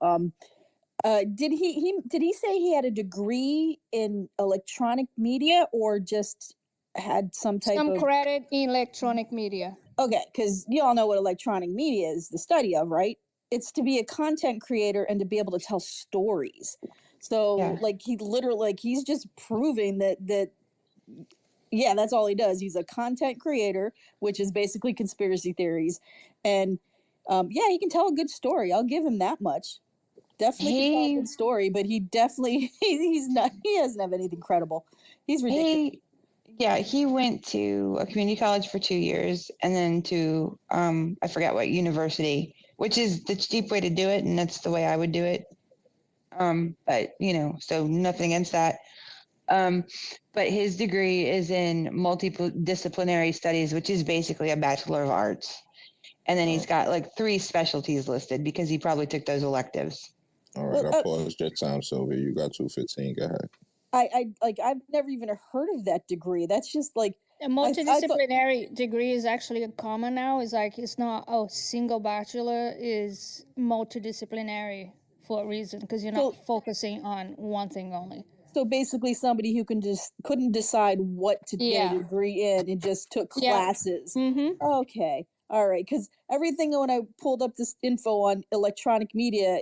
Did he say he had a degree in electronic media or just had some credit in electronic media? Okay, because you all know what electronic media is, the study of, right? It's to be a content creator and to be able to tell stories. So, like, he's just proving that. Yeah, that's all he does. He's a content creator, which is basically conspiracy theories, and he can tell a good story. I'll give him that much. Definitely can tell a good story, but he definitely he doesn't have anything credible. He's ridiculous. He went to a community college for 2 years and then to I forgot what university, which is the cheap way to do it, and that's the way I would do it. But you know, so nothing against that. But his degree is in multidisciplinary studies, which is basically a Bachelor of Arts. And then he's got like 3 specialties listed because he probably took those electives. All right, I'll pause your time, Sylvia. You got 2:15. Go ahead. I've never even heard of that degree. That's just like a multidisciplinary degree is actually common now. It's like it's not single bachelor, is multidisciplinary for a reason, because you're not focusing on one thing only. So basically, somebody who couldn't decide what to get a degree in and just took classes. Mm-hmm. Okay, all right. Because everything, when I pulled up this info on electronic media,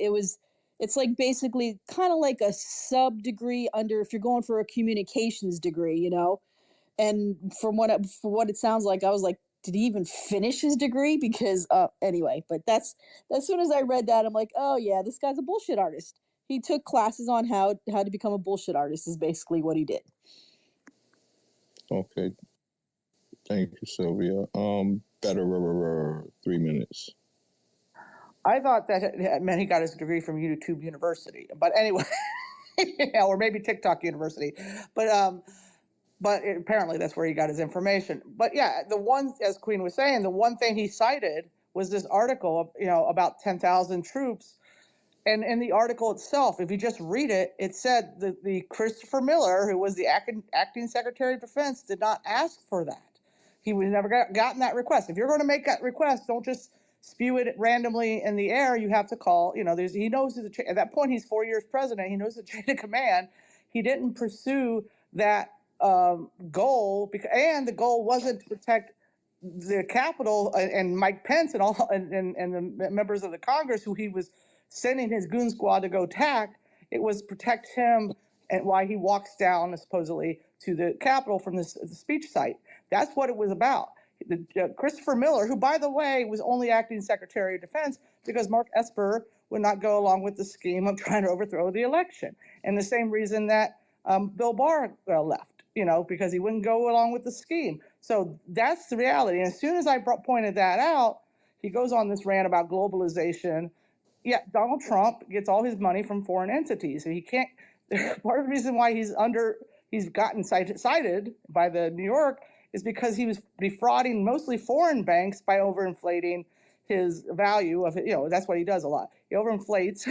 it's like basically kind of like a sub degree under if you're going for a communications degree, you know. And for what it sounds like, I was like, did he even finish his degree? Because anyway, but that's as soon as I read that, I'm like, oh yeah, this guy's a bullshit artist. He took classes on how to become a bullshit artist is basically what he did. Okay. Thank you, Sylvia. Better 3 minutes. I thought that meant he got his degree from YouTube University, but anyway, or maybe TikTok University, but apparently that's where he got his information. But yeah, the one, as Queen was saying, the one thing he cited was this article, about 10,000 troops. And in the article itself, if you just read it, it said that the Christopher Miller, who was the acting Secretary of Defense, did not ask for that. He was never gotten that request. If you're going to make that request, don't just spew it randomly in the air, you have to call, he knows at that point, he's 4 years president. He knows the chain of command. He didn't pursue that goal, and the goal wasn't to protect the Capitol and Mike Pence and all and the members of the Congress who he was sending his goon squad to go attack. It was protect him and why he walks down supposedly to the Capitol from the speech site. That's what it was about. Christopher Miller, who, by the way, was only acting Secretary of Defense because Mark Esper would not go along with the scheme of trying to overthrow the election. And the same reason that Bill Barr left, because he wouldn't go along with the scheme. So that's the reality. And as soon as I pointed that out, he goes on this rant about globalization. Yeah, Donald Trump gets all his money from foreign entities. And he can't, part of the reason why he's gotten cited by the New York is because he was defrauding mostly foreign banks by overinflating his value of it. That's what he does a lot. He overinflates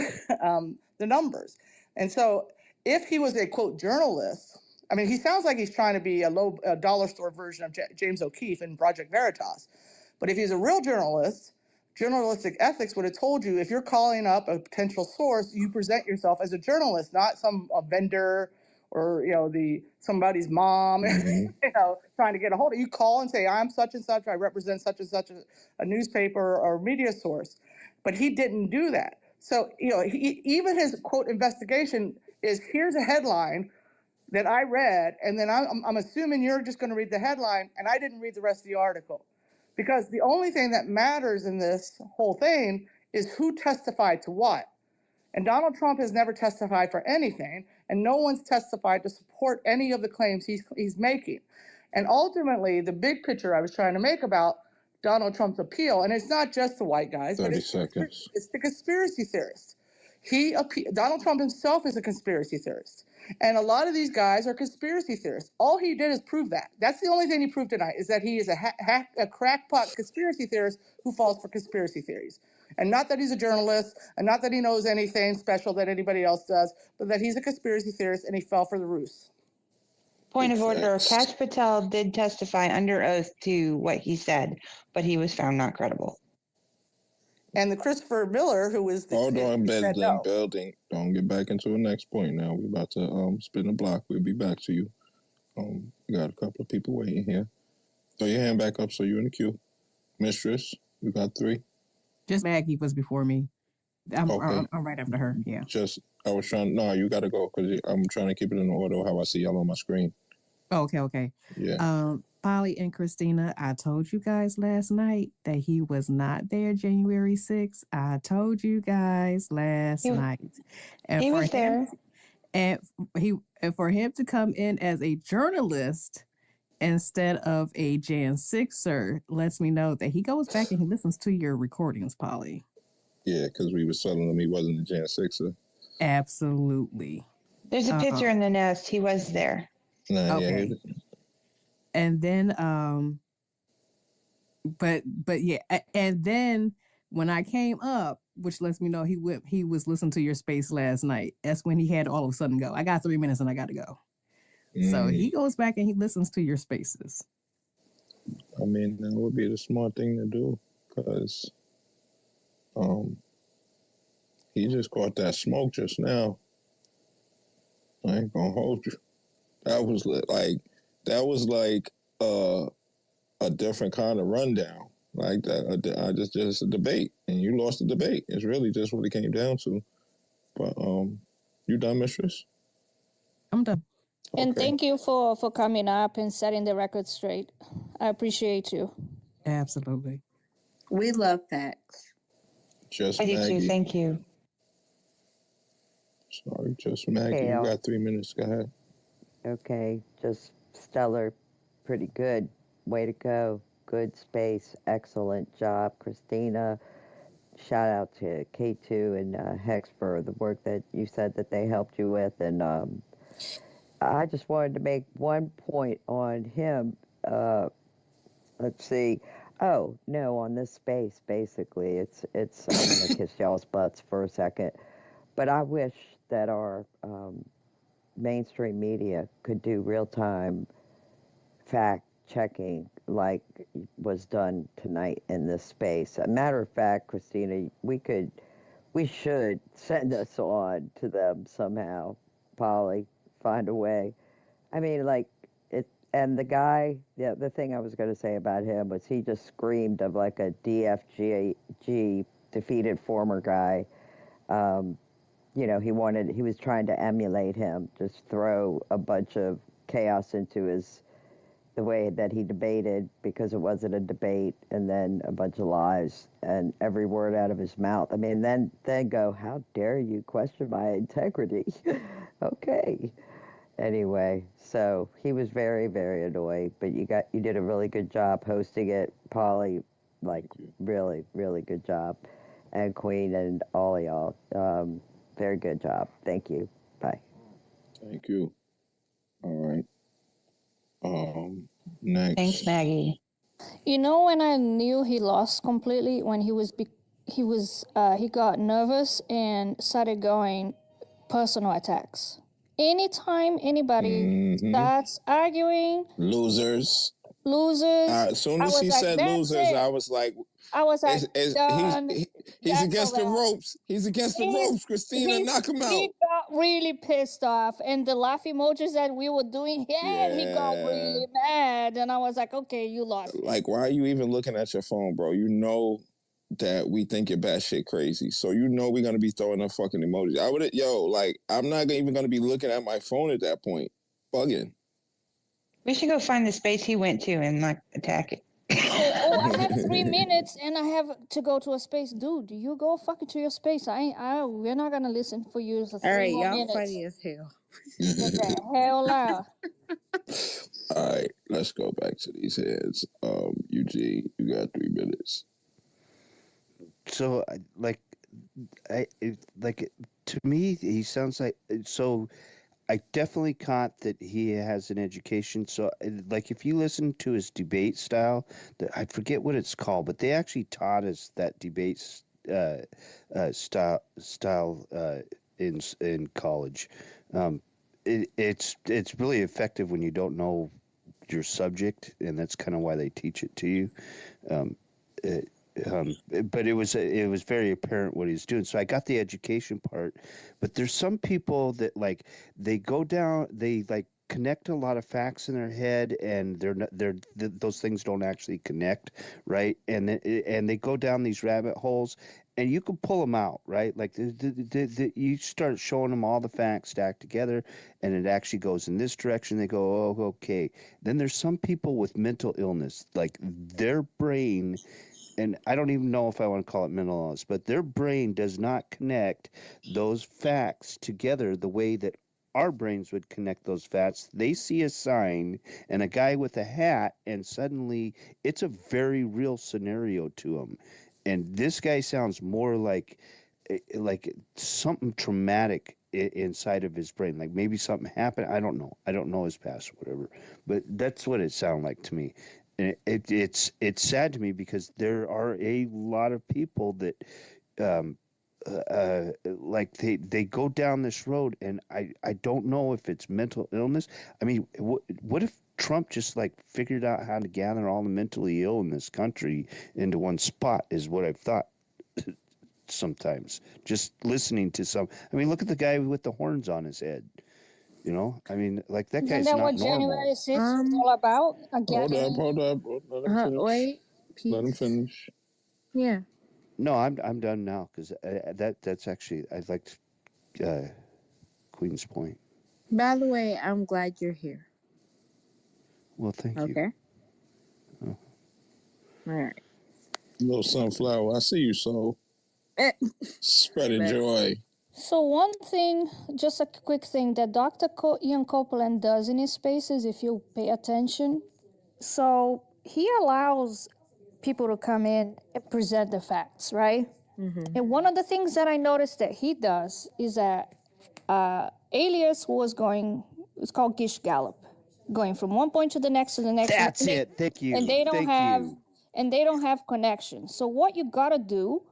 the numbers. And so if he was a, quote, journalist, I mean, he sounds like he's trying to be a dollar store version of James O'Keefe in Project Veritas. But if he's a real journalist, journalistic ethics would have told you if you're calling up a potential source, you present yourself as a journalist, not a vendor or somebody's mom, trying to get a hold of you. Call and say, I'm such and such, I represent such and such a newspaper or media source. But he didn't do that. So even his quote investigation is, here's a headline that I read, and then I'm assuming you're just going to read the headline, and I didn't read the rest of the article. Because the only thing that matters in this whole thing is who testified to what. And Donald Trump has never testified for anything, and no one's testified to support any of the claims he's making. And ultimately, the big picture I was trying to make about Donald Trump's appeal, and it's not just the white guys, but it's the conspiracy theorists. Donald Trump himself is a conspiracy theorist. And a lot of these guys are conspiracy theorists. All he did is prove that. That's the only thing he proved tonight, is that he is a crackpot conspiracy theorist who falls for conspiracy theories. And not that he's a journalist, and not that he knows anything special that anybody else does, but that he's a conspiracy theorist and he fell for the ruse. Point of order, Kash Patel did testify under oath to what he said, but he was found not credible. And the Christopher Miller, who was the Hold on, said no. building. Don't get back into the next point now. We're about to spin the block. We'll be back to you. We got a couple of people waiting here. Throw your hand back up so you're in the queue. Mistress, you got 3? Just Maggie was before me. I'm right after her. Yeah. You got to go because I'm trying to keep it in order how I see y'all on my screen. Oh, okay. Yeah. Polly and Christina, I told you guys last night that he was not there January 6th. I told you guys last night. And he was there. And for him to come in as a journalist instead of a Jan 6er lets me know that he goes back and he listens to your recordings, Polly. Yeah, because we was telling him he wasn't a Jan 6er. Absolutely. There's a picture in the nest. He was there. Okay. Yeah. And then, but yeah, and then when I came up, which lets me know he was listening to your space last night. That's when he had to all of a sudden go. I got 3 minutes and I got to go. So he goes back and he listens to your spaces. I mean, that would be the smart thing to do because he just caught that smoke just now. I ain't gonna hold you. That was like a different kind of rundown. Like that, just a debate, and you lost the debate. It's really just what it came down to. But you done, Mistress? I'm done. And thank you for coming up and setting the record straight. I appreciate you. Absolutely. We love facts. Just I do Maggie. too. Thank you. Sorry, just Maggie. You got 3 minutes. Go ahead. Okay, just stellar, pretty good. Way to go. Good space. Excellent job, Christina. Shout out to K2 and Hex for the work that you said that they helped you with. And I just wanted to make one point on him. Let's see. Oh, no, on this space, basically. It's I'm going to kiss y'all's butts for a second. But I wish that our mainstream media could do real-time fact checking like was done tonight in this space. A matter of fact, Christina, we should send us on to them somehow. Polly, find a way. I mean, like it. And the guy, the thing I was going to say about him was he just screamed of like a DFG defeated former guy. You know, he was trying to emulate him, just throw a bunch of chaos into the way that he debated, because it wasn't a debate, and then a bunch of lies and every word out of his mouth. I mean, then go, how dare you question my integrity? Okay. Anyway, so he was very, very annoying, but you did a really good job hosting it, Polly. Like really, really good job, and Queen and all y'all. Very good job. Thank you. Bye. Thank you. All right. Next. Thanks, Maggie. You know, when I knew he lost completely, when he got nervous and started going personal attacks. Anytime anybody starts arguing, losers. As soon as he said losers, I was like, done. he's against the ropes. He's against the ropes, Christina. Knock him out. He got really pissed off, and the laugh emojis that we were doing, he got really mad, and I was like, okay, you lost. Like, why are you even looking at your phone, bro? You know that we think you're batshit crazy, so you know we're gonna be throwing up fucking emojis. I'm not even gonna be looking at my phone at that point. Bugging. We should go find the space he went to and like attack it. I have 3 minutes and I have to go to a space. Dude, you go fucking to your space. We're not gonna listen for you for 3 All right, more y'all minutes. funny as hell. What the hell out? All right, let's go back to these heads. Eugene, you got 3 minutes. So, to me, he sounds like so. I definitely caught that he has an education. So, like, if you listen to his debate style, I forget what it's called, but they actually taught us that debate style in college. It's really effective when you don't know your subject, and that's kind of why they teach it to you. But it was very apparent what he's doing. So I got the education part, but there's some people that like they go down, they like connect a lot of facts in their head, and those things don't actually connect, right? And they go down these rabbit holes, and you can pull them out, right? Like you start showing them all the facts stacked together, and it actually goes in this direction. They go, oh, okay. Then there's some people with mental illness, like their brain. And I don't even know if I want to call it mental illness, but their brain does not connect those facts together the way that our brains would connect those facts. They see a sign and a guy with a hat, and suddenly it's a very real scenario to them. And this guy sounds more like something traumatic inside of his brain, like maybe something happened. I don't know his past or whatever, but that's what it sounded like to me. And it's sad to me because there are a lot of people that like they go down this road, and I don't know if it's mental illness. I mean, what if Trump just like figured out how to gather all the mentally ill in this country into one spot, is what I've thought sometimes, just listening to some. I mean, look at the guy with the horns on his head. You know, I mean, like that guy's Isn't that not what normal. January 6th is all about? Hold up. Let him finish. Wait, Let him finish. Yeah. No, I'm done now, because that's actually, I liked Queen's point. By the way, I'm glad you're here. Well, thank you. Okay. Oh. All right. Little sunflower, I see you, soul. Spreading joy. So one thing, just a quick thing that Dr. Ian Copeland does in his spaces, if you pay attention, so he allows people to come in and present the facts, right? And one of the things that I noticed that he does is that Alias was going, it's called Gish Gallop, going from one point to the next to the next. That's it. Thank you. And they don't Thank have, you. and they don't have connection. So what you gotta do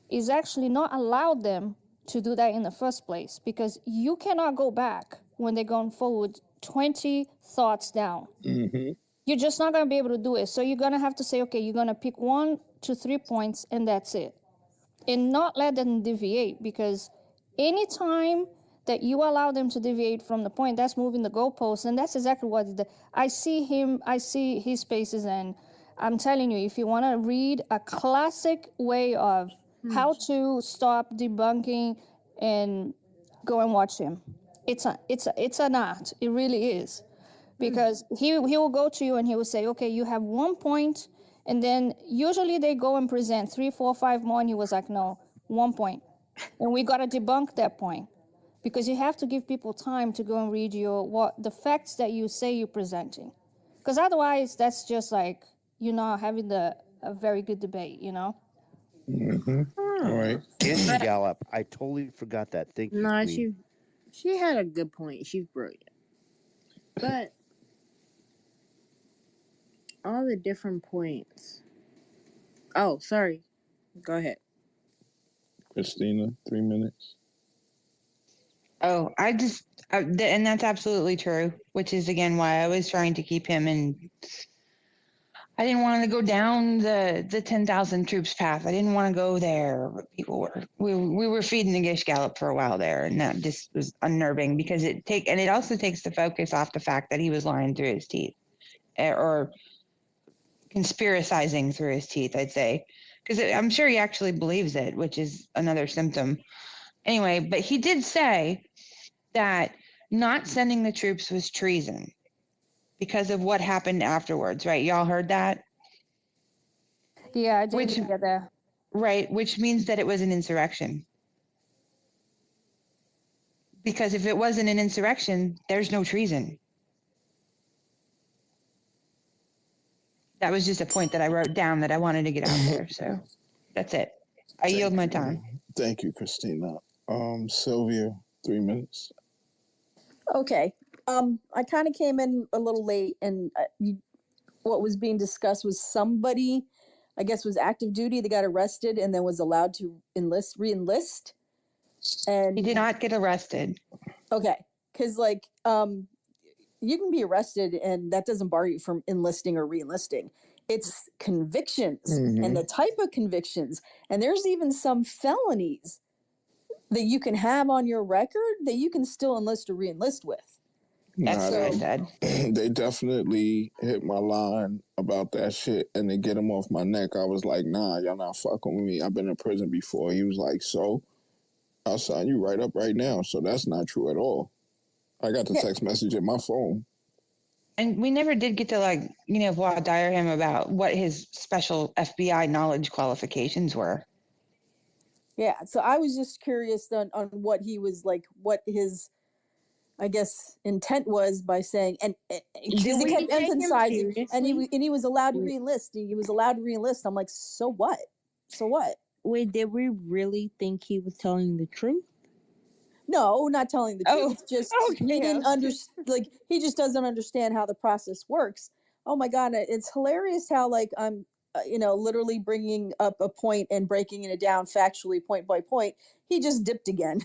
is actually not allow them to do that in the first place, because you cannot go back when they're going forward 20 thoughts down. You're just not going to be able to do it. So you're going to have to say, okay, you're going to pick 1 to 3 points, and that's it. And not let them deviate, because anytime that you allow them to deviate from the point, that's moving the goalposts, and that's exactly what I see his spaces, and I'm telling you, if you want to read a classic way of how to stop debunking, and go and watch him. It's an art. It really is. Because he will go to you and he will say, okay, you have 1 point, and then usually they go and present 3, 4, 5 more, and he was like, no, 1 point. And we got to debunk that point, because you have to give people time to go and read the facts that you say you're presenting. Because otherwise, that's just like you're not having a very good debate, you know? All right. Andy Gallup. I totally forgot that. Thank you, No, Queen. she had a good point. She's brilliant. But all the different points. Oh, sorry. Go ahead. Christina, 3 minutes. Oh, and that's absolutely true, which is again why I was trying to keep him in. I didn't want to go down the 10,000 troops path. I didn't want to go there. We were feeding the Gish Gallop for a while there, and that just was unnerving, because it also takes the focus off the fact that he was lying through his teeth, or conspiracizing through his teeth, I'd say, because I'm sure he actually believes it, which is another symptom. Anyway, but he did say that not sending the troops was treason because of what happened afterwards, right? Y'all heard that? Yeah, I didn't get that. Right, which means that it was an insurrection. Because if it wasn't an insurrection, there's no treason. That was just a point that I wrote down that I wanted to get out there. So that's it. I yield my time. Thank you, Christina. Sylvia, 3 minutes. Okay. I kind of came in a little late, and what was being discussed was somebody, I guess, was active duty. They got arrested and then was allowed to re-enlist. And he did not get arrested. Okay, because you can be arrested, and that doesn't bar you from enlisting or re-enlisting. It's convictions and the type of convictions, and there's even some felonies that you can have on your record that you can still enlist or re-enlist with. That's what I said. They definitely hit my line about that shit, and they get them off my neck. I was like, nah, y'all not fucking with me. I've been in prison before. He was like, so? I'll sign you right up right now. So that's not true at all. I got the text message in my phone. And we never did get to voir dire him about what his special FBI knowledge qualifications were. Yeah, so I was just curious on what he was like, what his, I guess, intent was by saying, and because he kept emphasizing, and he was allowed to re-enlist. He was allowed to re-enlist. I'm like, so what? So what? Wait, did we really think he was telling the truth? No, not telling the truth. Just he didn't understand. Like, he just doesn't understand how the process works. Oh my God, it's hilarious how I'm literally bringing up a point and breaking it down factually, point by point. He just dipped again.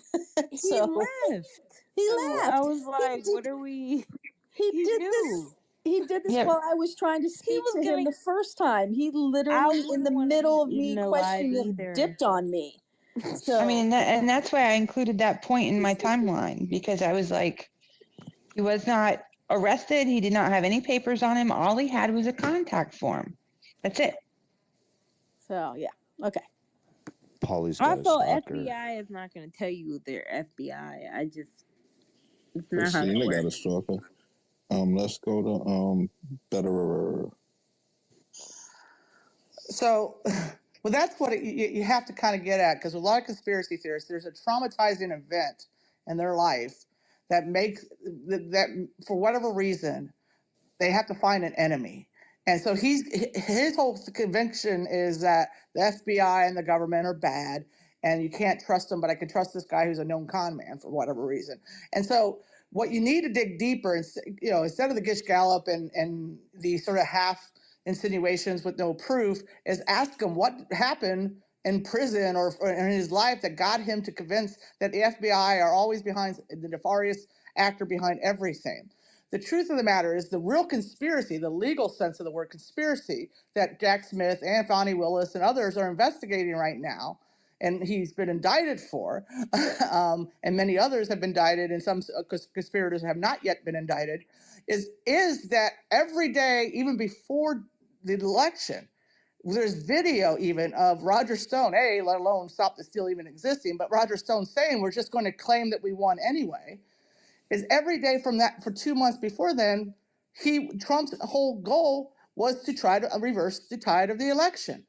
He left. He left. I was like, what are we? He did this. He did this while I was trying to speak to him the first time. He literally, in the middle of me questioning him, dipped on me. So I mean, and that's why I included that point in my timeline, because I was like, he was not arrested. He did not have any papers on him. All he had was a contact form. That's it. So yeah, okay. Polly's I got a thought stalker. FBI is not going to tell you they're FBI. It's not Christina how it got a works. stalker. Let's go to better. So, well, that's what you have to kind of get at, because a lot of conspiracy theorists, there's a traumatizing event in their life that makes that for whatever reason they have to find an enemy. And so his whole conviction is that the FBI and the government are bad, and you can't trust them, but I can trust this guy who's a known con man for whatever reason. And so what you need to dig deeper, instead of the Gish Gallop and the sort of half insinuations with no proof, is ask him what happened in prison or in his life that got him to convince that the FBI are always behind, the nefarious actor behind everything. The truth of the matter is the real conspiracy, the legal sense of the word conspiracy, that Jack Smith and Fani Willis and others are investigating right now, and he's been indicted for, and many others have been indicted, and some conspirators have not yet been indicted, is that every day, even before the election, there's video even of Roger Stone, let alone stop the steal even existing, but Roger Stone saying we're just going to claim that we won anyway, is every day from that for 2 months before then, Trump's whole goal was to try to reverse the tide of the election.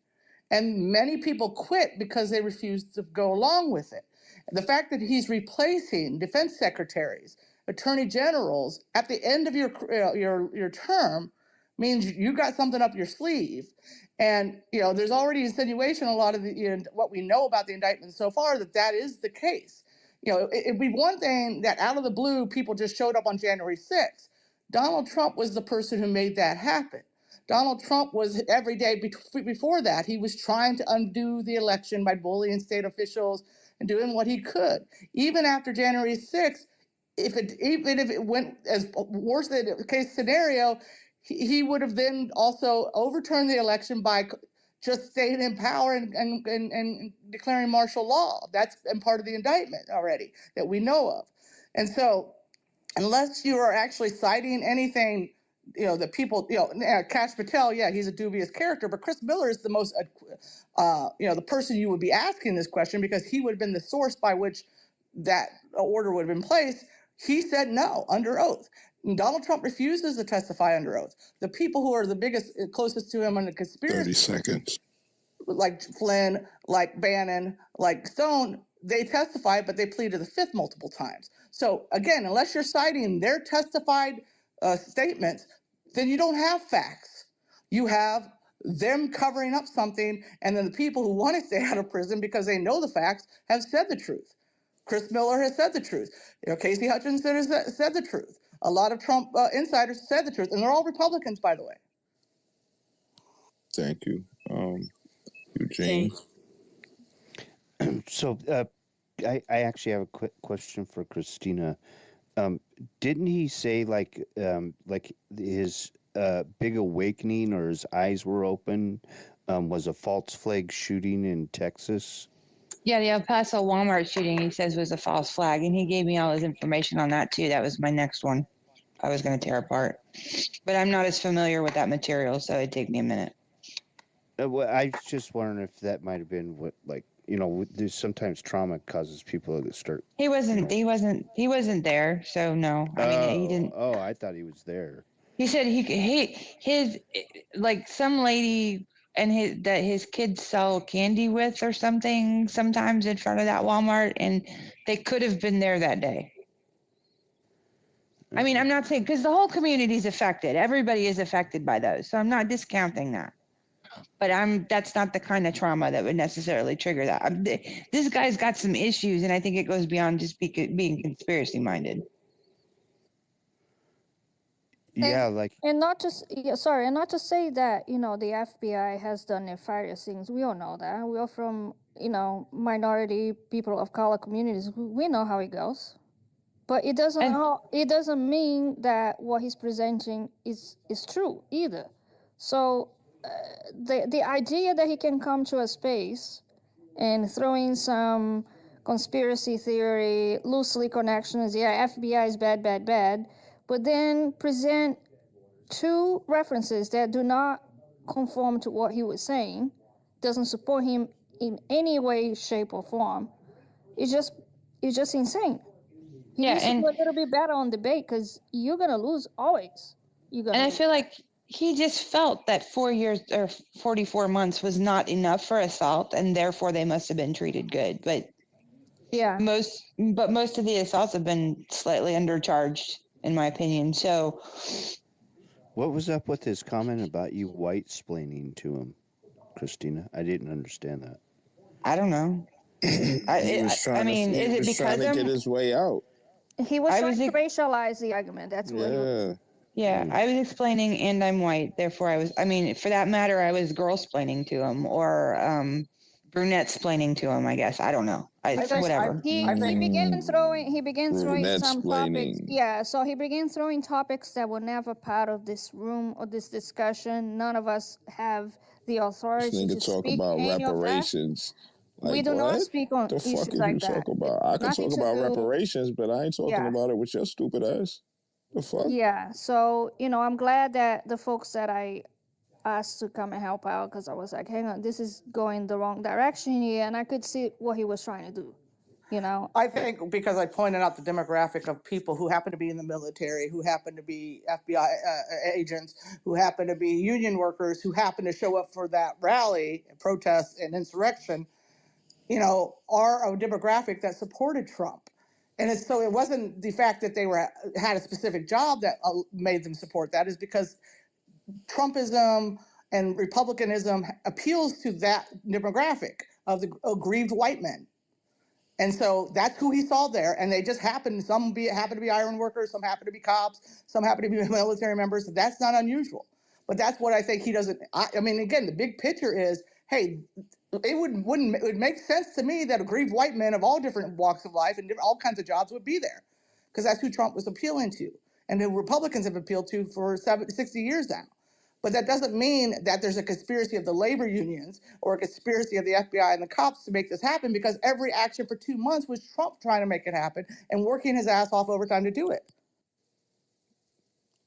And many people quit because they refused to go along with it. The fact that he's replacing defense secretaries, attorney generals at the end of your term means you got something up your sleeve. And there's already insinuation a lot of what we know about the indictment so far that is the case. It'd be one thing that out of the blue people just showed up on January 6th. Donald Trump was the person who made that happen. Donald Trump was every day before that, he was trying to undo the election by bullying state officials and doing what he could. Even after January 6th, even if it went as worse than the case scenario, he would have then also overturned the election by just staying in power and declaring martial law. That's been part of the indictment already that we know of. And so unless you are actually citing anything, the people, Kash Patel, he's a dubious character, but Chris Miller is the most, the person you would be asking this question because he would have been the source by which that order would have been placed. He said no under oath. Donald Trump refuses to testify under oath. The people who are the closest to him on the conspiracy. 30 seconds. Like Flynn, like Bannon, like Stone, they testified, but they pleaded the fifth multiple times. So again, unless you're citing their testified statements, then you don't have facts. You have them covering up something, and then the people who want to stay out of prison because they know the facts have said the truth. Chris Miller has said the truth. Casey Hutchinson has said the truth. A lot of Trump insiders said the truth, and they're all Republicans, by the way. Thank you. Eugene. So I actually have a quick question for Christina. Didn't he say like his big awakening or his eyes were open was a false flag shooting in Texas? Yeah, the El Paso Walmart shooting, he says, was a false flag, and he gave me all his information on that too. That was my next one I was going to tear apart. But I'm not as familiar with that material, so it'd take me a minute. Well, I was just wondering if that might have been what, there's sometimes trauma causes people to start. He wasn't there, so no. I mean, he didn't. Oh, I thought he was there. He said his some lady and his kids sell candy with or something sometimes in front of that Walmart, and they could have been there that day. I mean, I'm not saying, because the whole community is affected. Everybody is affected by those, so I'm not discounting that. But that's not the kind of trauma that would necessarily trigger that. This guy's got some issues, and I think it goes beyond just being conspiracy minded. Yeah, and not to say that the FBI has done nefarious things. We all know that. We are from minority people of color communities. We know how it goes, but it doesn't mean that what he's presenting is true either. So the idea that he can come to a space and throw in some conspiracy theory, loosely connections, FBI is bad, but then present two references that do not conform to what he was saying, doesn't support him in any way, shape, or form. It's just insane. He needs to do a little bit better on debate because you're gonna lose always. I feel like he just felt that 4 years or 44 months was not enough for assault, and therefore they must have been treated good. But most of the assaults have been slightly undercharged, in my opinion. So, what was up with his comment about you white-splaining to him, Christina? I didn't understand that. I don't know. He was trying to get his way out. He was trying to racialize the argument. That's what he was. Yeah, I was explaining, and I'm white, therefore for that matter, I was girl-splaining to him, or brunette splaining to him, I guess. I don't know. It's whatever. He began throwing some topics. Brunette-splaining. Yeah, so he began throwing topics that were never part of this room or this discussion. None of us have the This authority to nigga talk speak about any of that. reparations. We Like do not what? speak on The issues fuck is like you that. talk about? I can Nothing talk to about do. reparations, but I ain't talking Yeah. about it with your stupid ass. The fuck? Yeah, so I'm glad that the folks that I asked to come and help out, because I was like, hang on, this is going the wrong direction here, and I could see what he was trying to do. I think because I pointed out the demographic of people who happen to be in the military, who happen to be FBI agents, who happen to be union workers, who happen to show up for that rally, protest, and insurrection, are a demographic that supported Trump. And so it wasn't the fact that they had a specific job that made them support that, is because Trumpism and Republicanism appeals to that demographic of the aggrieved white men. And so that's who he saw there. And they just happened, happen to be iron workers, some happen to be cops, some happen to be military members. That's not unusual. But that's what I think he doesn't. I mean, again, the big picture is, hey, it would make sense to me that aggrieved white men of all different walks of life and all kinds of jobs would be there, because that's who Trump was appealing to, and the Republicans have appealed to for 60 years now. But that doesn't mean that there's a conspiracy of the labor unions or a conspiracy of the FBI and the cops to make this happen, because every action for 2 months was Trump trying to make it happen and working his ass off overtime to do it.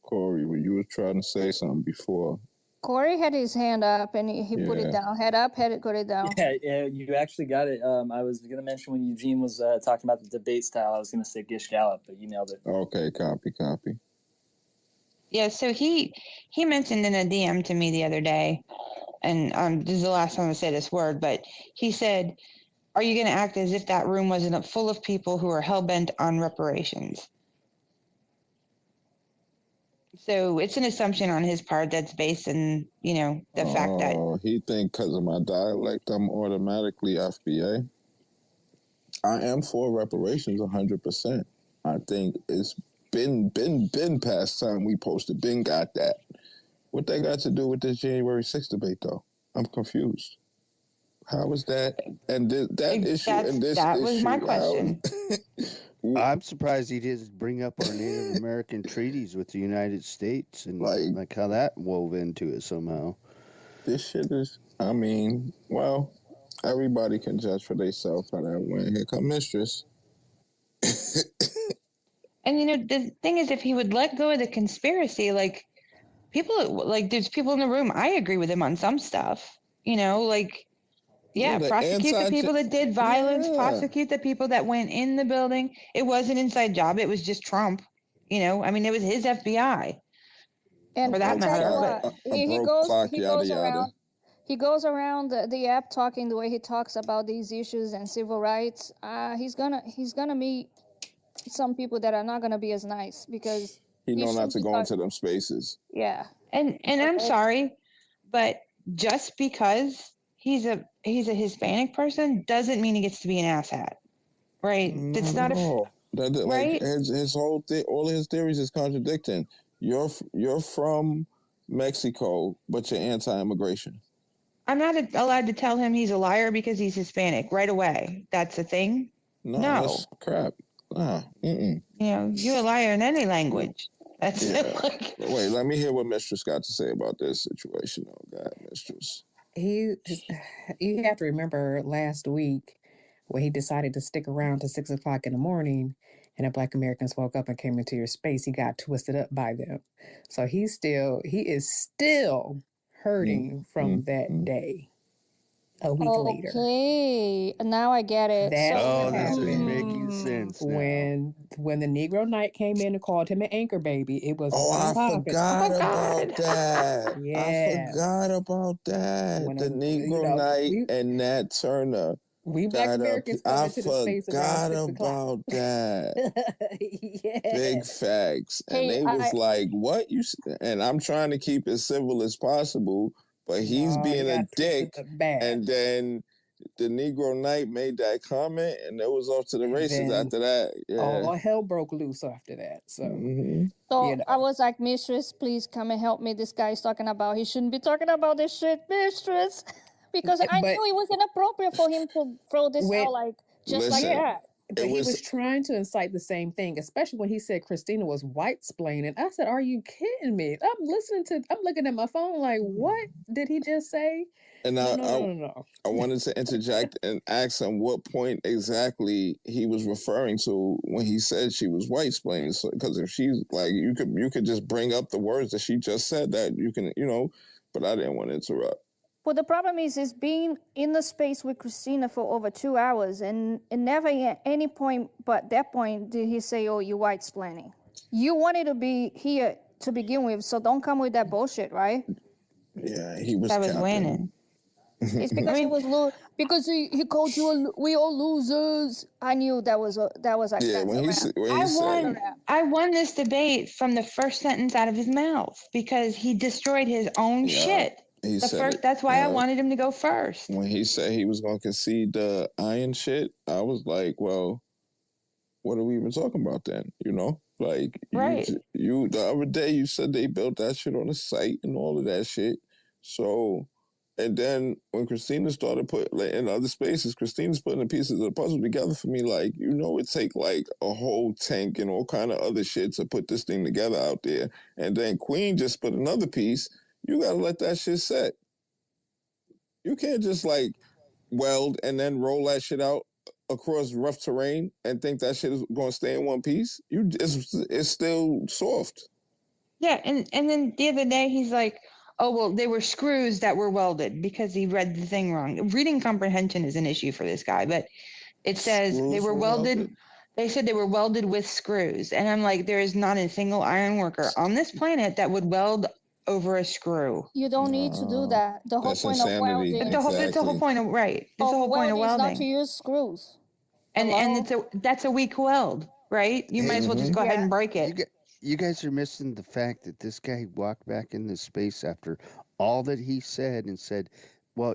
Corey, when you were trying to say something before. Corey had his hand up and he put it down. Head up, put it down. Yeah, you actually got it. I was going to mention when Eugene was talking about the debate style, I was going to say Gish Gallop, but you nailed it. Okay, copy. Yeah, so he mentioned in a DM to me the other day, and this is the last time I say this word, but he said, are you going to act as if that room wasn't full of people who are hell-bent on reparations? So it's an assumption on his part that's based on, the fact that... Oh, he think because of my dialect, I'm automatically FBA. I am for reparations 100%. I think it's been past time we posted, been got that. What they got to do with this January 6th debate, though? I'm confused. How is that? And that issue and this that issue. was my question. I'm surprised he didn't bring up our Native American treaties with the United States and like how that wove into it somehow. This shit is, well, everybody can judge for themselves how that went. Here come Mistress. And the thing is, if he would let go of the conspiracy, there's people in the room, I agree with him on some stuff, prosecute the people that did violence, prosecute the people that went in the building. It was an inside job. It was just Trump, it was his FBI. And for that matter. He goes around the app talking the way he talks about these issues and civil rights. He's gonna meet some people that are not gonna be as nice, because he know not to go into them spaces. Yeah. And I'm sorry, but just because he's a Hispanic person doesn't mean he gets to be an asshat, right? It's not right. His whole thing, all of his theories is contradicting. You're from Mexico, but you're anti-immigration. I'm not allowed to tell him he's a liar because he's Hispanic right away. That's a thing. No. That's crap. You're a liar in any language. That's Wait, let me hear what Mistress got to say about this situation. Oh God, Mistress. You have to remember last week when he decided to stick around to 6 o'clock in the morning, and the Black Americans woke up and came into your space. He got twisted up by them. So he is still hurting from that day. A week later. Okay, now I get it. That's what this is happened. making sense now. When the Negro Knight came in and called him an anchor baby, it was I forgot about that. Yeah. I forgot about that. The Negro Knight and Nat Turner. We Black Americans come into the space around 6 o'clock. About that. Yeah. Big facts. And they was like, what you... And I'm trying to keep it as civil as possible, but he's being a dick. And then the Negro Knight made that comment, and it was off to the races after that. Yeah. All hell broke loose after that. So, I was like, Mistress, please come and help me. This guy's talking about, he shouldn't be talking about this shit, Mistress. Because I But knew it was inappropriate for him to throw this when out like just like Listen, that. but he was trying to incite the same thing, especially when he said Christina was white splaining. I said, "Are you kidding me?" I'm looking at my phone like, "What did he just say?" and No. I wanted to interject and ask him what point exactly he was referring to when he said she was white splaining. So, because if she's like, you could just bring up the words that she just said that you can, but I didn't want to interrupt. But the problem is being in the space with Christina for over 2 hours, and never at any point but that point did he say, "Oh, you white splaining." You wanted to be here to begin with, so don't come with that bullshit, right? Yeah, he was. That was capping. winning. It's because he was because he called you we all losers. I knew that was a Yeah, when he said I won this debate from the first sentence out of his mouth because he destroyed his own shit. he said it, That's why I wanted him to go first. When he said he was going to concede the iron shit, I was like, well, what are we even talking about then? Like you the other day you said they built that shit on the site and all of that shit. So, and then when Christina started putting in other spaces, Christina's putting the pieces of the puzzle together for me. Like, it take like a whole tank and all kind of other shit to put this thing together out there. And then Queen just put another piece. You gotta let that shit set. You can't just like weld and then roll that shit out across rough terrain and think that shit is going to stay in one piece. It's still soft. Yeah, and then the other day he's like, "Oh well, they were screws that were welded," because he read the thing wrong. Reading comprehension is an issue for this guy, but it says they were welded. They said they were welded with screws, and I'm like, there is not a single iron worker on this planet that would weld over a screw. You don't need to do that. The whole point of welding. That's the whole point of right. That's the whole point of welding is not to welding. use screws. And that's a weak weld, right? You might as well just go ahead and break it. You guys are missing the fact that this guy walked back in this space after all that he said and said, well,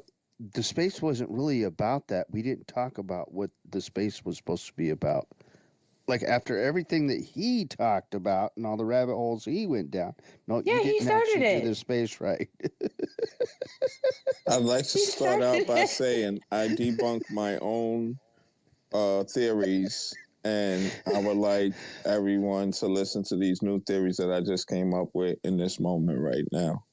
the space wasn't really about that. We didn't talk about what the space was supposed to be about. Like after everything that he talked about and all the rabbit holes he went down. No, Yeah, you didn't he started actually it. do the space right. I'd like to start out by saying I debunked my own theories, and I would like everyone to listen to these new theories that I just came up with in this moment right now.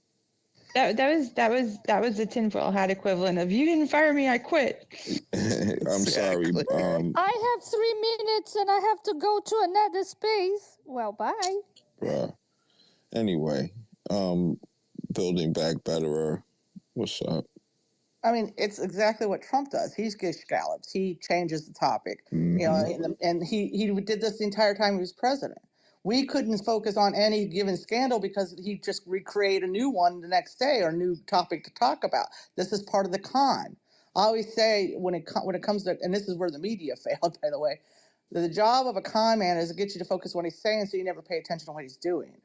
That was the tinfoil hat equivalent of "you didn't fire me, I quit." I'm sorry. I have 3 minutes and I have to go to another space. Well, bye. Anyway, building back betterer. What's up? I mean, it's exactly what Trump does. He's gish scallops. He changes the topic, and he did this the entire time he was president. We couldn't focus on any given scandal because he just recreate a new one the next day or a new topic to talk about. This is part of the con. I always say when it comes to, and this is where the media failed, by the way, the job of a con man is to get you to focus on what he's saying so you never pay attention to what he's doing.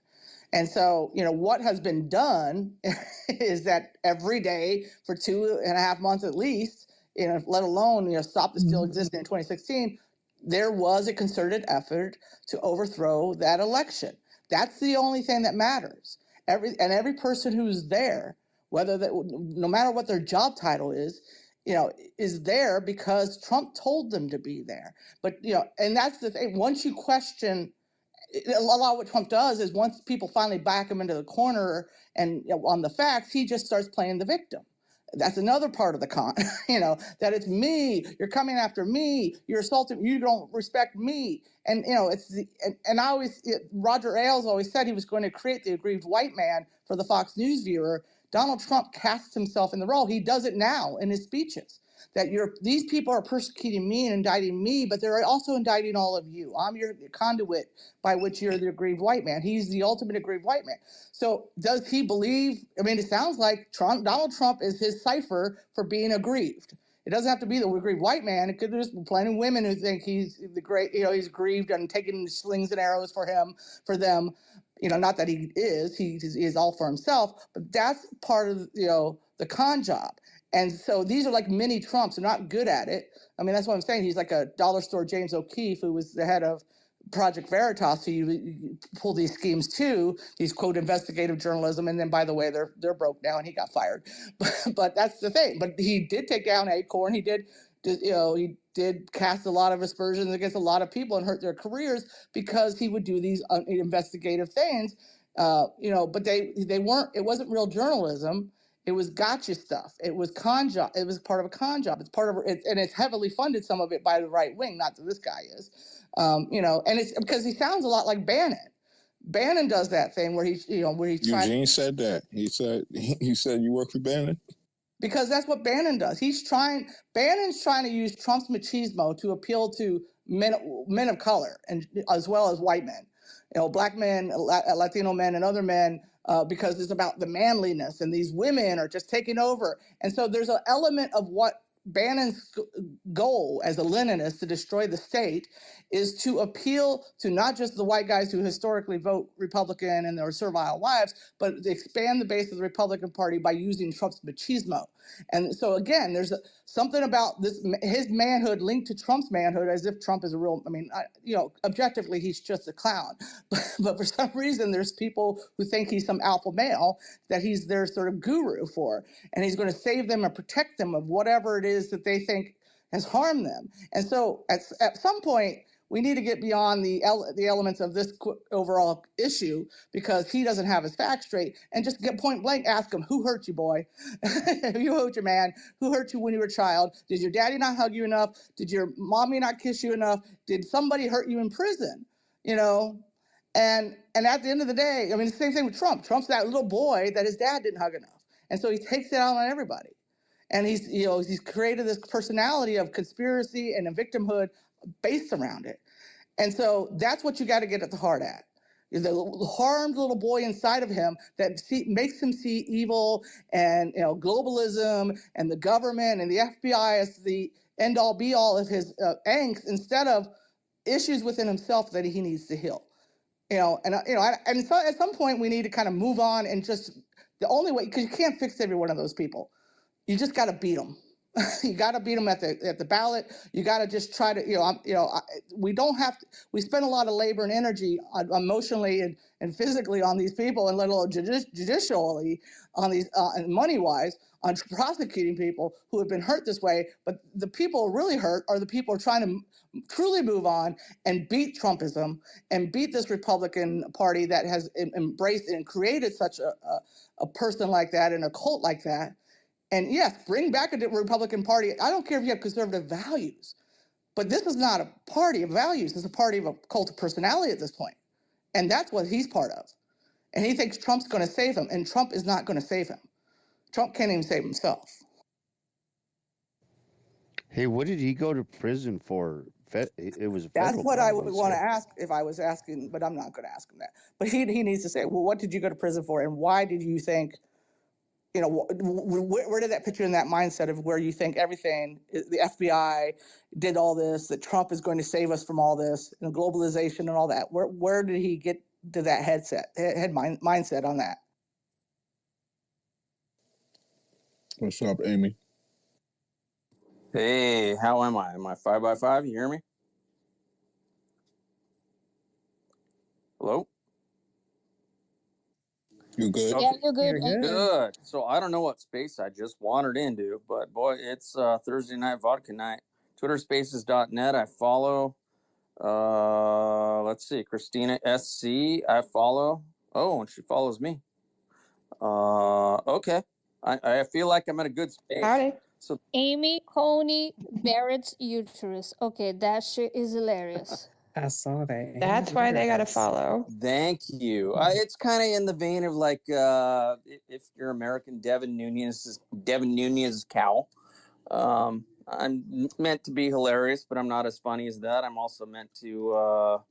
And so, what has been done is that every day for 2.5 months at least, let alone, Stop the Steal existing in 2016, there was a concerted effort to overthrow that election. That's the only thing that matters. Every person who's there, no matter what their job title is there because Trump told them to be there. But, and that's the thing. Once you question, a lot of what Trump does is once people finally back him into the corner and on the facts, he just starts playing the victim. That's another part of the con, that it's me, you're coming after me, you're assaulting, you don't respect me. And, Roger Ailes always said he was going to create the aggrieved white man for the Fox News viewer. Donald Trump casts himself in the role. He does it now in his speeches. That these people are persecuting me and indicting me, but they're also indicting all of you. I'm your conduit by which you're the aggrieved white man. He's the ultimate aggrieved white man. So does he believe, it sounds like Donald Trump is his cipher for being aggrieved. It doesn't have to be the aggrieved white man. It could just be plenty of women who think he's the great, he's aggrieved and taking slings and arrows for them. Not that he is all for himself, but that's part of, the con job. And so these are like mini Trumps. They're not good at it. That's what I'm saying. He's like a dollar store James O'Keefe, who was the head of Project Veritas, who you pull these schemes to, these quote investigative journalism, and then by the way, they're broke now, and he got fired. But that's the thing. But he did take down Acorn. He did cast a lot of aspersions against a lot of people and hurt their careers because he would do these investigative things. But they weren't. It wasn't real journalism. It was gotcha stuff. It was con job. It was part of a con job. It's part of it, and it's heavily funded. Some of it by the right wing. Not that this guy is, and it's because he sounds a lot like Bannon. Bannon does that thing where he's Eugene said that. He said you work for Bannon. Because that's what Bannon does. Bannon's trying to use Trump's machismo to appeal to men of color, and as well as white men, black men, Latino men, and other men, because it's about the manliness, and these women are just taking over. And so there's an element of what Bannon's goal as a Leninist to destroy the state is to appeal to not just the white guys who historically vote Republican and their servile wives, but to expand the base of the Republican Party by using Trump's machismo. And so again, there's something about his manhood linked to Trump's manhood, as if Trump is a real, objectively, he's just a clown. But for some reason, there's people who think he's some alpha male that he's their sort of guru for, and he's going to save them and protect them of whatever it is that they think has harmed them. And so at some point, we need to get beyond the elements of this overall issue, because he doesn't have his facts straight, and just get point blank, ask him, who hurt you, boy? You hurt your man. Who hurt you when you were a child? Did your daddy not hug you enough? Did your mommy not kiss you enough? Did somebody hurt you in prison? And at the end of the day, the same thing with Trump. Trump's that little boy that his dad didn't hug enough. And so he takes it out on everybody. And he's created this personality of conspiracy and a victimhood based around it. And so that's what you got to get at the heart at. The harmed little boy inside of him that makes him see evil and globalism and the government and the FBI as the end all be all of his angst, instead of issues within himself that he needs to heal. So at some point we need to kind of move on, and just the only way, because you can't fix every one of those people, you just got to beat them. You got to beat them at the ballot. You got to just try to, we don't have to, we spend a lot of labor and energy emotionally and physically on these people, and let alone judicially on these, and money-wise, on prosecuting people who have been hurt this way. But the people really hurt are the people who are trying to truly move on and beat Trumpism and beat this Republican Party that has embraced and created such a person like that and a cult like that. And yes, bring back a Republican Party. I don't care if you have conservative values, but this is not a party of values. It's a party of a cult of personality at this point. And that's what he's part of. And he thinks Trump's going to save him, and Trump is not going to save him. Trump can't even save himself. Hey, what did he go to prison for? It was a federal. That's what I would want to ask if I was asking, but I'm not going to ask him that. But he needs to say, well, what did you go to prison for, and why did you think, where did that put you in that mindset of where you think everything, the FBI did all this, that Trump is going to save us from all this, and globalization and all that? Where did he get to that mindset on that? What's up, Amy? Hey, how am I? Am I 5x5? You hear me? Hello? You good? Yeah, you're good. You're good. Good. So I don't know what space I just wandered into, but boy, it's Thursday night vodka night. Twitterspaces.net. I follow. Let's see, Christina SC. I follow. Oh, and she follows me. Okay. I feel like I'm in a good space. Howdy. So Amy Coney Barrett's uterus. Okay, that shit is hilarious. I saw that. That's why they got to follow. Thank you. It's kind of in the vein of like if you're American, Devin Nunes cow. I'm meant to be hilarious, but I'm not as funny as that. I'm also meant to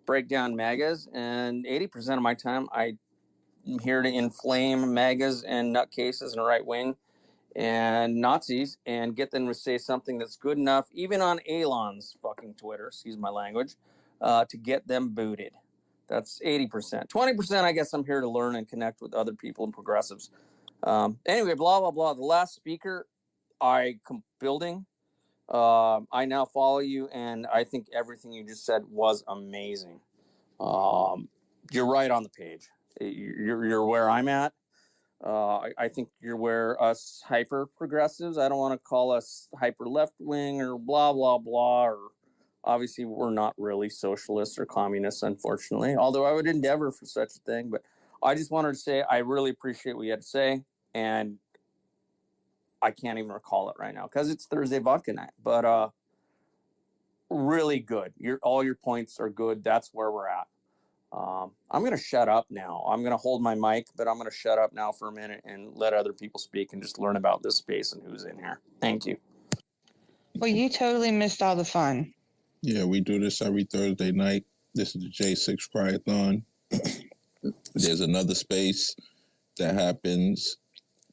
break down MAGAs, and 80% of my time I'm here to inflame MAGAs and nutcases and right wing and Nazis and get them to say something that's good enough, even on Elon's fucking Twitter, excuse my language, to get them booted. That's 80%. 20%, I guess I'm here to learn and connect with other people and progressives. Anyway, blah, blah, blah. The last speaker building I now follow you, and I think everything you just said was amazing. You're right on the page. You're where I'm at. I think you're where us hyper progressives. I don't want to call us hyper left wing or blah blah blah. Or obviously, we're not really socialists or communists, unfortunately. Although I would endeavor for such a thing. But I just wanted to say I really appreciate what you had to say, and I can't even recall it right now because it's Thursday vodka night. But really good. All your points are good. That's where we're at. I'm going to shut up now. I'm going to hold my mic, but I'm going to shut up now for a minute and let other people speak and just learn about this space and who's in here. Thank you. Well, you totally missed all the fun. Yeah, we do this every Thursday night. This is the J6 Cryathon. There's another space that happens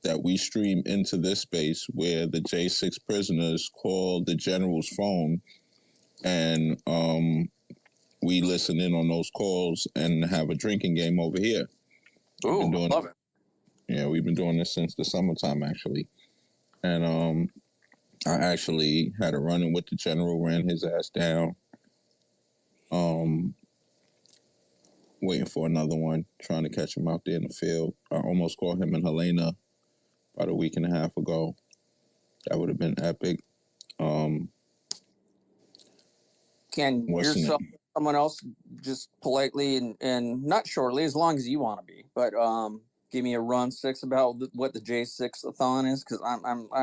that we stream into this space where the J6 prisoners call the general's phone, and we listen in on those calls and have a drinking game over here. Ooh, love it. Yeah, we've been doing this since the summertime, actually. And I actually had a run-in with the general, ran his ass down. Waiting for another one, trying to catch him out there in the field. I almost caught him in Helena about a week and a half ago. That would have been epic. Can yourself, someone else, just politely and not shortly, as long as you want to be, but give me a run six about what the J6-a-thon is, because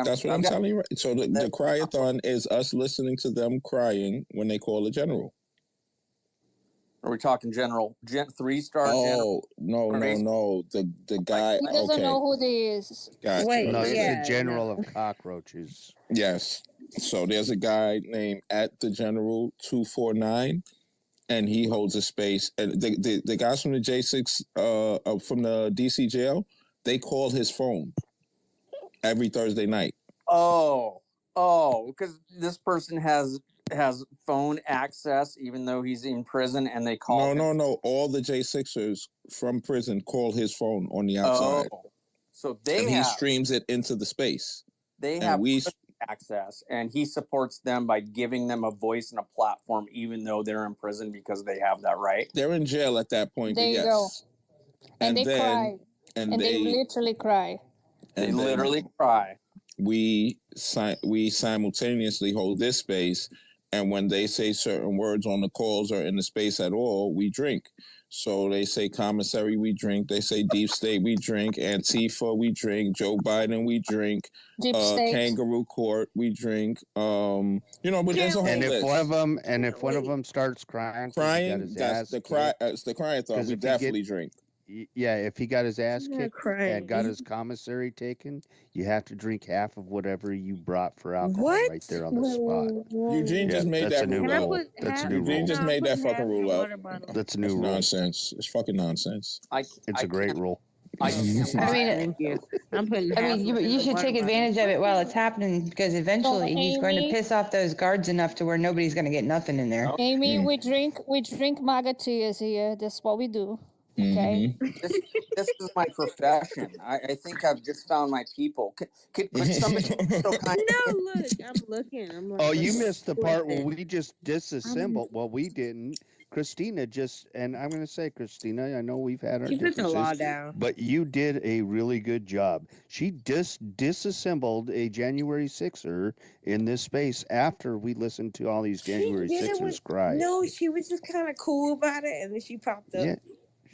That's what I'm telling you. Right. So the cryathon is us listening to them crying when they call a general. Are we talking general, 3-star general? Oh, no. The guy. He doesn't know who this is. Gotcha. Wait, no, it's the general of cockroaches. Yes. So there's a guy named at the General 249, and he holds a space. And the guys from the J6, from the DC jail, they call his phone every Thursday night. Oh, because this person has phone access even though he's in prison, and they call him. No. All the J6ers from prison call his phone on the outside. Oh, so he streams it into the space. They have access, and he supports them by giving them a voice and a platform, even though they're in prison, because they have that right. They're in jail at that point. There you go. And they cry. And they literally cry. They literally cry. We simultaneously hold this space, and when they say certain words on the calls or in the space at all, we drink. So they say commissary, we drink. They say deep state, we drink. Antifa, we drink. Joe Biden, we drink. Kangaroo court, we drink. But there's a whole and list. If one of them starts crying, that's the cry. It's the cryathon. We definitely drink. Yeah, if he got his ass kicked and got his commissary taken, you have to drink half of whatever you brought for alcohol right there on the spot. Eugene just made that rule up. That's a new rule. Eugene just made that fucking rule up. That's a new rule. Nonsense. It's fucking nonsense. It's a great rule. I mean, you should take advantage of it while it's happening, because eventually he's going to piss off those guards enough to where nobody's going to get nothing in there. Amy, we drink MAGA tears here. That's what we do. Okay. This is my profession. I think I've just found my people. Could somebody so kind? No, look, I'm looking. I'm like, oh, you missed the part where we just disassembled. Well, we didn't. Christina and I'm going to say, Christina, I know we've had our differences, put the law down, but you did a really good job. She disassembled a January 6er in this space after we listened to all these January 6ers cry. No, she was just kind of cool about it, and then she popped up. Yeah.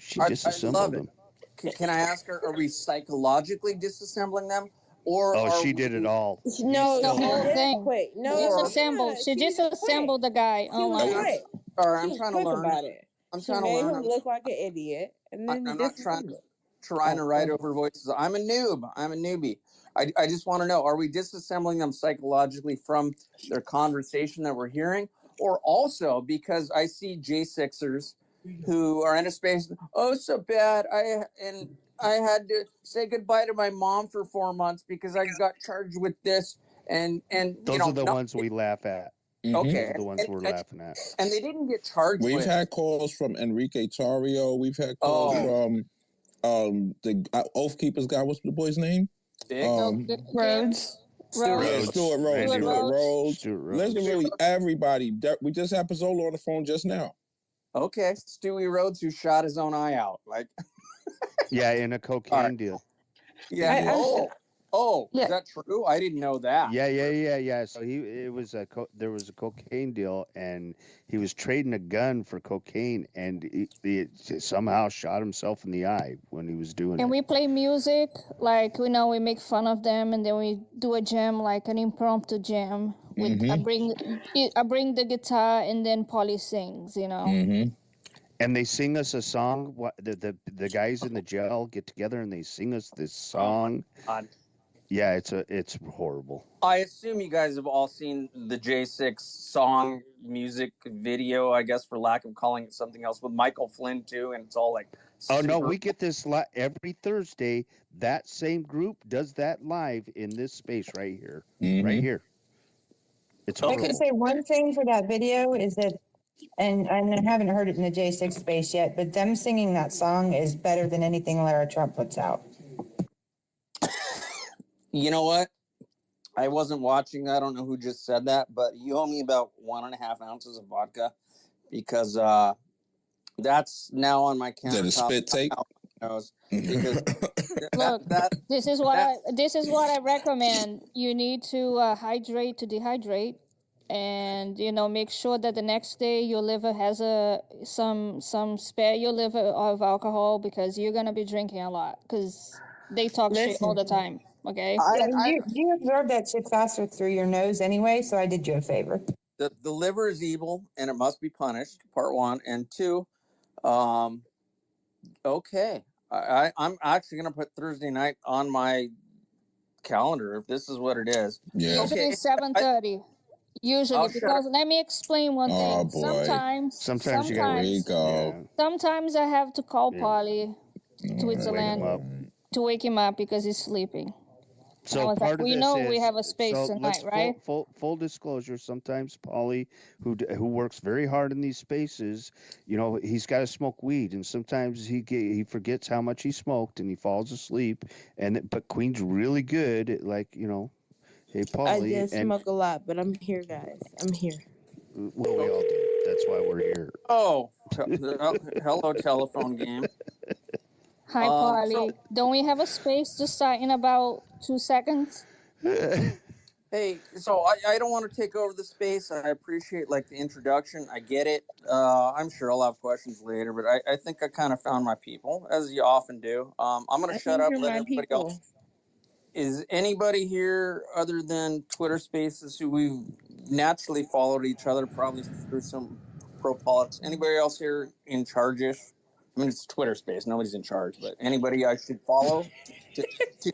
She disassembled them. Can I ask her, are we psychologically disassembling them? Or she did it all. No, the whole thing. Wait, no. Disassembled. She disassembled the guy. Sorry, I'm trying to learn about it. She made him look like an idiot, and then I'm not trying to write over voices. I'm a noob. I'm a newbie. I just want to know, are we disassembling them psychologically from their conversation that we're hearing? Or also, because I see J6ers who are in a space, so bad. I had to say goodbye to my mom for 4 months because I got charged with this. And those are the ones we laugh at. Okay. Those are the ones we're laughing at. And they didn't get charged with. We've had calls from Enrique Tario. We've had calls from the Oath Keepers guy. What's the boy's name? Rhodes. Rhodes. Stuart Rhodes. Stuart Rhodes. Literally everybody. We just had Pizzola on the phone just now. Okay, Stewie Rhodes, who shot his own eye out, like. Yeah, in a cocaine deal. Yeah. Is that true? I didn't know that. Yeah. So there was a cocaine deal, and he was trading a gun for cocaine, and he somehow shot himself in the eye when he was doing And it. we play music, like we make fun of them, and then we do a jam, like an impromptu jam. With I bring the guitar, and then Polly sings. And they sing us a song. What the guys in the jail get together and they sing us this song. Oh my God. Yeah, it's horrible. I assume you guys have all seen the J6 song music video, I guess, for lack of calling it something else, with Michael Flynn too, and it's all like. Oh no, we get this every Thursday. That same group does that live in this space right here, right here. It's I could say one thing for that video is that, and I haven't heard it in the J6 space yet, but them singing that song is better than anything Lara Trump puts out. You know what? I wasn't watching. I don't know who just said that, but you owe me about 1.5 ounces of vodka because that's now on my countertop. Is that a spit take? Because look, this is what I recommend. You need to hydrate to dehydrate, and make sure that the next day your liver has some spare your liver of alcohol, because you're gonna be drinking a lot, because they talk shit all the time. Okay. You absorb that shit faster through your nose anyway, so I did you a favor. The liver is evil and it must be punished. Part 1 and 2. Okay. I'm actually going to put Thursday night on my calendar if this is what it is. Yeah. Usually 7:30. Usually, because let me explain one thing. Sometimes you gotta wake up. Sometimes I have to call Polly to Switzerland to wake him up because he's sleeping. So part of we this know is, we have a space tonight, right? Full disclosure. Sometimes Paulie, who works very hard in these spaces, he's got to smoke weed, and sometimes he forgets how much he smoked and he falls asleep. But Queen's really good at, like, hey Paulie. I did smoke a lot, but I'm here, guys. I'm here. Well, we all did. That's why we're here. Oh, hello, telephone game. Hi, Polly. Don't we have a space to start in about 2 seconds? Hey, so I don't want to take over the space. I appreciate the introduction. I get it. I'm sure I'll have questions later, but I think I kind of found my people, as you often do. I'm going to shut up, let everybody else. Is anybody here other than Twitter Spaces who we've naturally followed each other, probably through some pro politics? Anybody else here in charge-ish? I mean, it's Twitter Space. Nobody's in charge, but anybody I should follow to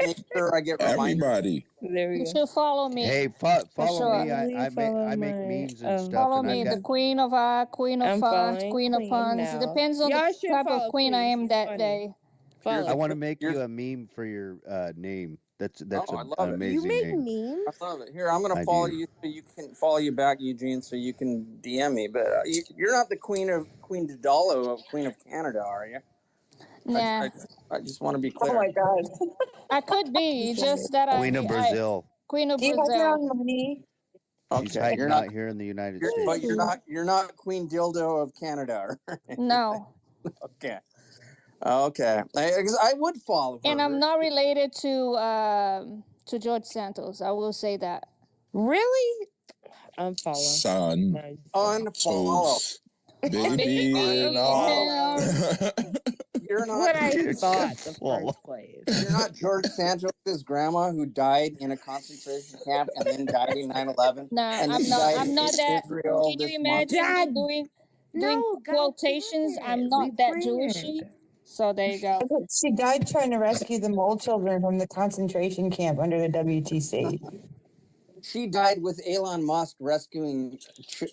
make sure I get reminded? Everybody. There we go. You should follow me. Hey, follow me. I make memes and stuff. Follow me, the Queen of Queen of Fun, Queen of Puns. It depends on the type of queen I am that day. I want to make you a meme for your name. That's an amazing You make name. memes? I love it. Here, I'm going to follow you so you can follow you back, Eugene, so you can DM me. But you're not the Queen Didalo of Queen of Canada, are you? Nah. I just want to be clear. Oh my God. I could be, just that Queen of Brazil. Queen of Do you have your Brazil. own money? She's hiding out here in the United States. But you're not Queen Dildo of Canada, right? No. Okay. I would follow her. And I'm not related to George Santos. I will say that. Really? Unfollow. Son. Unfollow. Baby. You're not what I thought the first place. You're not George Santos' grandma who died in a concentration camp and then died in 9/11. No, I'm not that. Israel Can you imagine me doing quotations? I'm not that Jewishy. So there you go. She died trying to rescue the mole children from the concentration camp under the WTC. She died with Elon Musk rescuing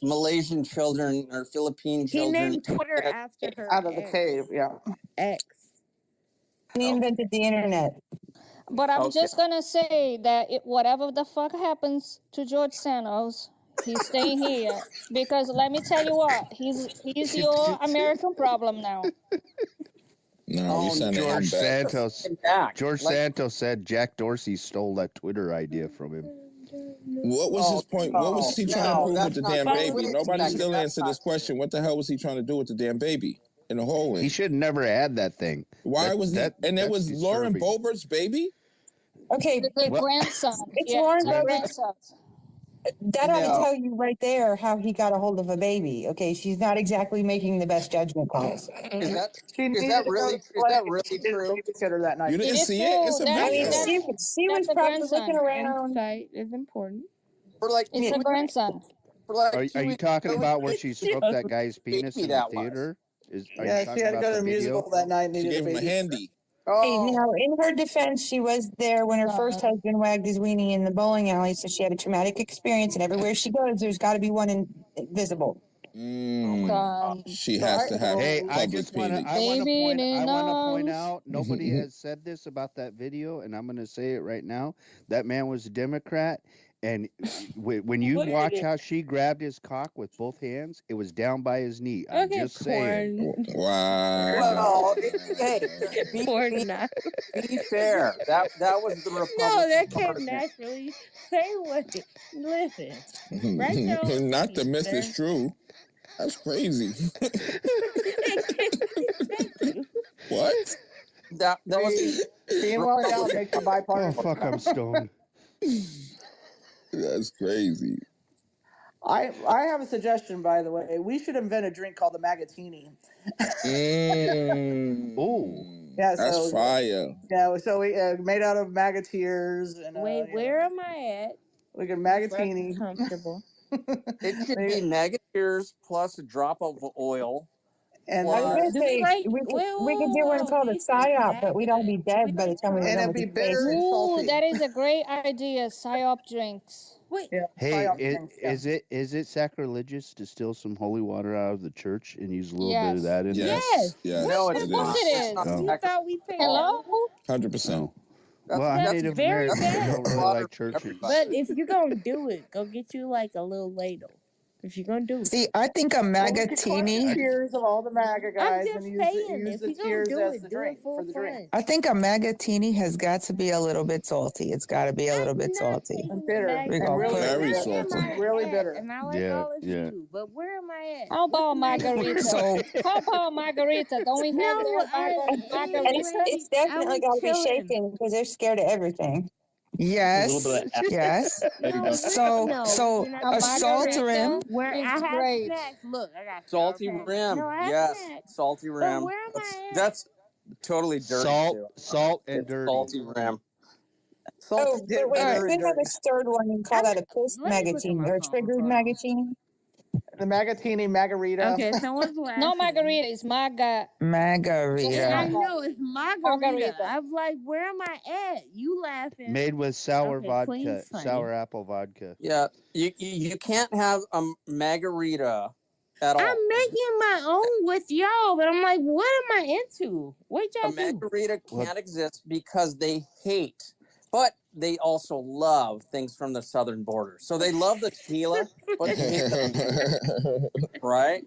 Malaysian children or Philippine children. He named Twitter after her. Out of the cave, yeah. X. He invented the internet. But I'm just gonna say that whatever the fuck happens to George Santos, he's staying here, because let me tell you what, he's your American problem now. No, we sent him back. George Santos said Jack Dorsey stole that Twitter idea from him. What was his point? What was he trying to prove with the damn baby? Wait a Nobody second, still that's answered this question. What the hell was he trying to do with the damn baby in the hallway? He should never had that thing. Why was he? And it was Lauren disturbing. Boebert's baby? Okay, The grandson. it's Yeah, Lauren it's a Boebert. grandson. That ought to No. tell you right there how he got a hold of a baby. Okay, she's not exactly making the best judgment calls. Is that She needed to go to is that really she didn't true? babysitter that night. You didn't It is see true. it? It's a That, I mean, video. she was that's a probably grandson. looking around. Insight is important. For like It's a grandson. for like Are 2 you weeks talking ago, about where she stroked that guy's penis baby in the that was. theater? Are you Yeah, she talking had to about go to the the musical video? that night and She needed gave a him a baby. handy. Hey, you Oh, know, in her defense, she was there when her first husband wagged his weenie in the bowling alley, so she had a traumatic experience, and everywhere she goes, there's got to be one invisible. She has to have Hey, I public just want to. penis. I want to point. I want to point knows. out. Nobody has said this about that video, and I'm going to say it right now. That man was a Democrat, and when you watch how she grabbed his cock with both hands, it was down by his knee. I'm just saying. Wow. well, hey, be fair. That was the Republican No, that came Party. naturally. Say what? Listen. Right your Not the peace, myth sir. is true. That's crazy. What? That was being well endowed makes for Oh bipartisan. fuck! I'm stoned. That's crazy. I have a suggestion, by the way. We should invent a drink called the Magatini. Oh, Yeah, that's so fire. yeah, so we made out of magateers and Wait, where am I at? we can Fresh Magatini. and comfortable. It should be Magateers plus a drop of oil. And I was plus, going to Do we say like? we could do one called a We said psyop, but we'd all be dead by the time we were and done it'd with be the bitter station. and Ooh, salty. that is a great idea. Psyop drinks. Wait. Yeah, hey, psyop drinks, yeah. is it sacrilegious to steal some holy water out of the church and use a little bit of Yes. that in there? Yes. no, Of it's course not. it It's is. not Oh. You thought we paid Hello? 100%. That's, Well, I'm that's Native very American. bad. We don't really water like for churches. everybody. But if you're gonna do it, go get you like a little ladle. If you're gonna do it. See, I think a Well, we could collect Magatini. the tears of all the MAGA I'm guys just and saying, use if the you're gonna tears do as it, the do drink it for for the drink. fun. I think a Magatini has got to be a little bit salty. It's got to be a little bit salty. And bitter We're and gonna really put Very bitter. Where am salty. I Really at? bitter. And I like Yeah, all of yeah. you too, but where am I at? How What's about the margarita? so. How about margarita? Don't we have No, margarita? It's definitely got to be shaken because they're scared of everything. Yes. Yes. So a salt rim. Where I It's have great. snacks. Look, I got Salty Sour Patch. rim. No, I have Yes, snacks. salty But rim. where am I at? That's totally dirty too. Salt and It's dirty. salty rim. Salty, But wait, bitter, we and have dirty. a third one and call that a post Let me look at magatine my or a phone. triggered Hold on. magatine. The Magatini margarita. Okay, someone's laughing. No margarita, it's I Margarita. know it's margarita. I'm like, where am I at? You laughing? Made with sour Okay, vodka, Queen's funny. sour apple vodka. Yeah, you can't have a margarita at all. I'm making my own with y'all, but I'm like, what am I into? What A y'all do? margarita can't exist because they hate, but they also love things from the southern border. So they love the tequila, but they hate the right?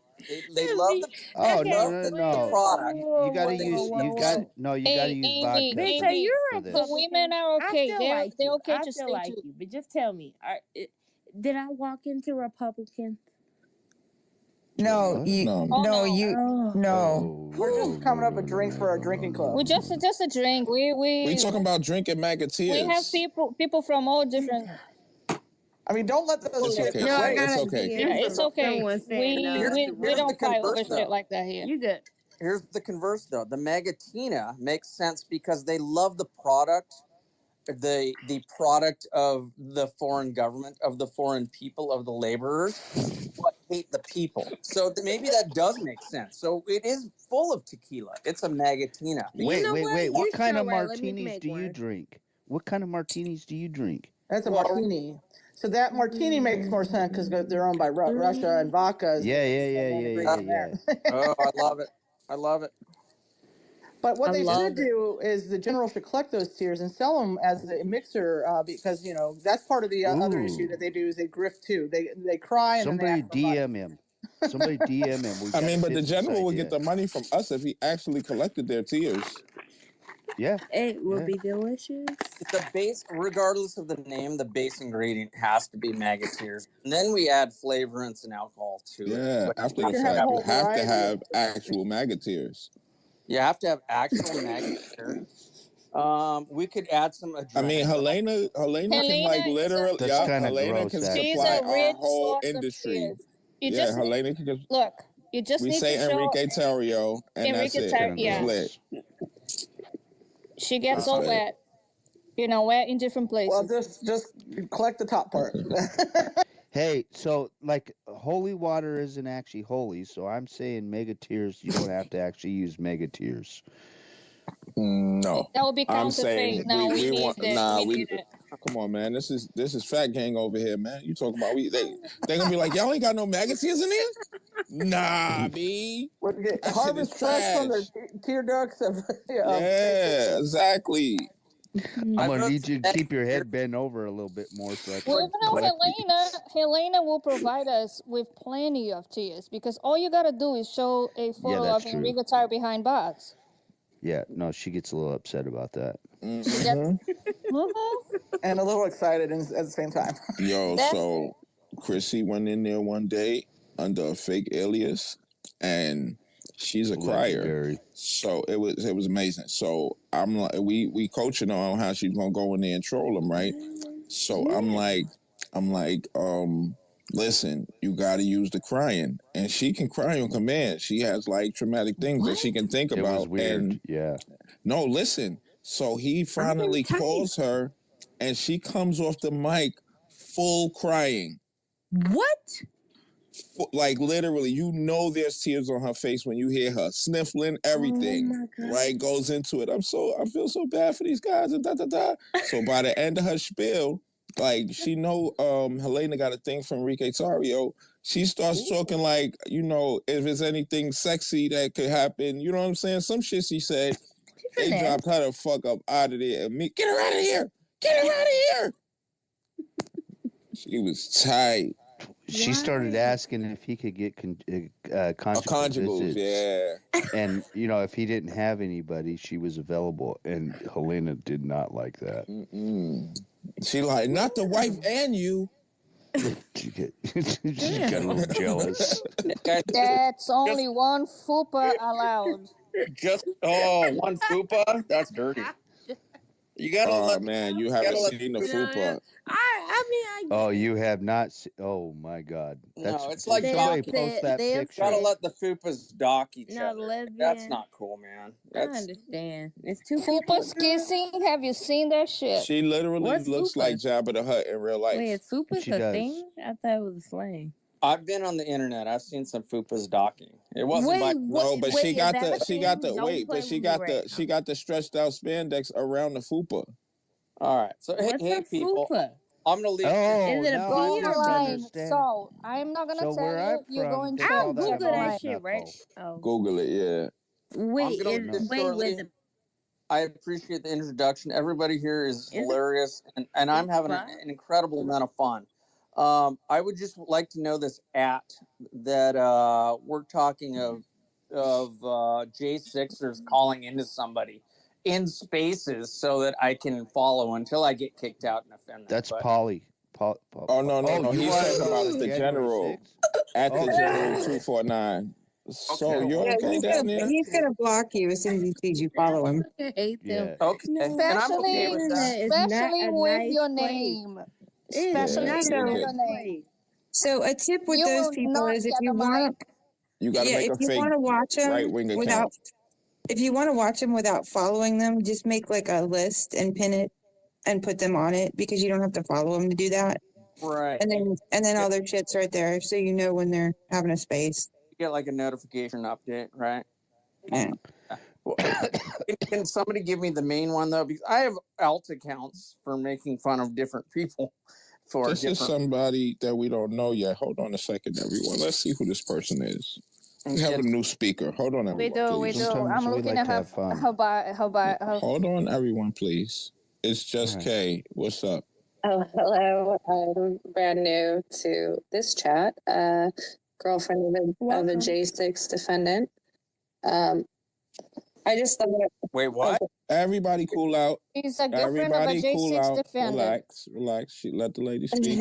They love the Oh Okay, no! product. You got to but they use. hate You the got no. You got to use vodka Bitch, for, are you for a this. The Republican? women are I okay. feel They're like they're you. okay I to feel stay like too. you, but just tell me, did I walk into Republican? No, you. No. No, you. No. We're just coming up with drinks for our drinking club. We just a drink. We talking about drinking We have Magateers. people from all different. I mean, don't let those It's shit okay. No, I sway got It's an okay. idea. Yeah, it's okay. Someone said no. We don't fight over converse, shit though. like that here. You good? Here's the converse, though. The Magatina makes sense because they love the product, the product of the foreign government, of the foreign people, of the laborers, but hate the people. So maybe that does make sense. So it is full of tequila. It's a Magatina. Wait. What You're kind so of right. Let me martinis make do you one. drink? What kind of martinis do you drink? That's a martini. So that martini makes more sense because they're owned by Russia and vodka is Yeah. Oh, I love it. I love it. But what I they love should do is the general should collect those tears and sell them as a mixer because that's part of the other issue that they do is they grift too. They cry and then they Somebody ask for money. DM him. Somebody DM him. We I got mean, a but the business general would idea. get the money from us if he actually collected their tears. Yeah. It will Yeah. be delicious. The base, regardless of the name, the base ingredient has to be mega tears, and then we add flavorants and alcohol to it. Yeah, But after you the can have a fact, you whole have to variety of. have actual maggoteers. have to have actual mega tears. We could add some I mean, adrenochrome. Helena can like Helena is a literally, That's yup, kind of Helena gross, can she's supply a actually. our rich whole source of industry. tears. You Yeah, just need, Helena can just, look. You just we need to say show Enrique Terrio, and that's Enrique. it. Kind of Yeah, It's lit. gross. she gets It's all lit. wet. Wet in different Well, places. just collect the top part. Hey, so like holy water isn't actually holy, so I'm saying mega tears. You don't have to actually use mega tears. No, That would be I'm counterfeit. saying No, we we need want it. We need it. come on, man. This is fat gang over here, man. You talking about they gonna be like, y'all ain't got no maggots in there? Nah, B. That shit is Harvest fresh from trash. the tear ducts of. Yeah, exactly. I'm I've gonna heard need you to keep your head bent over a little bit more so I Well, can even though collect these. Helena will provide us with plenty of tears because all you gotta do is show a Yeah, photo that's of true. Enrique Tar behind bars. Yeah, no, she gets a little upset about that. She gets. And a little excited at the same time. Yo, That's so Chrissy went in there one day under a fake alias, and she's a crier. Legendary. So it was amazing. So I'm like, we coaching her on how she's gonna go in there and troll them, right? So I'm like, listen, you got to use the crying, and she can cry on command. She has like traumatic things that she can think It was about. weird. And Yeah. no, listen. So he finally calls her, and she comes off the mic full crying. What? Like literally, you know there's tears on her face when you hear her sniffling, everything. Oh my God. Right, goes into it. I feel so bad for these guys and da da da. So by the end of her spiel, like she know Helena got a thing from Enrique Tario. She starts talking like, if there's anything sexy that could happen, you know what I'm saying? Some shit she said. They dropped her the fuck up out of there. And me, get her out of here! Get her out of here! She was tight. She started asking if he could get conjugal Conjugals, visits. yeah. And, if he didn't have anybody, she was available. And Helena did not like that. She like, not the wife and you. she got a little jealous. That's only one fupa allowed. One fupa? That's dirty. You gotta let. Man, you haven't seen the fupa. I Oh, you have not seen. Oh my God. That's No, it's like did somebody docking. post that picture. Gotta let the fupas dock each No, other. lesbian. That's not cool, man. I understand. It's two Fupa's kissing. Have you seen that shit? She literally What's looks fupa? like Jabba the Hutt in real life. Wait, is fupa's She a does. thing? I thought it was a slang. I've been on the internet. I've seen some fupas docking. It wasn't by but she got the She got the stretched out spandex around the fupa. All right. So What's hey a people, fupa? I'm gonna leave. Oh, Is it a now pee I or Draw the line. misunderstand. So I'm not gonna So tell where you. I'm You're from, going they to call I'll that a Google check that online. shit, right? knuckle. Oh. Google it, yeah. Wait, I appreciate the introduction. Everybody here is hilarious, and I'm having an incredible amount of fun. I would just like to know this that we're talking of J6ers calling into somebody in spaces so that I can follow until I get kicked out and offend them. That's Polly. Oh no. You He's want to talking know about the January general 6th? at the Oh, general general. 249. So you're Yeah, okay down there? he's gonna block you as soon as he sees you follow him. I hate them. Okay. No, And I'm okay with that. it's not Especially a with nice your place. name. It's Especially not with a nice your name. place. So a tip with You those will people not is if get you the want mic. You got to make if a you fake want to watch them right-wing account. without, if you want to watch them without following them, just make like a list and pin it and put them on it because you don't have to follow them to do that. Right. And then all their shit's right there, so you know when they're having a space. You get like a notification update, right? Yeah. Well, can somebody give me the main one though? Because I have alt accounts for making fun of different people. This is somebody that we don't know yet. Hold on a second, everyone. Let's see who this person is. We have a new speaker. Hold on, everyone. We do. Please. I'm looking at her bio. Hold on, everyone, please. It's just Kay. What's up? Oh, hello. I'm brand new to this chat. Girlfriend of a J6 defendant. I just thought. Wait, what? Everybody cool out. He's a good friend of a Everybody cool J6 out. defendant. Relax. Let the lady speak.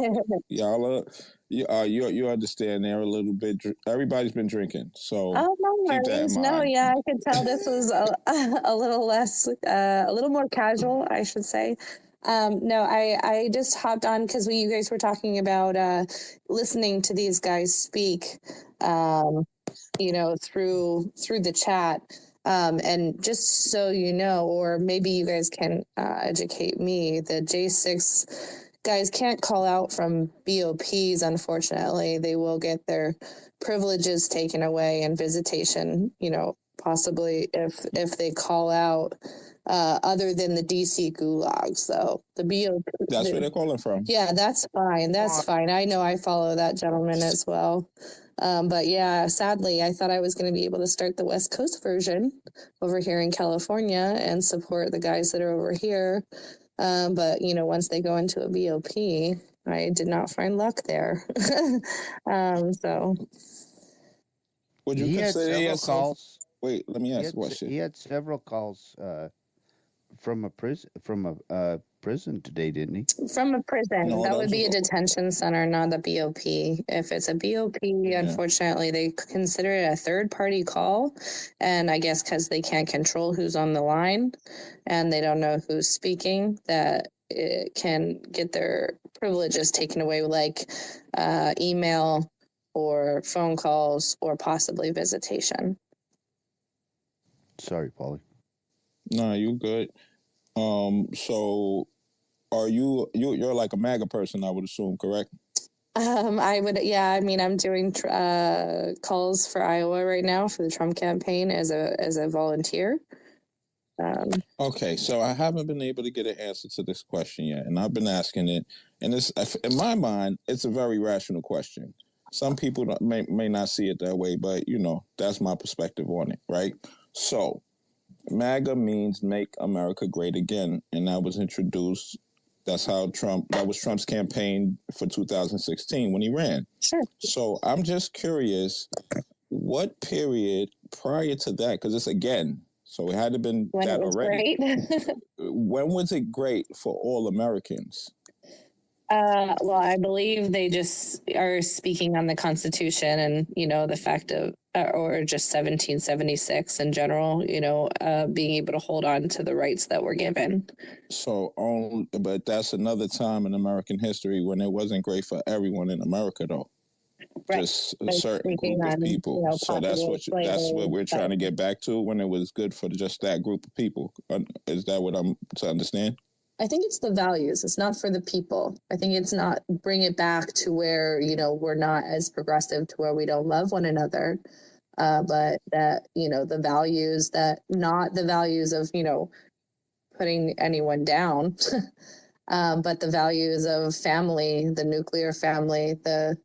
Y'all you understand there a little bit. Everybody's been drinking, so Oh, no keep that in worries. mind. No, yeah, I could tell this was a little less, a little more casual, I should say. No, I just hopped on because you guys were talking about listening to these guys speak, through the chat. And just so you know, or maybe you guys can educate me, the J6 guys can't call out from BOPs, unfortunately. They will get their privileges taken away and visitation, possibly if they call out other than the DC gulags, though. The BOP. That's where they're calling from. Yeah, that's fine. That's fine. I know I follow that gentleman as well. But yeah, sadly, I thought I was going to be able to start the West Coast version over here in California and support the guys that are over here. But, once they go into a BOP, I did not find luck there. So. Would you consider several calls? Wait, let me ask what shit. He had several calls from a prison today, didn't he? From a prison. No, that that would was be a a- detention center, not a BOP. If it's a BOP, unfortunately, they consider it a third-party call. And I guess because they can't control who's on the line and they don't know who's speaking, that it can get their privileges taken away, like email or phone calls or possibly visitation. Sorry, Paulie. No, you good. So are you're like a MAGA person, I would assume, correct? I would, yeah. I mean, I'm doing calls for Iowa right now for the Trump campaign as a volunteer. Okay, so I haven't been able to get an answer to this question yet, and I've been asking it, and it's in my mind, it's a very rational question. Some people may not see it that way, but that's my perspective on it, right? So, MAGA means Make America Great Again, and that was introduced. That was Trump's campaign for 2016 when he ran. Sure. So I'm just curious, what period prior to that, because it's again, so it had to been When that it was already. great. When was it great for all Americans? Well, I believe they just are speaking on the Constitution and, the fact of, or just 1776 in general, being able to hold on to the rights that were given. So, but that's another time in American history when it wasn't great for everyone in America, though. Right. Just a certain group of people. So that's what we're trying to get back to, when it was good for just that group of people. Is that what I'm to understand? I think it's the values. It's not for the people. I think it's not bring it back to where, we're not as progressive to where we don't love one another. But that, the values that not the values of, putting anyone down, but the values of family, the nuclear family, the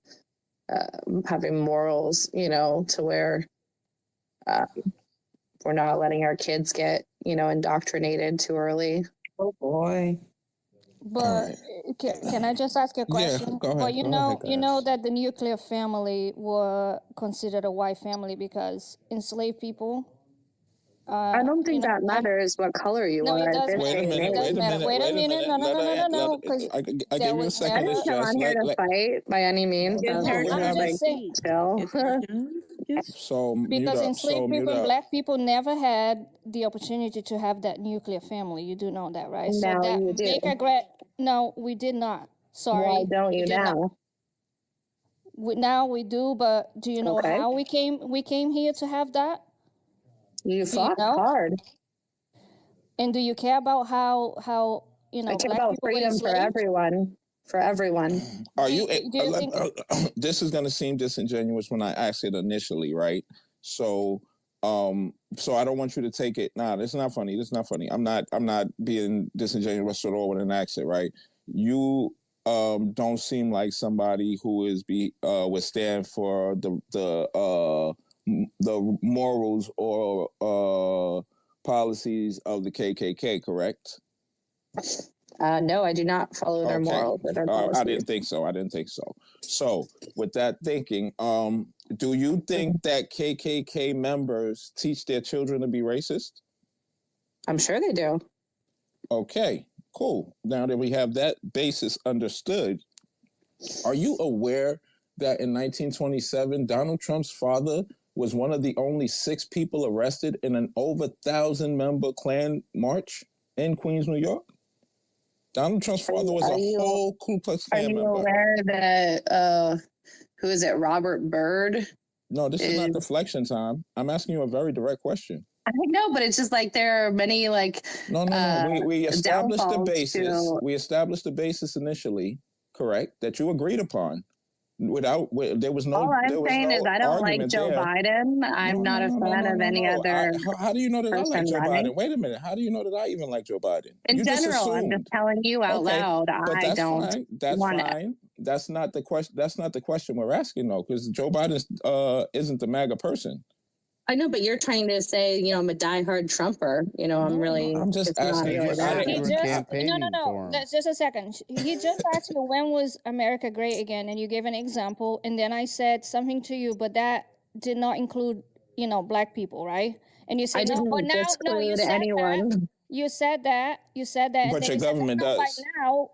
having morals, to where we're not letting our kids get, indoctrinated too early. Oh boy. But can I just ask a question? Yeah, go ahead. But you go ahead, know guys. that the nuclear family were considered a white family because enslaved people. I don't think that matters what color you No, are. it does Wait a matter. minute. It does Wait a matter. minute. Wait a minute. No. Because I give you a second. I didn't come on here to fight by any means. No, I'm we're just saying, chill. So because mute up. enslaved So mute people and up. black people never had the opportunity to have that nuclear family. You do know that, right? So Now that you do. make a great. No, we did not. Sorry. Why don't we you did not. now? Now we do, but do you know Okay. how we came here to have that? You Do fought know? hard. And do you care about how I care black about people were freedom for enslaved? everyone. For everyone. Are you? Do you think? This is going to seem disingenuous when I ask it initially, right? So I don't want you to take it. Nah, this is not funny. This is not funny. I'm not being disingenuous at all when I ask it, right? You don't seem like somebody who would stand for the morals or policies of the KKK, correct? No, I do not follow their morals or their policies. I didn't think so. So, with that thinking, do you think that KKK members teach their children to be racist? I'm sure they do. Okay, cool. Now that we have that basis understood, are you aware that in 1927, Donald Trump's father was one of the only 6 people arrested in an over 1,000-member Klan march in Queens, New York? Donald Trump's father was a whole Ku Klux Klan member. Are you aware that, who is it, Robert Byrd? No, this is not deflection time. I'm asking you a very direct question. I know, but it's just like there are many like No. We established the basis. To... We established the basis initially, correct? That you agreed upon. There was no. All I'm saying is I don't like Joe Biden. I'm not a fan of any other. How do you know that I like Joe running. Biden? Wait a minute. How do you know that I even like Joe Biden? In you general, I'm just telling you out loud. But I that's don't. Fine. That's fine. That's not the question. That's not the question we're asking though, because Joe Biden isn't the MAGA person. I know, but you're trying to say, you know, I'm a diehard Trumper. You know, I'm just asking. No. That's just a second. He just asked you when was America great again, and you gave an example, and then I said something to you, but that did not include, you know, black people, right? And you said no, but now you said anyone. that. You said that. But your government does.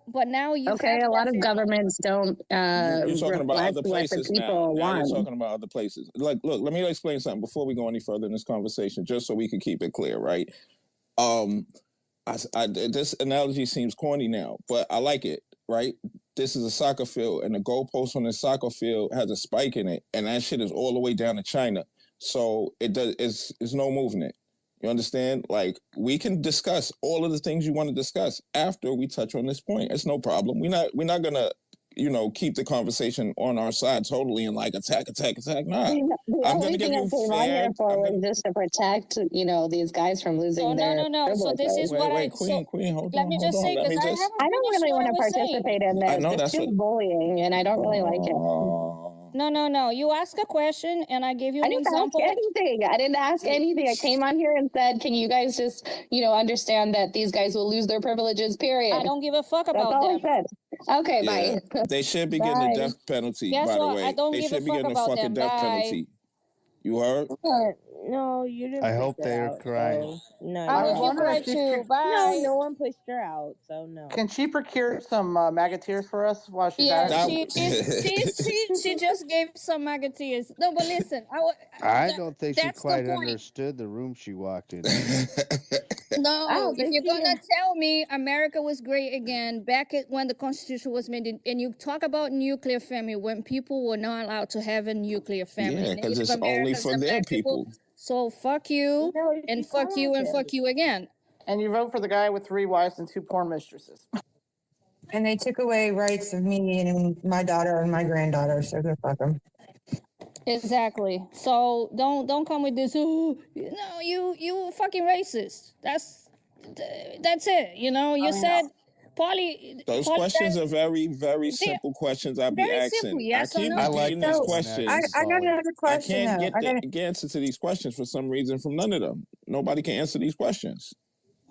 But now you okay. A lot of governments don't. You're talking about other what places the people now. want. You're talking about other places. Like, look, let me explain something before we go any further in this conversation, just so we can keep it clear, right? This analogy seems corny now, but I like it, right? This is a soccer field, and the goalpost on the soccer field has a spike in it, and that shit is all the way down to China. So it's no movement. You understand? Like, we can discuss all of the things you want to discuss after we touch on this point. It's no problem. We're not gonna, keep the conversation on our side totally and like attack. Nah. The only thing I came on here for was just to protect, these guys from losing their No. So this is what Queen, hold let on. me just say, because I don't really want to participate in this. I know it's too bullying, and I don't really like it. No. You asked a question, and I gave you an example. I didn't ask anything. I came on here and said, can you guys just, understand that these guys will lose their privileges, period. I don't give a fuck about That's all them. I said. Okay, Yeah, bye. they should be getting the death penalty, Guess by the what? way. I don't They give a should be fuck getting the about fucking them. death Bye. penalty. You heard? No, you didn't. I push hope her they're out, crying. So no, I hope you wonder cry if she too. could- Bye. no one pushed her out, so no. Can she procure some MAGA tears for us while she's at it? she just gave some MAGA tears. No, but listen, I don't think she that's the quite point. understood the room she walked into. No, if you're gonna tell me America was great again back when the Constitution was made, and you talk about nuclear family when people were not allowed to have a nuclear family, Yeah, because it's only for their people. So fuck you, and fuck you, and fuck you again. And you vote for the guy with 3 wives and 2 porn mistresses. And they took away rights of me and my daughter and my granddaughter, so go fuck them. Exactly. So don't come with this. Oh, no, you fucking racist. That's it. You said Those questions are very, very simple questions. I'll be very asking. simple, yes I can't or no? be getting these questions. I got another question. I can't though. get the answer to these questions for some reason from none of them. Nobody can answer these questions.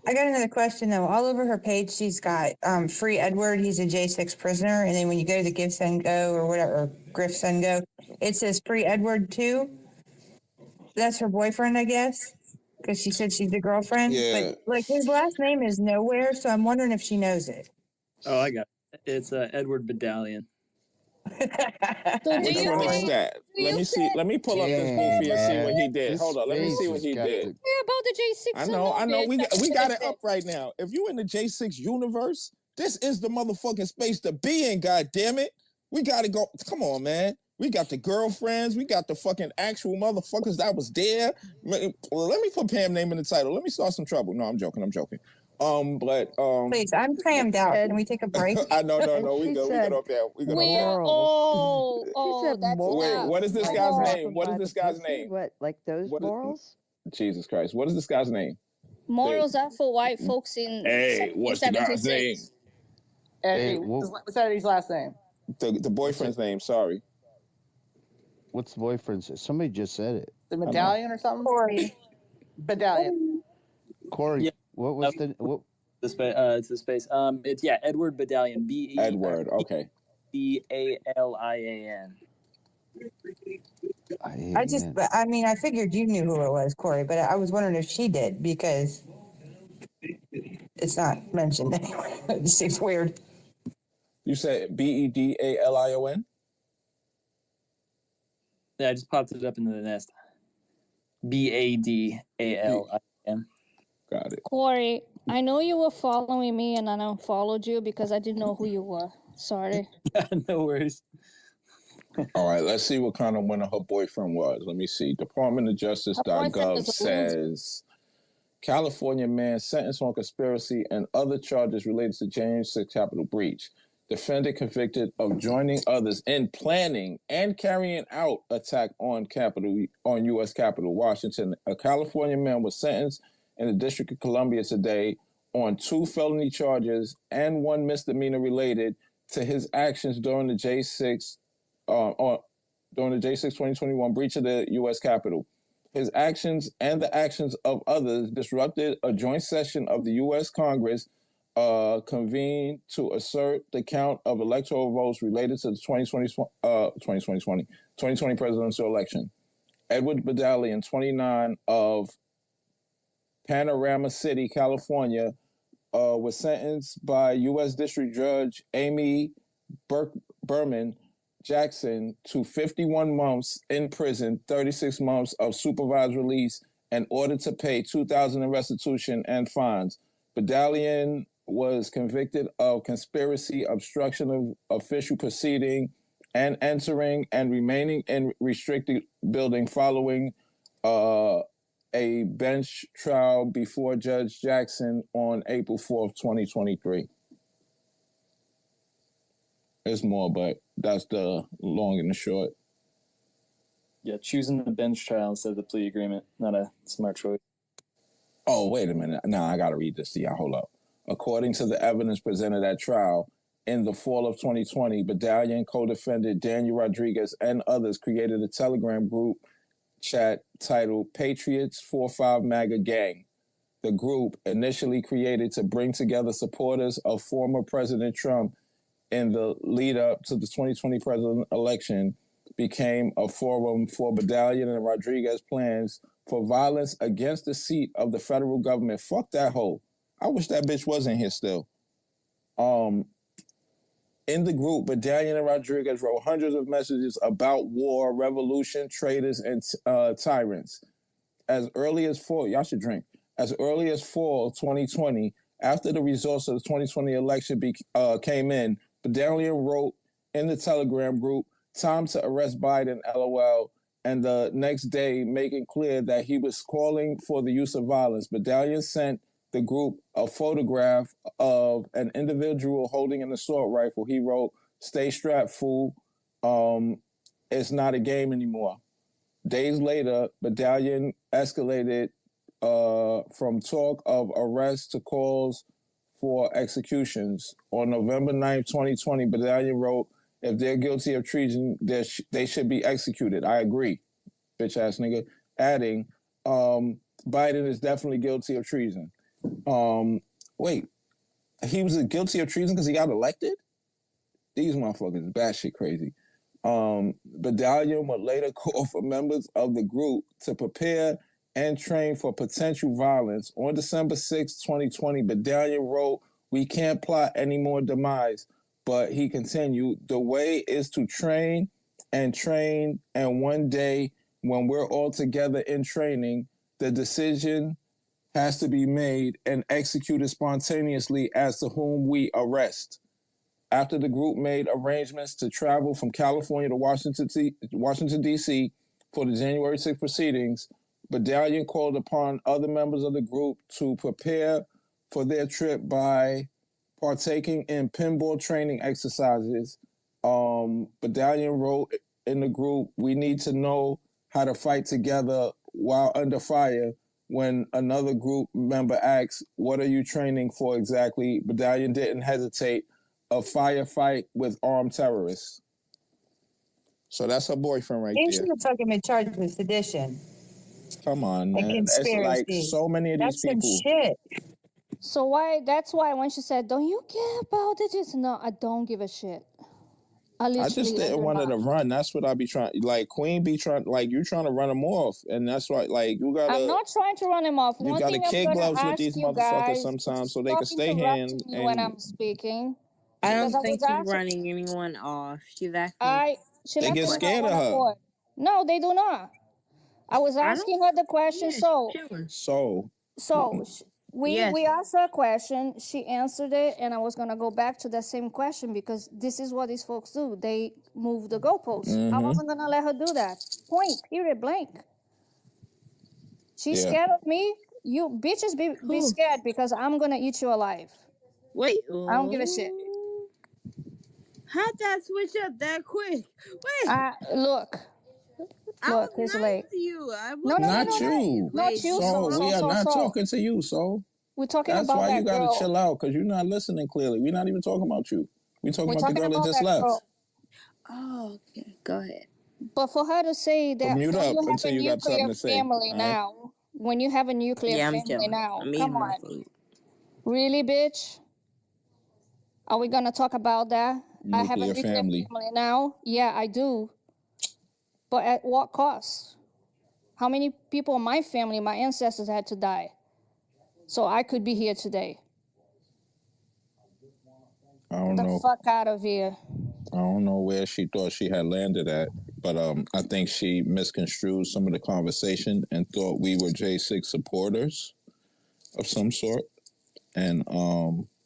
I got another question though. All over her page, she's got Free Edward. He's a J6 prisoner, and then when you go to the Give Send Go or whatever, or Griff Send Go, it says Free Edward too. That's her boyfriend, I guess, because she said she's the girlfriend. Yeah. But like his last name is nowhere, so I'm wondering if she knows it. Oh, I got it. It's Edward Badalion. So Which one is that? Let me see. Let me pull up this movie and see what he did. Hold on. Let me see what he did. Care about the J6? I know. We got it up right now. If you in the J6 universe, this is the motherfucking space to be in. God damn it, we got to go. Come on, man. We got the girlfriends. We got the fucking actual motherfuckers that was there. Well, let me put Pam's name in the title. Let me start some trouble. No, I'm joking. Please, I'm crammed out. Can we take a break? No. We go up there. We go up there. That's Wait, what is this guy's name? What is this guy's name? What, like those morals? Jesus Christ. What is this guy's name? Morals are for white folks in Hey, what's the guy's name? Eddie, what's Eddie's last name? The boyfriend's name, sorry. What's the boyfriend's? Somebody just said it. The medallion or something? Corey. Badalion. Corey, Yeah. what was the... What? It's the space. It's Edward Badalion. Edward, okay. Badalian. I figured you knew who it was, Corey, but I was wondering if she did because it's not mentioned anywhere. It seems weird. You said BEDALION? Yeah, I just popped it up into the nest. BADALIN. Got it. Corey, I know you were following me and I unfollowed you because I didn't know who you were. Sorry. No worries. All right, let's see what kind of winner her boyfriend was. Let me see. Department of Justice.gov says California man sentenced on conspiracy and other charges related to January 6 Capitol breach. Defendant convicted of joining others in planning and carrying out attack on U.S. Capitol, Washington. A California man was sentenced in the District of Columbia today on 2 felony charges and 1 misdemeanor related to his actions during the J6 2021 breach of the U.S. Capitol. His actions and the actions of others disrupted a joint session of the U.S. Congress convened to assert the count of electoral votes related to the 2020 presidential election. Edward Badalian, 29, of Panorama City, California, was sentenced by U.S. District Judge Amy Berman Jackson to 51 months in prison, 36 months of supervised release, and ordered to pay $2,000 in restitution and fines. Badalian was convicted of conspiracy, obstruction of official proceeding, and entering and remaining in restricted building following a bench trial before Judge Jackson on April 4th, 2023. There's more, but that's the long and the short. Yeah, choosing the bench trial instead of the plea agreement, not a smart choice. Oh, wait a minute. Now I got to read this to y'all. Hold up. According to the evidence presented at trial, in the fall of 2020, Badalian co-defendant Daniel Rodriguez and others created a Telegram group chat titled Patriots 45 MAGA Gang. The group, initially created to bring together supporters of former President Trump in the lead up to the 2020 president election, became a forum for Badalian and Rodriguez plans for violence against the seat of the federal government. Fuck that hoe. I wish that bitch wasn't here still. In the group, Badalian and Rodriguez wrote hundreds of messages about war, revolution, traitors, and tyrants. As early as fall 2020, after the results of the 2020 election came in, Badalian wrote in the Telegram group, "Time to arrest Biden, LOL," and the next day making clear that he was calling for the use of violence. Badalian sent the group a photograph of an individual holding an assault rifle. He wrote, "Stay strapped, fool. It's not a game anymore." Days later, Badalian escalated from talk of arrests to calls for executions. On November 9th, 2020, Badalian wrote, "If they're guilty of treason, they should be executed. I agree, bitch ass nigga." Adding, Biden is definitely guilty of treason. Wait, he was guilty of treason because he got elected? These motherfuckers batshit crazy. Badalian would later call for members of the group to prepare and train for potential violence. On December 6, 2020, Badalian wrote, "We can't plot any more demise," but he continued, "The way is to train, and one day when we're all together in training, the decision has to be made and executed spontaneously as to whom we arrest." After the group made arrangements to travel from California to Washington, D.C. for the January 6 proceedings, Badalian called upon other members of the group to prepare for their trip by partaking in pinball training exercises. Badalian wrote in the group, "We need to know how to fight together while under fire." When another group member asks, "What are you training for exactly?" Badalian didn't hesitate. "A firefight with armed terrorists." So that's her boyfriend right They there. should have took him in charge of sedition. Come on, man. Conspiracy. It's like so many of these people. That's some shit. So that's why when she said, "Don't you care about it?" It's no, I don't give a shit. I just didn't do want her not. to run. That's what I be trying. Like Queen be trying. Like you trying to run them off, and that's why. Like you gotta. I'm not trying to run him off. You One gotta thing I'm kid gonna gloves with ask these you motherfuckers guys: sometimes, so they can stop stay here interrupting me when I'm speaking. I Because don't I was think she's asking. running anyone off. She's asking. She they left get me on scared of one her. accord. No, they do not. I was I don't. asking her the question. Yeah, So Yes. we asked her a question. She answered it, and I was gonna go back to the same question because this is what these folks do. They move the goalposts. I wasn't gonna let her do that. Point. Period. Blank. She's scared of me. You bitches be scared because I'm gonna eat you alive. Wait. I don't give a shit. How'd that switch up that quick? Wait. Look. I Look, was it's nice late. to you. I No, wasn't Not being nice. you. Not you. So we are not talking to you. So we're talking that's about why you that gotta girl. chill out because you're not listening clearly. We're not even talking about you. We're talking about the girl that just that left. girl. Oh, okay. Go ahead. But for her to say So that mute when up you have until a you got nuclear something to say. family All right. now, when you have a nuclear Yeah, I'm family chilling. now, I'm come eating my on. food. Really, bitch? Are we gonna talk about that? I have a Nuclear nuclear family. now. Yeah, I do. But at what cost? How many people in my family, my ancestors, had to die so I could be here today? I don't Get the know. fuck out of here. I don't know where she thought she had landed at, but I think she misconstrued some of the conversation and thought we were J6 supporters of some sort. And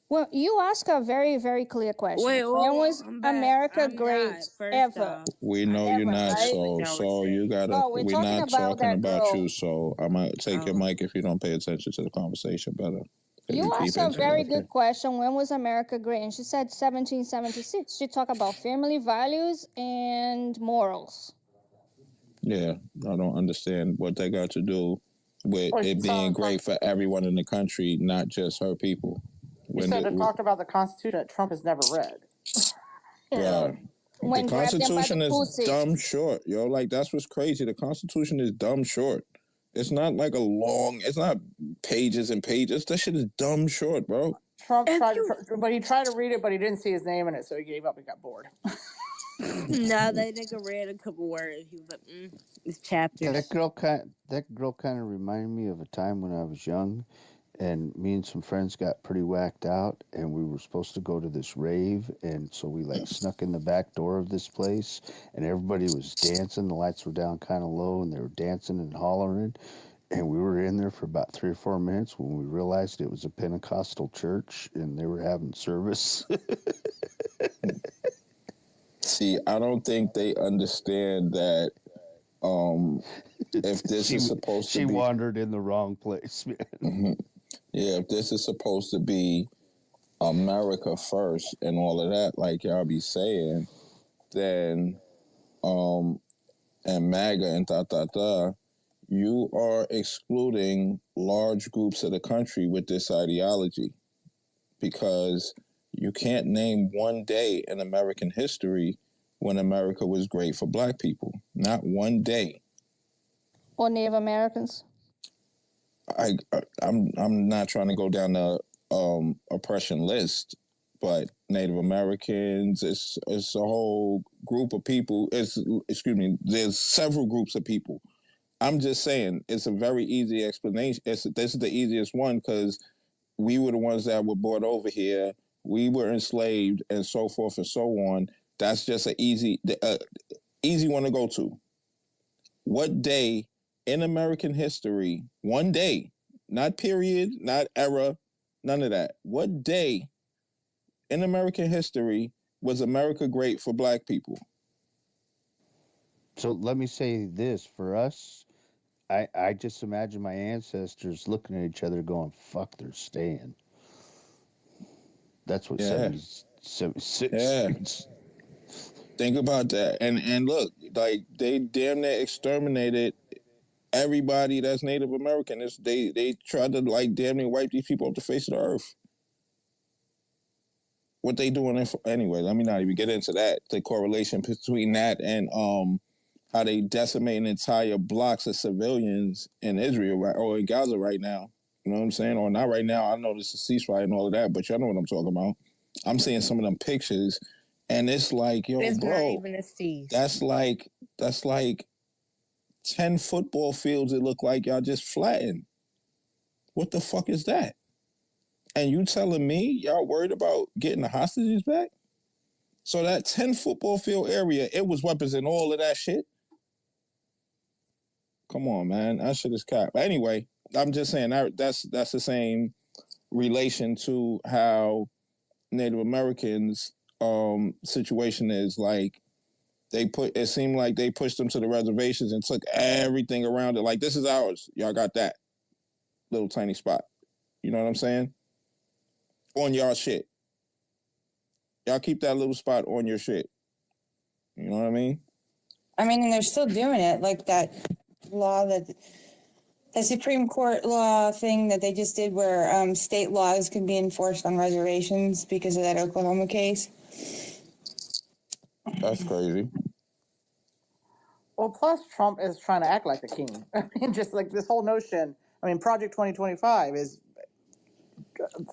Well, you ask a very, very clear question. Wait, When was I'm back. America I'm great not, first ever? off. we know I you're didn't not, realize right? what so y'all were so you saying. gotta. No, we're talking not about talking that about girl. you. So I might take your Oh. mic if you don't pay attention to the conversation better. You keep asked a interrupting. very good question. When was America great? And she said 1776. She talked about family values and morals. Yeah, I don't understand what that got to do with Well, it being great for everyone in the country, not just her people. You said to talk about the Constitution that Trump has never read. The When grabbed them by Constitution the is pussy. dumb short, yo. Like that's what's crazy. The Constitution is dumb short. It's not like a long. It's not pages and pages. That shit is dumb short, bro. Trump tried, but he tried to read it, but he didn't see his name in it, so he gave up and got bored. No, that nigga read a couple words. He was like, it's chapters. That girl kind of reminded me of a time when I was young, and me and some friends got pretty whacked out, and we were supposed to go to this rave, and so we like snuck in the back door of this place, and everybody was dancing. The lights were down kind of low, and they were dancing and hollering, and we were in there for about 3 or 4 minutes when we realized it was a Pentecostal church, and they were having service. See, I don't think they understand that. If this is supposed to be, she wandered in the wrong place, man. Mm-hmm. Yeah, if this is supposed to be America first and all of that, like y'all be saying, then and MAGA and you are excluding large groups of the country with this ideology, because you can't name one day in American history when America was great for black people. Not one day. Or Native Americans. I'm not trying to go down the oppression list, but Native Americans, it's a whole group of people. There's several groups of people. I'm just saying it's a very easy explanation. This is the easiest one because we were the ones that were brought over here. We were enslaved and so forth and so on. That's just an easy one to go to. What day in American history, one day, not period, not era, none of that. What day in American history was America great for black people? So let me say this for us. I just imagine my ancestors looking at each other going, fuck, they're staying. That's what 76 means. Think about that. And look, like they damn near exterminated everybody that's Native American. They tried to like damn near wipe these people off the face of the earth. What they doing anyway? Let me not even get into that. The correlation between that and how they decimating entire blocks of civilians in Israel or in Gaza right now. You know what I'm saying? Or not right now. I know this is ceasefire and all of that, but y'all know what I'm talking about. I'm seeing some of them pictures, And it's like, yo, It's not bro, even a C. that's like 10 football fields it look like y'all just flattened. What the fuck is that? And you telling me y'all worried about getting the hostages back? So that 10 football field area, it was weapons and all of that shit? Come on, man. That shit is cap. Anyway, I'm just saying that's the same relation to how Native Americans situation is. Like, it seemed like they pushed them to the reservations and took everything around it. Like, this is ours. Y'all got that little tiny spot. You know what I'm saying? On y'all shit. Y'all keep that little spot on your shit. You know what I mean? I mean, and they're still doing it, like that law that the Supreme Court law thing that they just did where state laws can be enforced on reservations because of that Oklahoma case. That's crazy. Well, plus Trump is trying to act like a king. I mean, just like this whole notion. I mean, Project 2025 is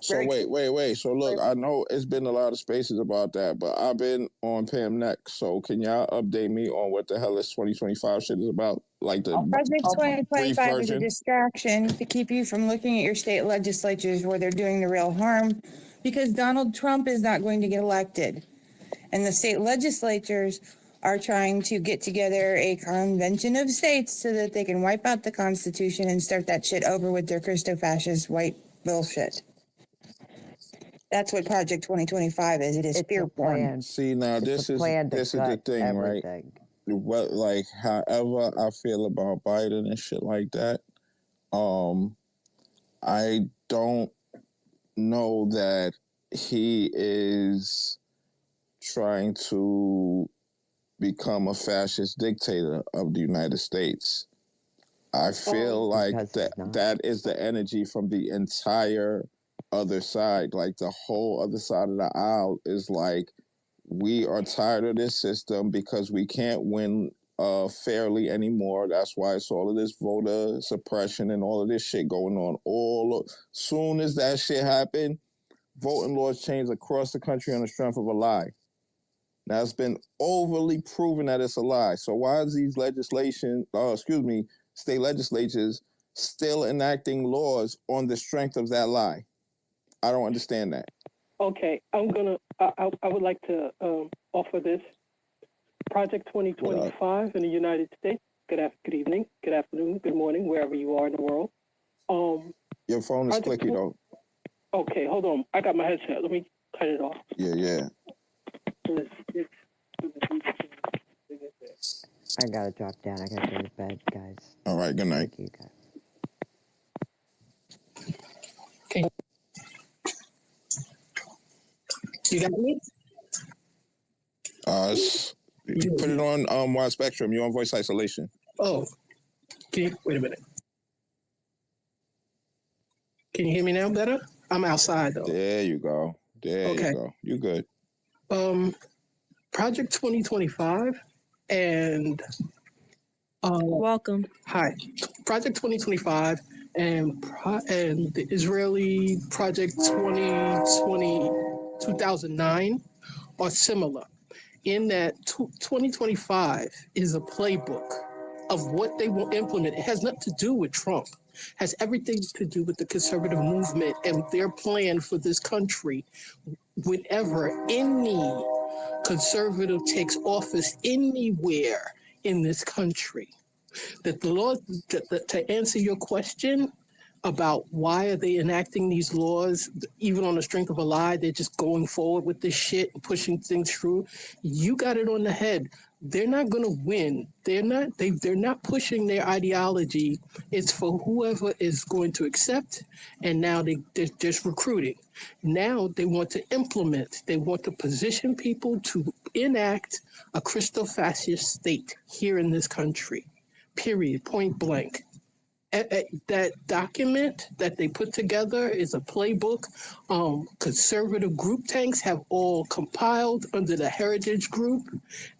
So wait. So look, I know it's been a lot of spaces about that, but I've been on Pam next. So can y'all update me on what the hell this 2025 shit is about? Like the Project brief 2025 is a version? distraction to keep you from looking at your state legislatures where they're doing the real harm, because Donald Trump is not going to get elected. And the state legislatures are trying to get together a convention of states so that they can wipe out the Constitution and start that shit over with their Christo-fascist white bullshit. That's what Project 2025 is. It is fear porn. See, now this is the thing, right? What, like, however I feel about Biden and shit like that, I don't know that he is trying to become a fascist dictator of the United States. I feel like that is the energy from the entire other side. Like, the whole other side of the aisle is like, we are tired of this system because we can't win fairly anymore. That's why it's all of this voter suppression and all of this shit going on. Soon as that shit happened, voting laws changed across the country on the strength of a lie. Now, it's been overly proven that it's a lie. So why is these state legislatures still enacting laws on the strength of that lie? I don't understand that. Okay, I would like to offer this. Project 2025 in the United States. Good evening, good afternoon, good morning, wherever you are in the world. Your phone is clicky, though. Okay, hold on. I got my headset. Let me cut it off. Yeah. I gotta drop down. I gotta go to bed, guys. All right, good night. Thank you, guys. Okay. You got me? You put it on wide spectrum. You're on voice isolation. Oh, wait a minute. Can you hear me now better? I'm outside though. There you go. You go. You good. Project 2025 and welcome. Hi. Project 2025 and the Israeli Project 2009 are similar in that 2025 is a playbook of what they will implement. It has nothing to do with Trump. It has everything to do with the conservative movement and their plan for this country. Whenever any conservative takes office anywhere in this country, that the law, to answer your question about why are they enacting these laws, even on the strength of a lie, they're just going forward with this shit and pushing things through. You got it on the head. They're not going to win. They're not pushing their ideology. It's for whoever is going to accept. And now they're just recruiting. Now they want to implement. They want to position people to enact a Christo-fascist state here in this country. Period. Point blank. That document that they put together is a playbook. Conservative group tanks have all compiled under the Heritage Group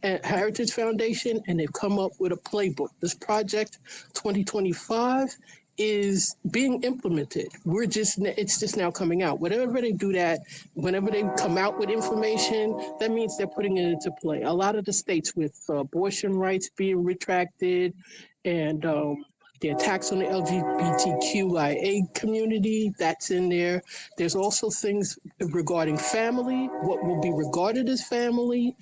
and Heritage Foundation, and they've come up with a playbook. This project 2025 is being implemented. It's just now coming out. Whenever they do that, whenever they come out with information, that means they're putting it into play. A lot of the states with abortion rights being retracted and the attacks on the LGBTQIA community, that's in there. There's also things regarding family, what will be regarded as family,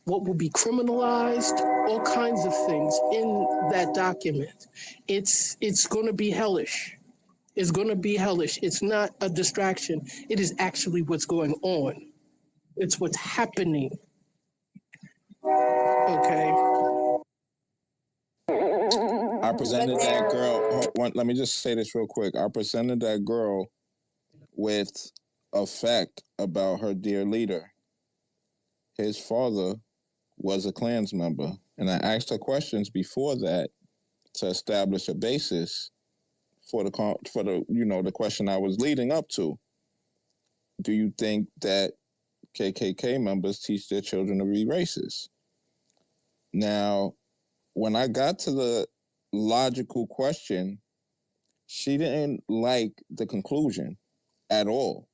what will be criminalized, all kinds of things in that document. It's going to be hellish. It's going to be hellish. It's not a distraction. It is actually what's going on. It's what's happening. Okay. I presented that girl. Let me just say this real quick. I presented that girl with a fact about her dear leader. His father was a Klans member, and I asked her questions before that to establish a basis for the the question I was leading up to. Do you think that KKK members teach their children to be racist? Now, when I got to the logical question, she didn't like the conclusion at all.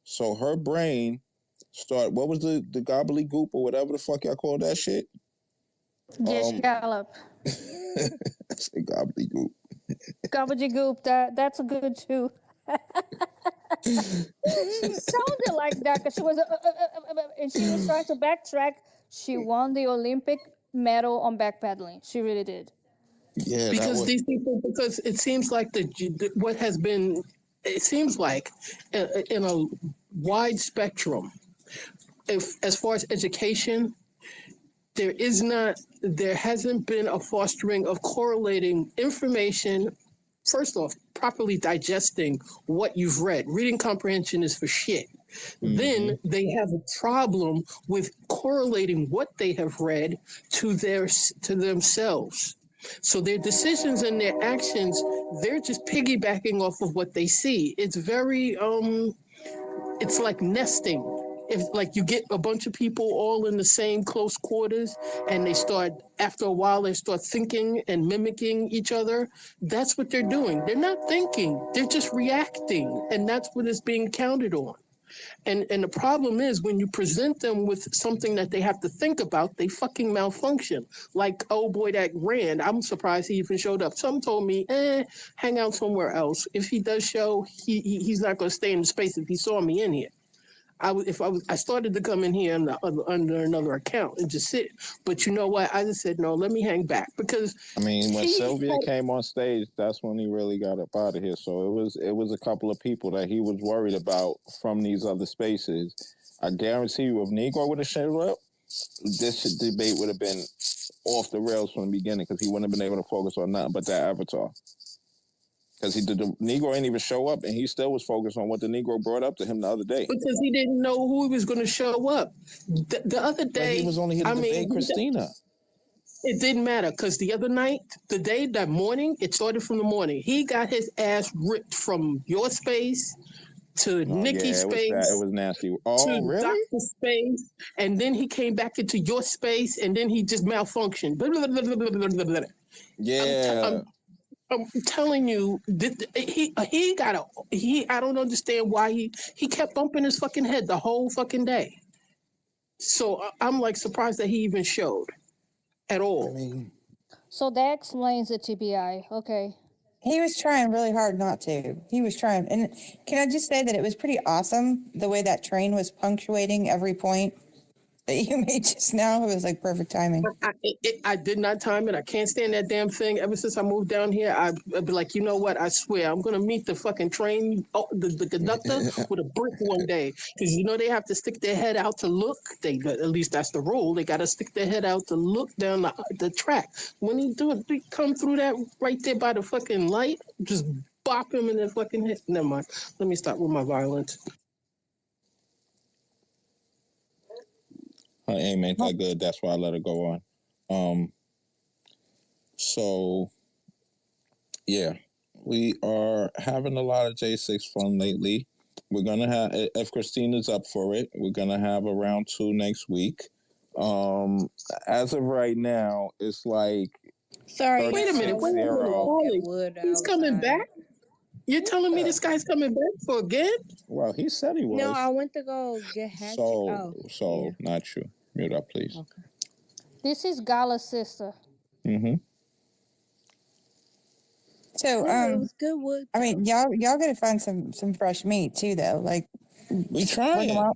So her brain what was the gobbledygook or whatever the fuck y'all call that shit? Gish Gallop. I say gobbledygook. Gobbledygook, that's a good too. She sounded like that because she was, and she was trying to backtrack. She won the Olympic medal on backpedaling. She really did. Yeah, because these people, because it seems like what has been, it seems like in a wide spectrum, as far as education, there hasn't been a fostering of correlating information. First off, properly digesting what you've read. Reading comprehension is for shit. Mm-hmm. Then they have a problem with correlating what they have read to themselves. So their decisions and their actions, they're just piggybacking off of what they see. It's very, it's like nesting. If like you get a bunch of people all in the same close quarters and after a while they start thinking and mimicking each other, that's what they're doing. They're not thinking, they're just reacting, and that's what is being counted on. And the problem is when you present them with something that they have to think about, they fucking malfunction. Like, oh boy, that Rand, I'm surprised he even showed up. Some told me, hang out somewhere else. If he does show, he's not going to stay in the space if he saw me in here. I started to come in here under another account and just sit. But you know what? I just said, no, let me hang back because when Sylvia came on stage, that's when he really got up out of here. So it was a couple of people that he was worried about from these other spaces. I guarantee you, if Negro would have showed up, this debate would have been off the rails from the beginning because he wouldn't have been able to focus on nothing but that avatar. Because the Negro ain't even show up, and he still was focused on what the Negro brought up to him the other day. Because he didn't know who he was going to show up. The other day, but he was only here to debate Christina. It didn't matter because the other night, that morning, it started from the morning. He got his ass ripped from your space to Nikki's space. It was nasty. Oh, to really? Doctor's space, and then he came back into your space, and then he just malfunctioned. Blah, blah, blah, blah, blah, blah, blah. Yeah. I'm telling you, I don't understand why he kept bumping his fucking head the whole fucking day. So I'm like surprised that he even showed at all. So that explains the TBI. Okay. He was trying really hard not to. He was trying. And can I just say that it was pretty awesome the way that train was punctuating every point that you made just now. It was like perfect timing. I did not time it. I can't stand that damn thing. Ever since I moved down here, I'd be like, you know what? I swear, I'm going to meet the fucking train, the conductor with a brick one day. Because, they have to stick their head out to look. At least that's the rule. They got to stick their head out to look down the track. When he come through that right there by the fucking light, just bop him in the fucking head. Never mind. Let me stop with my violence. Her aim ain't that good. That's why I let her go on. So, yeah, we are having a lot of J6 fun lately. We're going to have, if Christina's up for it, we're going to have a round 2 next week. As of right now, it's like Sorry, Wait a y'all. I minute, went to go Ollie. get wood He's coming outside. back? You're telling me this guy's coming back for again? Well, he said he was. No, I went to go get hatchet. Yeah. Not you. Mute up, please. Okay. This is Gala's sister. Mm-hmm. So, No, it was good wood. I mean, y'all got to find some fresh meat too, though. Like, we trying.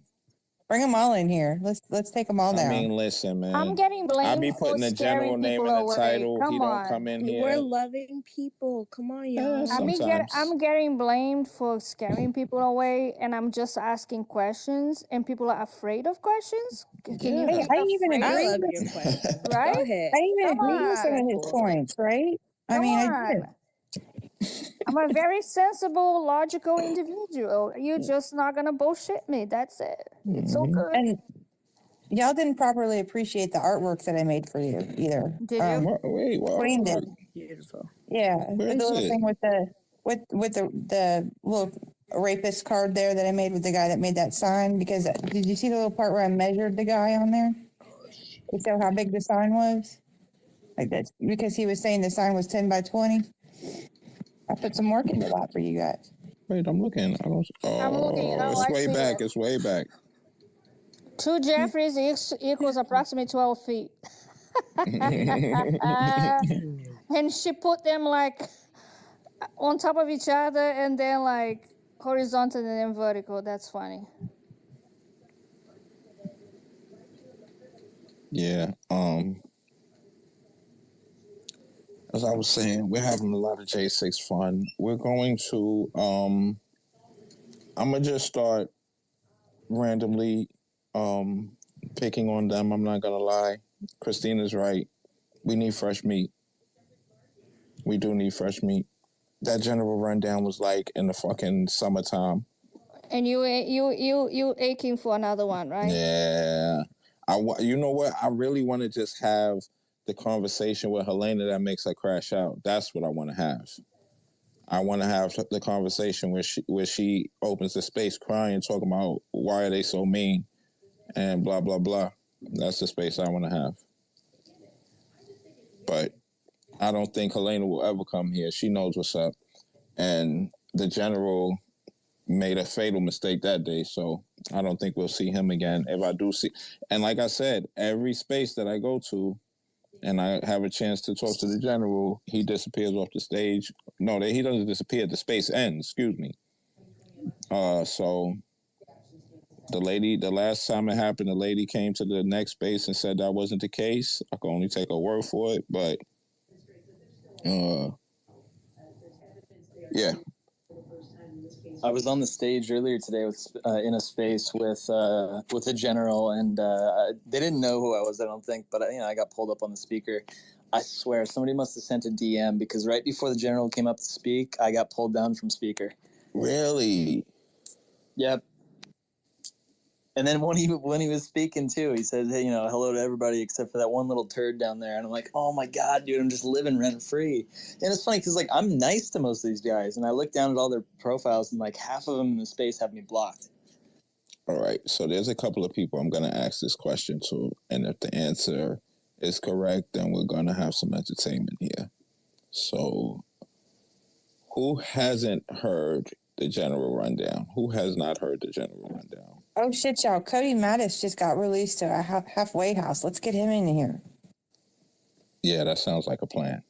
Bring them all in here. Let's take them all down. I mean, listen, man. I'm getting blamed I be for putting the general scaring name people in the away. title. Come He don't on. come in here. We're loving people. Come on, y'all. I'm getting blamed for scaring people away, and I'm just asking questions, and people are afraid of questions. Can you be I even afraid? agree I love with your question. Right? Go ahead. I even Come agree with some of on. his points, right? I Come mean, I on. did. I'm a very sensible, logical individual. You're just not gonna bullshit me. That's it. It's so good. And y'all didn't properly appreciate the artwork that I made for you either. Did you? Wait, what? Queen did. Beautiful. Yeah, Where the is little it? thing with the little rapist card there that I made with the guy that made that sign. Because did you see the little part where I measured the guy on there? To show how big the sign was? Like that, because he was saying the sign was 10 by 20. I put some work into that for you guys. Wait, I'm looking. I don't. I'm looking. Oh, it's I way see back. it. It's way back. 2 Jeffries equals approximately 12 feet. And she put them like on top of each other and then like horizontal and then vertical. That's funny. Yeah. As I was saying, we're having a lot of J6 fun. We're going to I'm gonna just start randomly picking on them. I'm not gonna lie. Christina's right. We need fresh meat. We do need fresh meat. That general rundown was like in the fucking summertime. And you aching for another one, right? Yeah. You know what? I really want to just have the conversation with Helena that makes her crash out. That's what I want to have. I want to have the conversation where she opens the space crying, talking about why are they so mean and blah, blah, blah. That's the space I want to have. But I don't think Helena will ever come here. She knows what's up. And the general made a fatal mistake that day, so I don't think we'll see him again. If I do see, and like I said, every space that I go to and I have a chance to talk to the general, he disappears off the stage. No, he doesn't disappear. The space ends, excuse me. So the last time it happened, the lady came to the next space and said that wasn't the case. I can only take her word for it, but yeah. I was on the stage earlier today with in a space with a general, and they didn't know who I was. I don't think, but I got pulled up on the speaker. I swear somebody must have sent a DM because right before the general came up to speak, I got pulled down from speaker. Really? Yep. And then when he was speaking too, he said, "Hey, hello to everybody except for that one little turd down there." And I'm like, "Oh my god, dude, I'm just living rent free." And it's funny because like I'm nice to most of these guys, and I look down at all their profiles, and like half of them in the space have me blocked. All right, so there's a couple of people I'm going to ask this question to, and if the answer is correct, then we're going to have some entertainment here. So, who hasn't heard the general rundown? Who has not heard the general rundown? Oh shit, y'all! Cody Mattis just got released to a halfway house. Let's get him in here. Yeah, that sounds like a plan.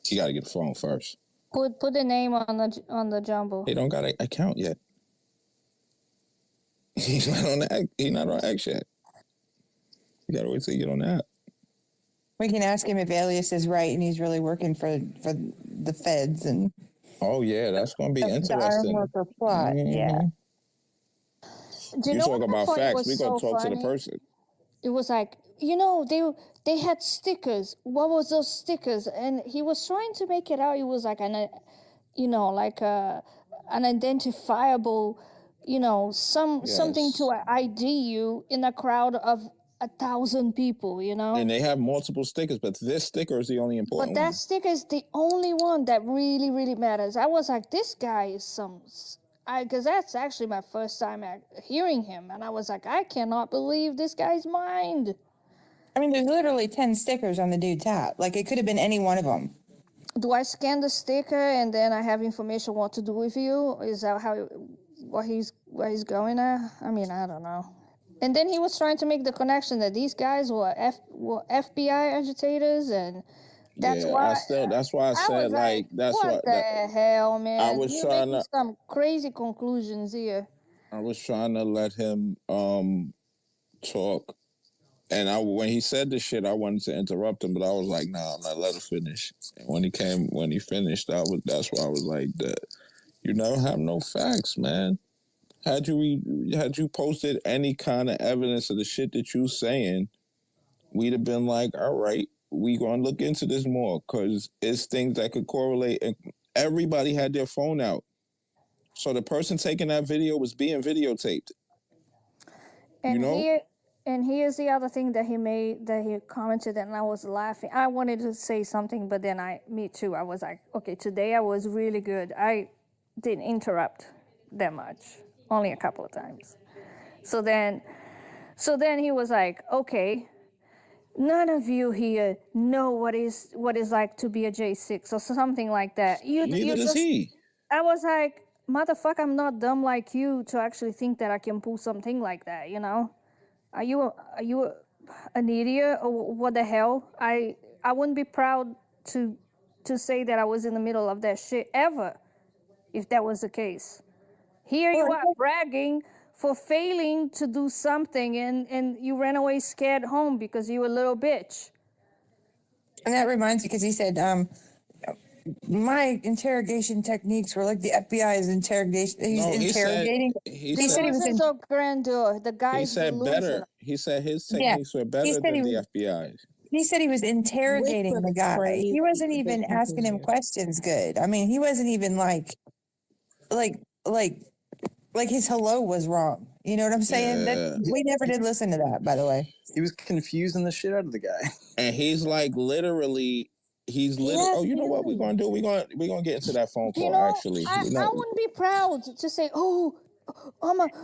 You got to get the phone first. Put the name on the jumbo. He don't got an account yet. He's not on X yet. You got to wait till you get on the app. We can ask him if Alias is right and he's really working for the feds and. Oh yeah, that's going to be interesting. The iron worker plot, yeah. Do you know talk about facts. We're going to talk to the person. It was like, they had stickers. What was those stickers? And he was trying to make it out. It was like an identifiable, something to ID you in a crowd of 1,000 people, And they have multiple stickers, but this sticker is the only important But that one. sticker is the only one that really, really matters. I was like, this guy is because that's actually my first time hearing him. And I was like, I cannot believe this guy's mind. I mean, there's literally 10 stickers on the dude's hat. Like, it could have been any one of them. Do I scan the sticker and then I have information what to do with you? Is that how what he's going at? I mean, I don't know. And then he was trying to make the connection that these guys were FBI agitators, and that's why That's why I I said was like, that's what what the hell, I man? was You're trying making to some crazy conclusions here. let him talk. And when he said this shit, I wanted to interrupt him, but I was like, nah, I'm not let him finish. And when he finished, that's why I was like, you never have no facts, man. Had you posted any kind of evidence of the shit that you saying, we'd have been like, all right, we gonna look into this more, because it's things that could correlate. And everybody had their phone out, so the person taking that video was being videotaped. And here's the other thing that he commented, and I was laughing. I wanted to say something, but then me too. I was like, okay, today I was really good. I didn't interrupt that much, only a couple of times. So then he was like, okay, none of you here know what is like to be a J6 or something like that. Neither does he. I was like, motherfucker, I'm not dumb like you to actually think that I can pull something like that, you know? Are you an idiot or what the hell? I wouldn't be proud to say that I was in the middle of that shit ever, if that was the case. Here you are bragging for failing to do something, and you ran away scared home because you were a little bitch. And that reminds me, because he said, my interrogation techniques were like the FBI's interrogation. He's interrogating. He said he was in. Of grandeur. The He guy's said better. delusional. He said his techniques were better than the FBI's. He said he was interrogating the guy. He wasn't even asking him questions good. I mean, he wasn't even like his hello was wrong. You know what I'm saying? We never did listen to that, by the way. He was confusing the shit out of the guy. And he's like literally. Oh, you know what we're gonna do? We're gonna get into that phone call. Actually, I wouldn't be proud to say, "Oh,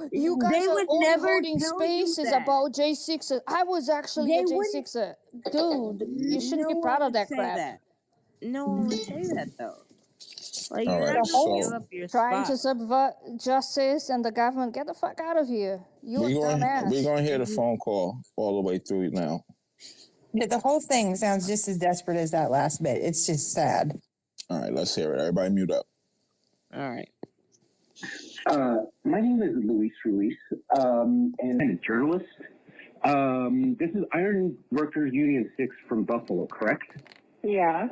you guys They are would only never holding tell you spaces that. about J6. I was actually They a wouldn't. J6. Dude, you shouldn't No be proud one of would that say crap. that. No one would say that though. Like, All you're right, not gonna give so up your Trying to spot. subvert justice and the government. Get the fuck out of here. You a dumbass. we're gonna hear the phone call all the way through now. The whole thing sounds just as desperate as that last bit. It's just sad. All right, let's hear it. Everybody mute up. All right. My name is Luis Ruiz, and I'm a journalist. This is Iron Workers Union 6 from Buffalo, correct? Yeah.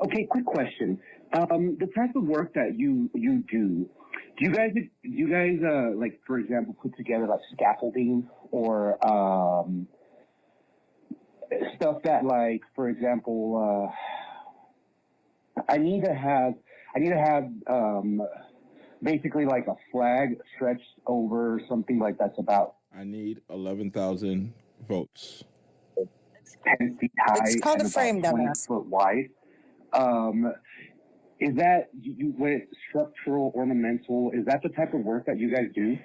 Okay, quick question. The type of work that you do you guys like, for example, put together like scaffolding or stuff that, like, for example, I need to have basically like a flag stretched over something like that's about I need 11,000 votes. 10 feet high and about 20 foot wide. Is that when it's structural, ornamental? Is that the type of work that you guys do?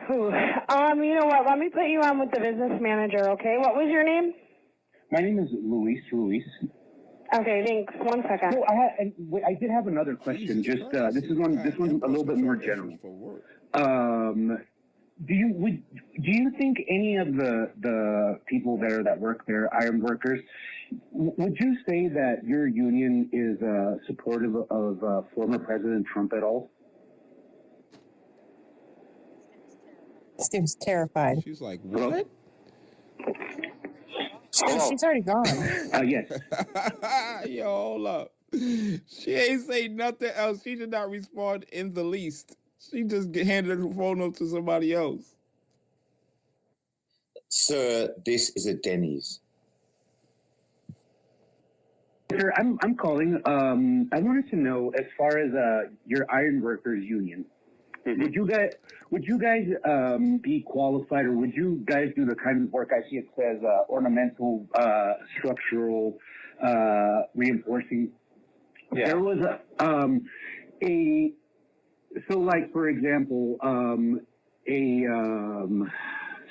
You know what? Let me put you on with the business manager. Okay. What was your name? My name is Luis Ruiz. Okay. Thanks. 1 second. So I did have another question. This one's a little bit more general. Do you think any of the people there that work there, iron workers, would you say that your union is supportive of former President Trump at all? Steve's terrified. She's like, what? She's already gone. Yes. Yo, hold up. She ain't say nothing else. She did not respond in the least. She just handed the phone up to somebody else. Sir, this is a Denny's. Sir, I'm calling. I wanted to know, as far as your iron workers union, would you guys be qualified, or would you guys do the kind of work I see it says ornamental, structural, reinforcing? Yeah. There was like, for example,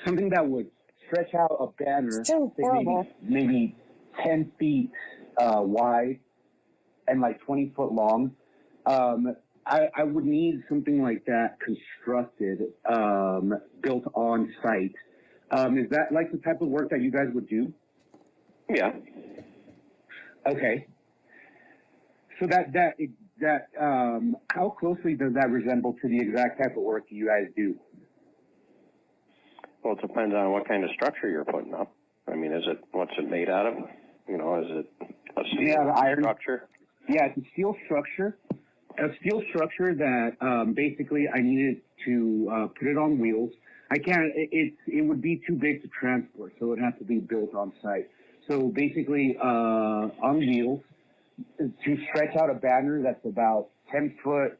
something that would stretch out a banner, So say horrible. maybe 10 feet wide and like 20 foot long, I would need something like that constructed, built on site. Is that like the type of work that you guys would do? Yeah. Okay. So how closely does that resemble to the exact type of work you guys do? Well, it depends on what kind of structure you're putting up. I mean, what's it made out of? You know, is it a steel structure? Yeah, it's a steel structure. A steel structure that basically I needed to put it on wheels. I can't. It would be too big to transport, so it would have to be built on site. So basically, on wheels, to stretch out a banner that's about 10 foot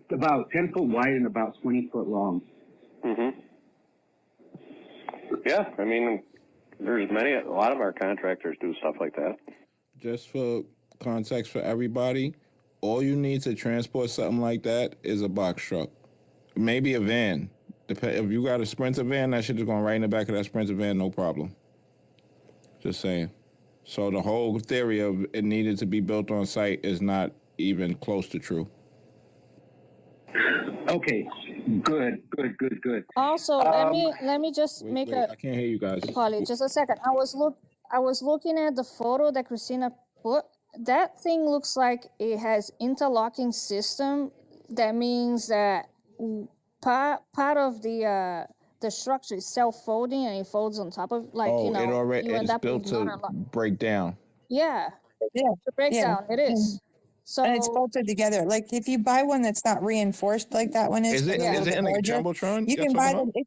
wide and about 20 foot long. Mm-hmm. Yeah, I mean, there's a lot of our contractors do stuff like that. Just for context for everybody, all you need to transport something like that is a box truck. Maybe a van. If you got a Sprinter van, that shit is going right in the back of that Sprinter van, no problem. Just saying. So the whole theory of it needed to be built on site is not even close to true. Okay, good. Also, let me just Wait, I can't hear you guys. Polly, just a second. I was looking at the photo that Christina put. That thing looks like it has interlocking system. That means that part of the structure is self-folding and it folds on top of, like, you It know, already you end is up built with to not a lot. break down. Yeah, Yeah. to break down, it is. So And it's bolted together. Like if you buy one that's not reinforced like that one is, Is it? but a Is little it bit in the larger, jumbotron? you Y'all can talking buy about? them.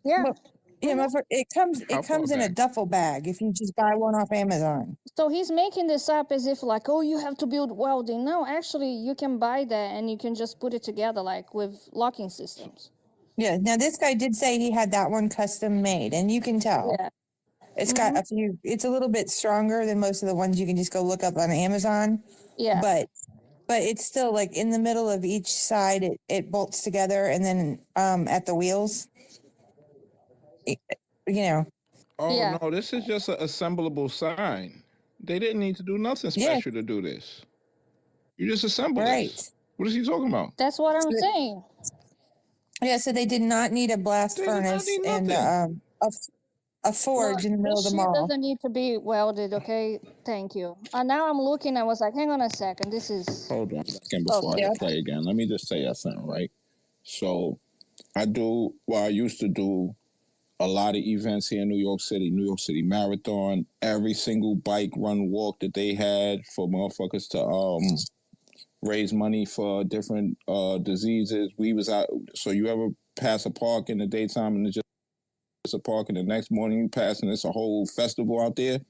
yeah. Well, yeah, it How far comes in a back? duffel bag if you just buy one off Amazon. So he's making this up as if like, oh, you have to build welding. No, actually, you can buy that and you can just put it together like with locking systems. Yeah. Now this guy did say he had that one custom made, and you can tell. Yeah. It's got a few. It's a little bit stronger than most of the ones you can just go look up on Amazon. Yeah. But it's still like in the middle of each side. It bolts together, and then at the wheels, you know. Oh no, this is just an assemblable sign. They didn't need to do nothing special to do this. You just assemble this. What is he talking about? That's what I'm saying. Yeah, so they did not need a blast They did not furnace need and nothing. a forge in the middle of the This shit mall. doesn't need to be welded, okay? Thank you. And now I'm looking, I was like, hang on a second, this is... Hold on a second before I play again. Let me just say something, right? So I used to do a lot of events here in New York City Marathon, every single bike run walk that they had for motherfuckers to raise money for different diseases. We was out. So you ever pass a park in the daytime and it's just a park, and the next morning you pass and it's a whole festival out there?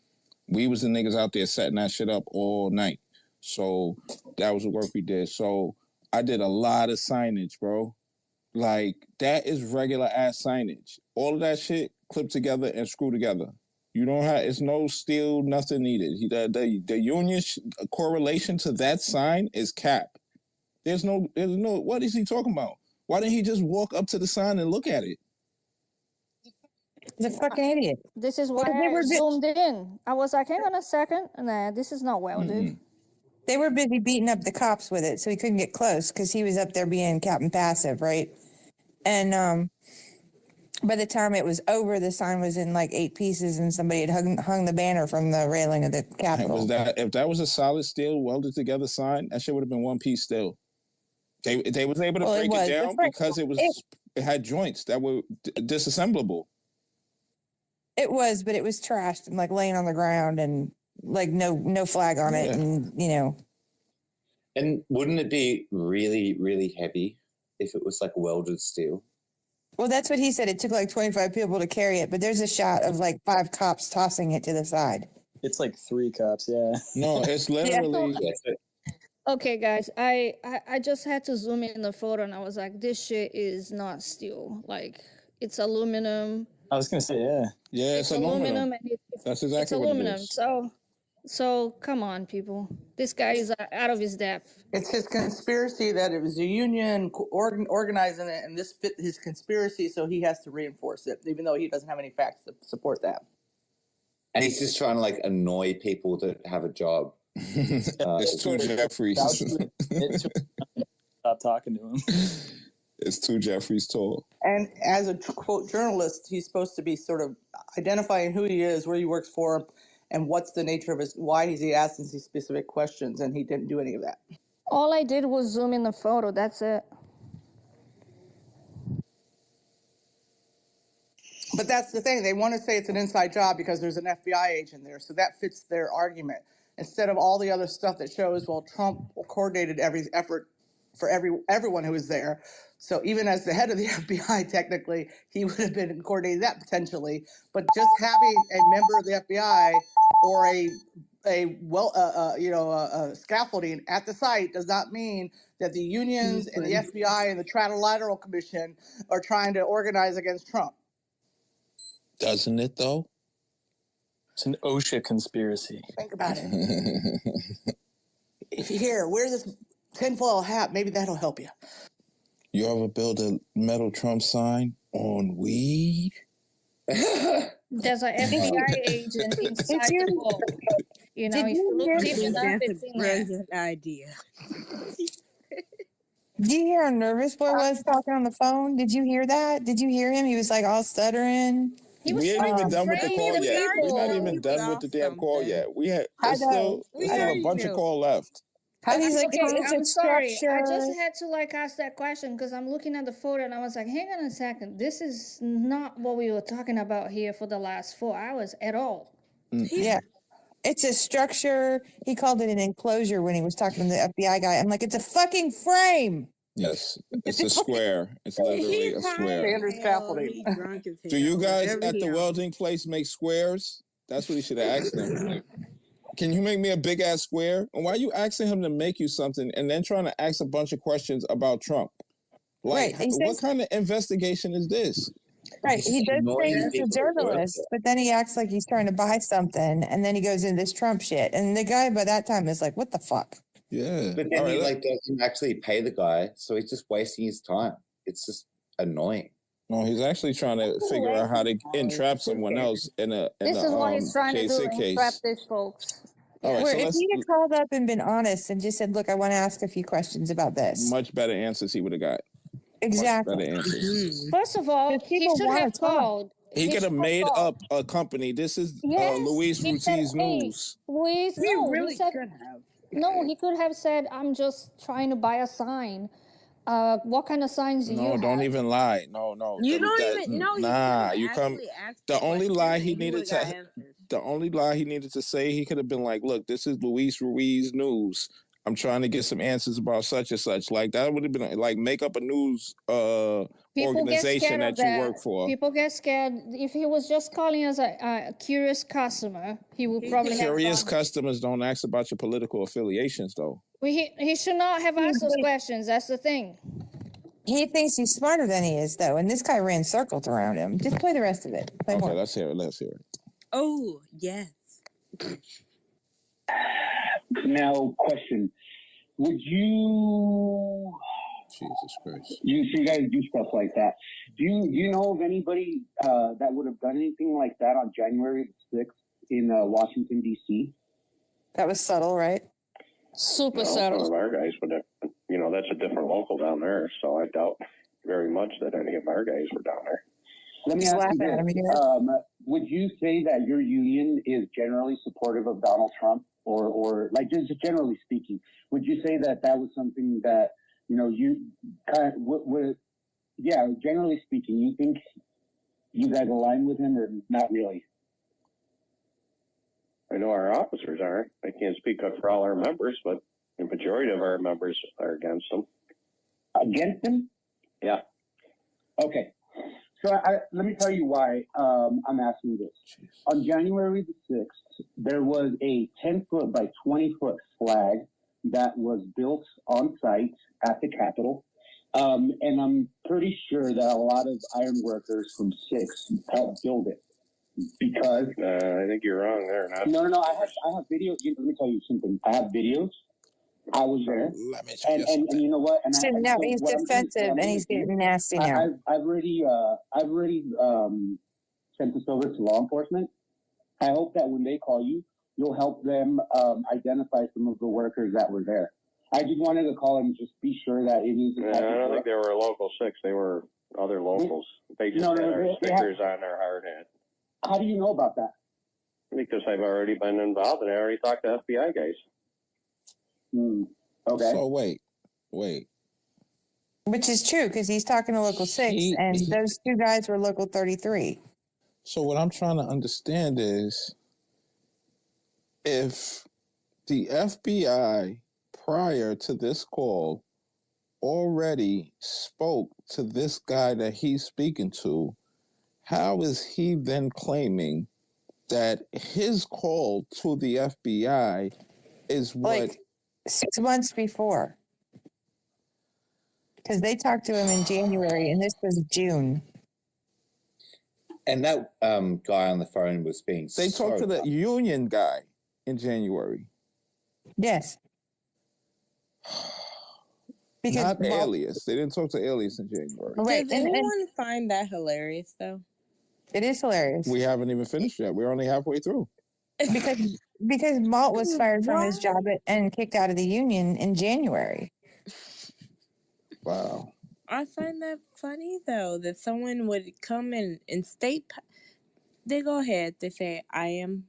We was the niggas out there setting that shit up all night. So that was the work we did. So I did a lot of signage, bro. Like, that is regular ass signage. All of that shit clipped together and screwed together. You don't have, it's no steel, nothing needed. The union correlation to that sign is cap. There's no, what is he talking about? Why didn't he just walk up to the sign and look at it? He's a fucking idiot. This is why I zoomed in. I was like, hang on a second. Nah, this is not welded. They were busy beating up the cops with it, so he couldn't get close because he was up there being Captain Passive, right? And by the time it was over, the sign was in like 8 pieces, and somebody had hung the banner from the railing of the Capitol. If that was a solid steel welded together sign, that shit would have been one piece still. They was able to break it down because it had joints that were disassemblable. It was, but it was trashed and like laying on the ground and like no flag on it, and you know. And wouldn't it be really, really heavy if it was like welded steel? Well, that's what he said. It took like 25 people to carry it, but there's a shot of like 5 cops tossing it to the side. It's like 3 cops, yeah. No, it's literally... Okay, guys, I just had to zoom in the photo, and I was like, this shit is not steel. Like, it's aluminum. I was going to say, yeah. Yeah, it's aluminum. And That's exactly it's aluminum. what it is. So So come on, people. This guy is out of his depth. It's his conspiracy that it was the union organizing it, and this fit his conspiracy, so he has to reinforce it, even though he doesn't have any facts to support that. And he's just trying to like annoy people that have a job. It's two Jeffries. Stop talking to him. It's two Jeffries tall. And as a quote journalist, he's supposed to be sort of identifying who he is, where he works for, and what's the nature of his, why is he asking these specific questions, and he didn't do any of that. All I did was zoom in the photo. That's it. But that's the thing. They want to say it's an inside job because there's an FBI agent there. So that fits their argument. Instead of all the other stuff that shows, well, Trump coordinated every effort for everyone who was there. So even as the head of the FBI, technically, he would have been coordinating that potentially. But just having a member of the FBI or a scaffolding at the site does not mean that the unions and the FBI and the Trilateral Commission are trying to organize against Trump. Doesn't it though? It's an OSHA conspiracy. Think about it. Here, wear this tinfoil hat. Maybe that'll help you. You ever build a metal Trump sign on weed? There's an FBI agent inside the boat. You know, if you look deep enough, it's in there. Brilliant idea. Did you hear how nervous boy was talking on the phone? Did you hear that? Did you hear him? He was like all stuttering. We ain't even done with the call yet. We're not even done with the damn call yet. There's still a bunch of call left. He's like, okay, it's I'm a sorry. I structure. just had to ask that question because I'm looking at the photo and I was like, hang on a second. This is not what we were talking about here for the last 4 hours at all. Yeah. It's a structure. He called it an enclosure when he was talking to the FBI guy. I'm like, it's a fucking frame. Yes, it's a square. It's literally a square. Standard scaffolding. Do you guys at the welding place make squares? That's what he should have asked them. Can you make me a big ass square? And why are you asking him to make you something and then trying to ask a bunch of questions about Trump? Like, Right. what kind of investigation is this? Right. He does say he's a journalist, but then he acts like he's trying to buy something, and then he goes into this Trump shit. And the guy by that time is like, what the fuck? Yeah. But then he doesn't actually pay the guy, so he's just wasting his time. It's just annoying. No, he's actually trying to figure out how to entrap someone else in a This is what he's trying to do, entrap these folks. All right, Where so if he'd have called up and been honest and just said, look, I want to ask a few questions about this. Much better answers he would have got. Exactly. Much better answers. First of all, he should have called. He could have made up a company. This is Luis Ortiz News. Luis, no, really he said, could have. No, he could have said, I'm just trying to buy a sign. What kind of signs do you have? No, don't even lie. No. You don't even know. Nah, you come. The only lie he needed to. The only lie he needed to say, he could have been like, "Look, this is Luis Ruiz News. I'm trying to get some answers about such and such." Like that would have been like make up a news organization that you work for. People get scared. If he was just calling as a curious customer, he would probably Curious have customers don't ask about your political affiliations, though. He should not have asked those questions. That's the thing. He thinks he's smarter than he is, though, and this guy ran circles around him. Just play the rest of it. Play more. Let's hear it. Let's hear it. Oh, yes. Now, question. Would you... Jesus Christ. You guys do stuff like that. Do you know of anybody that would have done anything like that on January the 6th in Washington, D.C.? That was subtle, right? Super subtle. Some of our guys would have, that's a different local down there, so I doubt very much that any of our guys were down there. Let me ask you this. Would you say that your union is generally supportive of Donald Trump, or like just generally speaking, would you say that was something that, you kind of would, generally speaking, you think you guys align with him or not really? I know our officers aren't. I can't speak up for all our members, but the majority of our members are against him. Against him? Yeah. Okay. So let me tell you why I'm asking this. Jeez. On January the 6th, there was a 10-foot by 20-foot flag that was built on site at the Capitol. And I'm pretty sure that a lot of iron workers from 6 helped build it. Because I think you're wrong there. No. I have videos. Let me tell you something. I have videos. I was there. Let me tell you something. And you know what? And So now he's defensive and he's getting nasty now. I've already sent this over to law enforcement. I hope that when they call you, you'll help them identify some of the workers that were there. I just wanted to call and just be sure that it is. I don't think they were local 6. They were other locals. They just had our stickers on their hard hat. How do you know about that? Because I've already been involved and I already talked to FBI guys. Okay. So wait. Which is true, because he's talking to local 6, and those 2 guys were local 33. So what I'm trying to understand is, if the FBI prior to this call already spoke to this guy that he's speaking to, how is he then claiming that his call to the FBI is what? Like 6 months before. Because they talked to him in January, and this was June. And that guy on the phone was being. They talked to the union guy in January. Yes. Because not Alias. They didn't talk to Alias in January. Does anyone find that hilarious, though? It is hilarious. We haven't even finished yet. We're only halfway through. Because Malt was fired from his job and kicked out of the union in January. Wow. I find that funny, though, that someone would come and state. They go ahead. They say, I am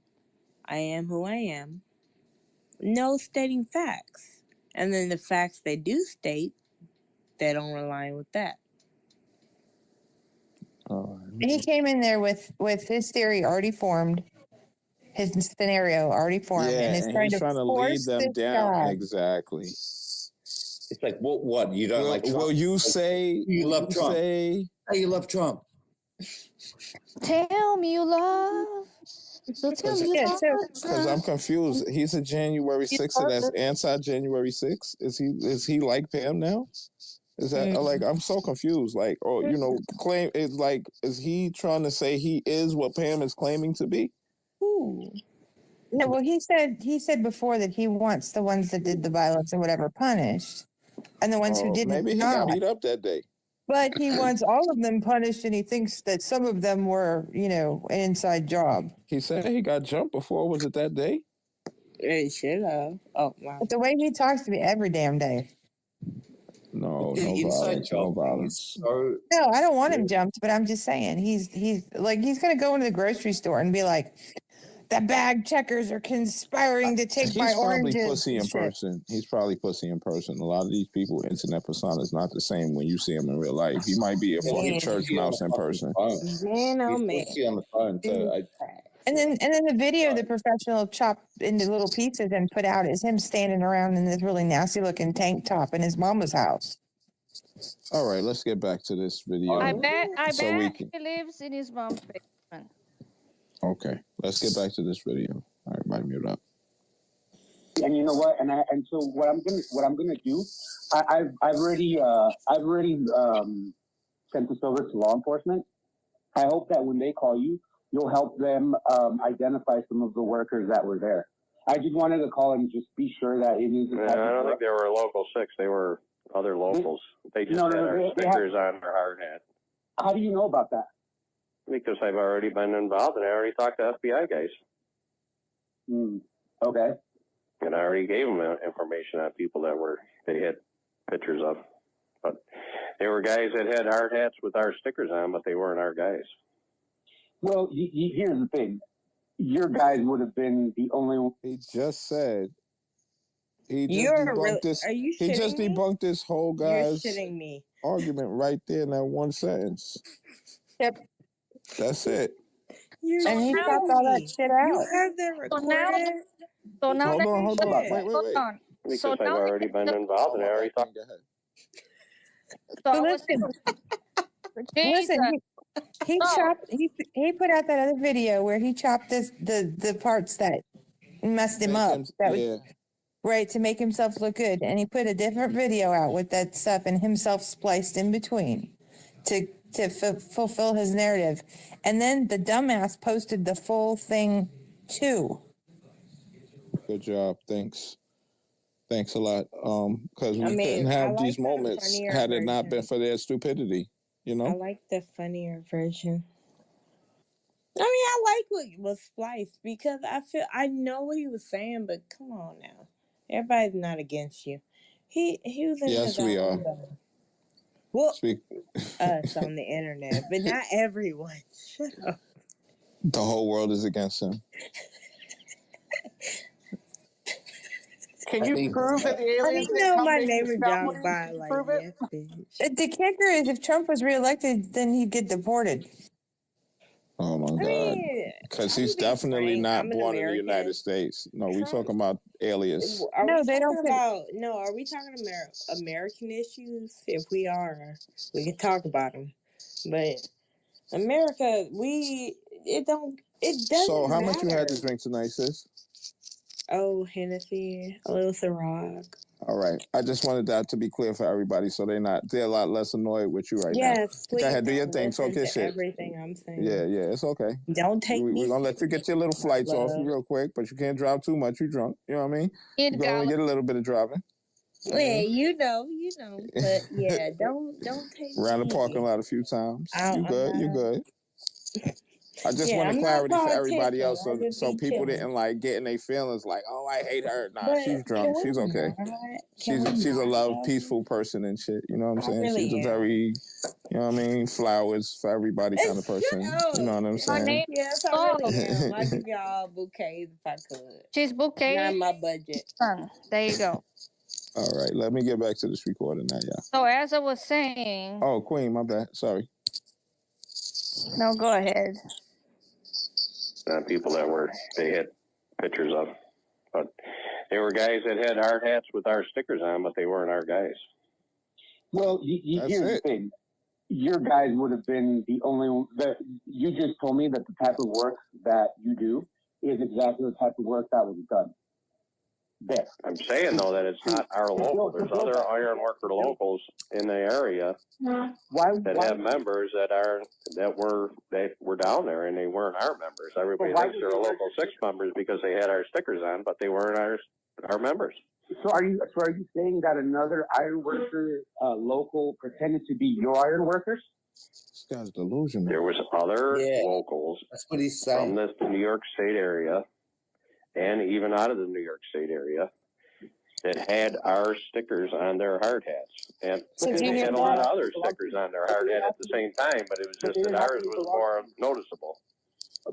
who I am. No stating facts. And then the facts they do state, they don't rely with that. He came in there with his theory already formed, his scenario already formed, and is trying to lead them down. God. Exactly. It's like, what? You don't like Trump? Will you say you love Trump? You love Trump. Tell me you love. So tell me you love. Because I'm confused. He's a January 6th, and that's anti-January 6th. Is he like Pam now? Is that like, I'm so confused. Like, claim it's like, is he trying to say he is what Pam is claiming to be? Ooh. No, well, he said before that he wants the ones that did the violence or whatever punished, and the ones who didn't. Maybe he got beat up that day. But he wants all of them punished, and he thinks that some of them were, an inside job. He said he got jumped before. Was it that day? It should have. Oh, wow. But the way he talks to me every damn day. No violence. No, I don't want him jumped, but I'm just saying he's going to go into the grocery store and be like, the bag checkers are conspiring to take my oranges. He's probably pussy in person. A lot of these people, internet persona is not the same when you see him in real life. He might be a fucking church mouse in person. Man, oh man. He's pussy on the phone too. And then the video the professional chopped into little pieces and put out is him standing around in this really nasty looking tank top in his mama's house. All right, let's get back to this video. I bet he lives in his mom's basement. Okay, let's get back to this video. All right, might mute up. And you know what? And so what I'm gonna do, I've already sent this over to law enforcement. I hope that when they call you, you'll help them identify some of the workers that were there. I just wanted to call and just be sure that it is. I don't think they were local 6. They were other locals. They just had our stickers on their hard hat. How do you know about that? Because I've already been involved and I already talked to FBI guys. Okay. And I already gave them information on people that they had pictures of. But they were guys that had hard hats with our stickers on, but they weren't our guys. Well, here's the thing. Your guys would have been the only one. He just said. He just debunked this whole guy's argument right there in that one sentence. Yep. That's it. And he got all that shit out. You have that recorded. So now hold on. Wait. Because I've already been involved and I already talked. So listen, he put out that other video where he chopped the parts that messed him up. Right, to make himself look good. And he put a different video out with that stuff and himself spliced in between to to fulfill his narrative. And then the dumbass posted the full thing too. Good job. Thanks a lot. Because we couldn't I have like these the moments funnier had it not version. been for their stupidity. You know. I like the funnier version. I mean, I like what was spliced because I know what he was saying, but come on now, everybody's not against you. He was in Yes, his we are. own. Well, Speak. us on the internet, but not everyone. Shut up. The whole world is against him. Can you prove that the aliens You didn't know, come my to neighbor Scotland? jogged by Can you like, prove it? yes, bitch. The kicker is if Trump was reelected, then he'd get deported. Oh my God! Because he's definitely frank, not I'm an born in the American. United States. No, we talking about alias. Are we talking American issues? If we are, we can talk about them. But America, it doesn't So, how matter. much you had to drink tonight, sis? Oh, Hennessy, a little Ciroc. All right. I just wanted that to be clear for everybody, so they're a lot less annoyed with you right now. Yes, please. Go ahead, do your don't thing, talk listen your to shit. everything I'm saying. Yeah, it's okay. Don't take me. We're gonna let you get your little flights off love. real quick, but you can't drive too much. You drunk, you know what I mean? It You gonna only get a little bit of driving. Yeah, you know. But yeah, don't take Around the me. parking lot a few times. You good? I just wanted I'm not clarity for everybody politician. else, I just so be people chilling. didn't like get in their feelings like, oh, I hate her. Nah, But she's can drunk. we She's okay. She's a love, peaceful person and shit. You know what I'm saying? really She's a am. very, you know what I mean, flowers for everybody kind of person. You know what I'm saying? Yes, I really am. I give y'all bouquets if I could. She's bouquet. Not my budget. There you go. All right, let me get back to this recording now, yeah. So as I was saying. Oh, Queen, my bad. Sorry. No, go ahead. People that they had pictures of, but they were guys that had our hats with our stickers on, but they weren't our guys. Well, here's the thing. Your guys would have been the only one that you just told me that the type of work that you do is exactly the type of work that was done there. I'm saying though that it's not our local. There's other iron worker locals in the area that have members that were down there and they weren't our members. Everybody thinks they're a local 6 members because they had our stickers on, but they weren't our members. So are you saying that another iron worker local pretended to be your iron workers? This guy's delusional. There was other locals That's what he's saying. from this New York State area and even out of the New York State area that had our stickers on their hard hats. And they had a lot of other stickers on their hard hat at the same time, but it was just that ours was more noticeable.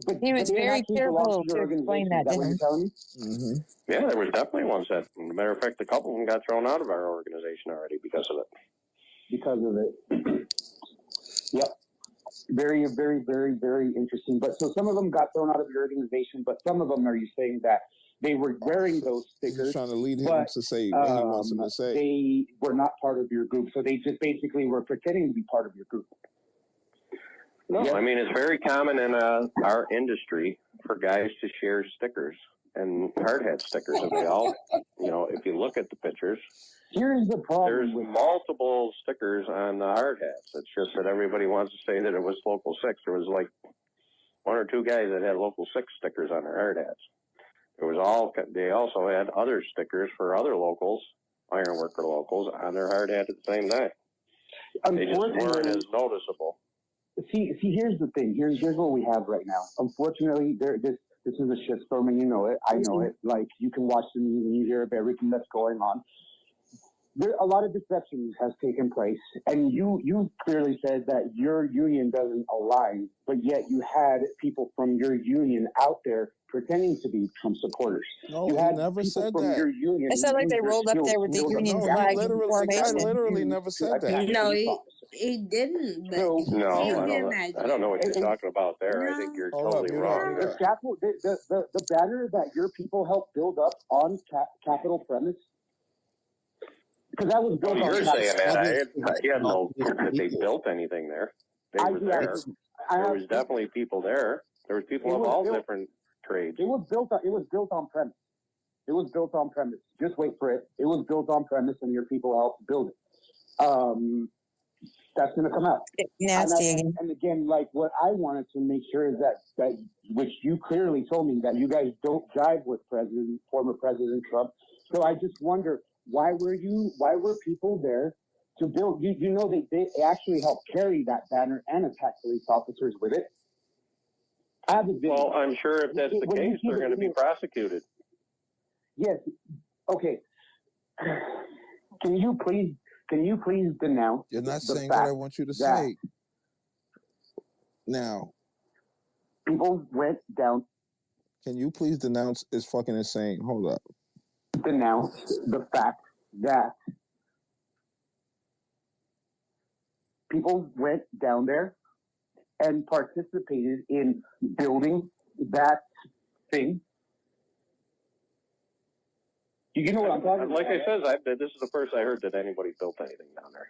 But he was very careful to explain that to him. Mm-hmm. Yeah, there was definitely ones that, as a matter of fact, a couple of them got thrown out of our organization already because of it. Because of it. Yep. Very, very, very, very interesting. But so some of them got thrown out of your organization, but some of them, are you saying that they were wearing those stickers? He's trying to lead him to say what he wants him to say. They were not part of your group, so they just basically were pretending to be part of your group. No, I mean, it's very common in our industry for guys to share stickers and hard hat stickers, and they all, if you look at the pictures, here's the problem. There's multiple stickers on the hard hats. It's just that everybody wants to say that it was Local 6. There was like 1 or 2 guys that had Local 6 stickers on their hard hats. They also had other stickers for other locals, ironworker locals, on their hard hat at the same time. They just weren't as noticeable. See, here's the thing. Here's what we have right now. Unfortunately, this is a shitstorm, and you know it. I know it. Like, you can watch the news and you hear of everything that's going on. A lot of deception has taken place, and you clearly said that your union doesn't align, but yet you had people from your union out there pretending to be Trump supporters. No, you had never people said from that. your union. It sounded like they rolled up there with the union flag and The formation. guy literally never said that. No, he didn't. But I don't know what you're talking about there. I think you're totally wrong. The banner that your people helped build up on Capitol premise. Because that was built on. You're saying that. I have no proof that they built anything there. They were there. There was definitely people there. There was people of all different trades. It was built on premise. It was built on premise. Just wait for it. It was built on premise, and your people helped build it. That's going to come out. Nasty and again, like what I wanted to make sure is that which you clearly told me that you guys don't jive with former President Trump. So I just wonder, why were people there to build? You know, they actually helped carry that banner and attack police officers with it. I have a video. Well, I'm sure if that's the case, they're going to be prosecuted. Yes. Okay. Can you please denounce? You're not the saying fact what I want you to that say. Now, people went down. Can you please denounce? It's fucking insane. Hold up. Denounce the fact that people went down there and participated in building that thing. You know what I'm talking about? Like I said, this is the first I heard that anybody built anything down there.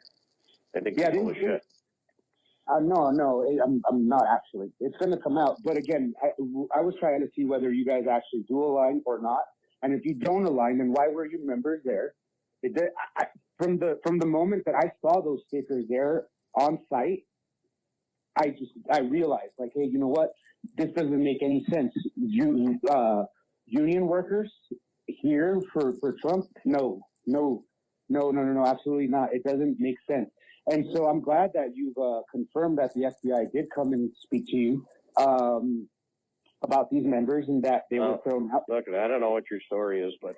I think it's full of shit. No, I'm not actually. It's going to come out. But again, I was trying to see whether you guys actually do align or not. And if you don't align, then why were you members there? From the moment that I saw those stickers there on site, I realized, like, hey, you know what? This doesn't make any sense. Union workers here for Trump? No, absolutely not. It doesn't make sense. And so I'm glad that you've confirmed that the FBI did come and speak to you about these members and that they were thrown out. Look, I don't know what your story is, but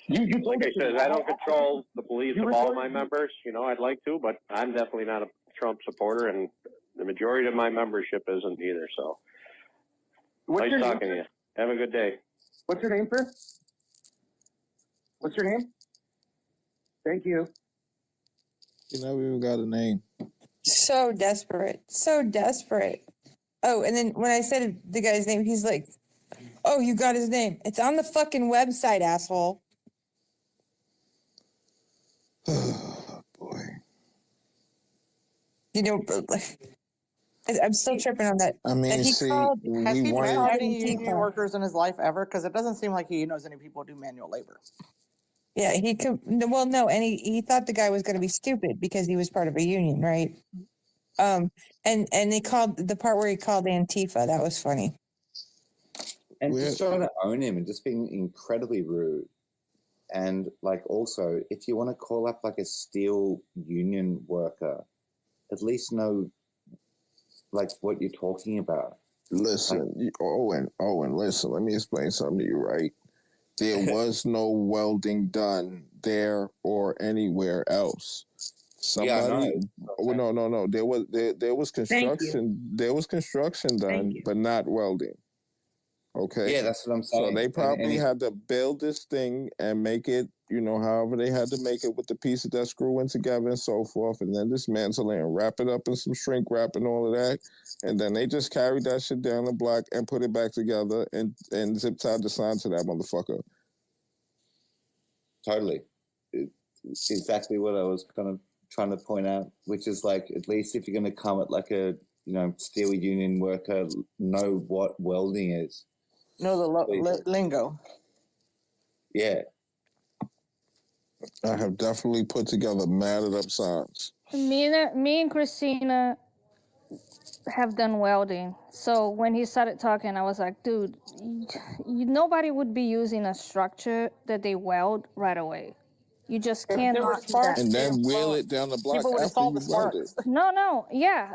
you like I said, I don't control the beliefs of all my members. You know, I'd like to, but I'm definitely not a Trump supporter, and the majority of my membership isn't either. So, nice talking to you. Have a good day. What's your name, sir? What's your name? Thank you. You never even got a name. So desperate. So desperate. Oh, and then when I said the guy's name, he's like, oh, you got his name. It's on the fucking website, asshole. Boy. You know, I'm still tripping on that. I mean, that he see, called, Has he met wanted any Antifa. union workers in his life ever? Because it doesn't seem like he knows any people who do manual labor. Yeah, he could. Well, no, and he thought the guy was going to be stupid because he was part of a union, right? And they called the part where he called Antifa. That was funny. And just trying to own him and just being incredibly rude. And like also, if you want to call up like a steel union worker, at least know like what you're talking about. Listen, Owen, listen, let me explain something to you, right? There was no welding done there or anywhere else. Somebody, no. There was construction. There was construction done, but not welding. Okay. Yeah, that's what I'm saying. So they probably had to build this thing and make it, you know, however they had to make it with the pieces that screw in together and so forth, and then dismantle it and wrap it up in some shrink wrap and all of that, and then they just carried that shit down the block and put it back together and zip tied the sign to that motherfucker. Totally. It's exactly what I was kind of trying to point out, which is like, at least if you're going to come at like a, you know, steel union worker, know what welding is. Know the lingo. Yeah. I have definitely put together matted up signs. Me and Christina have done welding. So when he started talking, I was like, dude, nobody would be using a structure that they weld right away. You just can't not do that. And then wheel it down the block after you weld it. No, yeah,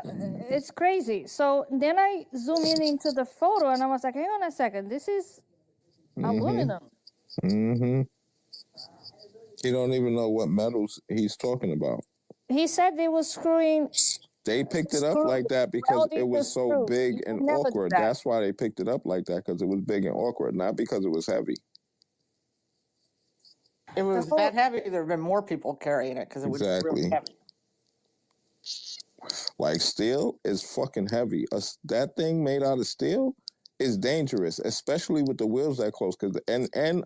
it's crazy. So then I zoom into the photo and I was like, hang on a second, this is aluminum. Mm-hmm. He don't even know what metals he's talking about. He said they were screwing. They picked it up like that because it was so big and awkward. That's why they picked it up like that, because it was big and awkward, not because it was heavy. If it was that heavy, there have been more people carrying it because it was really heavy. Like steel is fucking heavy. That thing made out of steel is dangerous, especially with the wheels that close. And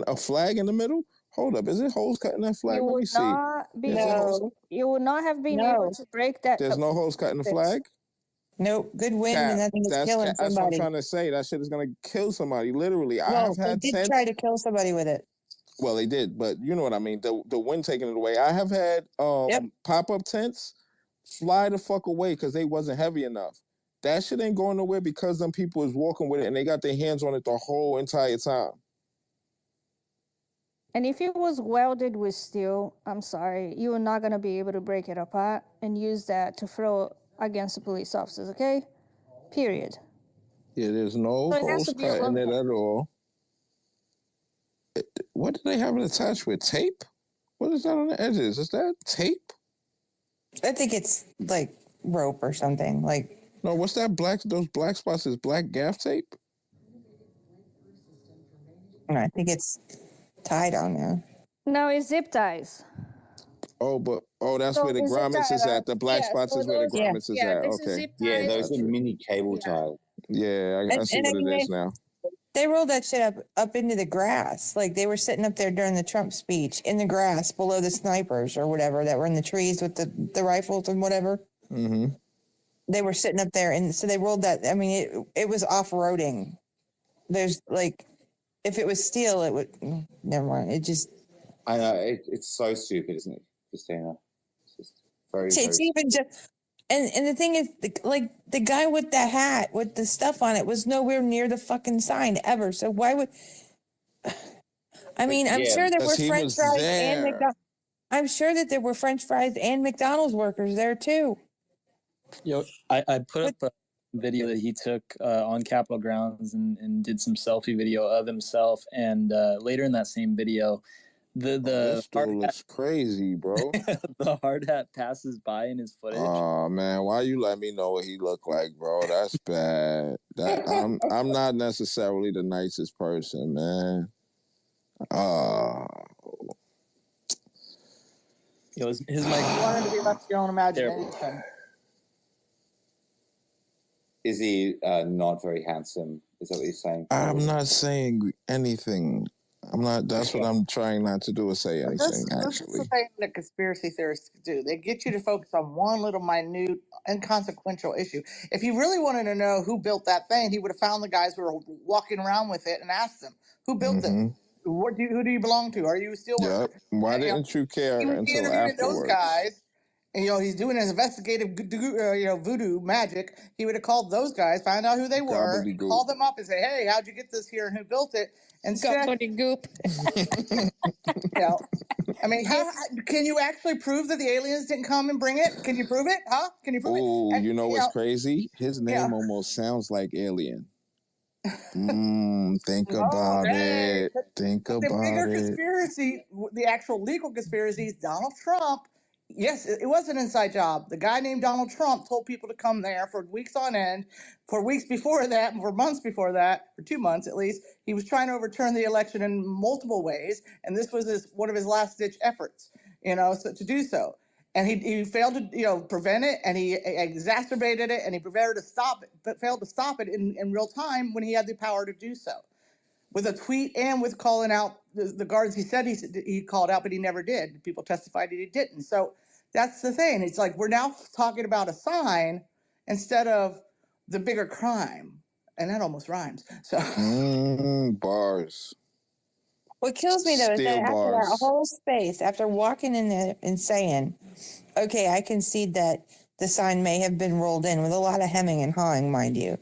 a flag in the middle. Hold up, is it holes cutting that flag? You Let me would see. you would not have been able to break that. There's no holes cutting the flag. Nope. Good wind and nothing is killing somebody. That's what I'm trying to say. That shit is gonna kill somebody. Literally, Well, I have had they did try to kill somebody with it. Well, they did, but you know what I mean. The wind taking it away. I have had pop-up tents fly the fuck away because they wasn't heavy enough. That shit ain't going nowhere because them people is walking with it and they got their hands on it the whole entire time. And if it was welded with steel, I'm sorry, you are not going to be able to break it apart and use that to throw against the police officers, okay? Period. Yeah, there's no So it has holes to be cut in it aluminum. at all. What do they have it attached with? Tape? What is that on the edges? Is that tape? I think it's like rope or something. Like, no, what's that black? Those black spots is black gaff tape. I think it's tied on there. No, it's zip ties. Oh, that's So where the the zip grommets tie, is at. The black yeah, spots so is where the those, grommets is at. this is Okay. zip Yeah, ties. those are mini cable Yeah. ties. Yeah, I see what it is now. They rolled that shit up into the grass. Like they were sitting up there during the Trump speech in the grass below the snipers or whatever that were in the trees with the rifles and whatever. Mm-hmm. They were sitting up there, and so they rolled that. I mean, it was off-roading. There's like, if it was steel, it would. Never mind. It just. I know it's so stupid, isn't it, Christina? It's just very. It's even just. And the thing is, like the guy with the hat with the stuff on it was nowhere near the fucking sign ever. So why would? I mean, I'm sure there were French fries and McDonald's. I'm sure that there were French fries and McDonald's workers there too. Yo, I put up a video that he took on Capitol grounds and did some selfie video of himself. And later in that same video, this dude looks crazy, bro. the hard hat passes by in his footage. Oh man, why you let me know what he looked like, bro? That's bad. I'm not necessarily the nicest person, man. His mic. You wanted to be left to your own imagination. Is he not very handsome? Is that what you're saying? I'm not saying anything. I'm not. That's what I'm trying not to do. Is say anything. This is Actually, the thing that conspiracy theorists do. They get you to focus on one little minute, inconsequential issue. If he really wanted to know who built that thing, he would have found the guys who were walking around with it and asked them, "Who built it? Who do you belong to? Are you still?" Yep. Why didn't you care He would be until interviewing those afterwards? guys. And, he's doing his investigative, voodoo magic. He would have called those guys, find out who they were, Gobbledygook. call them up and say, "Hey, how'd you get this here and who built it?" And Gobbledygook. I mean, can you actually prove that the aliens didn't come and bring it? Can you prove it? Huh? Can you prove it? Oh, you know what's crazy? His name almost sounds like Alien. Think about it. Think But the bigger about it. conspiracy, the actual legal conspiracy, is Donald Trump. Yes, it was an inside job. The guy named Donald Trump told people to come there for weeks on end. For weeks before that, for months before that, for 2 months at least, he was trying to overturn the election in multiple ways, and this was one of his last-ditch efforts, to do so. And he failed to, prevent it, and he exacerbated it, and he failed to stop it, but failed to stop it in real time when he had the power to do so. With a tweet and with calling out the guards he said he called out, but he never did. People testified that he didn't. So that's the thing. It's like we're now talking about a sign instead of the bigger crime. And that almost rhymes. So bars. What kills me though is that after that whole space, after walking in there and saying, okay, I concede that the sign may have been rolled in with a lot of hemming and hawing, mind you.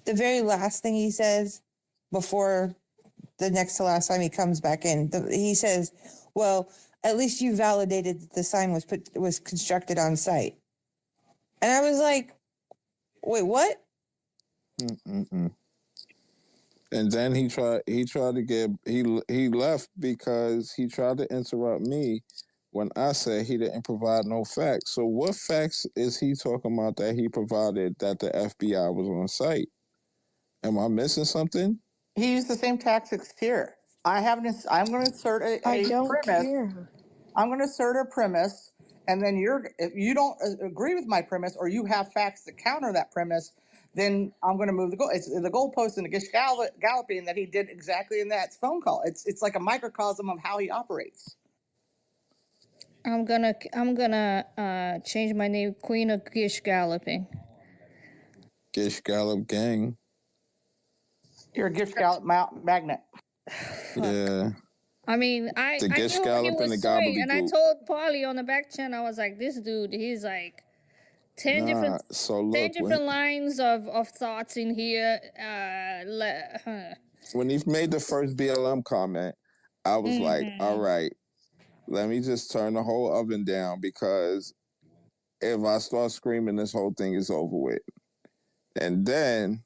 The very last thing he says before the next to last time he comes back in, he says, well, at least you validated that the sign was constructed on site. And I was like, wait, what? And then he tried to get he left because he tried to interrupt me when I said he didn't provide no facts. So what facts is he talking about that he provided that the FBI was on site? Am I missing something? he used the same tactics here. I'm going to insert a premise. I'm going to assert a premise, and then if you don't agree with my premise or you have facts to counter that premise, then I'm going to move the goal. It's the goalpost in the Gish Galloping that he did exactly in that phone call. It's like a microcosm of how he operates. I'm gonna change my name, Queen of Gish Galloping. Gish Gallop gang. You're a Gish Gallop magnet. Yeah. I mean, I knew what he was doing, and I told Polly on the back channel, I was like, this dude, he's like, 10 different So 10 look, different lines of thoughts in here. When he made the first BLM comment, I was like, all Mhm. right, let me just turn the whole oven down, because if I start screaming, this whole thing is over with. And then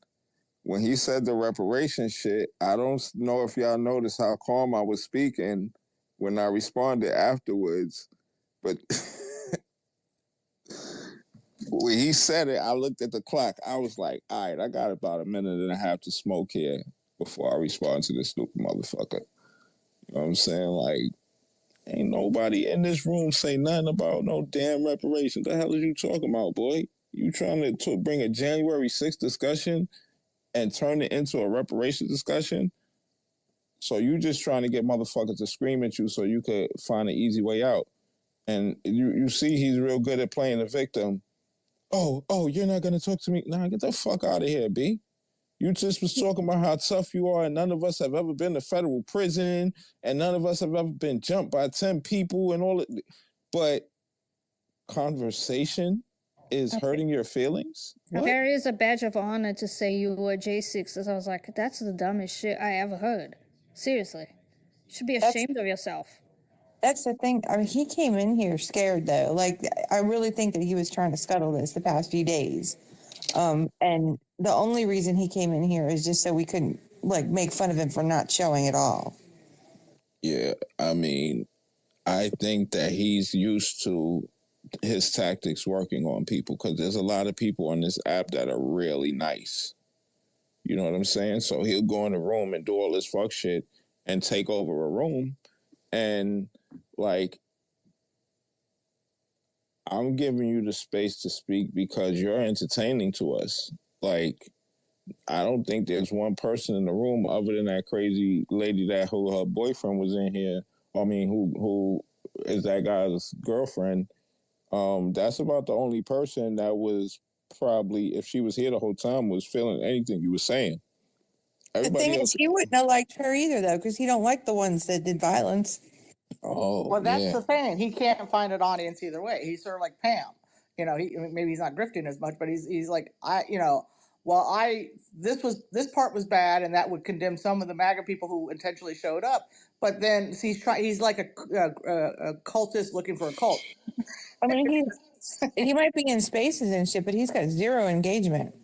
when he said the reparation shit, I don't know if y'all noticed how calm I was speaking when I responded afterwards, but when he said it, I looked at the clock. I was like, all right, I got about a minute and a half to smoke here before I respond to this stupid motherfucker. You know what I'm saying? Like, ain't nobody in this room say nothing about no damn reparations. The hell is you talking about, boy? You trying to bring a January 6th discussion and turn it into a reparations discussion? So you just trying to get motherfuckers to scream at you so you could find an easy way out. And you see he's real good at playing the victim. Oh, you're not going to talk to me? Nah, get the fuck out of here, B. You just was talking about how tough you are, and none of us have ever been to federal prison, and none of us have ever been jumped by 10 people and all that. But conversation is hurting your feelings? What? There is a badge of honor to say you were J6. I was like, that's the dumbest shit I ever heard. Seriously. You should be ashamed of yourself. That's the thing. I mean, he came in here scared, though. Like, I really think that he was trying to scuttle this the past few days. And the only reason he came in here is just so we couldn't, like, make fun of him for not showing at all. Yeah, I mean, I think that he's used to his tactics working on people, because there's a lot of people on this app that are really nice. You know what I'm saying? So he'll go in a room and do all this fuck shit and take over a room. And, like, I'm giving you the space to speak because you're entertaining to us. Like, I don't think there's one person in the room other than that crazy lady that who her boyfriend was in here. I mean, who is that guy's girlfriend? That's about the only person that was probably, if she was here the whole time, was feeling anything you were saying. Everybody The thing else, is, he wouldn't have liked her either, though, because he don't like the ones that did violence. Oh, well, that's the thing. He can't find an audience either way. He's sort of like Pam. You know, maybe he's not grifting as much, but he's like, this part was bad, and that would condemn some of the MAGA people who intentionally showed up. But then he's like a cultist looking for a cult. I mean, he might be in spaces and shit, but he's got zero engagement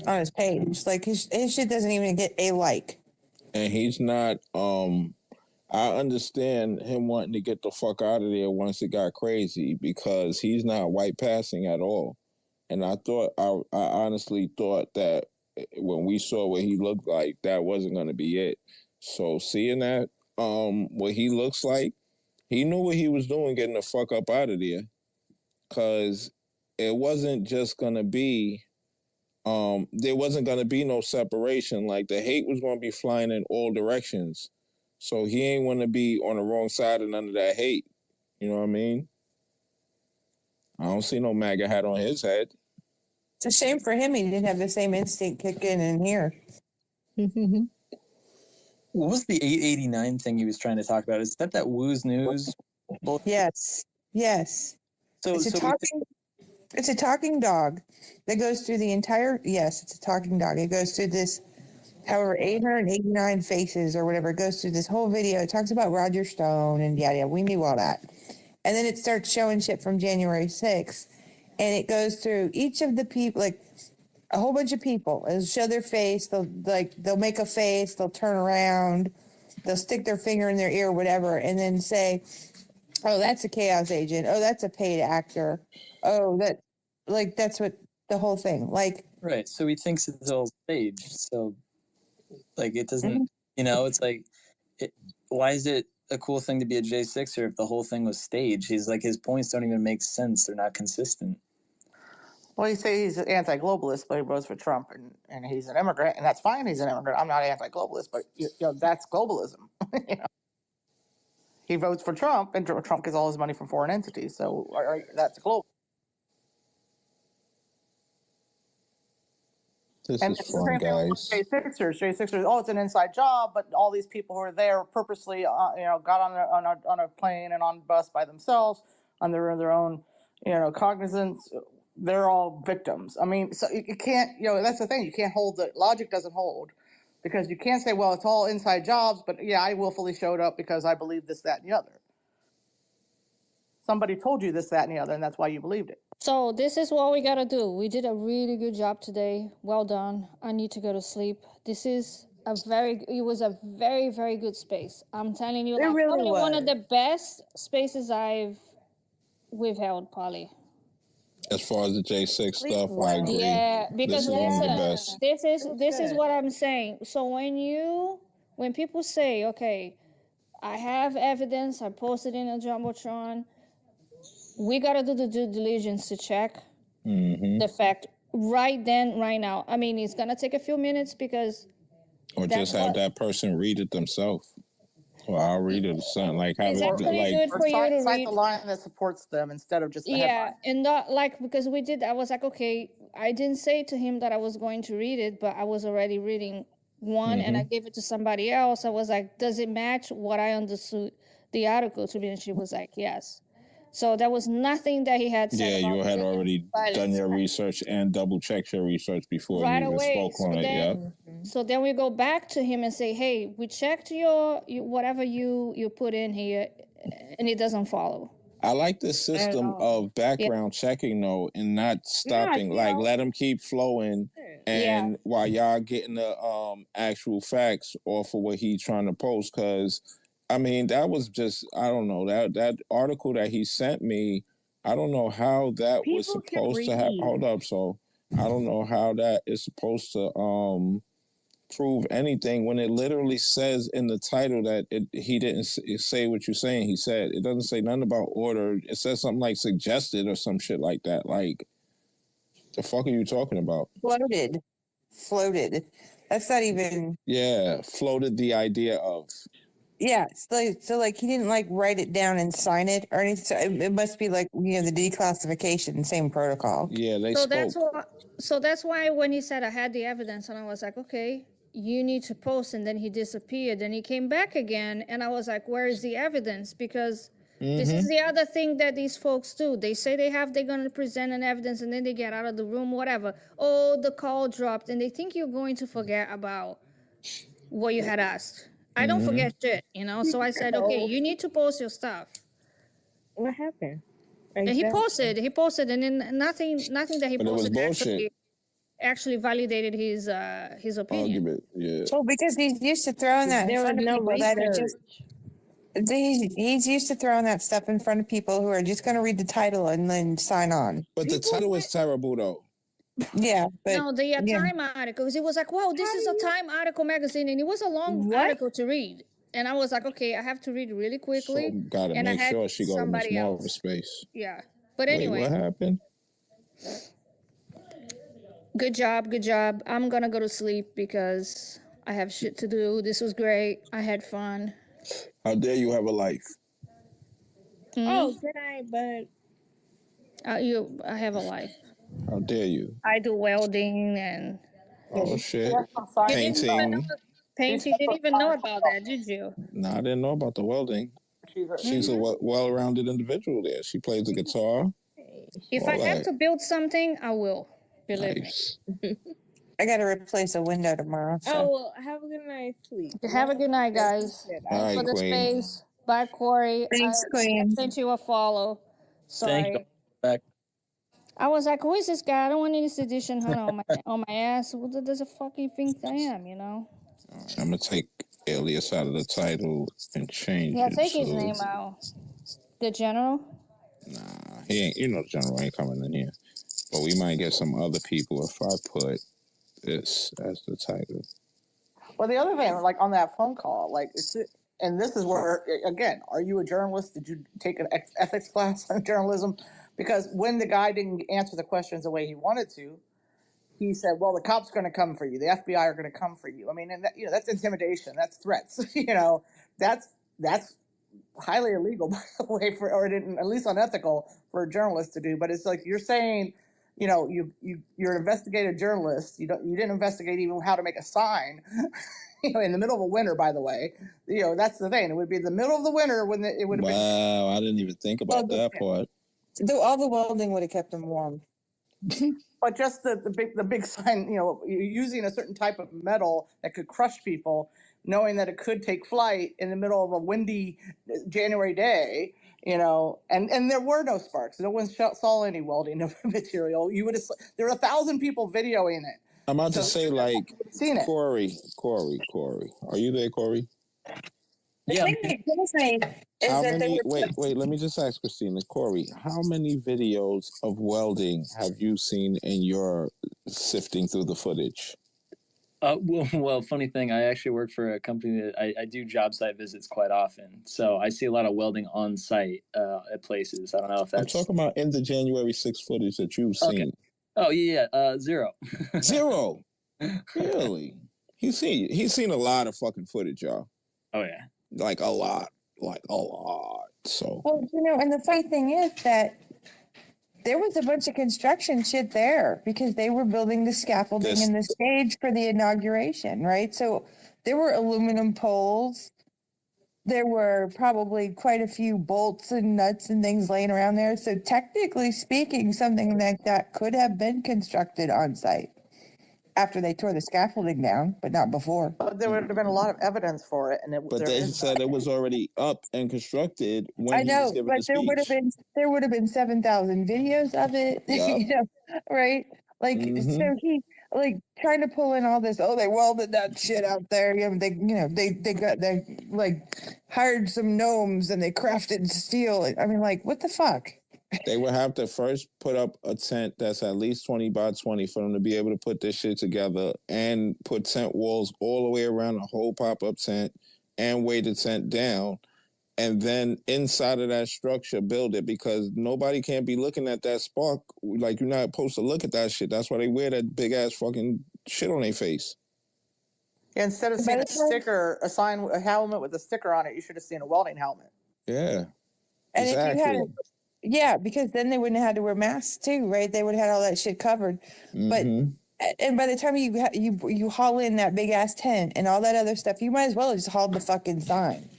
on his page. Like, his shit doesn't even get a like. And he's not. I understand him wanting to get the fuck out of there once it got crazy, because he's not white passing at all. And I honestly thought that when we saw what he looked like, that wasn't going to be it. So seeing that, what he looks like, he knew what he was doing, getting the fuck up out of there, because it wasn't just going to be. There wasn't going to be no separation. Like, the hate was going to be flying in all directions. So he ain't want to be on the wrong side of none of that hate. You know what I mean? I don't see no MAGA hat on his head. It's a shame for him he didn't have the same instinct kick in here. What was the 889 thing he was trying to talk about? Is that Woo's News? Yes. So it's a talking dog that goes through the entire. Yes, it's a talking dog. It goes through this, however, 889 faces or whatever. It goes through this whole video. It talks about Roger Stone and yeah, we knew all that. And then it starts showing shit from January 6th, and it goes through each of the people, like a whole bunch of people. It'll show their face. They'll make a face. They'll turn around. They'll stick their finger in their ear, whatever, and then say, "Oh, that's a chaos agent. Oh, that's a paid actor. Oh, that's what the whole thing." Like, right. So he thinks it's all staged. So, like, it doesn't. It's like, why is it a cool thing to be a J6er if the whole thing was staged? He's like, his points don't even make sense. They're not consistent. Well, you say he's an anti-globalist, but he votes for Trump, and he's an immigrant, and that's fine. He's an immigrant. I'm not anti-globalist, but that's globalism. He votes for Trump, and Trump gets all his money from foreign entities, so that's global. This And is it's the fun, same thing with guys. J6ers. Oh, it's an inside job, but all these people who are there purposely, got on a plane and on a bus by themselves under their own, cognizance, they're all victims. I mean, so you can't, that's the thing. You can't hold the logic doesn't hold because you can't say, well, it's all inside jobs, but yeah, I willfully showed up because I believe this, that, and the other. Somebody told you this, that, and the other, and that's why you believed it. So this is what we gotta do. We did a really good job today. Well done. I need to go to sleep. It was a very, very good space. I'm telling you, like, really probably one was. of the best spaces we've held, Polly. As far as the J6 stuff, I agree. Yeah, because this is one of the best. this is what I'm saying. So when people say, okay, I have evidence, I posted in a Jumbotron, we gotta do the due diligence to check the fact right then, right now. I mean, it's gonna take a few minutes because or just have that person read it themselves. Or I'll read it or something like have it's it actually like good for you to cite read the line that supports them instead of just the headline. and not like because we did. I was like, okay, I didn't say to him that I was going to read it, but I was already reading one, and I gave it to somebody else. I was like, does it match what I understood the article to be? And she was like, yes. So there was nothing that he had said. Yeah, about you had religious already violence. done your research and double checked your research before Right you even away. spoke on it. Yeah. So then we go back to him and say, hey, we checked your whatever you put in here, and it doesn't follow. I like the system of background checking though, and not stopping. Like let them keep flowing, and while y'all getting the actual facts off of what he's trying to post. Because I mean, that was just I don't know that article that he sent me. I don't know how that was supposed to happen. Hold up, so I don't know how that is supposed to prove anything when it literally says in the title that he didn't say what you're saying. He said it doesn't say nothing about order. It says something like suggested or some shit like that. Like, the fuck are you talking about? Floated. That's not even. Yeah, floated the idea of. Yeah, so like he didn't like write it down and sign it or anything. So it must be like the declassification, same protocol. Yeah, they spoke. That's why when he said I had the evidence, and I was like, okay, you need to post, and then he disappeared, and he came back again, and I was like, where is the evidence? Because this is the other thing that these folks do. They say they're going to present an evidence, and then they get out of the room, whatever. Oh, the call dropped, and they think you're going to forget about what you had asked. I don't forget shit, So I said, okay, you need to post your stuff. What happened? And he posted, and then nothing that he But it was posted bullshit. actually validated his opinion. Argument, yeah. Well, because he's used to throwing that in There was front of no people that are just. research. He's used to throwing that stuff in front of people who are just going to read the title and then sign on. But the title was terrible, though. Yeah, but no, the Time article, because it was like, wow, this is a Time article magazine, and it was a long article to read. And I was like, okay, I have to read really quickly. So gotta and make I had sure she go to Miss somebody Marvel else. space. Yeah, but Wait, anyway, what happened? Good job. I'm gonna go to sleep because I have shit to do. This was great. I had fun. How dare you have a life? Oh, good night, bud. I have a life. How dare you? I do welding and Oh shit! Painting. You didn't even know about that, did you? No, I didn't know about the welding. She's a well-rounded individual there. She plays the guitar. If I have to build something, I will. Believe me. I got to replace a window tomorrow. So. Oh, well, have a good night's sleep. Have a good night, guys. All right, For the Queen. space. Bye, Corey. Thanks, I Queen. sent you a follow. Sorry. Thank you. Back. I was like, who is this guy? I don't want any sedition hunter on my ass. What does a fucking think I am, I'm gonna take alias out of the title and change it take to... his name out. The general? Nah, he ain't. The general ain't coming in here. But we might get some other people if I put this as the title. Well, the other thing, like on that phone call, and this is where, again, are you a journalist? Did you take an ethics class on journalism? Because when the guy didn't answer the questions the way he wanted to, he said, well, the cops are going to come for you. The FBI are going to come for you. I mean, and that, that's intimidation. That's threats. That's highly illegal, by the way, or at least unethical for a journalist to do. But it's like you're saying, you're an investigative journalist. You didn't investigate even how to make a sign. In the middle of a winter, by the way. That's the thing. It would be the middle of the winter when it would have been. Wow, I didn't even think about that part. All the welding would have kept him warm. But just the big sign, you know, using a certain type of metal that could crush people, knowing that it could take flight in the middle of a windy January day, you know, and there were no sparks. No one saw any welding of material. You would have. There were 1,000 people videoing it. I'm about to say, like, seen it. Corey. Are you there, Corey? The thing that kills me is How that many? they were. Wait. Let me just ask Christina, Corey. How many videos of welding have you seen in your sifting through the footage? Well, funny thing, I actually work for a company that I do job site visits quite often. So I see a lot of welding on site at places. I don't know if that's. I'm talking about in the January 6th footage that you've seen. Oh yeah, zero. Zero. Really? He's seen a lot of fucking footage, y'all. Oh yeah. Like a lot. So. Well, you know, and the funny thing is that there was a bunch of construction shit there because they were building the scaffolding and the stage for the inauguration, right? So there were aluminum poles. There were probably quite a few bolts and nuts and things laying around there. So technically speaking, something like that could have been constructed on site after they tore the scaffolding down, but not before. There would have been a lot of evidence for it, and But they said it was already up and constructed when I he was know, giving but the speech. there would have been 7,000 videos of it, Yep. you know, right? Like so he like trying to pull in all this. Oh, they welded that shit out there. They like hired some gnomes and they crafted steel. I mean, like, what the fuck? They would have to first put up a tent that's at least 20 by 20 for them to be able to put this shit together and put tent walls all the way around the whole pop-up tent and weigh the tent down. And then inside of that structure, build it, because nobody can't be looking at that spark. Like, you're not supposed to look at that shit. That's why they wear that big ass fucking shit on their face. Yeah, instead of seeing a sticker, a helmet with a sticker on it, you should have seen a welding helmet. Yeah. And if you had, yeah, because then they wouldn't have had to wear masks too, right? They would have had all that shit covered. But and by the time you haul in that big ass tent and all that other stuff, you might as well just haul the fucking sign.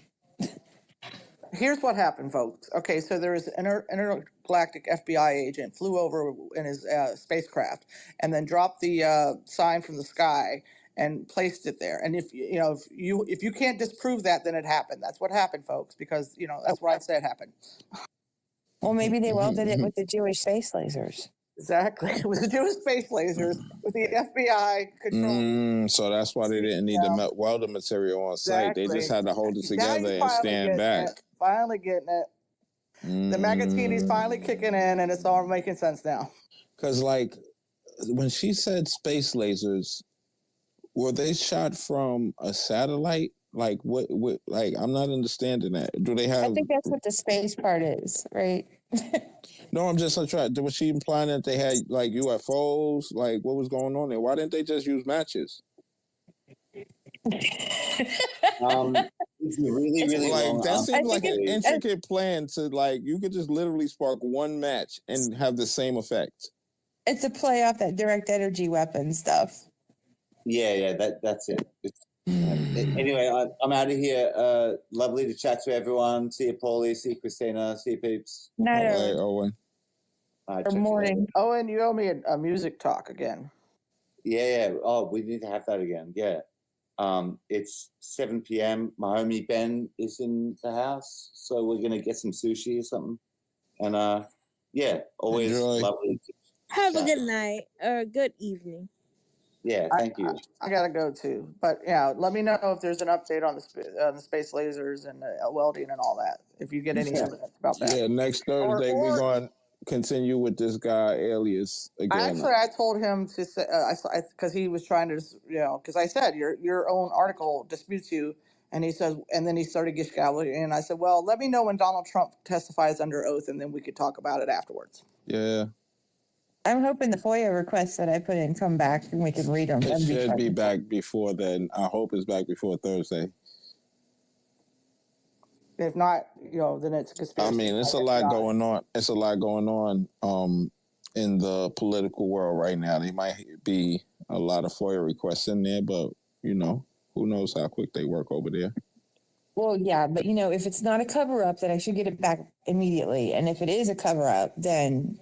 Here's what happened, folks. Okay, so there was an intergalactic FBI agent flew over in his spacecraft and then dropped the sign from the sky and placed it there. And if you can't disprove that, then it happened. That's what happened, folks, because that's what I said happened. Well, maybe they welded it with the Jewish space lasers. Exactly, with the Jewish space lasers, with the FBI control. So that's why they didn't need the welding material on site. They just had to hold it together and stand back. Finally getting it. The Magatini's finally kicking in, and it's all making sense now. Because, like, when she said space lasers, were they shot from a satellite? Like, what? Like, I'm not understanding that. Do they have? I think that's what the space part is, right? No, I'm just trying. Was she implying that they had like UFOs? Like, what was going on there? Why didn't they just use matches? It's really, really like long. that seems like an intricate plan to like you could just literally spark one match and have the same effect. It's a play off that direct energy weapon stuff. Yeah, that's it. Anyway, I'm out of here. Lovely to chat to everyone. See you, Paulie. See you, Christina. See you, peeps. Night, Owen. Good morning. Owen, you owe me a music talk again. Yeah. Oh, we need to have that again. Yeah. It's 7 p.m. My homie Ben is in the house, so we're gonna get some sushi or something. And yeah, always lovely. Have a good night or good evening. Yeah, thank you. I gotta go too, but yeah, let me know if there's an update on the space lasers and welding and all that. If you get any evidence about that. Yeah, next Thursday we're going to continue with this guy Alias again. I told him to say because he was trying to, because I said your own article disputes you, and he says, and then he started gishgowling, and I said, well, let me know when Donald Trump testifies under oath, and then we could talk about it afterwards. Yeah. I'm hoping the FOIA requests that I put in come back and we can read them. It should be back before then. I hope it's back before Thursday. If not, then it's conspiracy. I mean, it's a lot going on. It's a lot going on in the political world right now. There might be a lot of FOIA requests in there, but, who knows how quick they work over there. Well, yeah, but, if it's not a cover-up, then I should get it back immediately. And if it is a cover-up, then,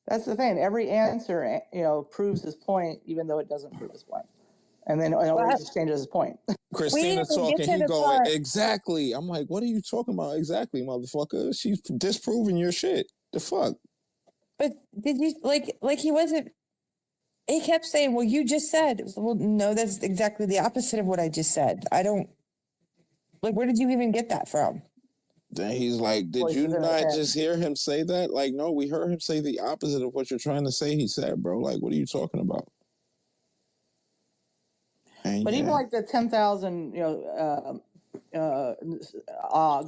That's the thing. Every answer, proves his point, even though it doesn't prove his point. And then it always just changes his point. Christina talking, he going, exactly. I'm like, what are you talking about? Exactly, motherfucker. She's disproving your shit. The fuck? But did you, like he wasn't, he kept saying, well, you just said, well, no, that's exactly the opposite of what I just said. I don't, where did you even get that from? Then he's like, did you not just hear him say that? Like, no, we heard him say the opposite of what you're trying to say. He said, bro, like, what are you talking about? And but even like the 10,000,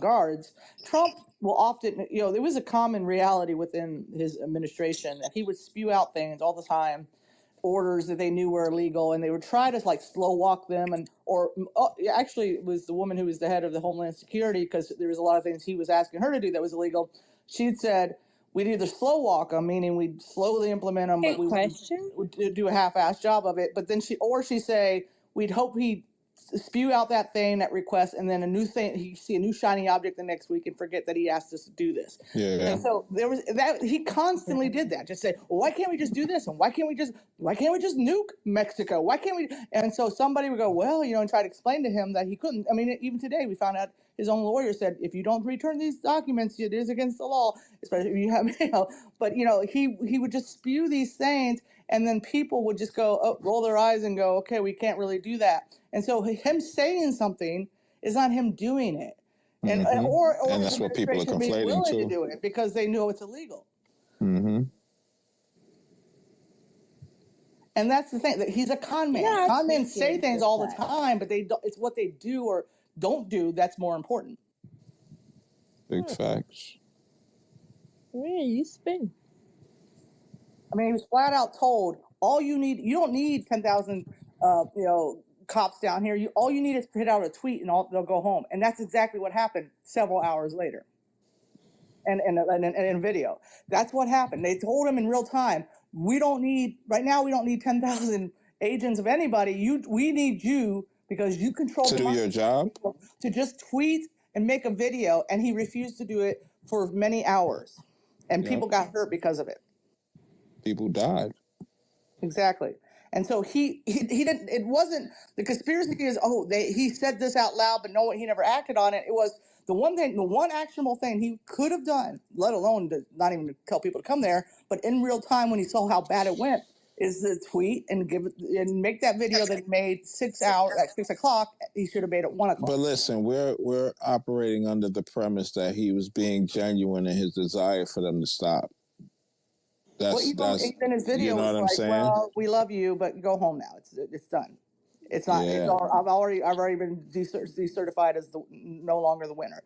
guards, Trump will often, there was a common reality within his administration that he would spew out things all the time, orders that they knew were illegal, and they would try to slow walk them, actually it was the woman who was the head of the Homeland Security, because there was a lot of things he was asking her to do that was illegal. She'd said we'd either slow walk them, meaning we'd slowly implement them, but we would do a half-assed job of it. But then she'd say we'd hope he'd spew out that thing, that request, and then a new thing, he'd see a new shiny object the next week and forget that he asked us to do this. Yeah. And so there was that, he constantly did that. Just say, well, why can't we just do this? And why can't we just nuke Mexico? Why can't we? And so somebody would go, well, and try to explain to him that he couldn't. I mean, even today we found out his own lawyer said, if you don't return these documents, it is against the law, especially if you have, but he would just spew these things, and then people would just go, roll their eyes and go, okay, we can't really do that. And so him saying something is not him doing it. And or and his that's what people are administration being conflating willing too. to do it because they know it's illegal. Mm-hmm. And that's the thing, that he's a con man. Yeah, Con men say things all the time, but it's what they do or don't do that's more important. Big facts. Where you spin? I mean, he was flat out told, you don't need 10,000, cops down here. All you need is to put out a tweet and they'll go home. And that's exactly what happened several hours later. And in video, that's what happened. They told him in real time, we don't need 10,000 agents of anybody. We need you because you control to the do your job, to just tweet and make a video. And he refused to do it for many hours, and people got hurt because of it. People died. Exactly. And so he didn't, it wasn't, the conspiracy is, he said this out loud, but he never acted on it. It was the one actionable thing he could have done, let alone not even to tell people to come there, but in real time when he saw how bad it went, is the tweet and make that video that he made 6 hours at 6 o'clock. He should have made it 1 o'clock. But listen, we're operating under the premise that he was being genuine in his desire for them to stop. That's even his video you know was what I'm like, saying? well, we love you, but go home now. It's done. It's not. Yeah. It's all, I've already been decertified as no longer the winner.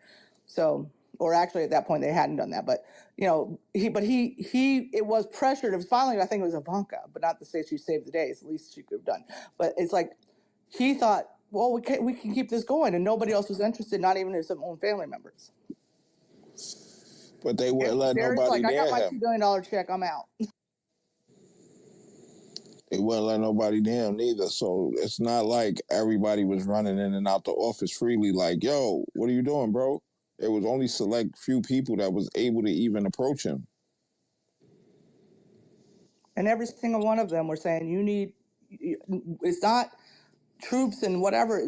So, or actually at that point they hadn't done that, but it was pressured. It was finally, I think it was Ivanka, but not to say she saved the day. It's the least she could have done. But it's like he thought, well, we can keep this going, and nobody else was interested, not even his own family members. But they wouldn't let Derek's nobody like, I got near my him. $2 billion check. I'm out. They wouldn't let nobody near him neither. So it's not like everybody was running in and out the office freely like, yo, what are you doing, bro? It was only select few people that was able to even approach him. And every single one of them were saying, it's not troops and whatever,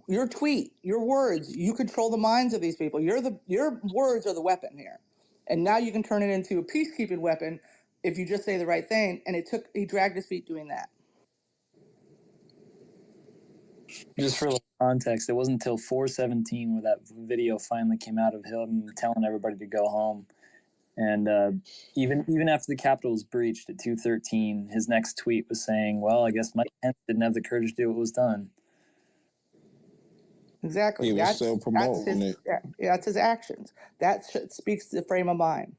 your tweet, your words, you control the minds of these people. Your words are the weapon here. And now you can turn it into a peacekeeping weapon if you just say the right thing. And he dragged his feet doing that. Just for context, it wasn't until 4/17 where that video finally came out of him telling everybody to go home. And even after the Capitol was breached at 2:13, his next tweet was saying, well, I guess Mike Pence didn't have the courage to do what was done. Exactly. He was still promoting it. Yeah, that's his actions. That speaks to the frame of mind.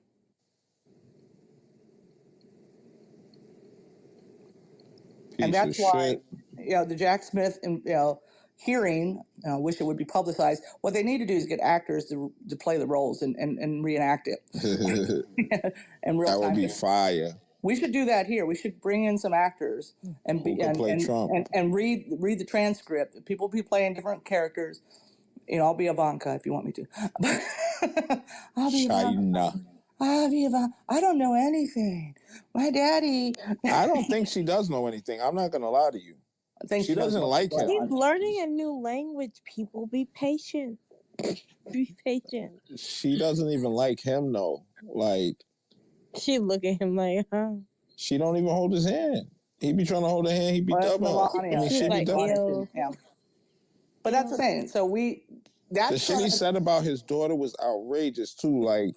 And that's why, the Jack Smith hearing, I wish it would be publicized. What they need to do is get actors to play the roles and reenact it. In real time. That would be fire. We should do that here. We should bring in some actors and read the transcript. People be playing different characters. I'll be Ivanka if you want me to. I'll be Ivanka. I don't know anything. My daddy. I don't think she does know anything. I'm not gonna lie to you. I think she doesn't like him. He's learning a new language. People, be patient. Be patient. She doesn't even like him, though. Like, she look at him like, huh? She don't even hold his hand. He be trying to hold her hand. He be double. Melania. I mean, she be double. Yeah. But that's the thing. So The shit he said about his daughter was outrageous too. Like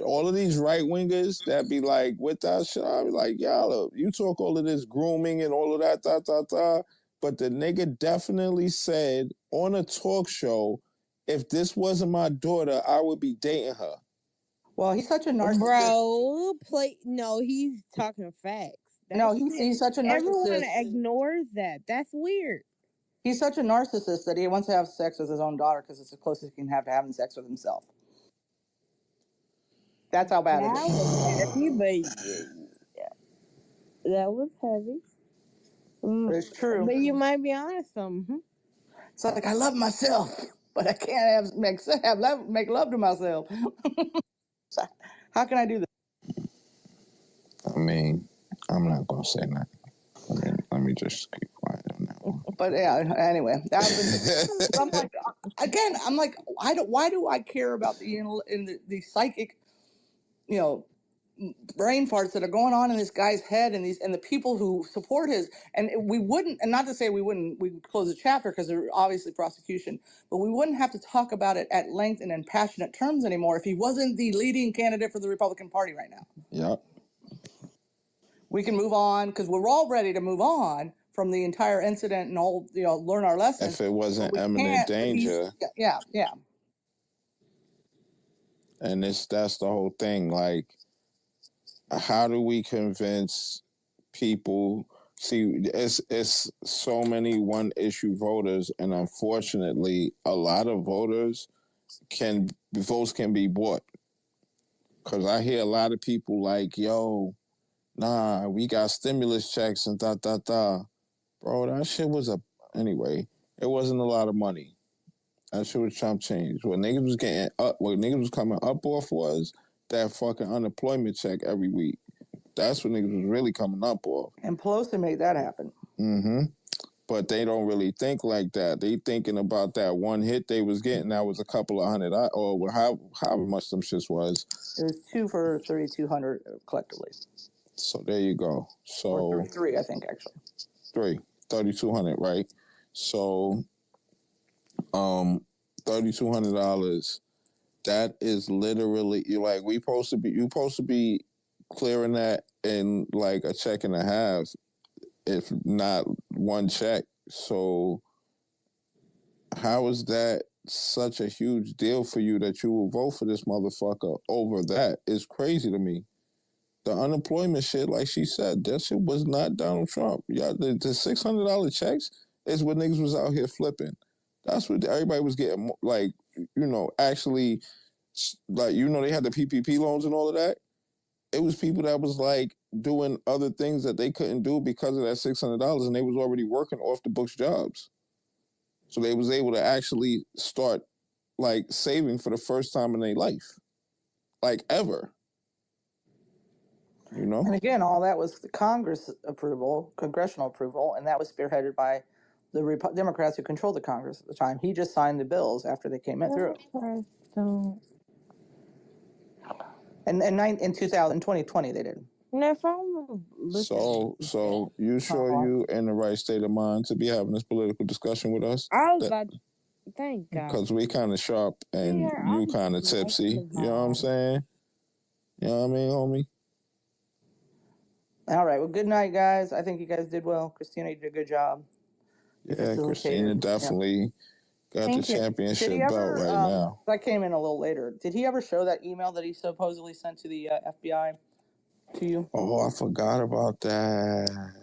all of these right wingers that be like with that shit, I be like, y'all, you talk all of this grooming and all of that, but the nigga definitely said on a talk show, if this wasn't my daughter, I would be dating her. Well, he's such a narcissist. Bro, no, he's talking facts. No, he's such a narcissist. Everyone ignores that. That's weird. He's such a narcissist that he wants to have sex with his own daughter because it's the closest he can have to having sex with himself. That's how bad it is. That was heavy, but that was heavy. It's true. But you might be honest. It's like I love myself, but I can't make love to myself. So how can I do that? I mean, I'm not gonna say that. Let me just keep quiet on that one. But yeah, anyway, I'm like, again, I'm like, why do I care about the psychic, brain farts that are going on in this guy's head and the people who support his, and we wouldn't, and not to say we would close the chapter because there's obviously prosecution, but we wouldn't have to talk about it at length and in passionate terms anymore if he wasn't the leading candidate for the Republican Party right now. Yep. We can move on because we're all ready to move on from the entire incident and all, learn our lessons. If it wasn't imminent danger. Yeah. And that's the whole thing. Like, how do we convince people? See, it's so many one issue voters, and unfortunately, a lot of votes can be bought. Because I hear a lot of people like, yo, nah, we got stimulus checks and Bro, that shit was anyway, it wasn't a lot of money. That shit was chump change. What niggas was getting up, what niggas was coming up off was that fucking unemployment check every week. That's what niggas was really coming up off. And Pelosi made that happen. Mm-hmm. But they don't really think like that. They thinking about that one hit they was getting. That was a couple of $100, or however much them shits was. It was 2 for 3,200 collectively. So there you go. So or 33, I think actually. 3,200, right? So, $3,200. That is literally you supposed to be clearing that in like a check and a half, if not one check. So how is that such a huge deal for you that you will vote for this motherfucker over that? It's crazy to me. The unemployment shit, like she said, that shit was not Donald Trump. Yeah, the $600 checks is what niggas was out here flipping. That's what everybody was getting, actually, they had the PPP loans and all of that. It was people that was like doing other things that they couldn't do because of that $600, and they was already working off the books jobs. So they was able to actually start like saving for the first time in their life, like ever. And again, all that was the congressional approval, and that was spearheaded by the Democrats who controlled the Congress at the time. He just signed the bills after they came through. And in 2020 they did. So you sure you in the right state of mind to be having this political discussion with us? I was about, thank God. Because we kind of sharp and you kind of tipsy. You know what I'm saying? You know what I mean, homie? All right. Well, good night, guys. I think you guys did well. Christina, you did a good job. Yeah, Christina definitely got the championship belt right now. I came in a little later. Did he ever show that email that he supposedly sent to the FBI to you? Oh, I forgot about that.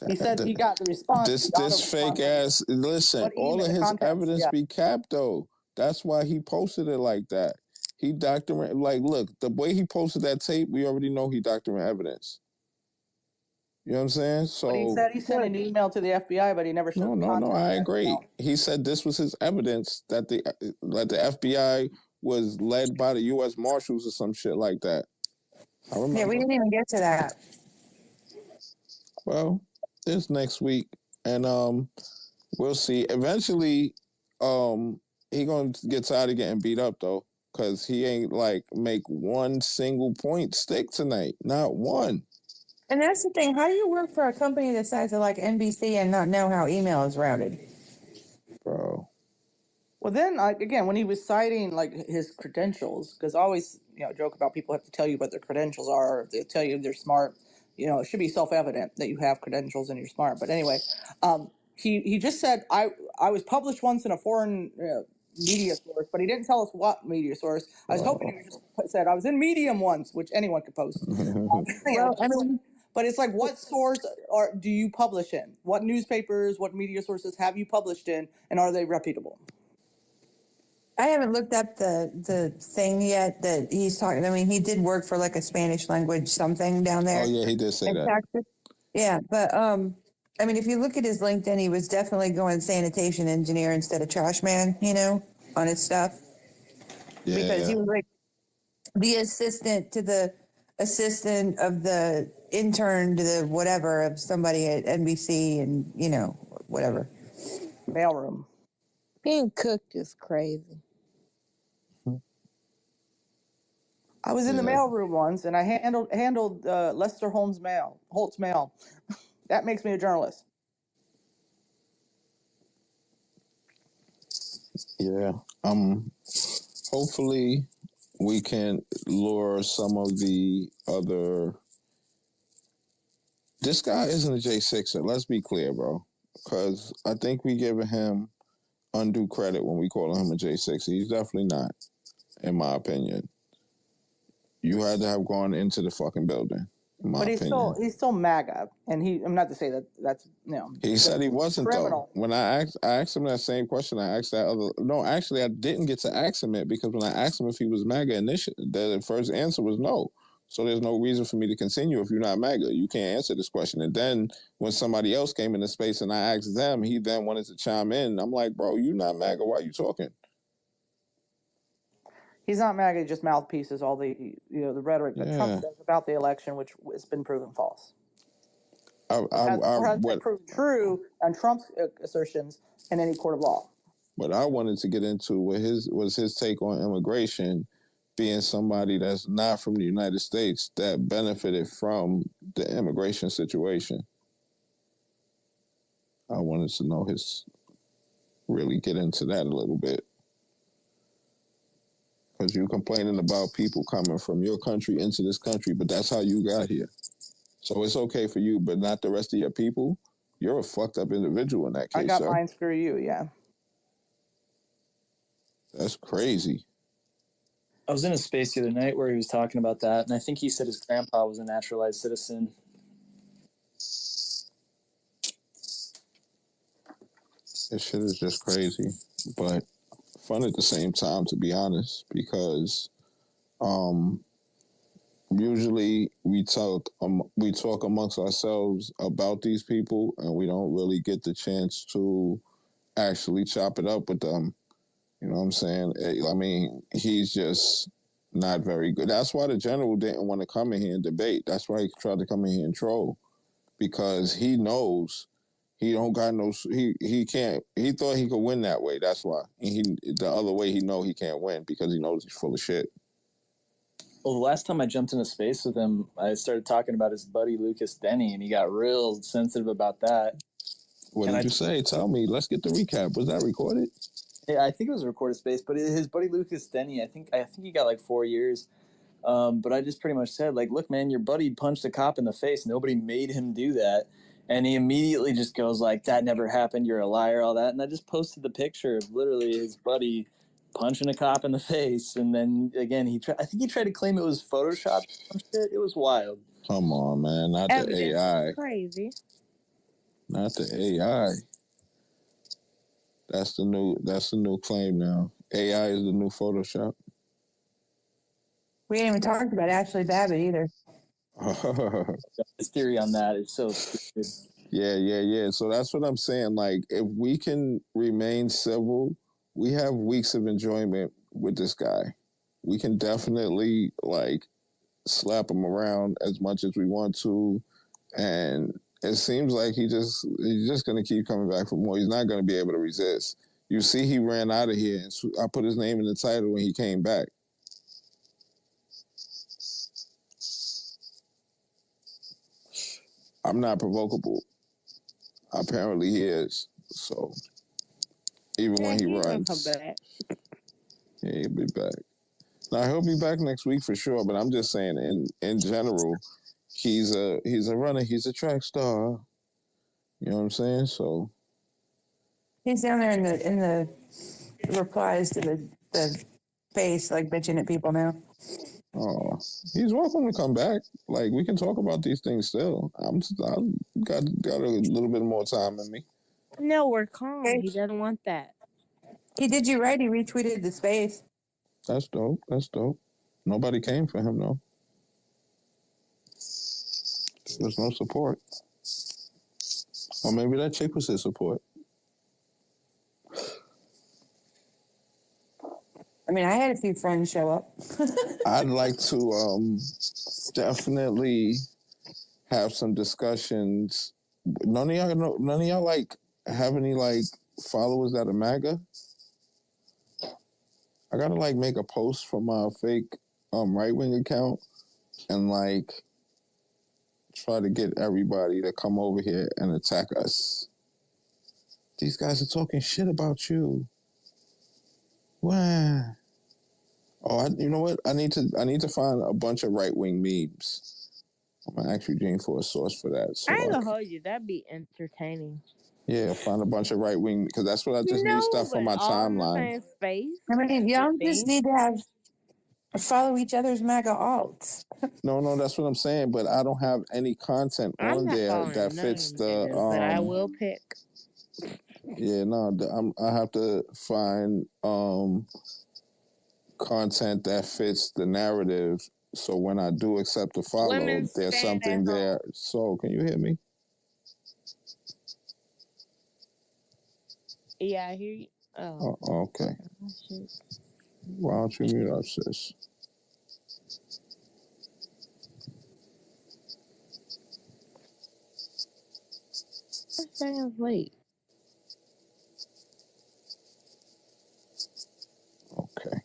He said he got the response. This fake ass. Listen, all of his evidence be capped though. That's why he posted it like that. He documented, look, the way he posted that tape, we already know he documented evidence. You know what I'm saying? So but he said he sent an email to the FBI, but he never showed. No, I agree. He said this was his evidence that the FBI was led by the U.S. Marshals or some shit like that. I remember. Yeah, we didn't even get to that. Well, it's next week, and we'll see. Eventually, he gonna get tired of getting beat up though, because he ain't like make one single point stick tonight. Not one. And that's the thing. How do you work for a company the size of like NBC and not know how email is routed? Bro. Well, then again, when he was citing like his credentials, because I always joke about people have to tell you what their credentials are. If they tell you they're smart, it should be self-evident that you have credentials and you're smart. But anyway, he just said I was published once in a foreign media source, but he didn't tell us what media source. I was hoping he just said I was in Medium once, which anyone could post. Well, I mean, but it's like, what source do you publish in? What newspapers, what media sources have you published in, and are they reputable? I haven't looked up the thing yet that he's talking. I mean, he did work for like a Spanish language something down there. Oh yeah, he did say that. Texas. Yeah, but I mean, if you look at his LinkedIn, he was definitely going sanitation engineer instead of trash man, on his stuff. Yeah. Because he was like the assistant to the assistant of the intern to the whatever of somebody at NBC and, whatever. Mailroom. Being cooked is crazy. I was in the mailroom once, and I handled Lester Holt's mail. That makes me a journalist. Yeah. Hopefully we can lure some of the other. This guy isn't a J6er. Let's be clear, bro. Because I think we giving him undue credit when we calling him a J6. He's definitely not, in my opinion. You had to have gone into the fucking building. But he's still MAGA, and I'm not to say that's He said he wasn't criminal. though. When I asked him that same question, I asked that other. No, actually, I didn't get to ask him it because when I asked him if he was MAGA initially, the first answer was no. So there's no reason for me to continue if you're not MAGA. You can't answer this question. And then when somebody else came into space and I asked them, he then wanted to chime in. I'm like, bro, you not MAGA. Why are you talking? He's not MAGA, just mouthpieces. All the the rhetoric that Trump says about the election, which has been proven false. Has been proven true on Trump's assertions in any court of law. What I wanted to get into was his take on immigration, being somebody that's not from the United States that benefited from the immigration situation. I wanted to know really get into that a little bit. Because you're complaining about people coming from your country into this country, but that's how you got here. So it's okay for you, but not the rest of your people. You're a fucked up individual in that case, I got sir. mine, screw you, yeah. That's crazy. I was in a space the other night where he was talking about that, and I think he said his grandpa was a naturalized citizen. This shit is just crazy, but fun at the same time, to be honest, because usually we talk amongst ourselves about these people, and we don't really get the chance to actually chop it up with them. You know what I'm saying? I mean, he's just not very good. That's why the general didn't want to come in here and debate. That's why he tried to come in here and troll, because he knows he don't got no. He can't. He thought he could win that way. That's why. And the other way he know he can't win because he knows he's full of shit. Well, the last time I jumped into space with him, I started talking about his buddy Lucas Denny, and he got real sensitive about that. What did you say? Tell me. Let's get the recap. Was that recorded? Yeah, I think it was a recorded space, but his buddy Lucas Denny, I think he got like 4 years. But I just pretty much said, like, look, man, your buddy punched a cop in the face. Nobody made him do that. And he immediately just goes like, that never happened. You're a liar, all that. And I just posted the picture of literally his buddy punching a cop in the face. And then again, I think he tried to claim it was Photoshop. It was wild. Come on, man. Not the AI. Crazy. Not the AI. That's the new claim now. AI is the new Photoshop. We ain't even talked about Ashley Babbitt either. His theory on that is so stupid. Yeah. So that's what I'm saying. Like, if we can remain civil, we have weeks of enjoyment with this guy. We can definitely like slap him around as much as we want to, and it seems like he's just gonna keep coming back for more. He's not gonna be able to resist. You see, he ran out of here, and I put his name in the title when he came back. I'm not provocable. Apparently, he is. So even when he runs, back. yeah, he'll be back. Now he'll be back next week for sure. But I'm just saying, in general, he's a runner. He's a track star. You know what I'm saying? So He's down there in the replies to the face, like bitching at people now. oh, he's welcome to come back. Like we can talk about these things still. I got a little bit more time in me. No, we're calm. He doesn't want that. He did you right. He retweeted the space. That's dope. That's dope. Nobody came for him though. There's no support. Or maybe that chick was his support. I mean, I had a few friends show up. I'd like to definitely have some discussions. None of y'all like have any like followers that are MAGA? I gotta like make a post from my fake right wing account and like try to get everybody to come over here and attack us. These guys are talking shit about you. Wow. Oh, you know what? I need to find a bunch of right wing memes. I'm gonna ask Eugene for a source for that. So I ain't gonna hold you. That'd be entertaining. yeah, find a bunch of right wing because that's what I just need stuff from my all in the timeline. same space. I mean, y'all just need to follow each other's MAGA alts. No, that's what I'm saying. But I don't have any content I'm on not there following that none fits of the. niggas, but I will pick. Yeah, no, I have to find content that fits the narrative. So when I do accept a follow, Women there's stand something at there. home. So can you hear me? Yeah, I hear you. Oh, okay. shit. Why don't you mute up, sis? Seconds late. Okay.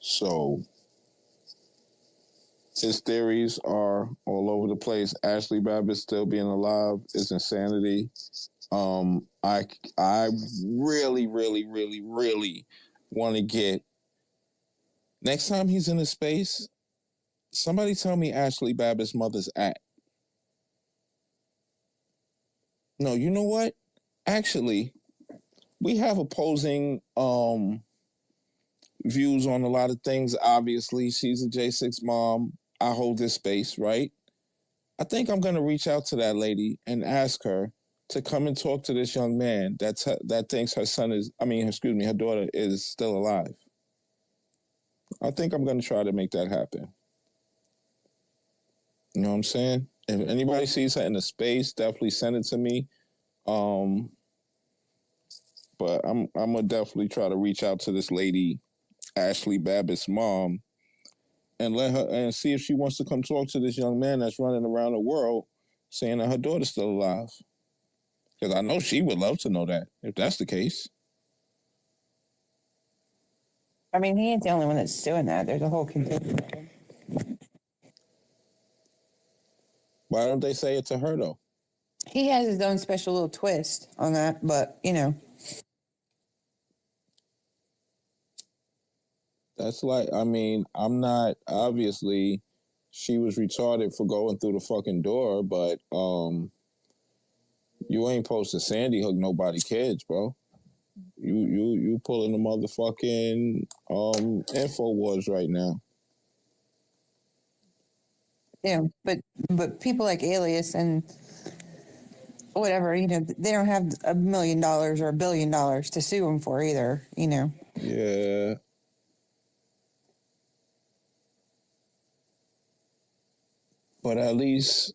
So his theories are all over the place. Ashley Babbitt still being alive is insanity. I really, really, really, really want to get next time he's in a space. Somebody tell me Ashley Babbitt's mother's at. No, you know what? Actually, we have opposing views on a lot of things. Obviously, she's a J6 mom. I hold this space, right? I think I'm going to reach out to that lady and ask her to come and talk to this young man that thinks her daughter is still alive. I think I'm going to try to make that happen. You know what I'm saying? If anybody sees her in the space, definitely send it to me. But I'm gonna definitely try to reach out to this lady, Ashley Babbitt's mom, and let her and see if she wants to come talk to this young man that's running around the world saying that her daughter's still alive. Because I know she would love to know that if that's the case. I mean, he ain't the only one that's doing that. There's a whole contingent of them. Why don't they say it to her though? He has his own special little twist on that, but you know. That's like, I mean, I'm not, obviously, she was retarded for going through the fucking door, but you ain't supposed to Sandy hook nobody kids, bro. You pulling the motherfucking InfoWars right now. Yeah, but people like Alias and whatever, you know, they don't have $1 million or $1 billion to sue him for either, you know. Yeah. But at least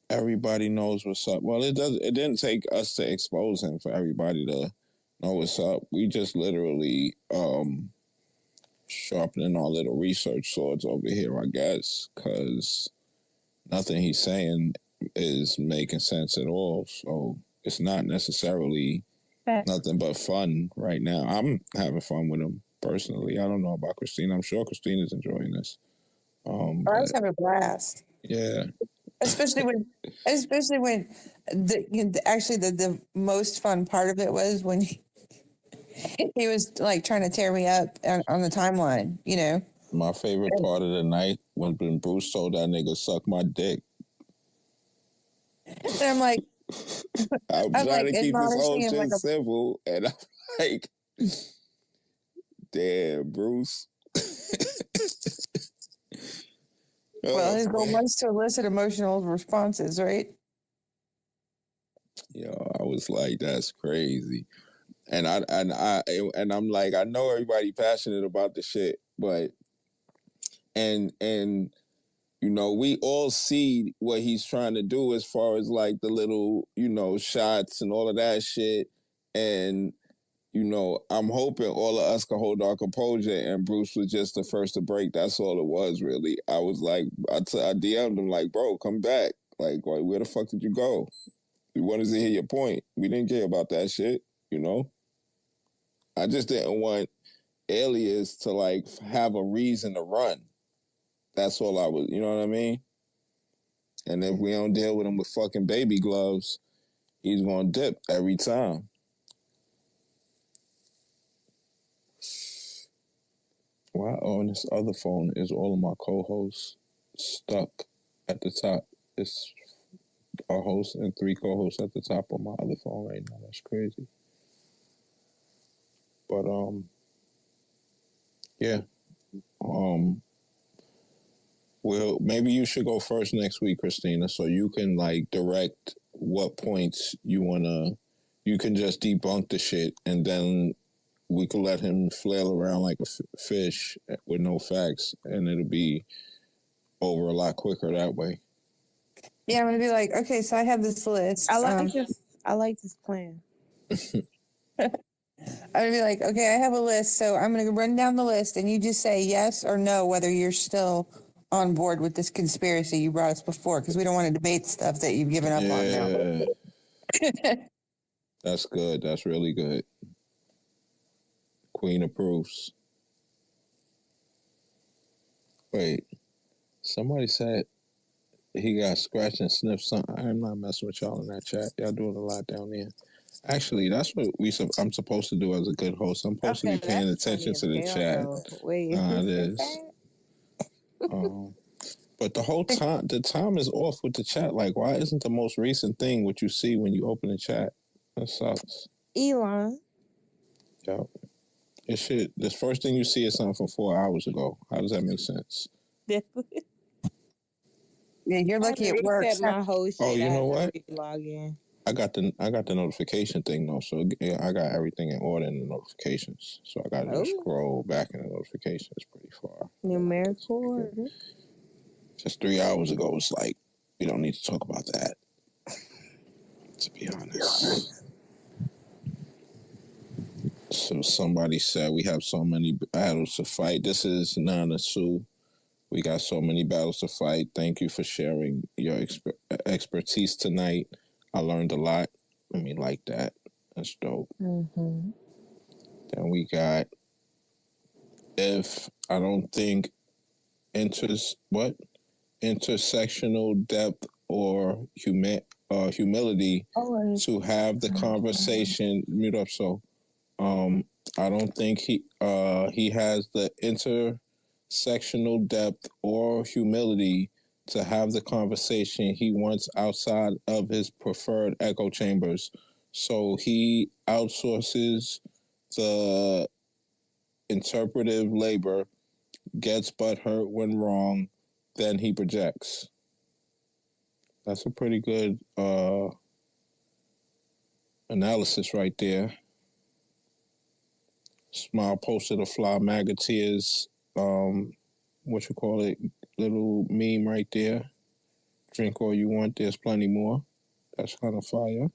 everybody knows what's up. Well, it didn't take us to expose him for everybody to No, what's up? We just literally sharpening our little research swords over here, I guess, because nothing he's saying is making sense at all. So it's not necessarily nothing but fun right now. I'm having fun with him personally. I don't know about Christina. I'm sure Christina's enjoying this. I was having a blast. Yeah. Especially when actually the most fun part of it was when he was like trying to tear me up on the timeline, you know. My favorite part of the night was when Bruce told that nigga suck my dick. And I'm like, I'm trying like to keep this whole admonishing him shit like simple, and I'm like, damn, Bruce. well, his goal was to elicit emotional responses, right? Yo, I was like, that's crazy. And I'm like, I know everybody passionate about the shit, but and you know, we all see what he's trying to do as far as like the little, you know, shots and all of that shit. And, you know, I'm hoping all of us can hold our composure, and Bruce was just the first to break. That's all it was, really. I was like, I DM'd him like, bro, come back. Like, where the fuck did you go? We wanted to hear your point. We didn't care about that shit, you know? I just didn't want Alias to like have a reason to run. That's all I was, you know what I mean? And if we don't deal with him with fucking baby gloves, he's gonna dip every time. Why on this other phone is all of my co-hosts stuck at the top? It's our host and 3 co-hosts at the top on my other phone right now. That's crazy. But yeah. Well, maybe you should go first next week, Christina, so you can like direct what points you wanna. You can just debunk the shit, and then we could let him flail around like a fish with no facts, and it'll be over a lot quicker that way. Yeah, I'm gonna be like, okay, so I have this list. I like this plan. I'm gonna be like, okay, I have a list, so I'm gonna run down the list, and you just say yes or no whether you're still on board with this conspiracy you brought us before, because we don't want to debate stuff that you've given up on now. That's good. That's really good. Queen approves. Wait, somebody said he got scratched and sniffed something. I'm not messing with y'all in that chat. Y'all doing a lot down there. Actually, that's what I'm supposed to do as a good host. I'm supposed to be paying attention to the chat. Wait, is it is. But the time is off with the chat. Like, why isn't the most recent thing what you see when you open the chat? That sucks. Elon. Yep. It should. The first thing you see is something from 4 hours ago. How does that make sense? Yeah, you're lucky it works. Except my host. Oh, you know what? Log in. I got the notification thing though, so yeah, I got everything in order in the notifications. So I got to just scroll back in the notifications pretty far. Numerical order. Just 3 hours ago, it's like we don't need to talk about that. To be honest. So somebody said we have so many battles to fight. This is Nana Sue. We got so many battles to fight. Thank you for sharing your expertise tonight. I learned a lot. I mean, like that. That's dope. Mm-hmm. Then we got, if I don't think intersectional depth or humility to have the conversation. Mute up. So, I don't think he has the intersectional depth or humility to have the conversation he wants outside of his preferred echo chambers. So he outsources the interpretive labor, gets butthurt when wrong, then he projects. That's a pretty good analysis right there. Smile posted a fly maggoteers, what you call it, little meme right there. Drink all you want, there's plenty more. That's kind of fire.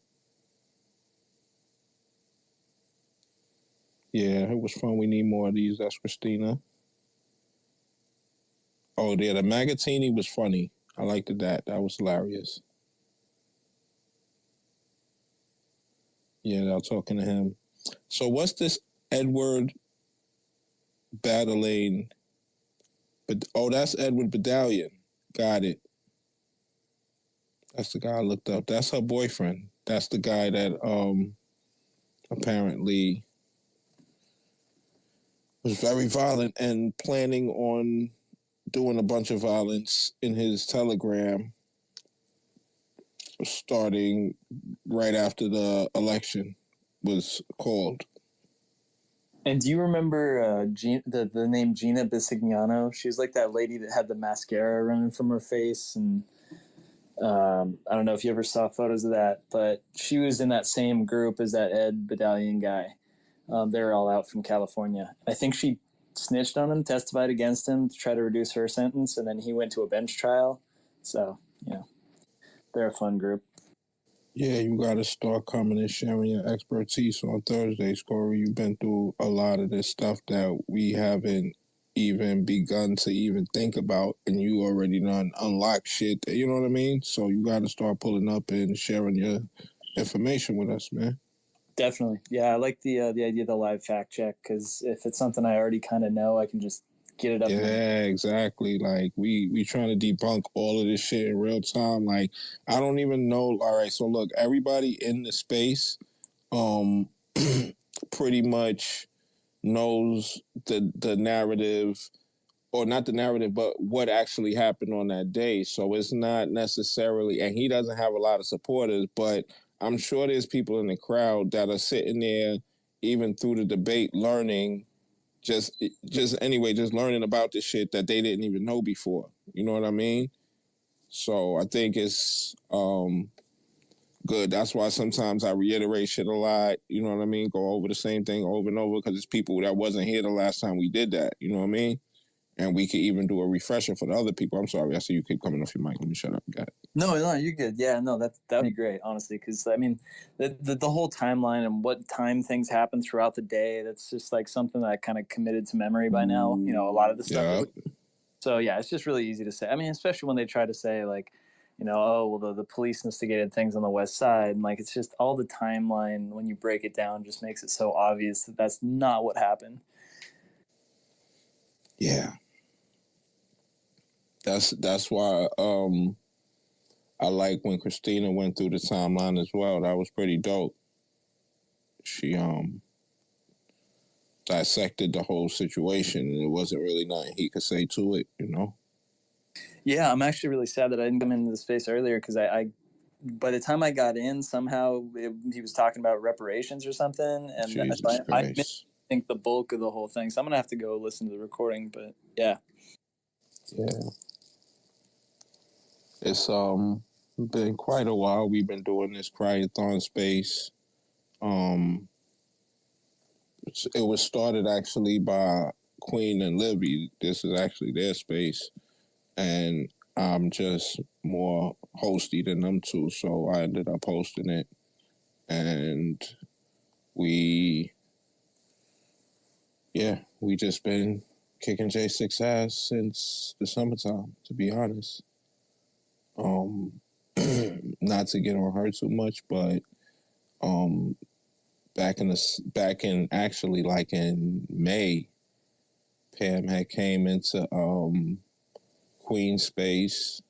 Yeah, it was fun. We need more of these. That's Christina. Oh, yeah, the Magatini was funny. I liked that. That was hilarious. Yeah, they're talking to him. So what's this Edward Baddelane? But that's Edward Badalion. Got it. That's the guy I looked up. That's her boyfriend. That's the guy that apparently was very violent and planning on doing a bunch of violence in his Telegram starting right after the election was called. And do you remember the name Gina Bisignano? She was like that lady that had the mascara running from her face, and I don't know if you ever saw photos of that, but she was in that same group as that Ed Badalion guy. They were all out from California. I think she snitched on him, testified against him to try to reduce her sentence, and then he went to a bench trial. So, yeah, they're a fun group. Yeah, you got to start coming and sharing your expertise on Thursdays, Corey. You've been through a lot of this stuff that we haven't even begun to even think about, and you already done unlocked shit. You know what I mean? So you got to start pulling up and sharing your information with us, man. Definitely. Yeah, I like the idea of the live fact check, because if it's something I already kind of know, I can just get it up. Yeah, exactly. Like we trying to debunk all of this shit in real time. Like I don't even know. All right, so look, everybody in the space, pretty much knows the narrative, or not the narrative, but what actually happened on that day. So it's not necessarily, and he doesn't have a lot of supporters, but I'm sure there's people in the crowd that are sitting there, even through the debate, learning. Just learning about this shit that they didn't even know before. You know what I mean? So I think it's good. That's why sometimes I reiterate shit a lot. You know what I mean? Go over the same thing over and over, because it's people that wasn't here the last time we did that. You know what I mean? And we could even do a refresher for the other people. I'm sorry, I see you keep coming off your mic. Let me shut up. Got it. No, you're good. Yeah, no, that would be great, honestly, because I mean, the whole timeline and what time things happen throughout the day, that's just like something that I kind of committed to memory by now. You know, a lot of the stuff. Yeah. So yeah, it's just really easy to say. I mean, especially when they try to say like, you know, oh well, the police instigated things on the West Side, and like it's just all the timeline when you break it down just makes it so obvious that that's not what happened. Yeah. That's why I like when Christina went through the timeline as well. That was pretty dope. She dissected the whole situation, and it wasn't really nothing he could say to it, you know? Yeah, I'm actually really sad that I didn't come into the space earlier, because I by the time I got in, somehow he was talking about reparations or something, and I think the bulk of the whole thing. So I'm gonna have to go listen to the recording. But yeah, it's been quite a while. We've been doing this Cryathon space. It was started actually by Queen and Libby. This is actually their space, and I'm just more hosty than them two, so I ended up hosting it, and we just been kicking J6 ass since the summertime, to be honest. Not to get on her too much, but back in actually like in May, Pam had came into Queen space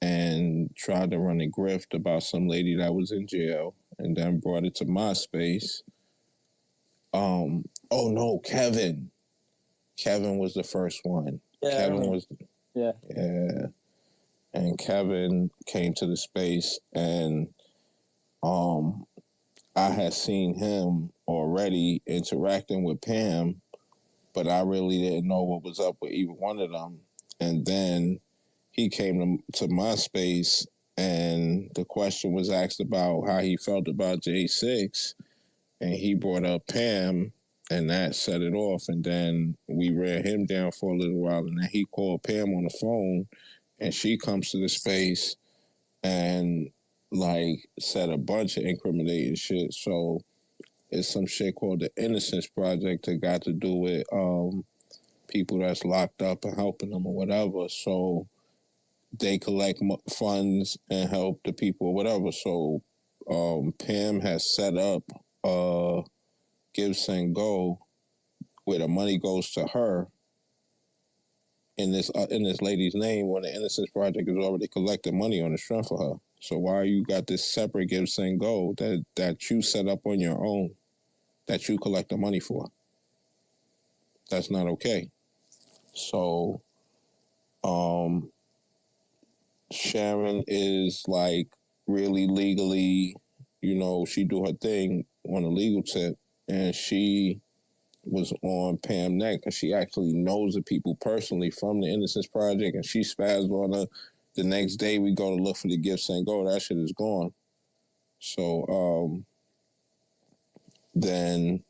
and tried to run a grift about some lady that was in jail, and then brought it to my space. Oh no, Kevin was the first one. Yeah, Yeah. And Kevin came to the space, and I had seen him already interacting with Pam, but I really didn't know what was up with either one of them. And then he came to my space, and the question was asked about how he felt about J6, and he brought up Pam, and that set it off. And then we ran him down for a little while, and then he called Pam on the phone, and she comes to the space and like said a bunch of incriminating shit. So It's some shit called the Innocence Project that got to do with people that's locked up and helping them or whatever. So they collect funds and help the people or whatever. So Pam has set up Give, Send, Go, where the money goes to her in this lady's name when the Innocence Project has already collected money on the strength of her. So why you got this separate Give, Send, Go that you set up on your own, that you collect the money for? That's not okay. So Sharon is like really legally, she do her thing on a legal tip, and she was on Pam neck because she actually knows the people personally from the Innocence Project, and she spazzed on her. The next day we go to look for the Give, Send, Go. That shit is gone. So then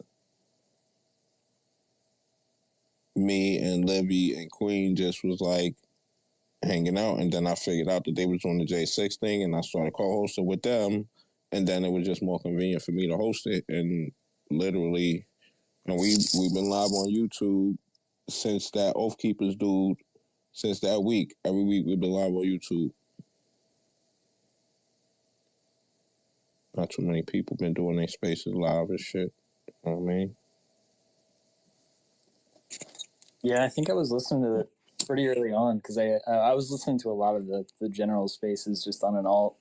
me and Livy and Queen just was like hanging out, and then I figured out that they was doing the J6 thing, and I started co-hosting with them, and then it was just more convenient for me to host it, and literally, we've been live on YouTube since that Oath Keepers dude, since that week. Every week we've been live on YouTube. Not too many people been doing their spaces live and shit. You know what I mean? Yeah, I think I was listening to it pretty early on because I was listening to a lot of the general spaces just on an alt,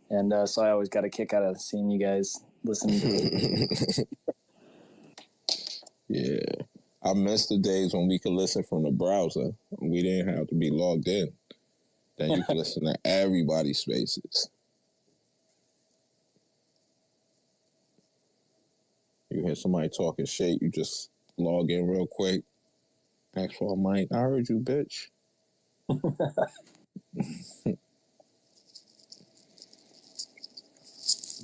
and so I always got a kick out of seeing you guys listening to it. Yeah. I miss the days when we could listen from the browser. We didn't have to be logged in. Then you could listen to everybody's spaces. You hear somebody talking shit, you just log in real quick. Ask for a mic. I heard you, bitch.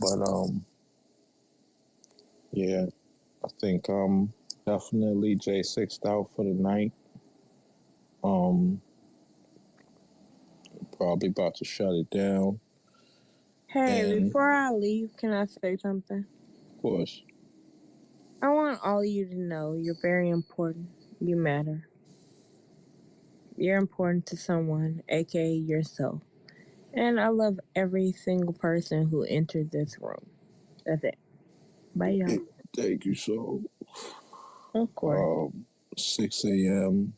But yeah, I think definitely J6'd out for the night. Probably about to shut it down. Hey, And before I leave, can I say something? of course. I want all of you to know you're very important. You matter. You're important to someone, aka yourself. And I love every single person who entered this room. That's it. Bye, y'all. Thank you, so. Of course. 6 a.m.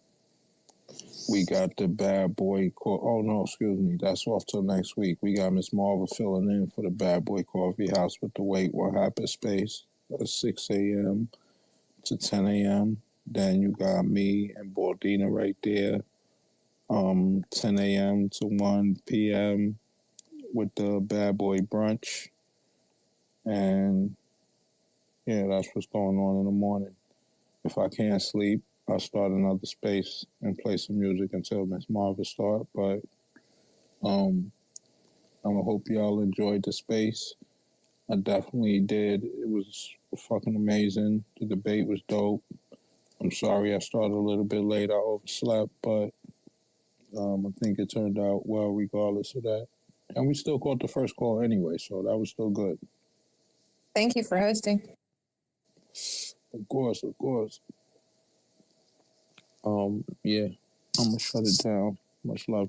We got the bad boy call. Oh no, excuse me. That's off till next week. We got Miss Marvel filling in for the bad boy coffee house with the Wait What Happened space. That's 6 a.m. to 10 a.m. Then you got me and Baldina right there. 10 a.m. to 1 p.m. with the bad boy brunch. And yeah, that's what's going on in the morning. If I can't sleep, I'll start another space and play some music until Miss Marvel start. But I'm gonna hope y'all enjoyed the space. I definitely did. It was fucking amazing. The debate was dope. I'm sorry I started a little bit late. I overslept, but I think it turned out well regardless of that. And we still caught the first call anyway, so that was still good. Thank you for hosting. Of course, of course. Yeah, I'm gonna shut it down. Much love.